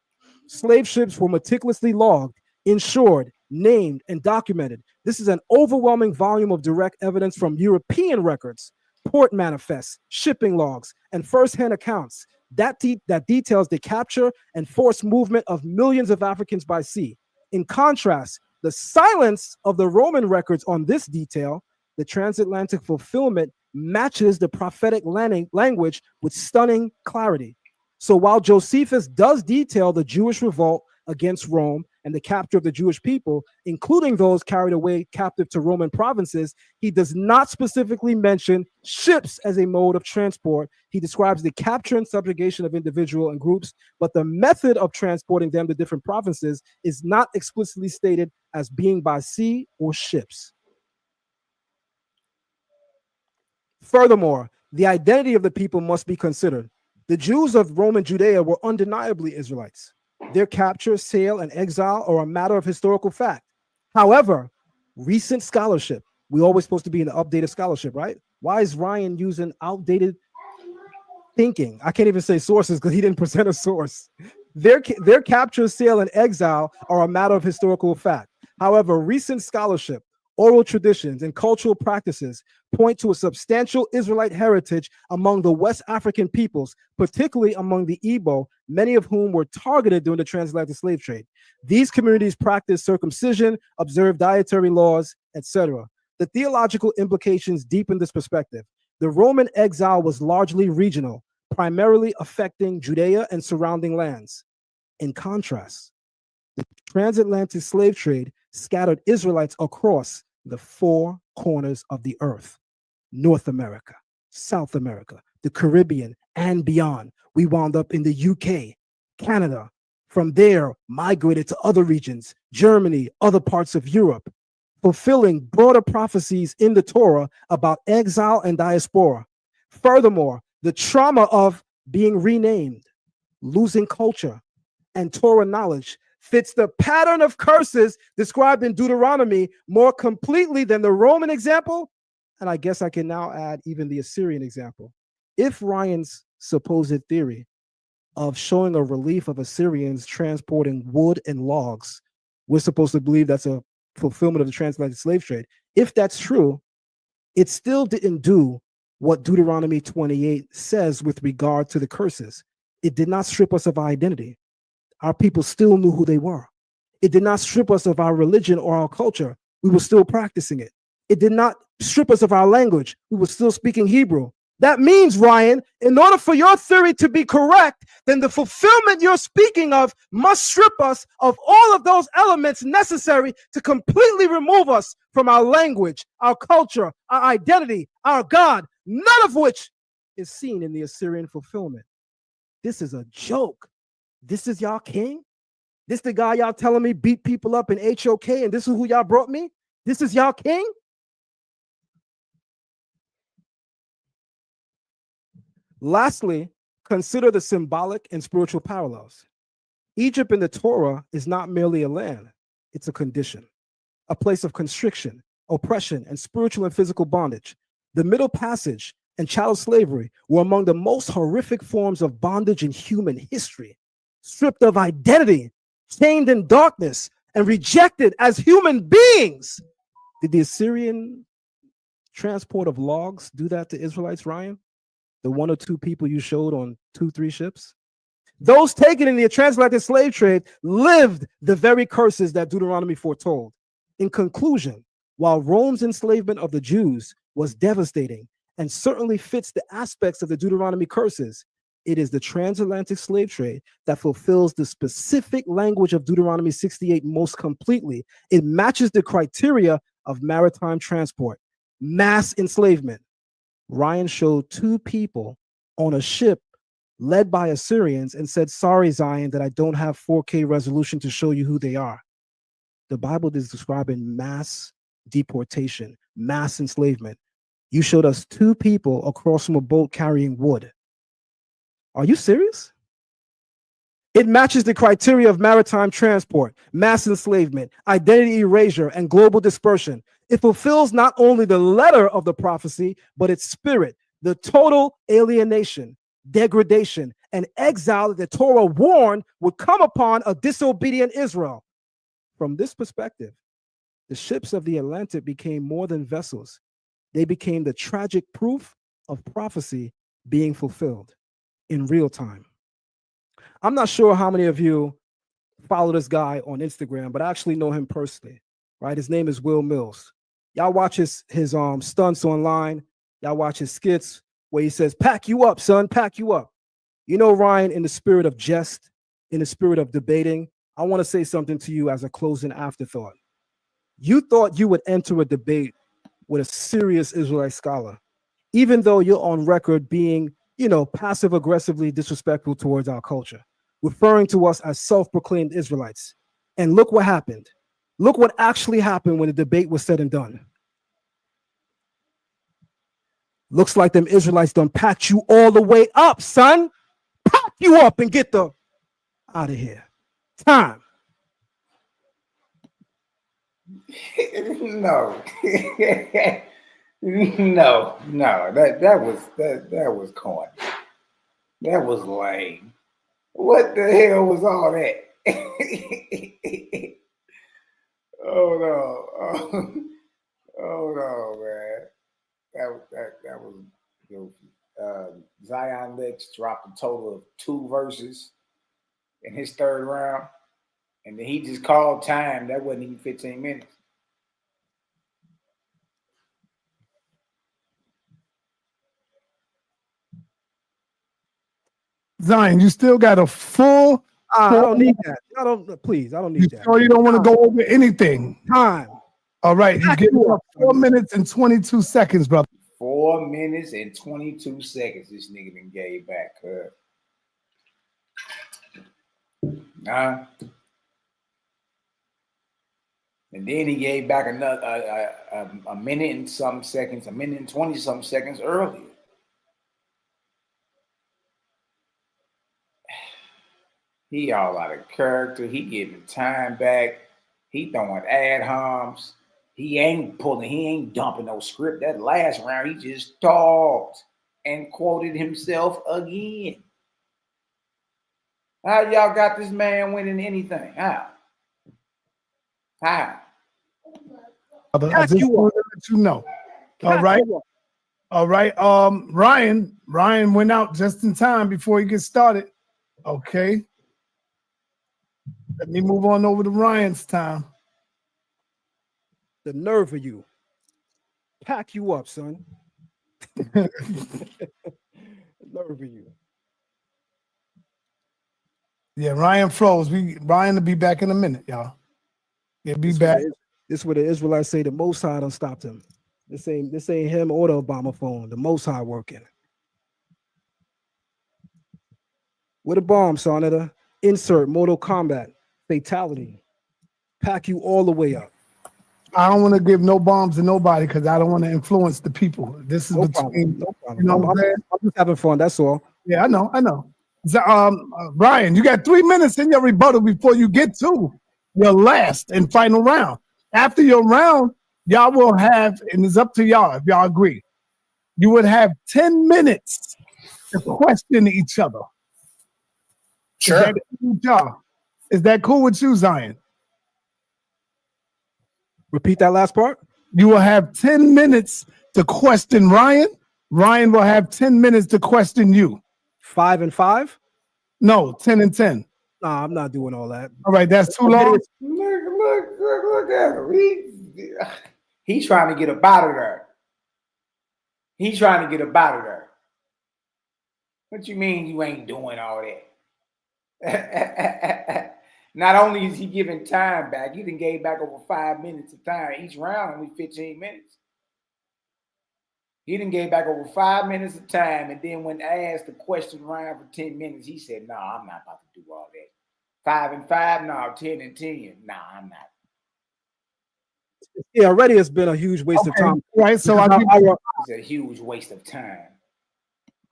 Slave ships were meticulously logged, insured, named, and documented. This is an overwhelming volume of direct evidence from European records, port manifests, shipping logs, and first-hand accounts that details the capture and forced movement of millions of Africans by sea. In contrast, the silence of the Roman records on this detail, the transatlantic fulfillment, matches the prophetic language with stunning clarity. So while Josephus does detail the Jewish revolt against Rome and the capture of the Jewish people, including those carried away captive to Roman provinces, he does not specifically mention ships as a mode of transport. He describes the capture and subjugation of individuals and groups, but the method of transporting them to different provinces is not explicitly stated as being by sea or ships. Furthermore, the identity of the people must be considered. The Jews of Roman Judea were undeniably Israelites. Their capture, sale, and exile are a matter of historical fact. However, recent scholarship, we're always supposed to be in the updated scholarship, right? Why is Ryan using outdated thinking? I can't even say sources because he didn't present a source. Their capture, sale, and exile are a matter of historical fact. However, recent scholarship, oral traditions, and cultural practices point to a substantial Israelite heritage among the West African peoples, particularly among the Igbo, many of whom were targeted during the transatlantic slave trade. These communities practiced circumcision, observed dietary laws, etc. The theological implications deepen this perspective. The Roman exile was largely regional, primarily affecting Judea and surrounding lands. In contrast, the transatlantic slave trade scattered Israelites across the 4 corners of the earth: North America, South America, the Caribbean, and beyond. We wound up in the UK, Canada. From there, migrated to other regions, Germany, other parts of Europe, fulfilling broader prophecies in the Torah about exile and diaspora. Furthermore, the trauma of being renamed, losing culture, and Torah knowledge fits the pattern of curses described in Deuteronomy more completely than the Roman example, and I guess I can now add even the Assyrian example. If Ryan's supposed theory of showing a relief of Assyrians transporting wood and logs. We're supposed to believe that's a fulfillment of the transatlantic slave trade. If that's true, it still didn't do what Deuteronomy 28 says with regard to the curses. It did not strip us of our identity. Our people still knew who they were. It did not strip us of our religion or our culture. We were still practicing it. It did not strip us of our language. We were still speaking Hebrew. That means, Ryan, in order for your theory to be correct, then the fulfillment you're speaking of must strip us of all of those elements necessary to completely remove us from our language, our culture, our identity, our God, none of which is seen in the Assyrian fulfillment. This is a joke. This is y'all king? This the guy y'all telling me beat people up in HOK, and this is who y'all brought me? This is y'all king? Lastly, consider the symbolic and spiritual parallels. Egypt in the Torah is not merely a land, it's a condition, a place of constriction, oppression, and spiritual and physical bondage. The Middle Passage and chattel slavery were among the most horrific forms of bondage in human history. Stripped of identity, chained in darkness, and rejected as human beings. Did the Assyrian transport of logs do that to Israelites, Ryan? The one or two people you showed on 2-3 ships? Those taken in the transatlantic slave trade lived the very curses that Deuteronomy foretold. In conclusion, while Rome's enslavement of the Jews was devastating and certainly fits the aspects of the Deuteronomy curses, it is the transatlantic slave trade that fulfills the specific language of Deuteronomy 68 most completely. It matches the criteria of maritime transport, mass enslavement. Ryan showed two people on a ship led by Assyrians and said, sorry, Zion, that I don't have 4K resolution to show you who they are. The Bible is describing mass deportation, mass enslavement. You showed us two people across from a boat carrying wood. Are you serious? It matches the criteria of maritime transport, mass enslavement, identity erasure, and global dispersion. It fulfills not only the letter of the prophecy, but its spirit, the total alienation, degradation, and exile that the Torah warned would come upon a disobedient Israel. From this perspective, the ships of the Atlantic became more than vessels. They became the tragic proof of prophecy being fulfilled in real time. I'm not sure how many of you follow this guy on Instagram, but I actually know him personally, right? His name is Will Mills. Y'all watch his stunts online. Y'all watch his skits where he says, pack you up, son, pack you up. You know, Ryan, in the spirit of jest, in the spirit of debating, I want to say something to you as a closing afterthought. You thought you would enter a debate with a serious Israelite scholar, even though you're on record being, passive aggressively disrespectful towards our culture, referring to us as self-proclaimed Israelites. And look what happened. Look what actually happened when the debate was said and done. Looks like them Israelites done packed you all the way up, son. Pack you up and get the out of here. Time.
No. No. That was corny. That was lame. What the hell was all that? Hold on, man. That was goofy. Zion Lex dropped a total of 2 verses in his third round, and then he just called time. That wasn't even 15 minutes.
Zion, you still got a full.
I don't need that. I don't need that.
Sure you don't want to go over anything?
Time.
All right, you get 4 minutes and 22 seconds, brother.
4 minutes and 22 seconds. This nigga done gave back. Nah. And then he gave back another a minute and some seconds, a minute and 20 some seconds earlier. He all out of character. He giving time back. He throwing ad homs. He ain't dumping no script. That last round, he just talked and quoted himself again. How y'all got this man winning anything? How? How?
I just want to let you know. All right. All right. Ryan went out just in time before he gets started. Okay. Let me move on over to Ryan's time.
The nerve of you. Pack you up, son. The nerve of you.
Yeah, Ryan froze. Ryan will be back in a minute, y'all. He'll be back.
This is where the Israelites say the Most High done stopped him. This ain't him or the Obama phone. The Most High working. With a bomb, Sonata. Insert Mortal Kombat. Fatality. Pack you all the way up.
I don't want to give no bombs to nobody because I don't want to influence the people. This is between.
No problem.
You know what I'm saying?
I'm just having fun. That's all.
Yeah, I know. So, Ryan, you got 3 minutes in your rebuttal before you get to your last and final round. After your round, y'all will have, and it's up to y'all if y'all agree, you would have 10 minutes to question each other.
Sure.
Is that cool with you, Zion?
Repeat that last part.
You will have 10 minutes to question Ryan. Ryan will have 10 minutes to question you.
5 and 5?
No, 10 and 10.
Nah, I'm not doing all that.
All right, that's too long.
Look at him. He's trying to get up out of there. He's trying to get up out of there. What you mean you ain't doing all that? Not only is he giving time back, he done gave back over 5 minutes of time. Each round only 15 minutes. He done gave back over 5 minutes of time, and then when asked the question Ryan for 10 minutes, he said, "No, I'm not about to do all that. 5 and 5, no. 10 and 10, no, I'm not."
Yeah, already it's been a huge waste of time.
Right, so
it's a huge waste of time.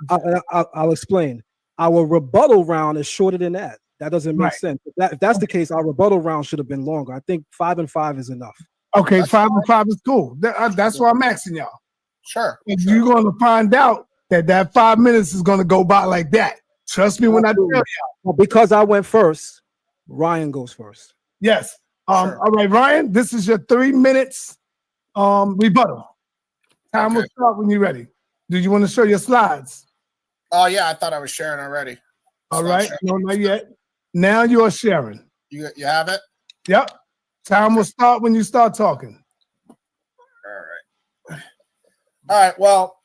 I'll explain. Our rebuttal round is shorter than that. That doesn't make sense. If that's the case, our rebuttal round should have been longer. I think 5 and 5 is enough.
Okay, 5 and 5 is cool. That's why I'm asking y'all.
Sure.
You're going to find out that 5 minutes is going to go by like that. Trust me when I tell y'all.
Well, because I went first, Ryan goes first.
Yes. All right, Ryan, this is your 3 minutes rebuttal. Time will start when you're ready. Do you want to show your slides?
Oh, yeah, I thought I was sharing already.
All right. No, not yet. Now you are sharing.
You have it?
Yep. Time will start when you start talking.
All right. Well,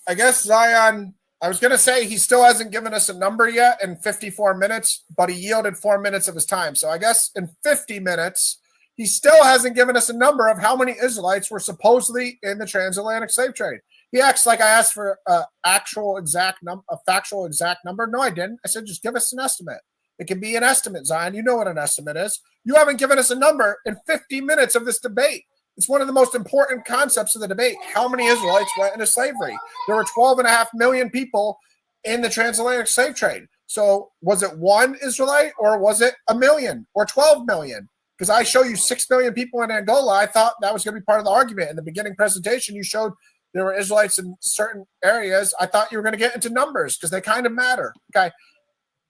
I guess Zion, I was going to say he still hasn't given us a number yet in 54 minutes, but he yielded 4 minutes of his time. So I guess in 50 minutes, he still hasn't given us a number of how many Israelites were supposedly in the transatlantic slave trade. He acts like I asked for a factual exact number. No, I didn't. I said, just give us an estimate. It can be an estimate, Zion. You know what an estimate is. You haven't given us a number in 50 minutes of this debate. It's one of the most important concepts of the debate. How many Israelites went into slavery? There were 12.5 million people in the transatlantic slave trade. So was it 1 Israelite or was it 1 million or 12 million? Because I show you 6 million people in Angola. I thought that was going to be part of the argument. In the beginning presentation, you showed there were Israelites in certain areas. I thought you were going to get into numbers because they kind of matter. Okay.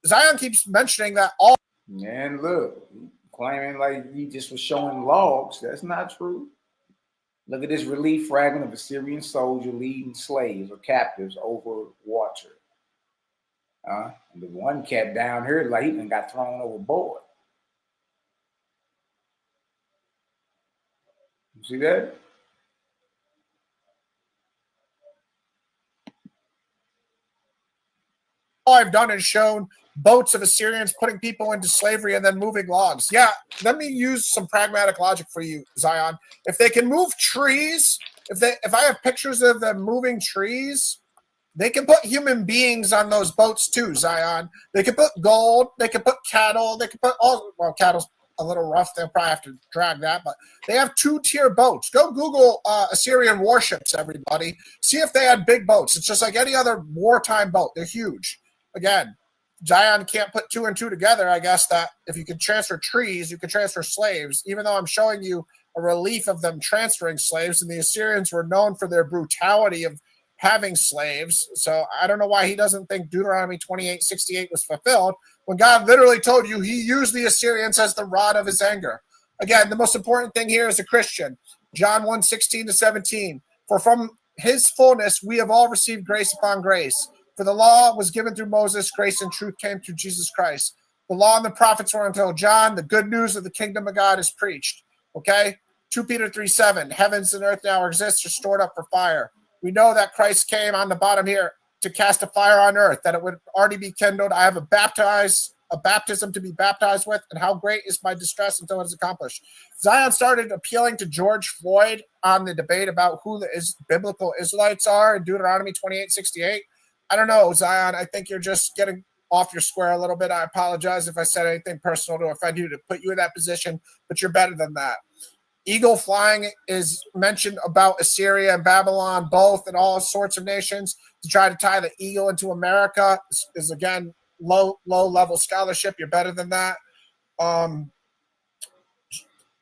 Zion keeps mentioning that all.
Man, look, claiming like he just was showing logs. That's not true. Look at this relief fragment of a Syrian soldier leading slaves or captives over water. And the one cat down here, like he even got thrown overboard. You see that?
All I've done is shown boats of Assyrians putting people into slavery and then moving logs. Yeah, let me use some pragmatic logic for you, Zion. If they can move trees, if I have pictures of them moving trees, they can put human beings on those boats too, Zion. They can put gold, they can put cattle, they can put cattle's a little rough. They'll probably have to drag that, but they have 2-tier boats. Go Google Assyrian warships, everybody. See if they had big boats. It's just like any other wartime boat. They're huge. Again, Zion can't put 2 and 2 together. I guess that if you can transfer trees, you can transfer slaves, even though I'm showing you a relief of them transferring slaves, and the Assyrians were known for their brutality of having slaves. So I don't know why he doesn't think Deuteronomy 28:68 was fulfilled. when God literally told you he used the Assyrians as the rod of his anger. Again, the most important thing here is a Christian. John 1:16-17. For from his fullness we have all received grace upon grace. For the law was given through Moses, grace and truth came through Jesus Christ. The law and the prophets were until John. The good news of the kingdom of God is preached. Okay? 2 Peter 3:7. Heavens and earth now exist, are stored up for fire. We know that Christ came on the bottom here to cast a fire on earth, that it would already be kindled. I have a baptism to be baptized with, and how great is my distress until it is accomplished. Zion started appealing to George Floyd on the debate about who the biblical Israelites are in Deuteronomy 28:68. I don't know, Zion. I think you're just getting off your square a little bit. I apologize if I said anything personal to offend you, to put you in that position, but you're better than that. Eagle flying is mentioned about Assyria and Babylon, both, and all sorts of nations. To try to tie the eagle into America is again, low level scholarship. You're better than that. I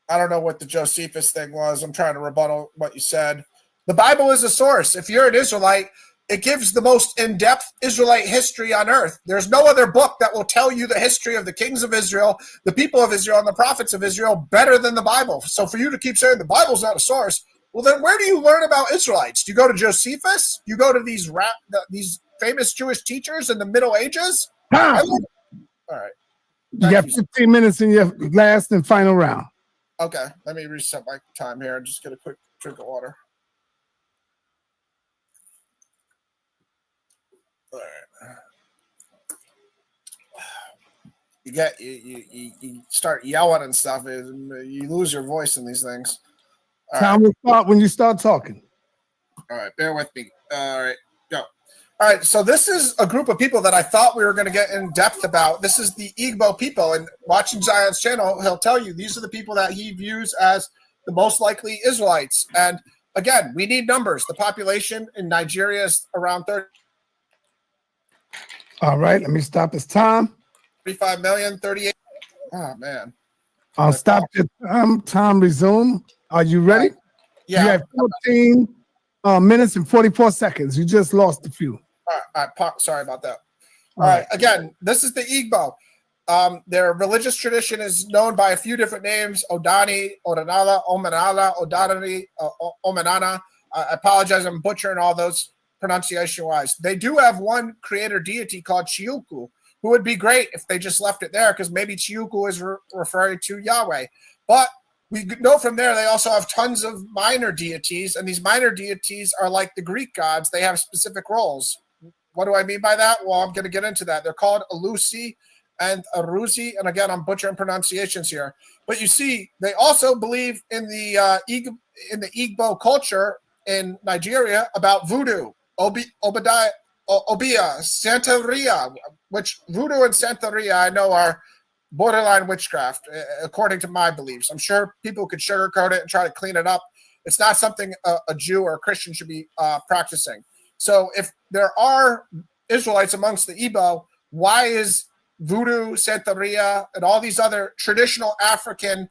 don't know what the Josephus thing was. I'm trying to rebuttal what you said. The Bible is a source. If you're an Israelite, it gives the most in-depth Israelite history on earth. There's no other book that will tell you the history of the kings of Israel, the people of Israel, and the prophets of Israel better than the Bible. So for you to keep saying the Bible's not a source, well, then where do you learn about Israelites? Do you go to Josephus? You go to these famous Jewish teachers in the Middle Ages? All right.
You got 15 minutes in your last and final round.
Okay, let me reset my time here and just get a quick drink of water. All right. You start yelling and stuff, you lose your voice in these things.
Time will start when you start talking.
All right, bear with me. All right, go. All right, so this is a group of people that I thought we were going to get in depth about. This is the Igbo people, and watching Zion's channel, he'll tell you these are the people that he views as the most likely Israelites. And again, we need numbers. The population in Nigeria is around 30.
All right, let me stop this time.
35 million, 38. Oh, man.
I'll stop the time resume. Are you ready?
Yeah.
You have 14 minutes and 44 seconds. You just lost a few.
All right, sorry about that. All right. Again, this is the Igbo. Their religious tradition is known by a few different names: Odani, Odanala, Omanala, Odanani, Omanana. I apologize, I'm butchering all those pronunciation-wise. They do have one creator deity called Chiuku, who would be great if they just left it there, because maybe Chiuku is referring to Yahweh. But we know from there they also have tons of minor deities, and these minor deities are like the Greek gods. They have specific roles. What do I mean by that? Well, I'm going to get into that. They're called Alusi and Arusi, and again, I'm butchering pronunciations here. But you see, they also believe in the Igbo culture in Nigeria about voodoo, Obia, Santeria, which voodoo and Santeria I know are borderline witchcraft, according to my beliefs. I'm sure people could sugarcoat it and try to clean it up. It's not something a Jew or a Christian should be practicing. So if there are Israelites amongst the Igbo, why is voodoo, Santeria, and all these other traditional African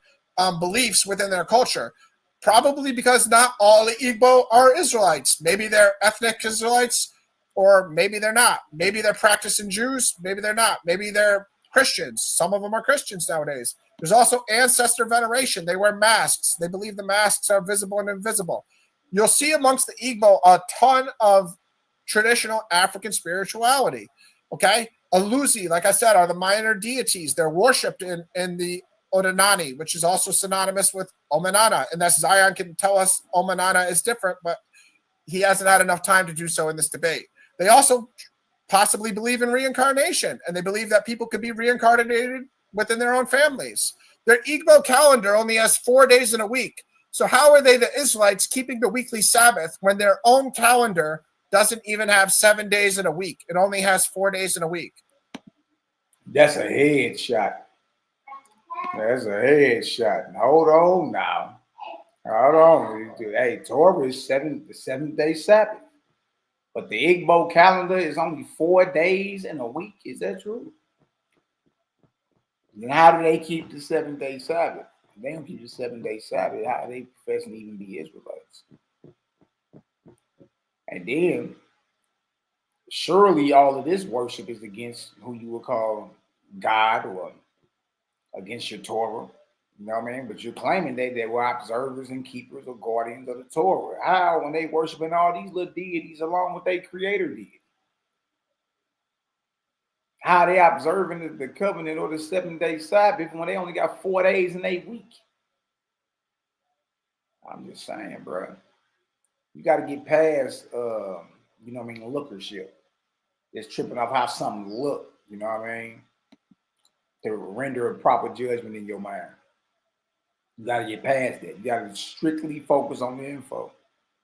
beliefs within their culture? Probably because not all the Igbo are Israelites. Maybe they're ethnic Israelites, or maybe they're not. Maybe they're practicing Jews. Maybe they're not. Maybe they're Christians. Some of them are Christians nowadays. There's also ancestor veneration. They wear masks. They believe the masks are visible and invisible. You'll see amongst the Igbo a ton of traditional African spirituality. Okay? Alusi, like I said, are the minor deities. They're worshipped in the Odanani, which is also synonymous with Omanana. And that's Zion can tell us Omanana is different, but he hasn't had enough time to do so in this debate. They also possibly believe in reincarnation, and they believe that people could be reincarnated within their own families. Their Igbo calendar only has 4 days in a week. So how are they, the Israelites, keeping the weekly Sabbath when their own calendar doesn't even have 7 days in a week? It only has 4 days in a week.
That's a headshot. That's a headshot. Hold on now. Hold on. Hey, Torah is the 7-day Sabbath. But the Igbo calendar is only 4 days in a week. Is that true? Then how do they keep the 7-day Sabbath? If they don't keep the 7-day Sabbath, how do they professing to even be Israelites? And then surely all of this worship is against who you would call God or against your Torah. You know what I mean? But you're claiming they were observers and keepers or guardians of the Torah. How, when they worshiping all these little deities along with their creator deity? How they observing the covenant or the 7-day Sabbath when they only got 4 days in a week? I'm just saying, bro. You got to get past, you know what I mean, lookership. It's tripping off how something look, you know what I mean? To render a proper judgment in your mind. You got to get past that. You got to strictly focus on the info.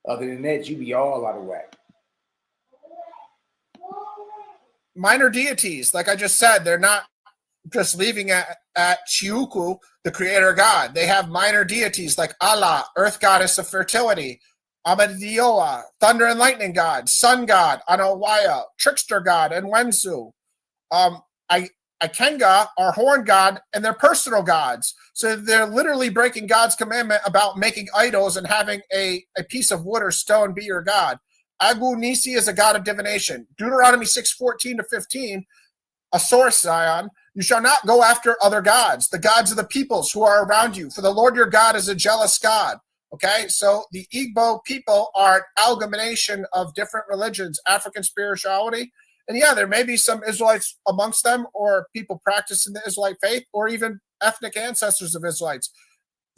Other than that, you be all out of whack.
Minor deities, like I just said, they're not just leaving at Chiuku, the creator god. They have minor deities like Allah, earth goddess of fertility, Amadioa, thunder and lightning god, sun god, Anowaya, trickster god, and Wensu. Ikenga are horn god, and they're personal gods. So they're literally breaking God's commandment about making idols and having a piece of wood or stone be your god. Agu Nisi is a god of divination. Deuteronomy 6:14-15, a source, Zion. You shall not go after other gods, the gods of the peoples who are around you, for the Lord your God is a jealous God. Okay, so the Igbo people are an amalgamation of different religions, African spirituality. And yeah, there may be some Israelites amongst them or people practicing the Israelite faith or even ethnic ancestors of Israelites.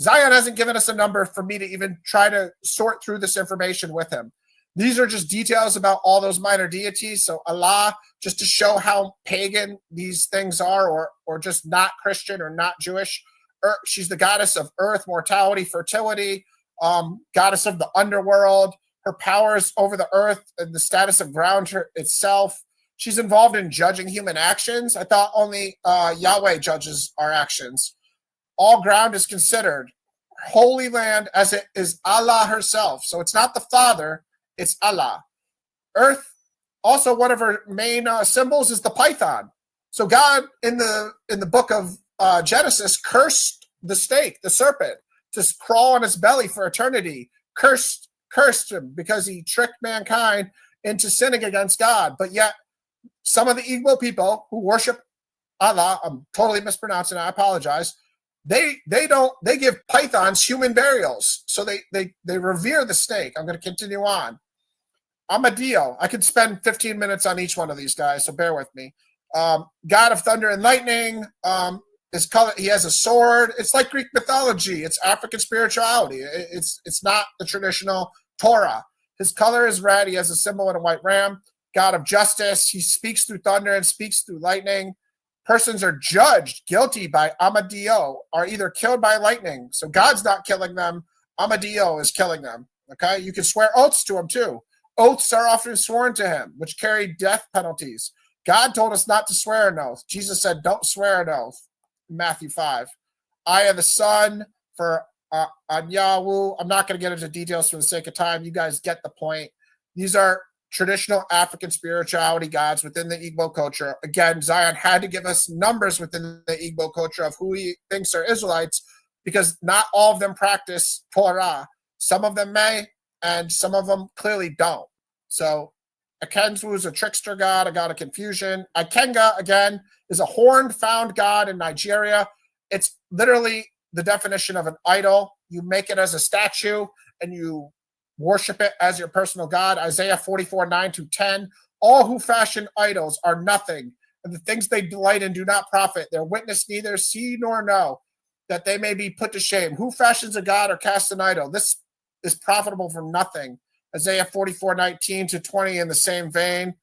Zion hasn't given us a number for me to even try to sort through this information with him. These are just details about all those minor deities. So Allah, just to show how pagan these things are or just not Christian or not Jewish. She's the goddess of earth, mortality, fertility, goddess of the underworld. Her powers over the earth and the status of ground itself. She's involved in judging human actions. I thought only Yahweh judges our actions. All ground is considered holy land as it is Allah herself. So it's not the Father, it's Allah. Earth, also one of her main symbols is the python. So God in the book of Genesis cursed the snake, the serpent, to crawl on his belly for eternity. Cursed him because he tricked mankind into sinning against God. But yet some of the Igbo people who worship Allah, I'm totally mispronouncing it, I apologize. They give pythons human burials. So they revere the snake. I'm going to continue on. Amadio, I could spend 15 minutes on each one of these guys, so bear with me. God of thunder and lightning, his color, he has a sword. It's like Greek mythology. It's African spirituality. It's not the traditional Torah. His color is red. He has a symbol and a white ram. God of justice. He speaks through thunder and speaks through lightning. Persons are judged guilty by Amadio, are either killed by lightning. So God's not killing them. Amadio is killing them. Okay? You can swear oaths to him too. Oaths are often sworn to him, which carry death penalties. God told us not to swear an oath. Jesus said, don't swear an oath. Matthew 5. Eye of the sun for Anyawu. I'm not going to get into details for the sake of time. You guys get the point. These are traditional African spirituality gods within the Igbo culture. Again, Zion had to give us numbers within the Igbo culture of who he thinks are Israelites because not all of them practice Torah. Some of them may, and some of them clearly don't. So Akenzu is a trickster god, a god of confusion. Ikenga, again, is a horn-found god in Nigeria. It's literally the definition of an idol. You make it as a statue, and you worship it as your personal god. Isaiah 44:9-10. All who fashion idols are nothing, and the things they delight in do not profit. Their witness neither see nor know, that they may be put to shame. Who fashions a god or casts an idol? This is profitable for nothing. Isaiah 44:19-20 in the same vein.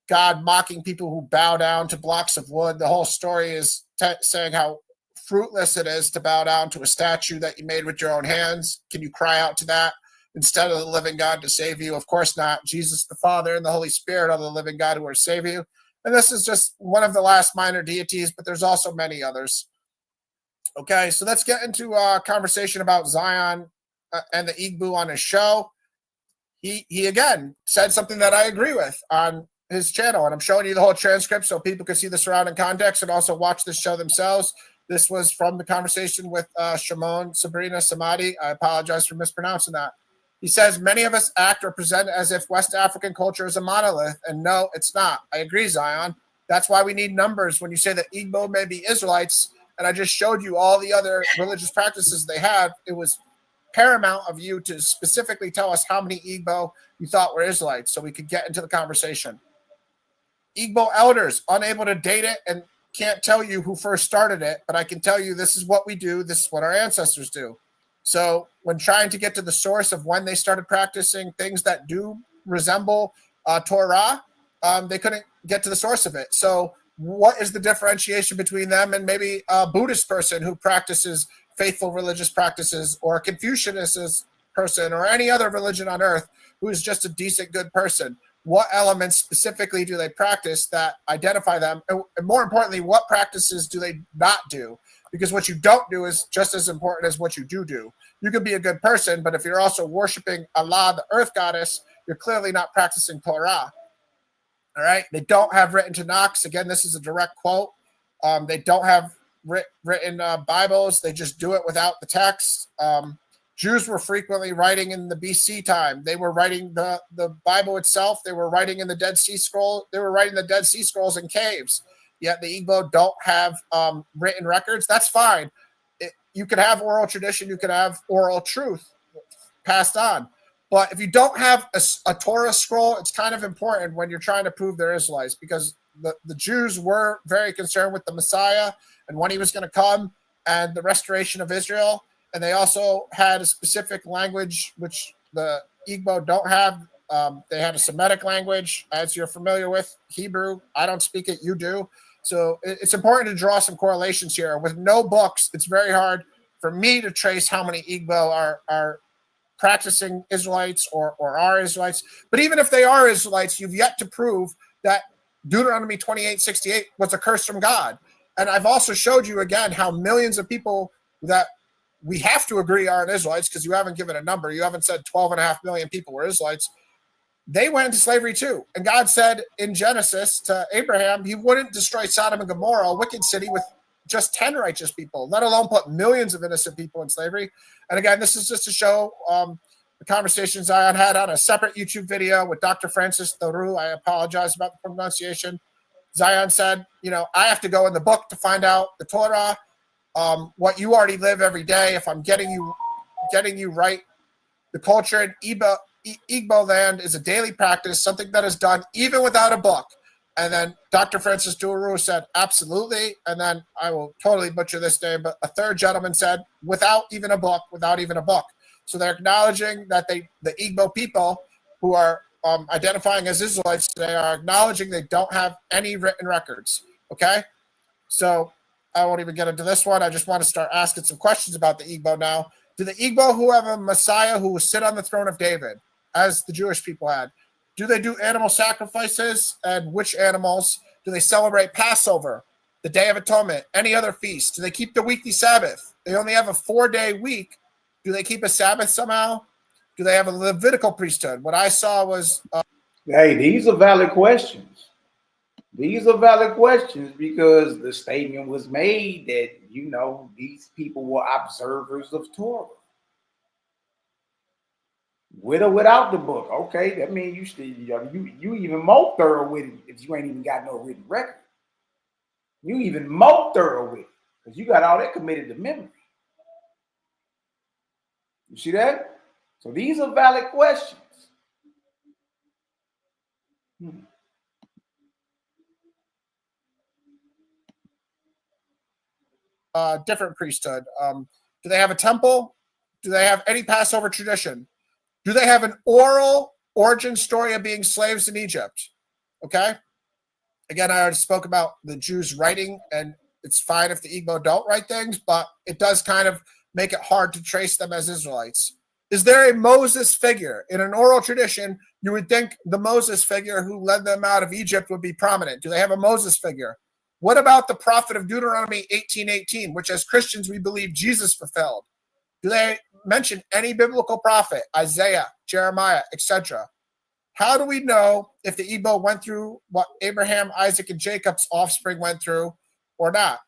God mocking people who bow down to blocks of wood. The whole story is saying how fruitless it is to bow down to a statue that you made with your own hands. Can you cry out to that instead of the living God to save you? Of course not. Jesus the Father and the Holy Spirit are the living God who are save you. And this is just one of the last minor deities, but there's also many others. Okay, so let's get into a conversation about Zion and the Igbo on his show. He again said something that I agree with on his channel, and I'm showing you the whole transcript so people can see the surrounding context and also watch this show themselves. This was from the conversation with Shimon Sabrina Samadi. I apologize for mispronouncing that. He says, many of us act or present as if West African culture is a monolith, and no, it's not. I agree, Zion. That's why we need numbers. When you say that Igbo may be Israelites, and I just showed you all the other religious practices they have, it was paramount of you to specifically tell us how many Igbo you thought were Israelites so we could get into the conversation. Igbo elders, unable to date it and can't tell you who first started it, but I can tell you this is what we do, this is what our ancestors do. So when trying to get to the source of when they started practicing things that do resemble Torah, they couldn't get to the source of it. So what is the differentiation between them and maybe a Buddhist person who practices faithful religious practices, or a Confucianist person, or any other religion on earth who is just a decent, good person? What elements specifically do they practice that identify them? And more importantly, what practices do they not do? Because what you don't do is just as important as what you do. You can be a good person, but if you're also worshiping Allah, the earth goddess, you're clearly not practicing Torah. All right? They don't have written Tanakhs. Again, this is a direct quote. They don't have written Bibles. They just do it without the text. Jews were frequently writing in the BC time. They were writing the Bible itself. They were writing in the Dead Sea Scroll. They were writing the Dead Sea Scrolls in caves. Yet the Igbo don't have written records. That's fine. You could have oral tradition. You could have oral truth passed on. But if you don't have a Torah scroll, it's kind of important when you're trying to prove they're Israelites, because the Jews were very concerned with the Messiah and when he was going to come and the restoration of Israel. And they also had a specific language, which the Igbo don't have. They had a Semitic language, as you're familiar with, Hebrew. I don't speak it, you do. So it's important to draw some correlations here. With no books, it's very hard for me to trace how many Igbo are practicing Israelites or are Israelites. But even if they are Israelites, you've yet to prove that Deuteronomy 28:68 was a curse from God. And I've also showed you again how millions of people that we have to agree aren't Israelites, because you haven't given a number. You haven't said 12.5 million people were Israelites. They went into slavery too. And God said in Genesis to Abraham, he wouldn't destroy Sodom and Gomorrah, a wicked city, with just 10 righteous people, let alone put millions of innocent people in slavery. And again, this is just to show the conversation Zion had on a separate YouTube video with Dr. Francis Thoreau. I apologize about the pronunciation. Zion said, I have to go in the book to find out the Torah, what you already live every day. If I'm getting you right, the culture in Igbo land is a daily practice, something that is done even without a book. And then Dr. Francis Thoreau said, absolutely. And then I will totally butcher this name, but a third gentleman said, without even a book. So they're acknowledging that the Igbo people who are identifying as Israelites today are acknowledging they don't have any written records. Okay? So I won't even get into this one. I just want to start asking some questions about the Igbo now. Do the Igbo who have a Messiah who will sit on the throne of David, as the Jewish people had, do they do animal sacrifices? And which animals? Do they celebrate Passover, the Day of Atonement, any other feast? Do they keep the weekly Sabbath? They only have a 4-day week. Do they keep a Sabbath somehow? Do they have a Levitical priesthood? What I saw was...
Hey, these are valid questions. These are valid questions because the statement was made that, these people were observers of Torah. With or without the book. Okay, that means you still you even more thorough with it if you ain't even got no written record. You even more thorough with it because you got all that committed to memory. You see that? So these are valid questions.
Different priesthood. Do they have a temple? Do they have any Passover tradition? Do they have an oral origin story of being slaves in Egypt? Okay. Again, I already spoke about the Jews writing, and it's fine if the Igbo don't write things, but it does kind of make it hard to trace them as Israelites. Is there a Moses figure? In an oral tradition, you would think the Moses figure who led them out of Egypt would be prominent. Do they have a Moses figure? What about the prophet of Deuteronomy 18:18, which as Christians we believe Jesus fulfilled? Do they mention any biblical prophet, Isaiah, Jeremiah, etc.? How do we know if the Igbo went through what Abraham, Isaac, and Jacob's offspring went through or not?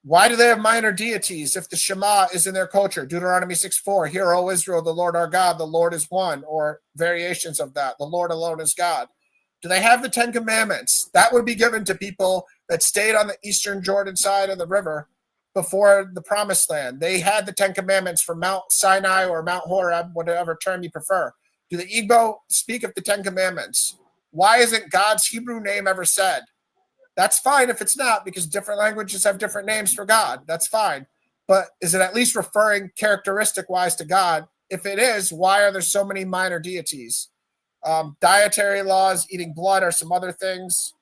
Why do they have minor deities if the Shema is in their culture? Deuteronomy 6:4, hear, O Israel, the Lord our God, the Lord is one, or variations of that, the Lord alone is God. Do they have the 10 Commandments? That would be given to people that stayed on the eastern Jordan side of the river before the Promised Land. They had the 10 Commandments from Mount Sinai or Mount Horeb, whatever term you prefer. Do the Igbo speak of the 10 Commandments? Why isn't God's Hebrew name ever said? That's fine if it's not, because different languages have different names for God. That's fine. But is it at least referring characteristic-wise to God? If it is, why are there so many minor deities? Dietary laws, eating blood are some other things.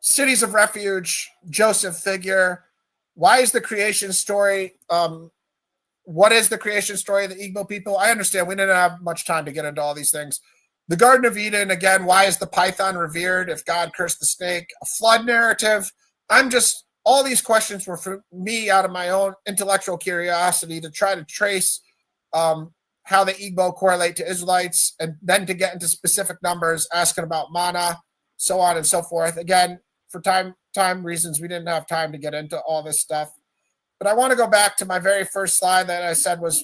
Cities of refuge, Joseph figure. Why is the creation story? What is the creation story of the Igbo people? I understand we didn't have much time to get into all these things. The Garden of Eden, again, why is the python revered if God cursed the snake? A flood narrative. All these questions were for me out of my own intellectual curiosity to try to trace how the Igbo correlate to Israelites, and then to get into specific numbers, asking about mana, so on and so forth. Again, for time reasons, we didn't have time to get into all this stuff. But I want to go back to my very first slide that I said was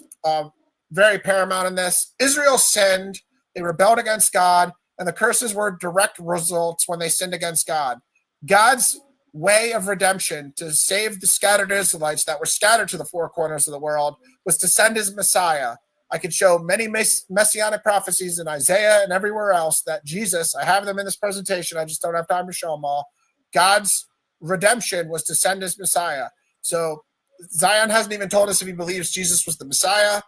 very paramount in this. Israel sinned, they rebelled against God, and the curses were direct results when they sinned against God. God's way of redemption to save the scattered Israelites that were scattered to the four corners of the world was to send his Messiah. I could show many messianic prophecies in Isaiah and everywhere else that Jesus, I have them in this presentation, I just don't have time to show them all. God's redemption was to send his Messiah. So Zion hasn't even told us if he believes Jesus was the Messiah.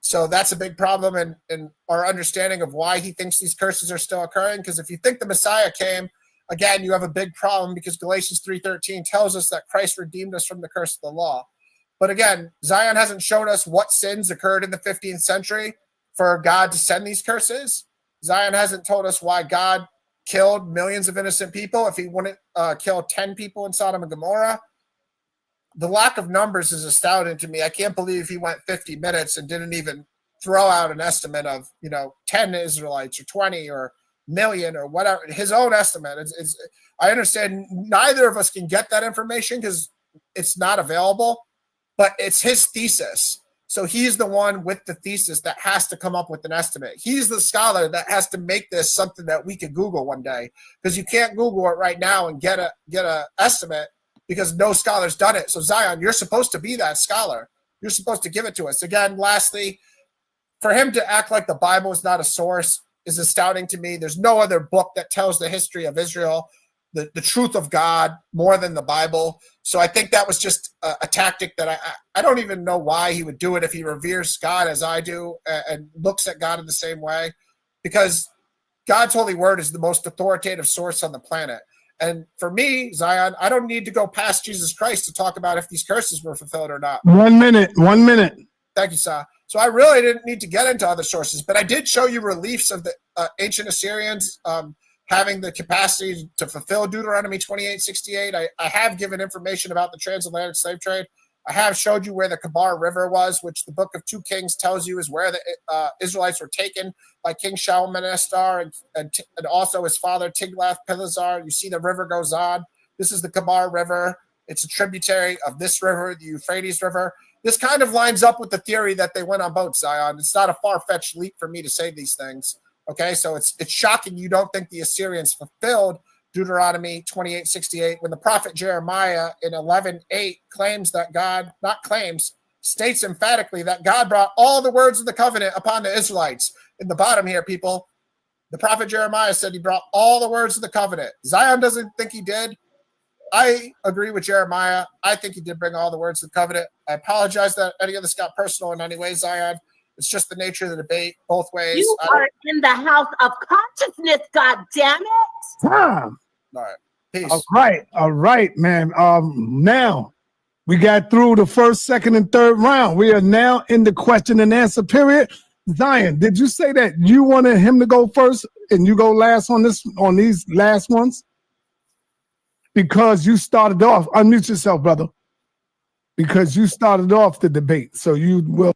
So that's a big problem in our understanding of why he thinks these curses are still occurring. Because if you think the Messiah came, again, you have a big problem, because Galatians 3:13 tells us that Christ redeemed us from the curse of the law. But again, Zion hasn't showed us what sins occurred in the 15th century for God to send these curses. Zion hasn't told us why God killed millions of innocent people if he wouldn't kill 10 people in Sodom and Gomorrah. The lack of numbers is astounding to me. I can't believe he went 50 minutes and didn't even throw out an estimate of 10 Israelites or 20 or million or whatever. His own estimate. I understand neither of us can get that information because it's not available, but it's his thesis. So he's the one with the thesis that has to come up with an estimate. He's the scholar that has to make this something that we could Google one day, because you can't Google it right now and get a estimate, because no scholar's done it. So Zion, you're supposed to be that scholar. You're supposed to give it to us. Again, lastly, for him to act like the Bible is not a source is astounding to me. There's no other book that tells the history of Israel, the truth of God, more than the Bible. So I think that was just a tactic that I don't even know why he would do it if he reveres God as I do and looks at God in the same way, because God's holy word is the most authoritative source on the planet. And for me, Zion, I don't need to go past Jesus Christ to talk about if these curses were fulfilled or not.
1 minute.
Thank you, Sa. So I really didn't need to get into other sources, but I did show you reliefs of the ancient Assyrians having the capacity to fulfill Deuteronomy 28:68. I have given information about the transatlantic slave trade. I have showed you where the Kabar River was, which the book of 2 Kings tells you is where the Israelites were taken by King Shalmaneser and also his father Tiglath-Pileser. You see the river goes on. This is the Kabar River. It's a tributary of this river, the Euphrates River. This kind of lines up with the theory that they went on boats, Zion. It's not a far-fetched leap for me to say these things. Okay, so it's shocking you don't think the Assyrians fulfilled Deuteronomy 28:68 when the prophet Jeremiah in 11:8 claims that God, not claims, states emphatically that God brought all the words of the covenant upon the Israelites. In the bottom here, people, the prophet Jeremiah said he brought all the words of the covenant. Zion doesn't think he did. I agree with Jeremiah. I think he did bring all the words of the covenant. I apologize that any of this got personal in any way, Zion. It's just the nature of the debate, both ways.
You are in the house of consciousness, God damn it.
Time.
All right. Peace.
All right, man. Now we got through the first, second, and third round. We are now in the question and answer period. Zion, did you say that you wanted him to go first and you go last on these last ones? Because you started off, unmute yourself, brother. Because you started off the debate, so you will.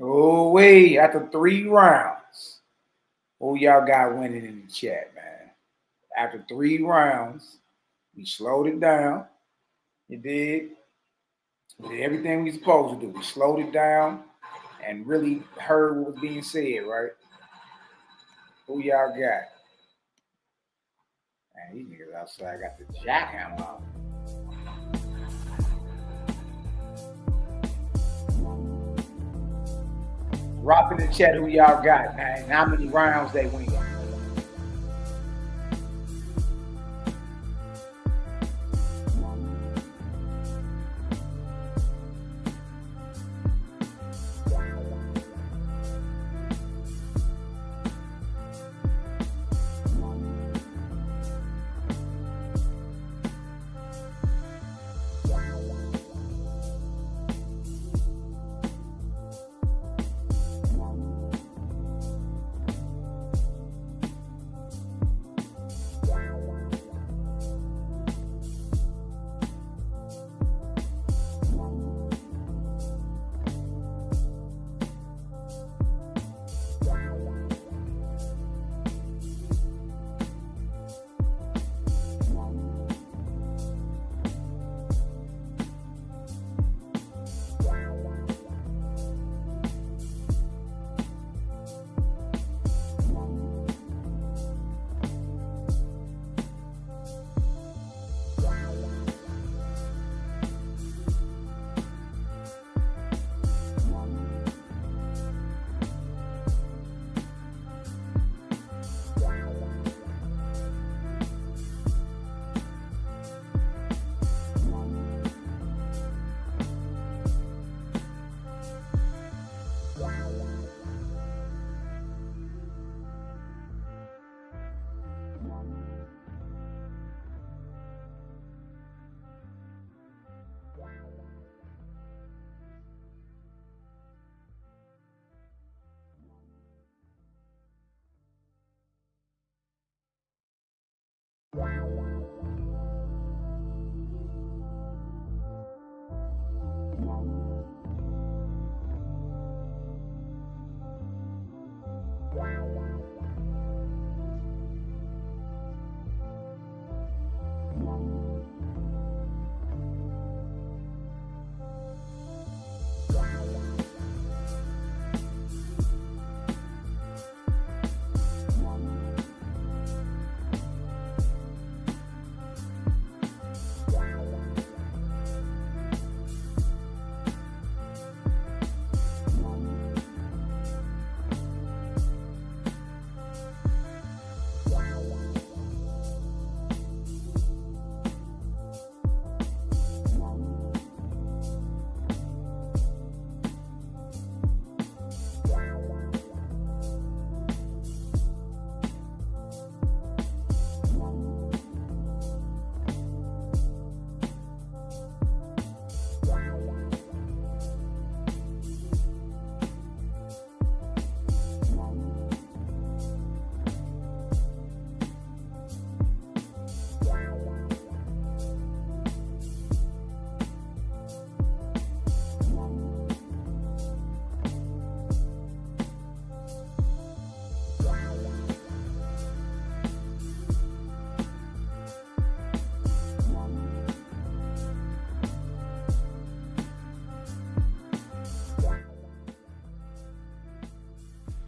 Oh, wait, after 3 rounds. Who y'all got winning in the chat, man? After 3 rounds, we slowed it down. You did. We did everything we supposed to do. We slowed it down and really heard what was being said, right? Who y'all got? Man, these niggas outside got the jackhammer out. Drop in the chat who y'all got, man. How many rounds they win?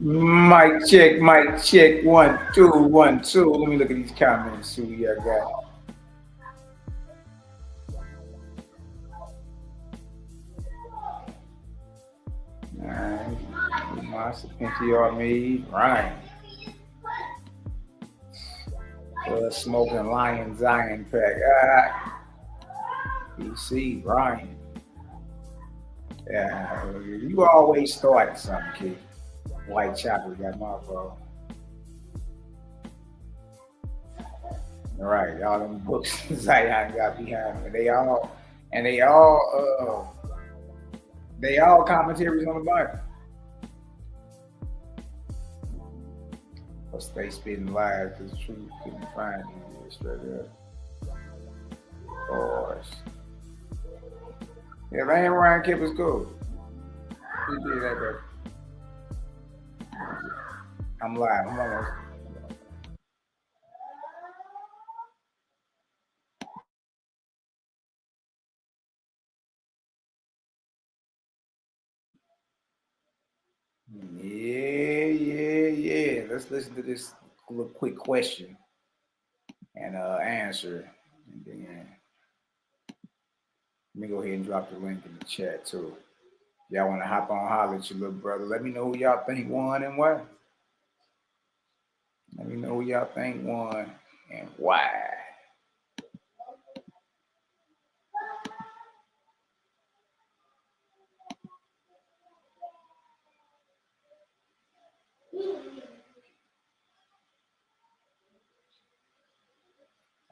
Mic check, 1, 2, 1, 2. Let me look at these comments, see what y'all got. Alright, Master PTR me, Ryan. Smoking Lion Zion pack. PC, Ryan. Yeah, you always start something, kid. White chocolate got my bro. All right, y'all them books Zion got behind me. They all commentaries on the Bible. But stay spitting lies because the truth couldn't find you straight up. Of course. Yeah, man, Ryan kept us cool. He did that, bro. I'm live. I'm almost. Yeah. let's listen to this little quick question and answer. And then let me go ahead and drop the link in the chat too. Y'all want to hop on, holler at your little brother. Let me know who y'all think won and why. Let me know who y'all think won and why.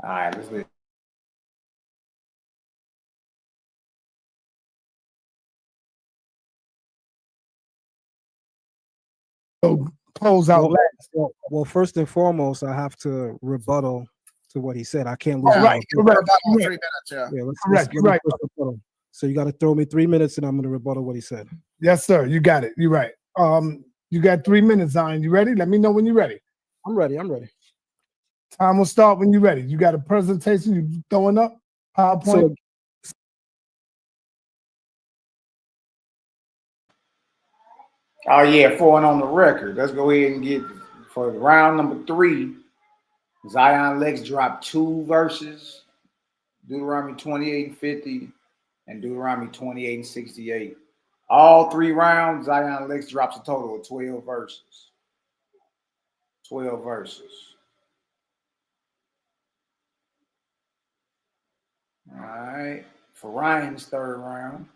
All right, let's listen.
Close out last.
Well, first and foremost, I have to rebuttal to what he said. I can't lose.
Right, correct.
About 3 minutes, yeah.
Correct, you're right.
So you got to throw me 3 minutes, and I'm going to rebuttal what he said.
Yes, sir. You got it. You're right. You got 3 minutes, Zion. You ready? Let me know when you're ready.
I'm ready. I'm ready.
Time will start when you're ready. You got a presentation you throwing up? PowerPoint?
Oh yeah, 4 and on the record. Let's go ahead and get for round number 3. Zion Lex dropped 2 verses, Deuteronomy 28:50 and Deuteronomy 28:68. All 3 rounds, Zion Lex drops a total of 12 verses. 12 verses. All right. For Ryan's 3rd round,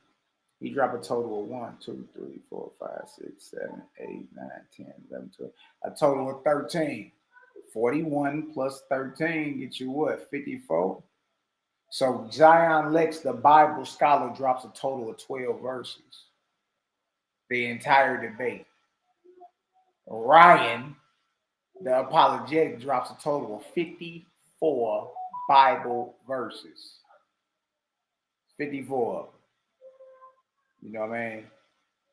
he dropped a total of 1, 2, 3, 4, 5, 6, 7, 8, 9, 10, 11, 12. A total of 13. 41 plus 13 gets you what? 54. So Zion Lex, the Bible scholar, drops a total of 12 verses. The entire debate. Ryan, the apologetic, drops a total of 54 Bible verses. 54. You know what I mean?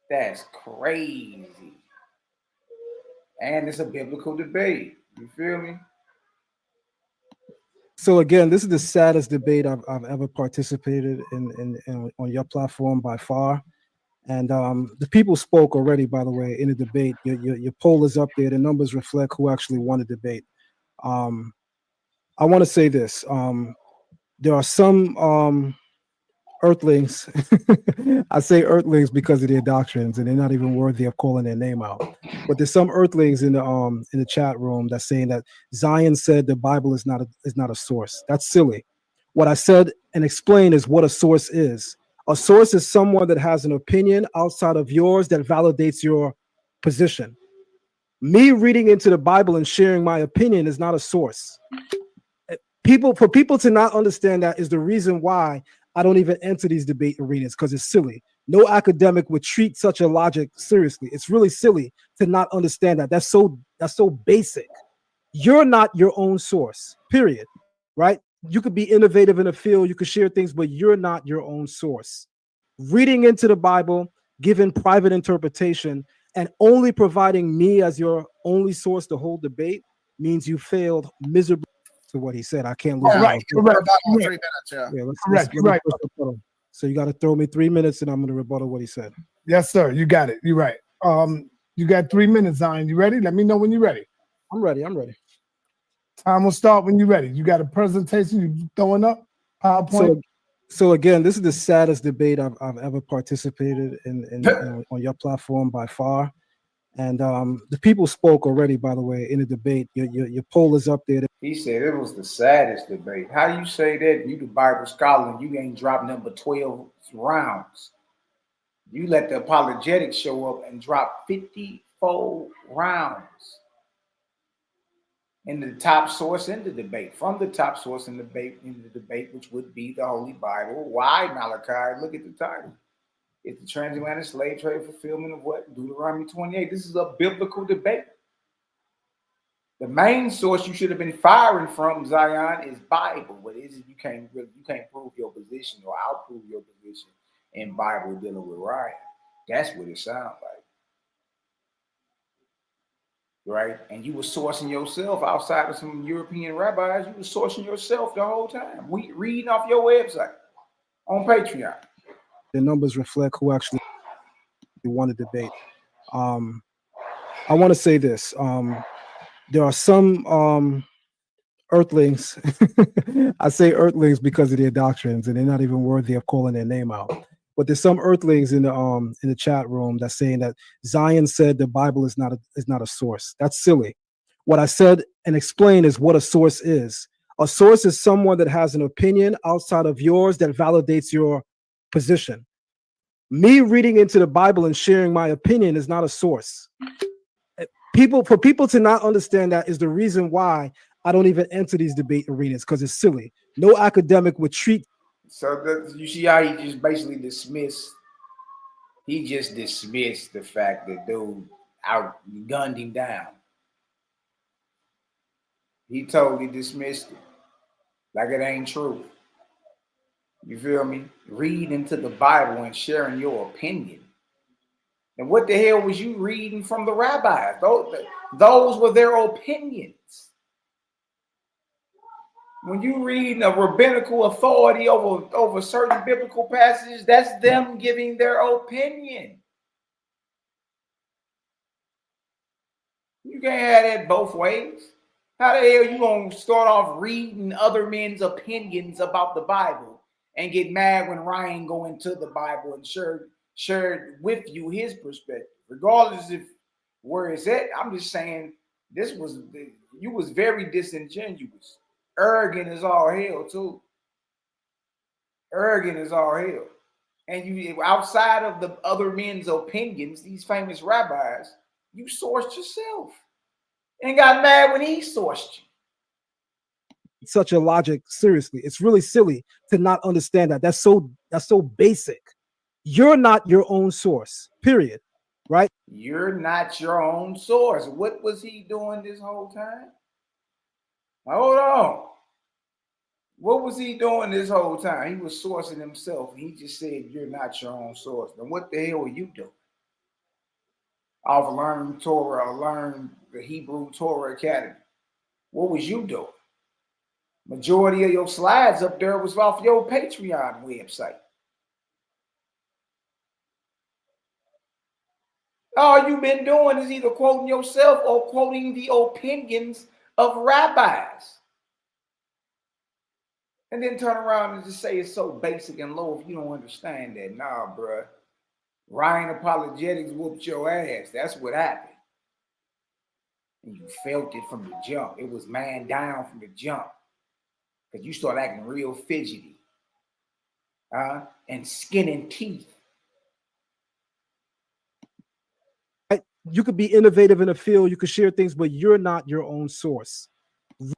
That's crazy. And it's a biblical debate. You feel me?
So again, this is the saddest debate I've ever participated in on your platform by far. And the people spoke already, by the way, in the debate. Your poll is up there. The numbers reflect who actually won the debate. I want to say this. There are some earthlings. I say earthlings because of their doctrines, and they're not even worthy of calling their name out. But there's some earthlings in the chat room that's saying that Zion said the Bible is not a source. That's silly. What I said and explained is what a source is. A source is someone that has an opinion outside of yours that validates your position. Me reading into the Bible and sharing my opinion is not a source. For people to not understand that is the reason why I don't even enter these debate arenas, because it's silly. No academic would treat such a logic seriously. It's really silly to not understand that. That's so basic. You're not your own source, period. Right? You could be innovative in a field, you could share things, but you're not your own source. Reading into the Bible, giving private interpretation, and only providing me as your only source to hold debate means you failed miserably. To what he said, I can't lose.
Right, correct.
About 3 minutes, yeah.
Correct, right.
So you got to throw me 3 minutes, and I'm going to rebuttal what he said.
Yes, sir. You got it. You're right. You got 3 minutes, Zion. You ready? Let me know when you're ready.
I'm ready. I'm ready.
Time will start when you're ready. You got a presentation you throwing up? PowerPoint?
So again, this is the saddest debate I've ever participated in on your platform by far. And the people spoke already, by the way, in the debate. Your poll is up there.
He said it was the saddest debate. How do you say that? You the Bible scholar and you ain't dropped number 12 rounds. You let the apologetics show up and drop 54 rounds in the top source in the debate, from the top source in the debate, which would be the Holy Bible. Why, Malachi? Look at the title. It's the transatlantic slave trade fulfillment of what? Deuteronomy 28. This is a biblical debate. The main source you should have been firing from, Zion, is Bible. What is it? You can't prove your position or outprove your position in Bible dealing with Ryan. That's what it sounds like. Right? And you were sourcing yourself outside of some European rabbis. You were sourcing yourself the whole time. We reading off your website on Patreon.
The numbers reflect who actually won the debate. I want to say this. there are some earthlings. I say earthlings because of their doctrines, and they're not even worthy of calling their name out. But there's some earthlings in the chat room that's saying that Zion said the Bible is not a source. That's silly. What I said and explained is what a source is. A source is someone that has an opinion outside of yours that validates your position. Me reading into the Bible and sharing my opinion is not a source. For people to not understand that is the reason why I don't even enter these debate arenas, because it's silly. No academic would treat.
So you see how he just basically dismissed. He just dismissed the fact that dude outgunned him down. He totally dismissed it, like it ain't true. You feel me? Read into the Bible and sharing your opinion. And what the hell was you reading from the rabbis? Those were their opinions. When you read a rabbinical authority over certain biblical passages, that's them giving their opinion. You can't have that both ways. How the hell you gonna start off reading other men's opinions about the Bible and get mad when Ryan go into the Bible and share with you his perspective, regardless of where it's at? I'm just saying you was very disingenuous. Arrogant as all hell too. Arrogant as all hell. And you, outside of the other men's opinions, these famous rabbis, you sourced yourself and got mad when he sourced you.
Such a logic, seriously, it's really silly to not understand that. That's so basic. You're not your own source, period. Right?
You're not your own source. What was he doing this whole time? Hold on. What was he doing this whole time? He was sourcing himself. He just said, you're not your own source. Then what the hell were you doing? I've learned Torah, I learned the Hebrew Torah Academy. What was you doing? Majority of your slides up there was off your Patreon website. All you've been doing is either quoting yourself or quoting the opinions of rabbis. And then turn around and just say it's so basic and low if you don't understand that. Nah, bruh. Ryan Apologetics whooped your ass. That's what happened. And you felt it from the jump. It was man down from the jump. Because you start acting real fidgety. And skin and teeth.
You could be innovative in a field, you could share things, but you're not your own source.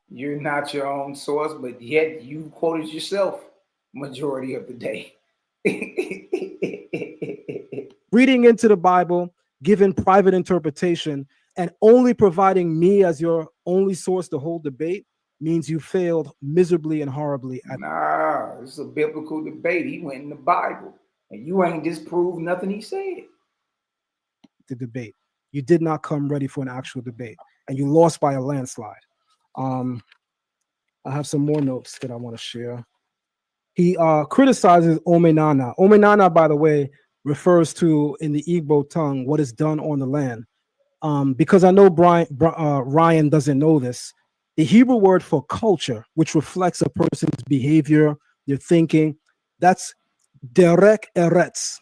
You're not your own source, but yet you quoted yourself majority of the day.
Reading into the Bible, giving private interpretation, and only providing me as your only source to hold debate means you failed miserably and horribly.
Nah, it's a biblical debate. He went in the Bible, and you ain't disproved nothing he said.
The debate. You did not come ready for an actual debate, and you lost by a landslide. I have some more notes that I want to share. He criticizes Omenana. Omenana, by the way, refers to, in the Igbo tongue, what is done on the land. Because I know Ryan doesn't know this, the Hebrew word for culture, which reflects a person's behavior, their thinking, that's derek eretz.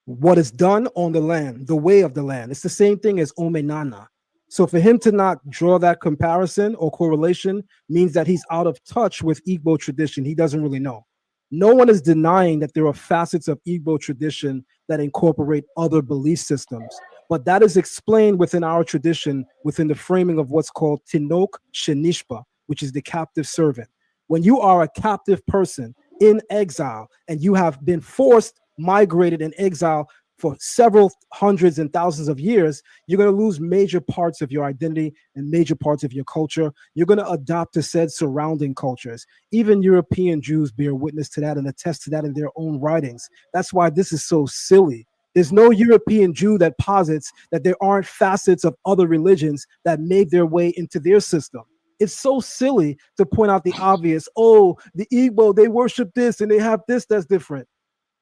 What is done on the land, the way of the land. It's the same thing as Omenana. So for him to not draw that comparison or correlation means that he's out of touch with Igbo tradition. He doesn't really know. No one is denying that there are facets of Igbo tradition that incorporate other belief systems, but that is explained within our tradition within the framing of what's called Tinok Shenishpa, which is the captive servant. When you are a captive person in exile and you have been forced, migrated in exile for several hundreds and thousands of years, you're going to lose major parts of your identity and major parts of your culture. You're going to adopt to said surrounding cultures. Even European Jews bear witness to that and attest to that in their own writings. That's why this is so silly. There's no European Jew that posits that there aren't facets of other religions that made their way into their system. It's so silly to point out the obvious. Oh, the Igbo, they worship this and they have this that's different.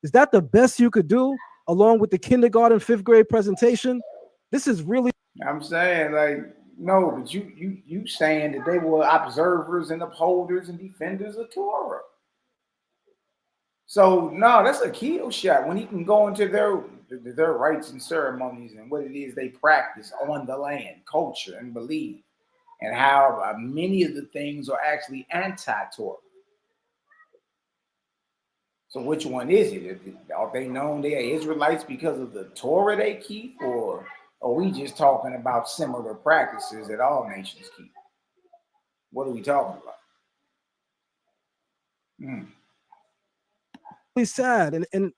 Is that the best you could do along with the kindergarten, 5th grade presentation? This is really...
I'm saying, like, No, but you saying that they were observers and upholders and defenders of Torah. So no, that's a kill shot when he can go into their rites and ceremonies and what it is they practice on the land, culture and belief, and how many of the things are actually anti-Torah. So which one is it? Are they known they are Israelites because of the Torah they keep, or are we just talking about similar practices that all nations keep? What are we talking about?
It's sad, and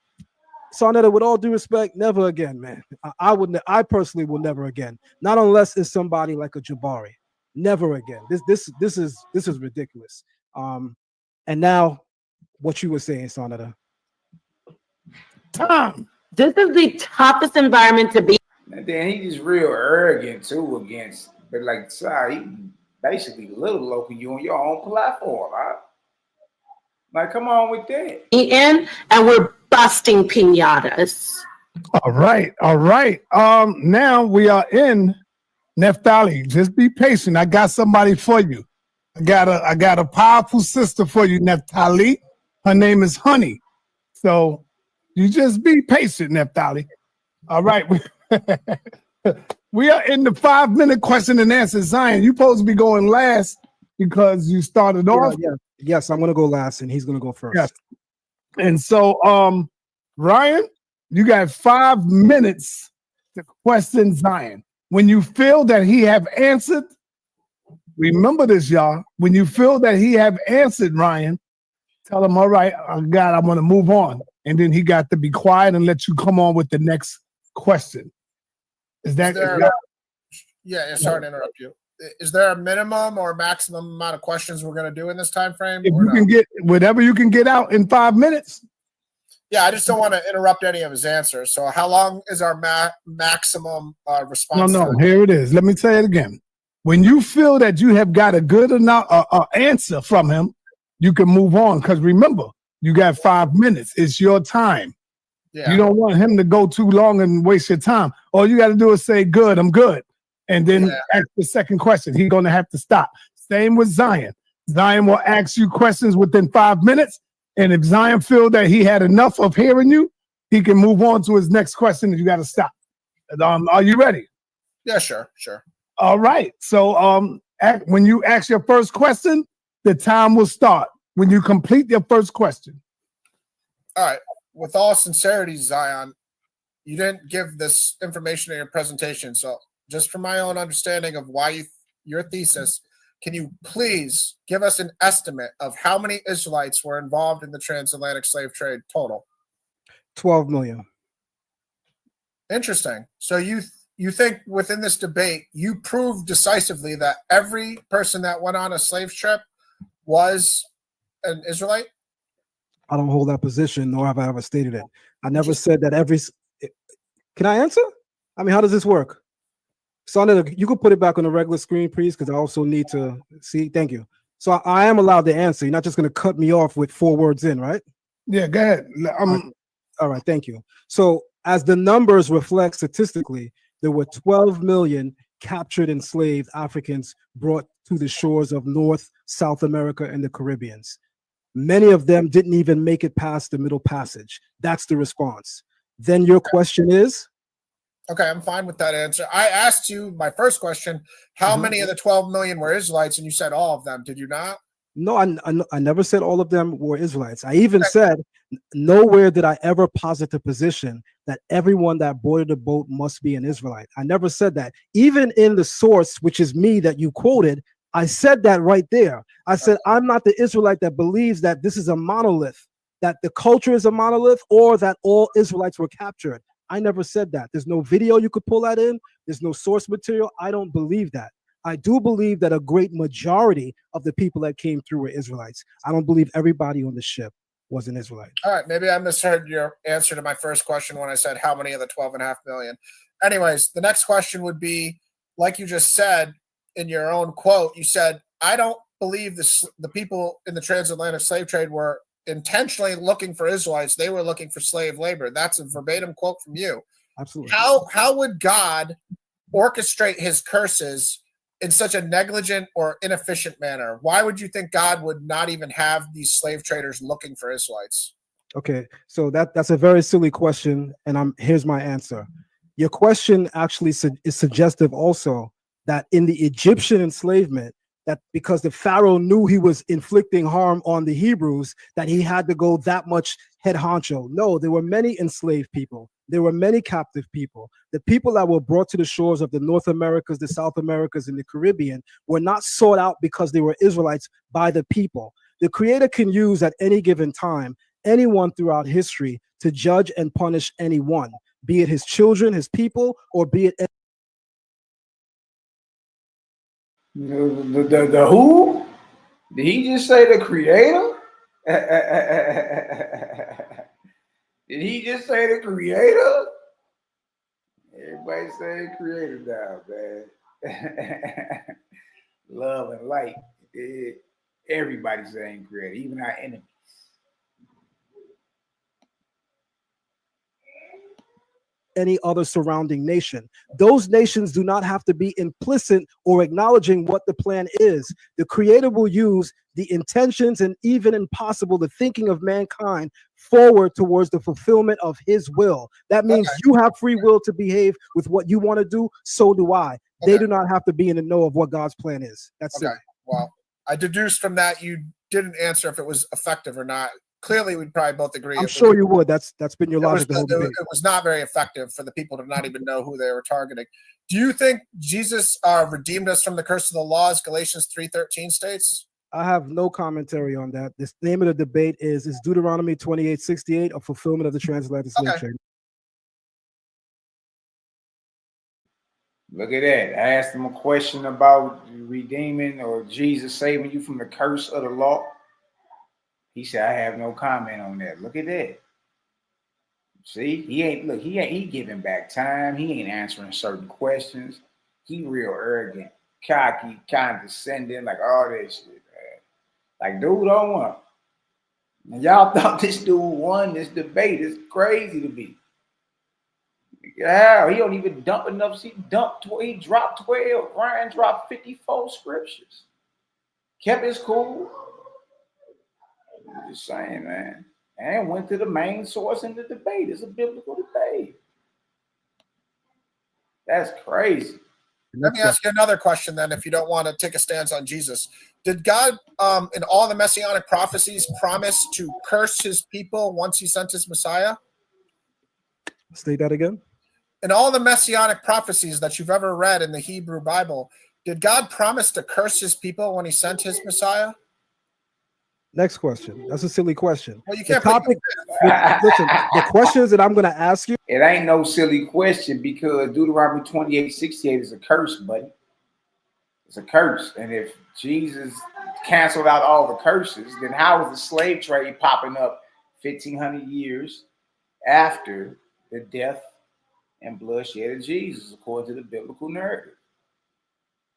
Sarnetta, with all due respect, never again, man. I personally will never again. Not unless it's somebody like a Jabari. Never again. This is ridiculous. And now, what you were saying, Sarnetta.
Tom, this is the toughest environment to be.
And then he's just real arrogant too against, but like sorry, he basically little local you on your own platform. Right? Like, come on with that.
In, and we're busting pinatas.
All right. Now we are in Naphtali. Just be patient. I got somebody for you. I got a powerful sister for you, Naphtali. Her name is Honey. So you just be patient, Naphtali. All right. We are in the 5-minute question and answer. Zion, you're supposed to be going last because you started off.
Yes, I'm gonna go last, and he's gonna go first.
Yes. And so, Ryan, you got 5 minutes to question Zion. When you feel that he have answered, remember this, y'all. When you feel that he have answered, Ryan, tell him, all right, God, I'm gonna move on. And then he got to be quiet and let you come on with the next question.
Yeah, sorry to interrupt you. Is there a minimum or maximum amount of questions we're going to do in this time frame?
If you can get whatever you can get out in 5 minutes.
Yeah, I just don't want to interrupt any of his answers. So how long is our maximum response?
No, here it is. Let me say it again. When you feel that you have got a good enough answer from him, you can move on. Because remember, you got 5 minutes. It's your time. Yeah. You don't want him to go too long and waste your time. All you got to do is say, good, I'm good. And then ask the second question. He's going to have to stop. Same with Zion. Zion will ask you questions within 5 minutes. And if Zion feel that he had enough of hearing you, he can move on to his next question and you got to stop. Are you ready?
Yeah, sure.
All right. So when you ask your first question, the time will start when you complete your first question.
All right. With all sincerity, Zion, you didn't give this information in your presentation. So just from my own understanding of why your thesis, can you please give us an estimate of how many Israelites were involved in the transatlantic slave trade total?
12 million.
Interesting. So you think within this debate, you proved decisively that every person that went on a slave trip was an Israelite?
I don't hold that position, nor have I ever stated it. I never said that every... Can I answer? I mean, how does this work? So you could put it back on the regular screen, please, because I also need to see. Thank you. So I am allowed to answer. You're not just going to cut me off with 4 words in, right?
Yeah, go ahead.
All right, thank you. So as the numbers reflect statistically, there were 12 million captured enslaved Africans brought to the shores of North, South America, and the Caribbeans. Many of them didn't even make it past the Middle Passage. That's the response. Then your question is?
Okay, I'm fine with that answer. I asked you my first question, how many of the 12 million were Israelites, and you said all of them. Did you not?
No, I never said all of them were Israelites. I even said nowhere did I ever posit the position that everyone that boarded the boat must be an Israelite. I never said that. Even in the source, which is me that you quoted, I said that right there. I said, I'm not the Israelite that believes that this is a monolith, that the culture is a monolith, or that all Israelites were captured. I never said that. There's no video you could pull that in. There's no source material. I don't believe that. I do believe that a great majority of the people that came through were Israelites. I don't believe everybody on the ship was an Israelite.
All right, maybe I misheard your answer to my first question when I said how many of the 12.5 million. Anyways, the next question would be, like you just said in your own quote, you said, I don't believe the people in the transatlantic slave trade were intentionally looking for Israelites. They were looking for slave labor. That's a verbatim quote from you.
Absolutely.
How would God orchestrate his curses in such a negligent or inefficient manner? Why would you think God would not even have these slave traders looking for Israelites?
Okay, so that's a very silly question, and here's my answer. Your question actually is suggestive also that in the Egyptian enslavement, that because the Pharaoh knew he was inflicting harm on the Hebrews, that he had to go that much head honcho. No, there were many enslaved people. There were many captive people. The people that were brought to the shores of the North Americas, the South Americas, and the Caribbean were not sought out because they were Israelites by the people. The Creator can use at any given time anyone throughout history to judge and punish anyone, be it his children, his people, or be it
The who? Did he just say the Creator? Did he just say the Creator? Everybody say Creator now, man. Love and light. Everybody's saying Creator, even our enemies.
any other surrounding nation. Those nations do not have to be implicit or acknowledging what the plan is. The Creator will use the intentions and even impossible the thinking of mankind forward towards the fulfillment of his will. That means you have free will to behave with what you want to do. So do I. They do not have to be in the know of what God's plan is. That's it.
Well, I deduced from that you didn't answer if it was effective or not. Clearly, we'd probably both agree.
I'm sure you would. That's been your logic the whole debate.
It was not very effective for the people to not even know who they were targeting. Do you think Jesus redeemed us from the curse of the law, as Galatians 3:13 states?
I have no commentary on that. The name of the debate is Deuteronomy 28:68 a fulfillment of the transatlantic slave trade?
Look at that. I asked him a question about redeeming or Jesus saving you from the curse of the law. He said, I have no comment on that. Look at that. See, he giving back time. He ain't answering certain questions. He real arrogant, cocky, condescending, like all that shit, man. Like, dude don't want. And y'all thought this dude won this debate. It's crazy to me. Yeah, he don't even dump enough. He dropped 12. Ryan dropped 54 scriptures. Kept his cool. I'm just saying, man. And went to the main source in the debate. It's a biblical debate. That's crazy.
Let me ask you another question then, if you don't want to take a stance on Jesus. Did God, in all the messianic prophecies, promise to curse his people once he sent his Messiah?
State that again.
In all the messianic prophecies that you've ever read in the Hebrew Bible, did God promise to curse his people when he sent his Messiah?
Next question. That's a silly question.
Well, you can't
listen, the questions that I'm going to ask you.
It ain't no silly question because Deuteronomy 28:68 is a curse, buddy. It's a curse. And if Jesus canceled out all the curses, then how is the slave trade popping up 1,500 years after the death and bloodshed of Jesus, according to the biblical narrative?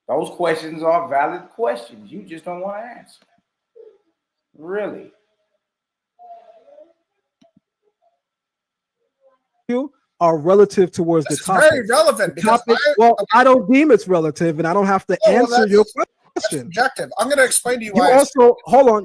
Those questions are valid questions. You just don't want to answer. Really?
You are relative towards the topic.
Very relevant. Because
I don't deem it's relative, and I don't have to answer your question.
Subjective. I'm going to explain to you why.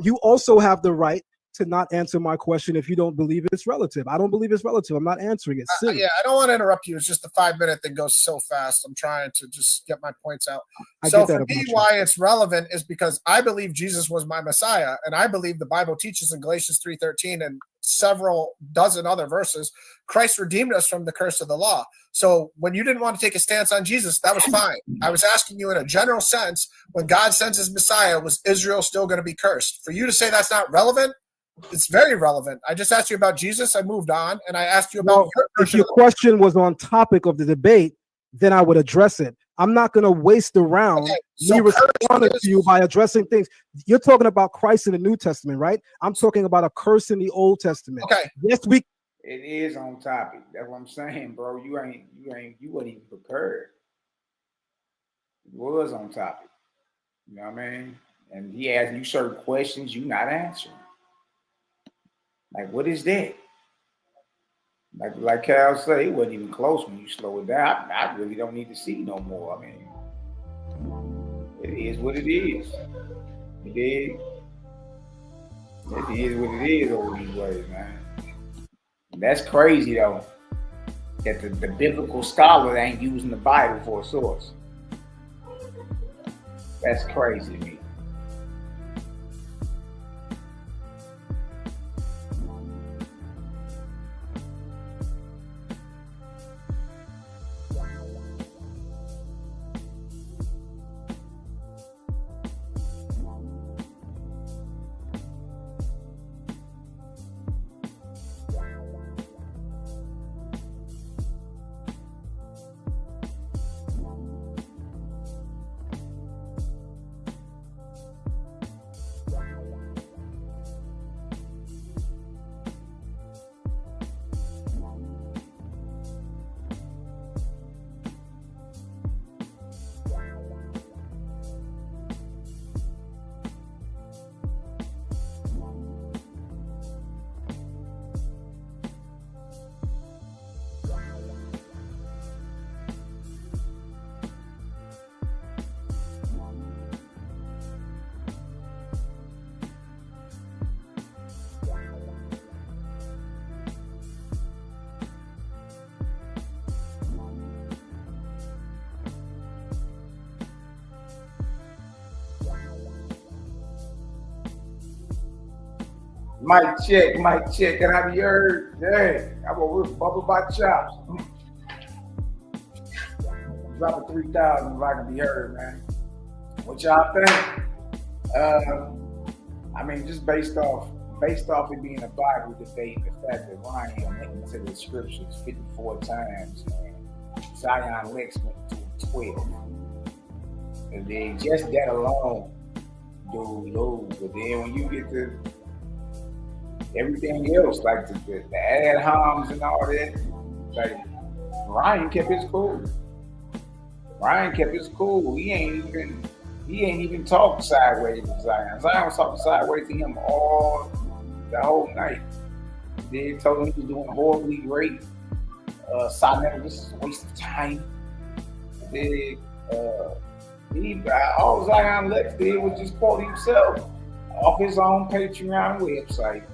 You also have the right to not answer my question if you don't believe it's relative. I don't believe it's relative. I'm not answering it.
Yeah, I don't want to interrupt you. It's just the 5-minute that goes so fast. I'm trying to just get my points out. So for me, why it's relevant is because I believe Jesus was my Messiah, and I believe the Bible teaches in Galatians 3:13 and several dozen other verses, Christ redeemed us from the curse of the law. So when you didn't want to take a stance on Jesus, that was fine. I was asking you in a general sense, when God sends his Messiah, was Israel still going to be cursed? For you to say that's not relevant, it's very relevant. I just asked you about Jesus. I moved on, and I asked you about
if your question was on topic of the debate, then I would address it. I'm not going to waste the round me responding to you by addressing things. You're talking about Christ in the New Testament, right? I'm talking about a curse in the Old Testament.
Okay.
Yes,
it is on topic. That's what I'm saying, bro. You wasn't even prepared. It was on topic. You know what I mean? And he asked you certain questions you not answering. Like, what is that? Like Cal said, it wasn't even close when you slow it down. I really don't need to see no more. I mean, It is what it is. You dig? It is what it is over these ways, man. That's crazy though. That the biblical scholar ain't using the Bible for a source. That's crazy to me. Mic check, can I be heard? Dang, I'm over here bubble by chops. Drop a 3,000 if I can be heard, man. What y'all think? I mean, just based off it being a Bible debate, the fact that Ryan went into the scriptures 54 times and Zion Lex went to 12. And then just that alone, dude, lose. But then when you get to everything else, like the ad homs and all that, like Ryan kept his cool. He ain't even talked sideways to Zion. Zion was talking sideways to him all the whole night. They told him he was doing horribly great. Sonnet, this is a waste of time. All Zion Lex did was just quote himself off his own Patreon website.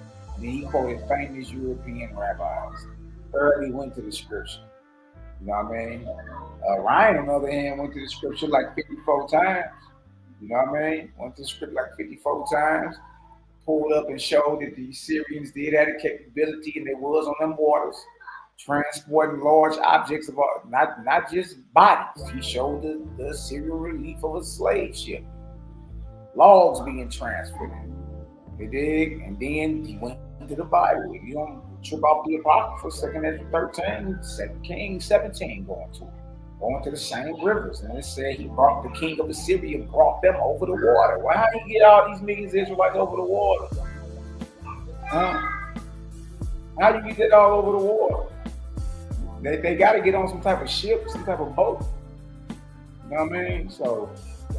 Then he quoted famous European rabbis. Early went to the scripture. You know what I mean? Ryan, on the other hand, went to the scripture like 54 times. You know what I mean? Went to the script like 54 times. Pulled up and showed that the Syrians did have the capability, and they was on them waters, transporting large objects of not just bodies. He showed the Assyrian relief of a slave ship. Logs being transferred. You dig? And then he went to the Bible. You don't trip off the Apocrypha, 2 Ezra 13, 2 Kings 17 going to the same rivers. And it said he brought the king of Assyria, brought them over the water. Why how you get all these millions of Israelites over the water? Huh? How do you get that all over the water? They got to get on some type of ship, some type of boat. You know what I mean? So,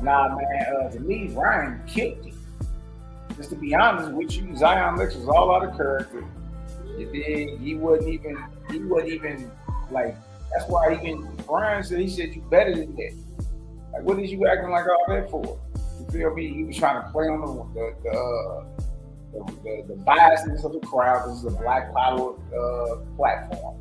nah, man, to me, Ryan killed it. Just to be honest with you, Zion Lex was all out of character. He wasn't even like, that's why even Brian said, he said, you better than that. Like, what is you acting like all that for? You feel me? He was trying to play on the biasness of the crowd. This is a black power platform.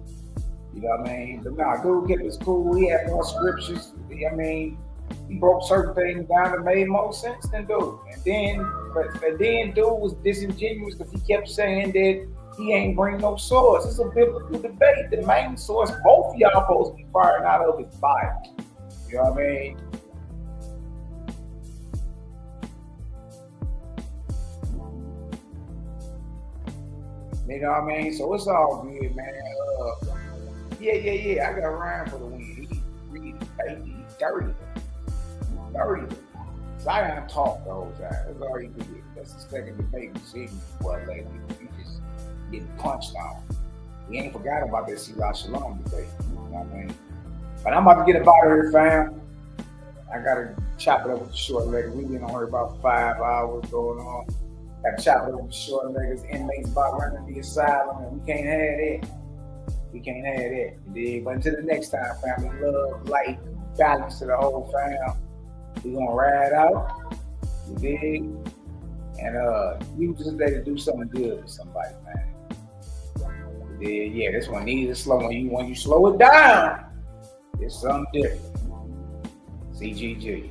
You know what I mean? But nah, dude kept his cool. He had more scriptures. I mean, he broke certain things down that made more sense than dude. And then dude was disingenuous because he kept saying that he ain't bring no source. It's a biblical debate. The main source, both of y'all supposed to be firing out of his Bible. You know what I mean? You know what I mean? So it's all good, man. Yeah. I got Ryan for the win. He really baby, dirty. Zion talked the whole time. That's all he did. That's the second debate we see before lately. He just getting punched on. We ain't forgot about that Sirach Shalom debate. You know what I mean? But I'm about to get up out of here, fam. I gotta chop it up with the short leggers. We've been on here about 5 hours going on. Gotta chop it up with the short leggers. Inmates about running the asylum, and we can't have that. But until the next time, family, love, light, balance to the whole fam. We're gonna ride out. You dig? And use this day to do something good for somebody, man. Yeah, this one needs to slow. When you slow it down, it's something different. CGG.